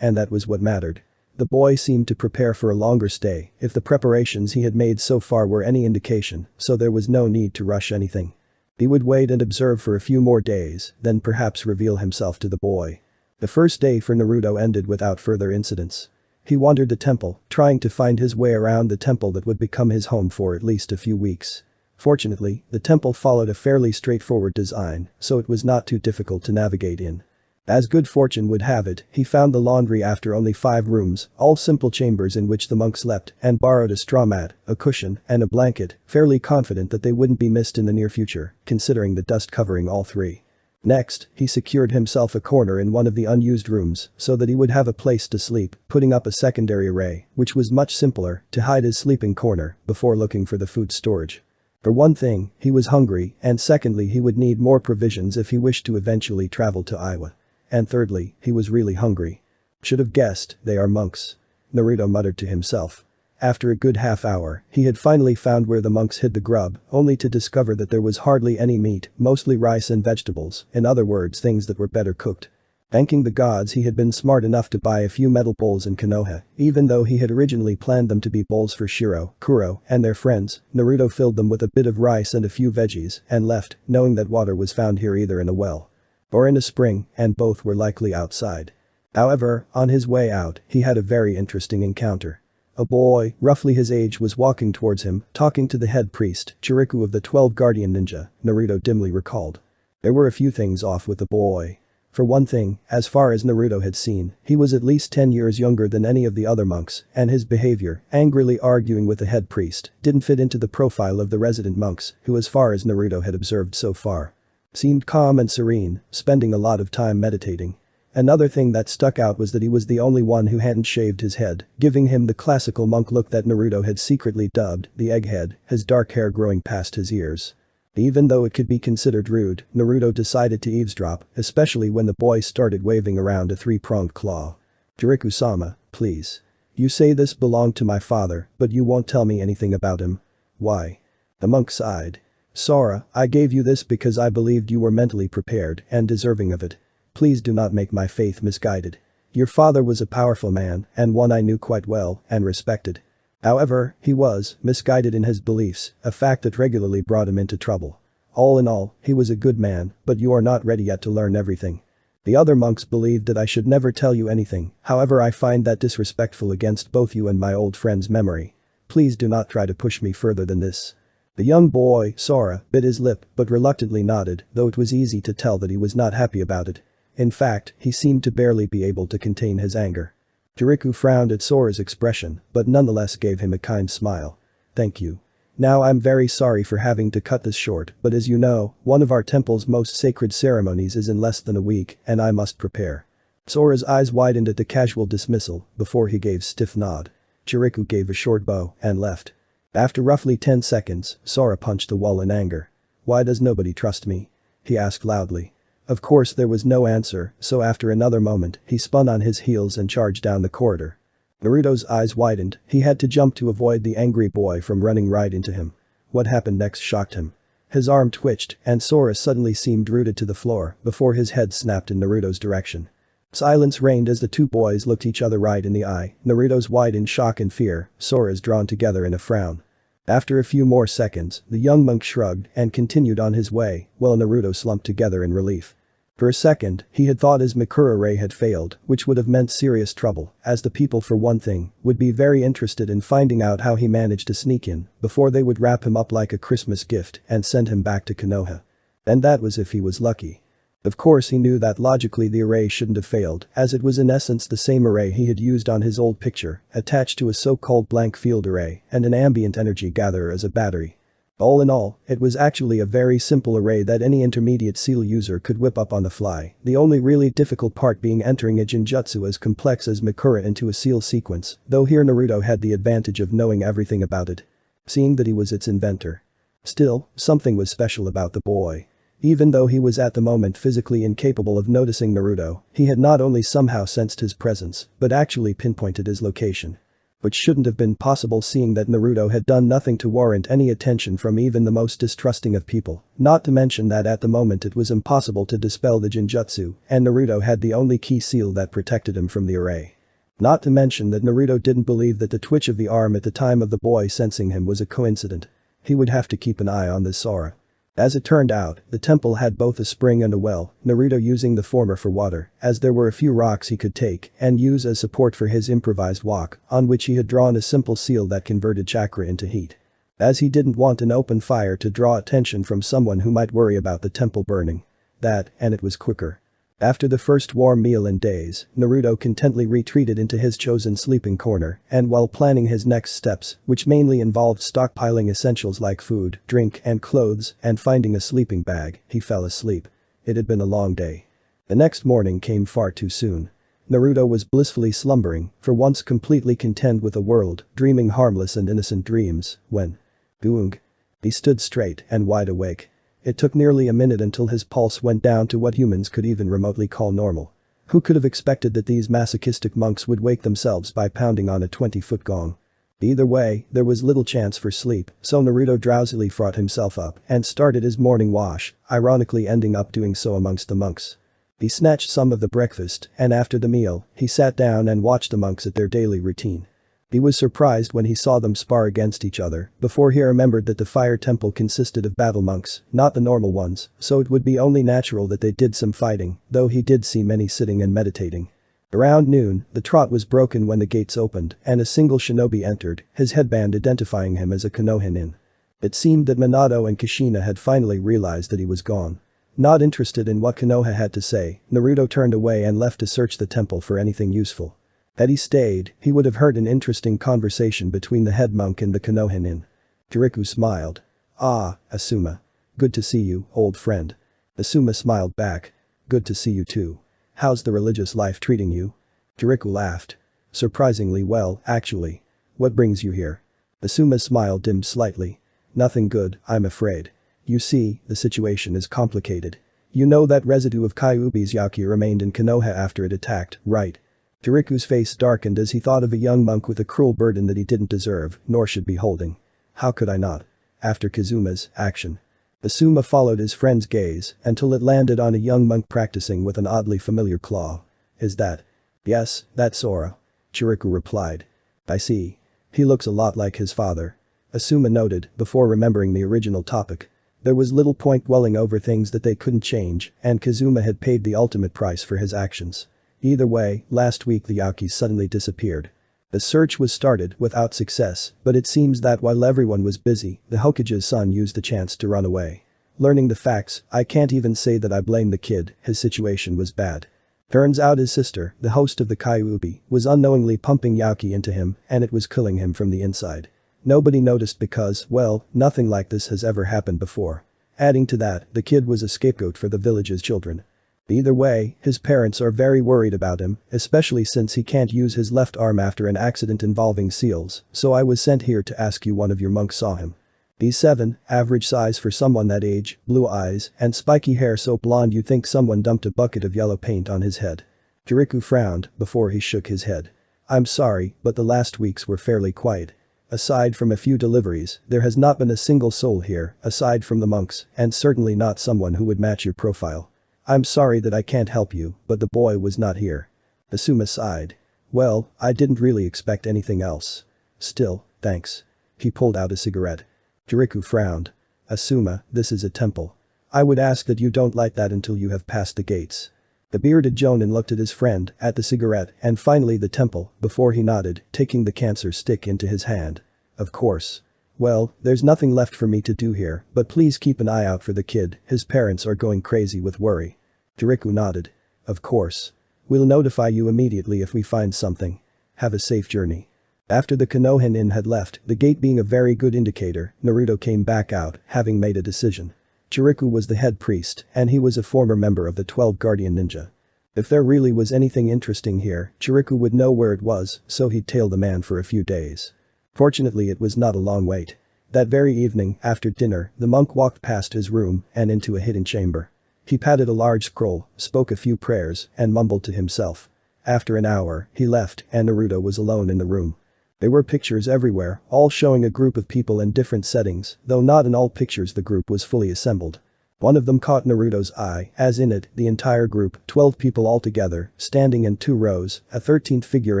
and that was what mattered. The boy seemed to prepare for a longer stay, if the preparations he had made so far were any indication, so there was no need to rush anything. He would wait and observe for a few more days, then perhaps reveal himself to the boy. The first day for Naruto ended without further incidents. He wandered the temple, trying to find his way around the temple that would become his home for at least a few weeks. Fortunately, the temple followed a fairly straightforward design, so it was not too difficult to navigate in. As good fortune would have it, he found the laundry after only 5 rooms, all simple chambers in which the monks slept, and borrowed a straw mat, a cushion, and a blanket, fairly confident that they wouldn't be missed in the near future, considering the dust covering all 3. Next, he secured himself a corner in one of the unused rooms so that he would have a place to sleep, putting up a secondary array, which was much simpler, to hide his sleeping corner, before looking for the food storage. For one thing, he was hungry, and secondly he would need more provisions if he wished to eventually travel to Iowa. And thirdly, he was really hungry. Should have guessed, they are monks. Naruto muttered to himself. After a good half hour, he had finally found where the monks hid the grub, only to discover that there was hardly any meat, mostly rice and vegetables, in other words things that were better cooked. Thanking the gods he had been smart enough to buy a few metal bowls in Konoha, even though he had originally planned them to be bowls for Shiro, Kuro, and their friends. Naruto filled them with a bit of rice and a few veggies, and left, knowing that water was found here either in a well or in a spring, and both were likely outside. However, on his way out, he had a very interesting encounter. A boy, roughly his age, was walking towards him, talking to the head priest, Chiriku of the 12 Guardian Ninja, Naruto dimly recalled. There were a few things off with the boy. For one thing, as far as Naruto had seen, he was at least 10 years younger than any of the other monks, and his behavior, angrily arguing with the head priest, didn't fit into the profile of the resident monks, who as far as Naruto had observed so far, seemed calm and serene, spending a lot of time meditating. Another thing that stuck out was that he was the only one who hadn't shaved his head, giving him the classical monk look that Naruto had secretly dubbed the egghead, his dark hair growing past his ears. Even though it could be considered rude, Naruto decided to eavesdrop, especially when the boy started waving around a 3-pronged claw. "Jiriku-sama, please. You say this belonged to my father, but you won't tell me anything about him. Why?" The monk sighed. "Sora, I gave you this because I believed you were mentally prepared and deserving of it. Please do not make my faith misguided. Your father was a powerful man, and one I knew quite well and respected. However, he was misguided in his beliefs, a fact that regularly brought him into trouble. All in all, he was a good man, but you are not ready yet to learn everything. The other monks believed that I should never tell you anything, however I find that disrespectful against both you and my old friend's memory. Please do not try to push me further than this." The young boy, Sora, bit his lip but reluctantly nodded, though it was easy to tell that he was not happy about it. In fact, he seemed to barely be able to contain his anger. Jericho frowned at Sora's expression, but nonetheless gave him a kind smile. Thank you. Now I'm very sorry for having to cut this short, but as you know, one of our temple's most sacred ceremonies is in less than a week, and I must prepare. Sora's eyes widened at the casual dismissal, before he gave stiff nod. Jericho gave a short bow and left. After roughly 10 seconds, Sora punched the wall in anger. Why does nobody trust me? He asked loudly. Of course there was no answer, so after another moment, he spun on his heels and charged down the corridor. Naruto's eyes widened, he had to jump to avoid the angry boy from running right into him. What happened next shocked him. His arm twitched, and Sora suddenly seemed rooted to the floor before his head snapped in Naruto's direction. Silence reigned as the two boys looked each other right in the eye, Naruto's wide in shock and fear, Sora's drawn together in a frown. After a few more seconds, the young monk shrugged and continued on his way, while Naruto slumped together in relief. For a second, he had thought his Makura ray had failed, which would have meant serious trouble, as the people for one thing, would be very interested in finding out how he managed to sneak in, before they would wrap him up like a Christmas gift and send him back to Konoha. And that was if he was lucky. Of course he knew that logically the array shouldn't have failed, as it was in essence the same array he had used on his old picture, attached to a so-called blank field array and an ambient energy gatherer as a battery. All in all, it was actually a very simple array that any intermediate seal user could whip up on the fly, the only really difficult part being entering a genjutsu as complex as Makura into a seal sequence, though here Naruto had the advantage of knowing everything about it. Seeing that he was its inventor. Still, something was special about the boy. Even though he was at the moment physically incapable of noticing Naruto, he had not only somehow sensed his presence, but actually pinpointed his location. Which shouldn't have been possible seeing that Naruto had done nothing to warrant any attention from even the most distrusting of people, not to mention that at the moment it was impossible to dispel the genjutsu, and Naruto had the only key seal that protected him from the array. Not to mention that Naruto didn't believe that the twitch of the arm at the time of the boy sensing him was a coincidence. He would have to keep an eye on this Sora. As it turned out, the temple had both a spring and a well, Naruto using the former for water, as there were a few rocks he could take and use as support for his improvised walk, on which he had drawn a simple seal that converted chakra into heat. As he didn't want an open fire to draw attention from someone who might worry about the temple burning. That, and it was quicker. After the first warm meal in days, Naruto contentedly retreated into his chosen sleeping corner, and while planning his next steps, which mainly involved stockpiling essentials like food, drink, and clothes, and finding a sleeping bag, he fell asleep. It had been a long day. The next morning came far too soon. Naruto was blissfully slumbering, for once completely content with the world, dreaming harmless and innocent dreams, when… Boong. He stood straight and wide awake. It took nearly a minute until his pulse went down to what humans could even remotely call normal. Who could have expected that these masochistic monks would wake themselves by pounding on a 20-foot gong? Either way, there was little chance for sleep, so Naruto drowsily fraught himself up and started his morning wash, ironically ending up doing so amongst the monks. He snatched some of the breakfast, and after the meal, he sat down and watched the monks at their daily routine. He was surprised when he saw them spar against each other, before he remembered that the fire temple consisted of battle monks, not the normal ones, so it would be only natural that they did some fighting, though he did see many sitting and meditating. Around noon, the trot was broken when the gates opened, and a single shinobi entered, his headband identifying him as a Konoha. It seemed that Minato and Kushina had finally realized that he was gone. Not interested in what Konoha had to say, Naruto turned away and left to search the temple for anything useful. Had he stayed, he would have heard an interesting conversation between the head monk and the Konoha. Jericho smiled. Ah, Asuma. Good to see you, old friend. Asuma smiled back. Good to see you too. How's the religious life treating you? Jericho laughed. Surprisingly well, actually. What brings you here? Asuma's smile dimmed slightly. Nothing good, I'm afraid. You see, the situation is complicated. You know that residue of Kyuubi's Yaki remained in Konoha after it attacked, right? Jericho's face darkened as he thought of a young monk with a cruel burden that he didn't deserve, nor should be holding. How could I not? After Kazuma's action. Asuma followed his friend's gaze until it landed on a young monk practicing with an oddly familiar claw. Is that? Yes, that's Sora. Jericho replied. I see. He looks a lot like his father. Asuma noted, before remembering the original topic. There was little point dwelling over things that they couldn't change, and Kazuma had paid the ultimate price for his actions. Either way, last week the Yakis suddenly disappeared. The search was started without success, but it seems that while everyone was busy, the Hokage's son used the chance to run away. Learning the facts, I can't even say that I blame the kid, his situation was bad. Turns out his sister, the host of the Kyuubi, was unknowingly pumping Yauki into him and it was killing him from the inside. Nobody noticed because, well, nothing like this has ever happened before. Adding to that, the kid was a scapegoat for the village's children. Either way, his parents are very worried about him, especially since he can't use his left arm after an accident involving seals, so I was sent here to ask you one of your monks saw him. He's 7, average size for someone that age, blue eyes, and spiky hair so blonde you'd think someone dumped a bucket of yellow paint on his head. Jericho frowned before he shook his head. I'm sorry, but the last weeks were fairly quiet. Aside from a few deliveries, there has not been a single soul here, aside from the monks, and certainly not someone who would match your profile. I'm sorry that I can't help you, but the boy was not here. Asuma sighed. Well, I didn't really expect anything else. Still, thanks. He pulled out a cigarette. Jericho frowned. Asuma, this is a temple. I would ask that you don't light that until you have passed the gates. The bearded Jonin looked at his friend, at the cigarette, and finally the temple, before he nodded, taking the cancer stick into his hand. Of course. Well, there's nothing left for me to do here, but please keep an eye out for the kid, his parents are going crazy with worry. Jericho nodded. Of course. We'll notify you immediately if we find something. Have a safe journey. After the Konohan Inn had left, the gate being a very good indicator, Naruto came back out, having made a decision. Jericho was the head priest, and he was a former member of the 12 Guardian Ninja. If there really was anything interesting here, Jericho would know where it was, so he'd tail the man for a few days. Fortunately it was not a long wait. That very evening, after dinner, the monk walked past his room and into a hidden chamber. He patted a large scroll, spoke a few prayers, and mumbled to himself. After an hour, he left and Naruto was alone in the room. There were pictures everywhere, all showing a group of people in different settings, though not in all pictures the group was fully assembled. One of them caught Naruto's eye, as in it, the entire group, 12 people altogether, standing in 2 rows, a 13th figure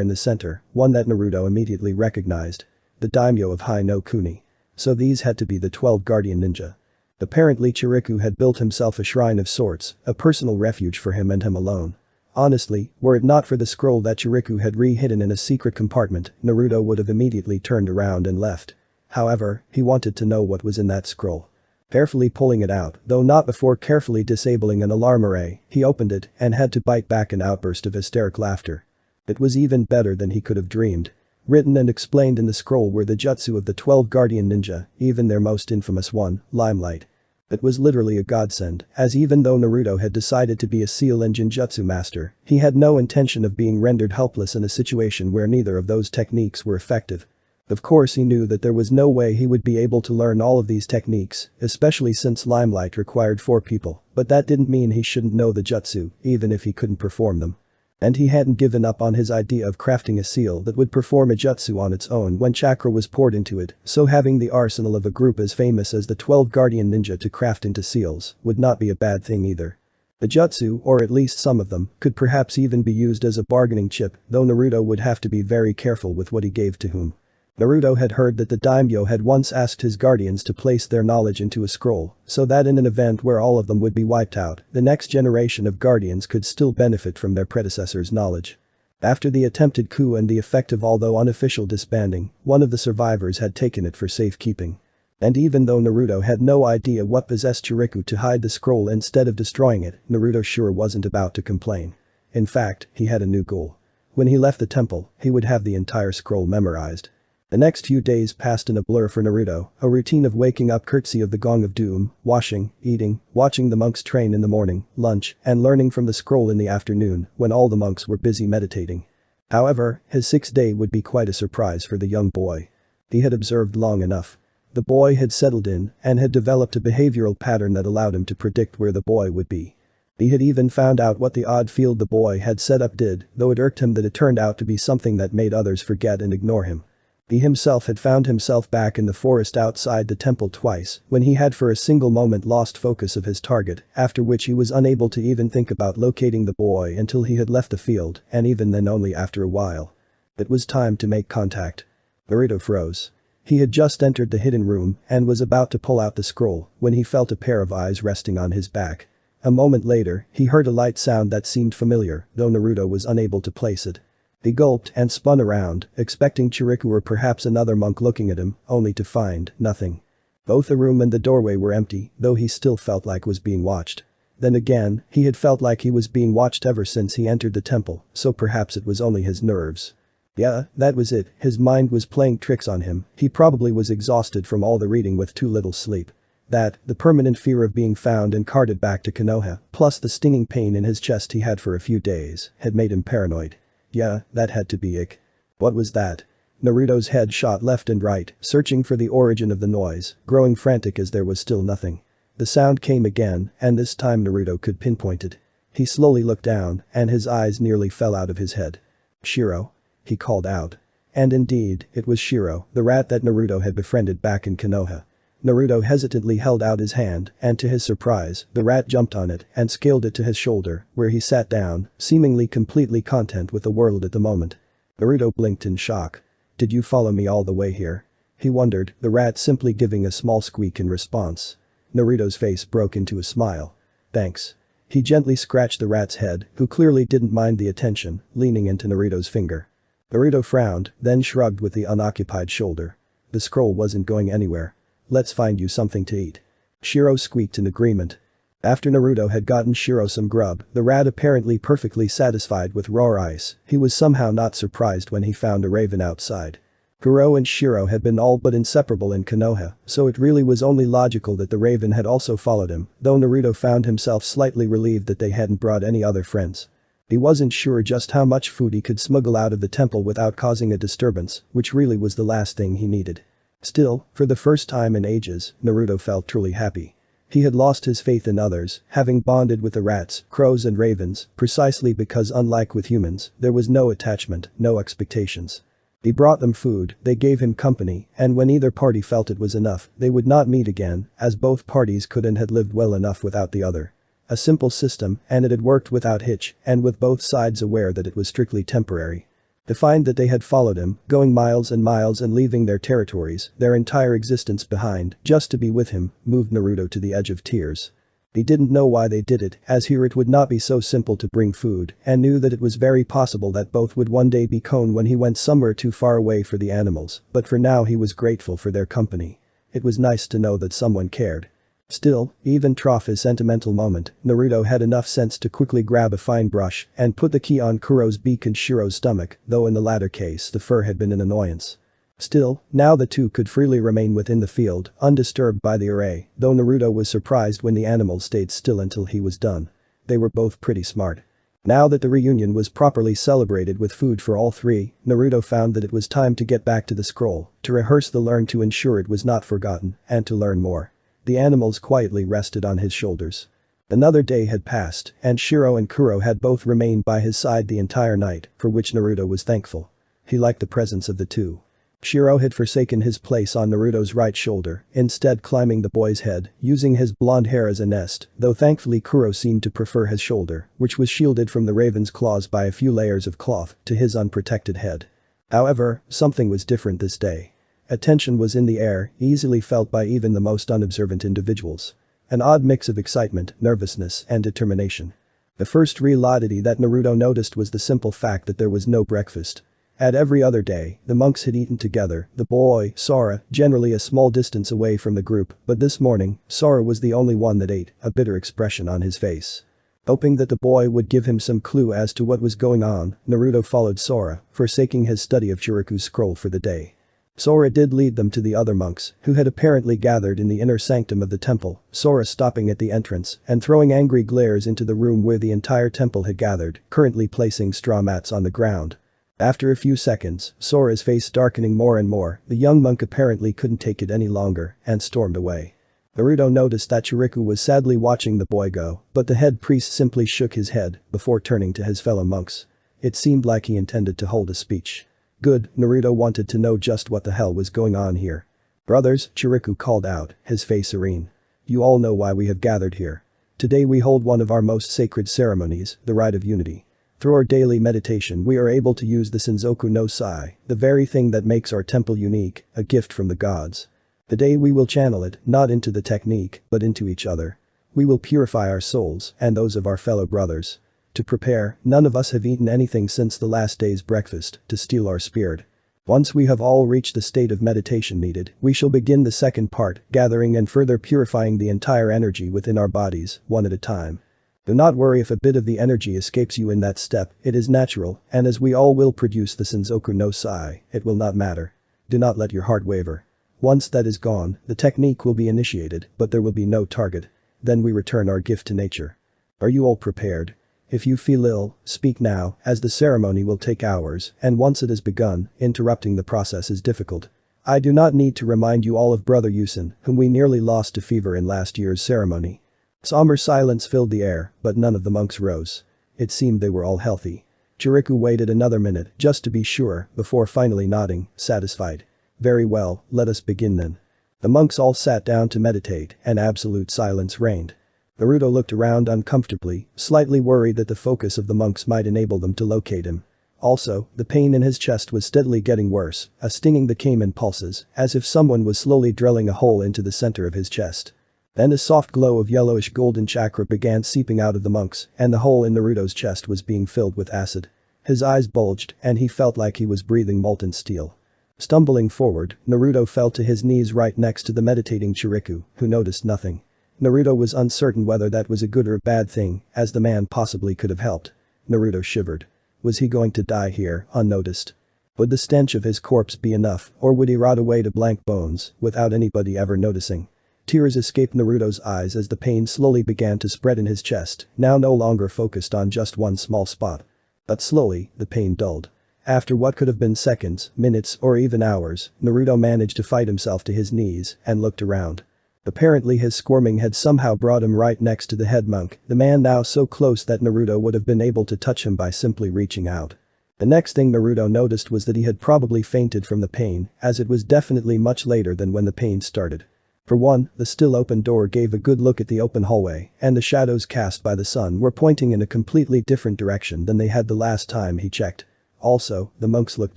in the center, one that Naruto immediately recognized. The daimyo of Hai no Kuni. So these had to be the 12 Guardian Ninja. Apparently Chiriku had built himself a shrine of sorts, a personal refuge for him and him alone. Honestly, were it not for the scroll that Chiriku had hidden in a secret compartment, Naruto would have immediately turned around and left. However, he wanted to know what was in that scroll. Carefully pulling it out, though not before carefully disabling an alarm array, he opened it and had to bite back an outburst of hysteric laughter. It was even better than he could have dreamed. Written and explained in the scroll were the jutsu of the 12 Guardian Ninja, even their most infamous one, Limelight. It was literally a godsend, as even though Naruto had decided to be a seal and Jinjutsu master, he had no intention of being rendered helpless in a situation where neither of those techniques were effective. Of course he knew that there was no way he would be able to learn all of these techniques, especially since Limelight required 4 people, but that didn't mean he shouldn't know the jutsu, even if he couldn't perform them. And he hadn't given up on his idea of crafting a seal that would perform a jutsu on its own when chakra was poured into it, so having the arsenal of a group as famous as the 12 Guardian Ninja to craft into seals would not be a bad thing either. The jutsu, or at least some of them, could perhaps even be used as a bargaining chip, though Naruto would have to be very careful with what he gave to whom. Naruto had heard that the daimyo had once asked his guardians to place their knowledge into a scroll, so that in an event where all of them would be wiped out, the next generation of guardians could still benefit from their predecessors' knowledge. After the attempted coup and the effective although unofficial disbanding, one of the survivors had taken it for safekeeping. And even though Naruto had no idea what possessed Chiriku to hide the scroll instead of destroying it, Naruto sure wasn't about to complain. In fact, he had a new goal. When he left the temple, he would have the entire scroll memorized. The next few days passed in a blur for Naruto, a routine of waking up courtesy of the Gong of Doom, washing, eating, watching the monks train in the morning, lunch, and learning from the scroll in the afternoon, when all the monks were busy meditating. However, his 6th day would be quite a surprise for the young boy. He had observed long enough. The boy had settled in and had developed a behavioral pattern that allowed him to predict where the boy would be. He had even found out what the odd field the boy had set up did, though it irked him that it turned out to be something that made others forget and ignore him. He himself had found himself back in the forest outside the temple twice, when he had for a single moment lost focus of his target, after which he was unable to even think about locating the boy until he had left the field, and even then only after a while. It was time to make contact. Naruto froze. He had just entered the hidden room and was about to pull out the scroll when he felt a pair of eyes resting on his back. A moment later, he heard a light sound that seemed familiar, though Naruto was unable to place it. He gulped and spun around, expecting Chiriku or perhaps another monk looking at him, only to find nothing. Both the room and the doorway were empty, though he still felt like was being watched. Then again, he had felt like he was being watched ever since he entered the temple, so perhaps it was only his nerves. Yeah, that was it, his mind was playing tricks on him, he probably was exhausted from all the reading with too little sleep. That, the permanent fear of being found and carted back to Konoha, plus the stinging pain in his chest he had for a few days, had made him paranoid. Yeah, that had to be it. What was that? Naruto's head shot left and right, searching for the origin of the noise, growing frantic as there was still nothing. The sound came again, and this time Naruto could pinpoint it. He slowly looked down, and his eyes nearly fell out of his head. "Shiro?" he called out. And indeed, it was Shiro, the rat that Naruto had befriended back in Konoha. Naruto hesitantly held out his hand, and to his surprise, the rat jumped on it and scaled it to his shoulder, where he sat down, seemingly completely content with the world at the moment. Naruto blinked in shock. "Did you follow me all the way here?" he wondered, the rat simply giving a small squeak in response. Naruto's face broke into a smile. "Thanks." He gently scratched the rat's head, who clearly didn't mind the attention, leaning into Naruto's finger. Naruto frowned, then shrugged with the unoccupied shoulder. The scroll wasn't going anywhere. "Let's find you something to eat." Shiro squeaked in agreement. After Naruto had gotten Shiro some grub, the rat apparently perfectly satisfied with raw rice, he was somehow not surprised when he found a raven outside. Kuro and Shiro had been all but inseparable in Konoha, so it really was only logical that the raven had also followed him, though Naruto found himself slightly relieved that they hadn't brought any other friends. He wasn't sure just how much food he could smuggle out of the temple without causing a disturbance, which really was the last thing he needed. Still, for the first time in ages, Naruto felt truly happy. He had lost his faith in others, having bonded with the rats, crows and ravens, precisely because unlike with humans, there was no attachment, no expectations. He brought them food, they gave him company, and when either party felt it was enough, they would not meet again, as both parties could and had lived well enough without the other. A simple system, and it had worked without hitch, and with both sides aware that it was strictly temporary. To find that they had followed him, going miles and miles and leaving their territories, their entire existence behind, just to be with him, moved Naruto to the edge of tears. He didn't know why they did it, as here it would not be so simple to bring food, and knew that it was very possible that both would one day be Kon when he went somewhere too far away for the animals, but for now he was grateful for their company. It was nice to know that someone cared. Still, even trough his sentimental moment, Naruto had enough sense to quickly grab a fine brush and put the key on Kuro's beak and Shiro's stomach, though in the latter case the fur had been an annoyance. Still, now the two could freely remain within the field, undisturbed by the array, though Naruto was surprised when the animals stayed still until he was done. They were both pretty smart. Now that the reunion was properly celebrated with food for all three, Naruto found that it was time to get back to the scroll, to rehearse the learn to ensure it was not forgotten, and to learn more. The animals quietly rested on his shoulders. Another day had passed, and Shiro and Kuro had both remained by his side the entire night, for which Naruto was thankful. He liked the presence of the two. Shiro had forsaken his place on Naruto's right shoulder, instead climbing the boy's head, using his blonde hair as a nest, though thankfully Kuro seemed to prefer his shoulder, which was shielded from the raven's claws by a few layers of cloth, to his unprotected head. However, something was different this day. A tension was in the air, easily felt by even the most unobservant individuals. An odd mix of excitement, nervousness, and determination. The first real oddity that Naruto noticed was the simple fact that there was no breakfast. At every other day, the monks had eaten together, the boy, Sora, generally a small distance away from the group, but this morning, Sora was the only one that ate, a bitter expression on his face. Hoping that the boy would give him some clue as to what was going on, Naruto followed Sora, forsaking his study of Chiriku's scroll for the day. Sora did lead them to the other monks, who had apparently gathered in the inner sanctum of the temple, Sora stopping at the entrance and throwing angry glares into the room where the entire temple had gathered, currently placing straw mats on the ground. After a few seconds, Sora's face darkening more and more, the young monk apparently couldn't take it any longer and stormed away. Naruto noticed that Chiriku was sadly watching the boy go, but the head priest simply shook his head before turning to his fellow monks. It seemed like he intended to hold a speech. Good, Naruto wanted to know just what the hell was going on here. "Brothers," Chiriku called out, his face serene. "You all know why we have gathered here. Today we hold one of our most sacred ceremonies, the Rite of Unity. Through our daily meditation we are able to use the Senzoku no Sai, the very thing that makes our temple unique, a gift from the gods. Today we will channel it, not into the technique, but into each other. We will purify our souls, and those of our fellow brothers. To prepare, none of us have eaten anything since the last day's breakfast, to steel our spirit. Once we have all reached the state of meditation needed, we shall begin the second part, gathering and further purifying the entire energy within our bodies, one at a time. Do not worry if a bit of the energy escapes you in that step, it is natural, and as we all will produce the Senzoku no Sai, it will not matter. Do not let your heart waver. Once that is gone, the technique will be initiated, but there will be no target. Then we return our gift to nature. Are you all prepared? If you feel ill, speak now, as the ceremony will take hours, and once it has begun, interrupting the process is difficult. I do not need to remind you all of Brother Yusin, whom we nearly lost to fever in last year's ceremony. Somber silence filled the air, but none of the monks rose. It seemed they were all healthy. Chiriku waited another minute just to be sure before finally nodding, satisfied. Very well, let us begin then. The monks all sat down to meditate and absolute silence reigned. Naruto looked around uncomfortably, slightly worried that the focus of the monks might enable them to locate him. Also, the pain in his chest was steadily getting worse, a stinging that came in pulses, as if someone was slowly drilling a hole into the center of his chest. Then a soft glow of yellowish golden chakra began seeping out of the monks, and the hole in Naruto's chest was being filled with acid. His eyes bulged, and he felt like he was breathing molten steel. Stumbling forward, Naruto fell to his knees right next to the meditating Chiriku, who noticed nothing. Naruto was uncertain whether that was a good or bad thing, as the man possibly could have helped. Naruto shivered. Was he going to die here, unnoticed? Would the stench of his corpse be enough, or would he rot away to blank bones, without anybody ever noticing? Tears escaped Naruto's eyes as the pain slowly began to spread in his chest, now no longer focused on just one small spot. But slowly, the pain dulled. After what could have been seconds, minutes, or even hours, Naruto managed to fight himself to his knees and looked around. Apparently his squirming had somehow brought him right next to the head monk, the man now so close that Naruto would have been able to touch him by simply reaching out. The next thing Naruto noticed was that he had probably fainted from the pain, as it was definitely much later than when the pain started. For one, the still open door gave a good look at the open hallway, and the shadows cast by the sun were pointing in a completely different direction than they had the last time he checked. Also, the monks looked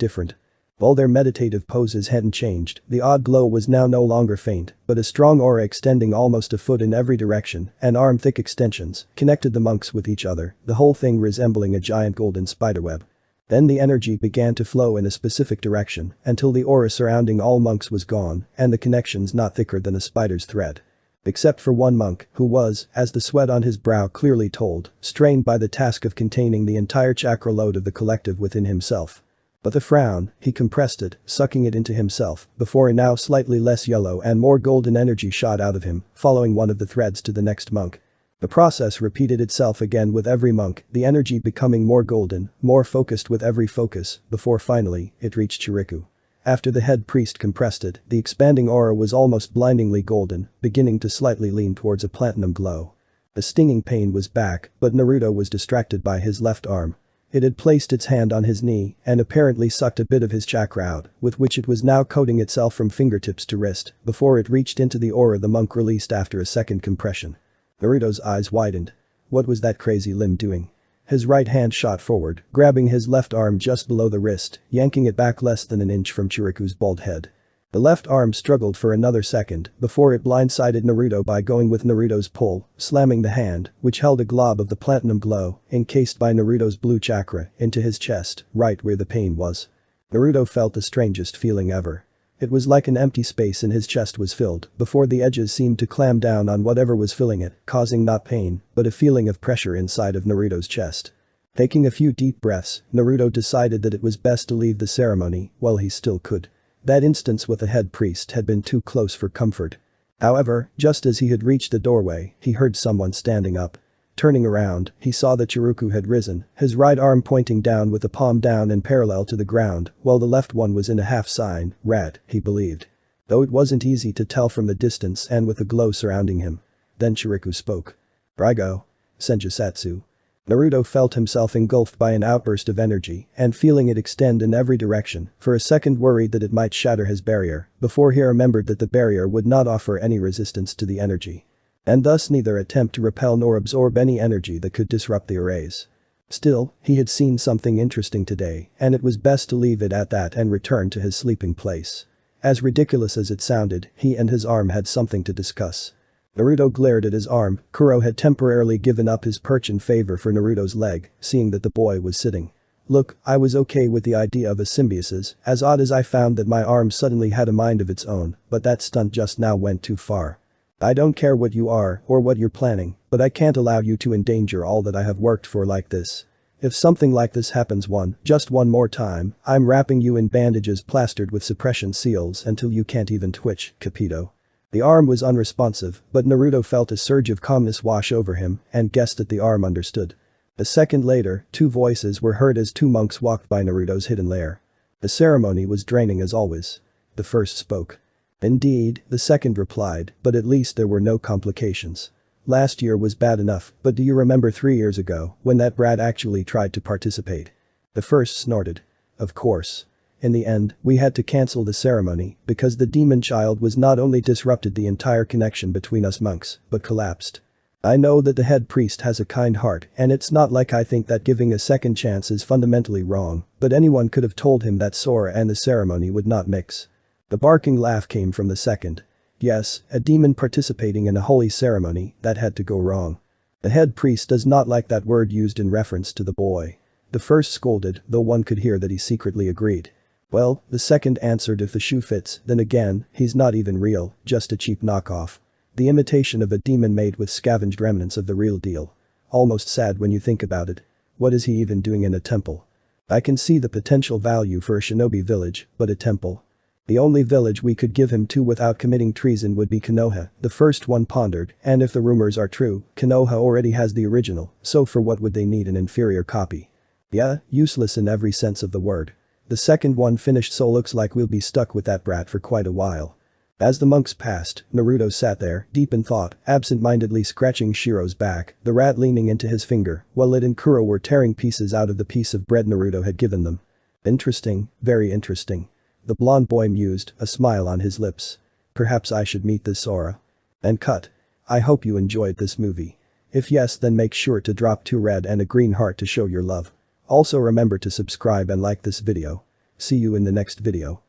different. While their meditative poses hadn't changed, the odd glow was now no longer faint, but a strong aura extending almost a foot in every direction, and arm-thick extensions, connected the monks with each other, the whole thing resembling a giant golden spiderweb. Then the energy began to flow in a specific direction until the aura surrounding all monks was gone and the connections not thicker than a spider's thread. Except for one monk who was, as the sweat on his brow clearly told, strained by the task of containing the entire chakra load of the collective within himself. But the frown, he compressed it, sucking it into himself, before a now slightly less yellow and more golden energy shot out of him, following one of the threads to the next monk. The process repeated itself again with every monk, the energy becoming more golden, more focused with every focus, before finally, it reached Chiriku. After the head priest compressed it, the expanding aura was almost blindingly golden, beginning to slightly lean towards a platinum glow. The stinging pain was back, but Naruto was distracted by his left arm. It had placed its hand on his knee and apparently sucked a bit of his chakra out, with which it was now coating itself from fingertips to wrist, before it reached into the aura the monk released after a second compression. Naruto's eyes widened. What was that crazy limb doing? His right hand shot forward, grabbing his left arm just below the wrist, yanking it back less than an inch from Chiriku's bald head. The left arm struggled for another second before it blindsided Naruto by going with Naruto's pull, slamming the hand, which held a glob of the platinum glow, encased by Naruto's blue chakra, into his chest, right where the pain was. Naruto felt the strangest feeling ever. It was like an empty space in his chest was filled before the edges seemed to clamp down on whatever was filling it, causing not pain, but a feeling of pressure inside of Naruto's chest. Taking a few deep breaths, Naruto decided that it was best to leave the ceremony while he still could. That instance with the head priest had been too close for comfort. However, just as he had reached the doorway, he heard someone standing up. Turning around, he saw that Chiriku had risen, his right arm pointing down with the palm down and parallel to the ground, while the left one was in a half sign, rat, he believed. Though it wasn't easy to tell from the distance and with the glow surrounding him. Then Chiriku spoke. Raigo. Senjutsu. Naruto felt himself engulfed by an outburst of energy and feeling it extend in every direction, for a second worried that it might shatter his barrier, before he remembered that the barrier would not offer any resistance to the energy. And thus neither attempt to repel nor absorb any energy that could disrupt the arrays. Still, he had seen something interesting today, and it was best to leave it at that and return to his sleeping place. As ridiculous as it sounded, he and his arm had something to discuss. Naruto glared at his arm. Kuro had temporarily given up his perch in favor for Naruto's leg, seeing that the boy was sitting. Look, I was okay with the idea of a symbiosis, as odd as I found that my arm suddenly had a mind of its own, but that stunt just now went too far. I don't care what you are or what you're planning, but I can't allow you to endanger all that I have worked for like this. If something like this happens just one more time, I'm wrapping you in bandages plastered with suppression seals until you can't even twitch, capito? The arm was unresponsive, but Naruto felt a surge of calmness wash over him and guessed that the arm understood. A second later, two voices were heard as two monks walked by Naruto's hidden lair. The ceremony was draining as always. The first spoke. Indeed, the second replied, but at least there were no complications. Last year was bad enough, but do you remember 3 years ago, when that brat actually tried to participate? The first snorted. Of course. In the end, we had to cancel the ceremony because the demon child was not only disrupted the entire connection between us monks, but collapsed. I know that the head priest has a kind heart and it's not like I think that giving a second chance is fundamentally wrong, but anyone could have told him that Sora and the ceremony would not mix. The barking laugh came from the second. Yes, a demon participating in a holy ceremony, that had to go wrong. The head priest does not like that word used in reference to the boy. The first scolded, though one could hear that he secretly agreed. Well, the second answered, if the shoe fits, then again, he's not even real, just a cheap knockoff. The imitation of a demon made with scavenged remnants of the real deal. Almost sad when you think about it. What is he even doing in a temple? I can see the potential value for a shinobi village, but a temple? The only village we could give him to without committing treason would be Konoha, the first one pondered, and if the rumors are true, Konoha already has the original, so for what would they need an inferior copy? Yeah, useless in every sense of the word. The second one finished, so looks like we'll be stuck with that brat for quite a while. As the monks passed, Naruto sat there, deep in thought, absent-mindedly scratching Shiro's back, the rat leaning into his finger, while it and Kuro were tearing pieces out of the piece of bread Naruto had given them. Interesting, very interesting. The blonde boy mused, a smile on his lips. Perhaps I should meet this Sora. And cut. I hope you enjoyed this movie. If yes, then make sure to drop 2 red and a green heart to show your love. Also remember to subscribe and like this video. See you in the next video.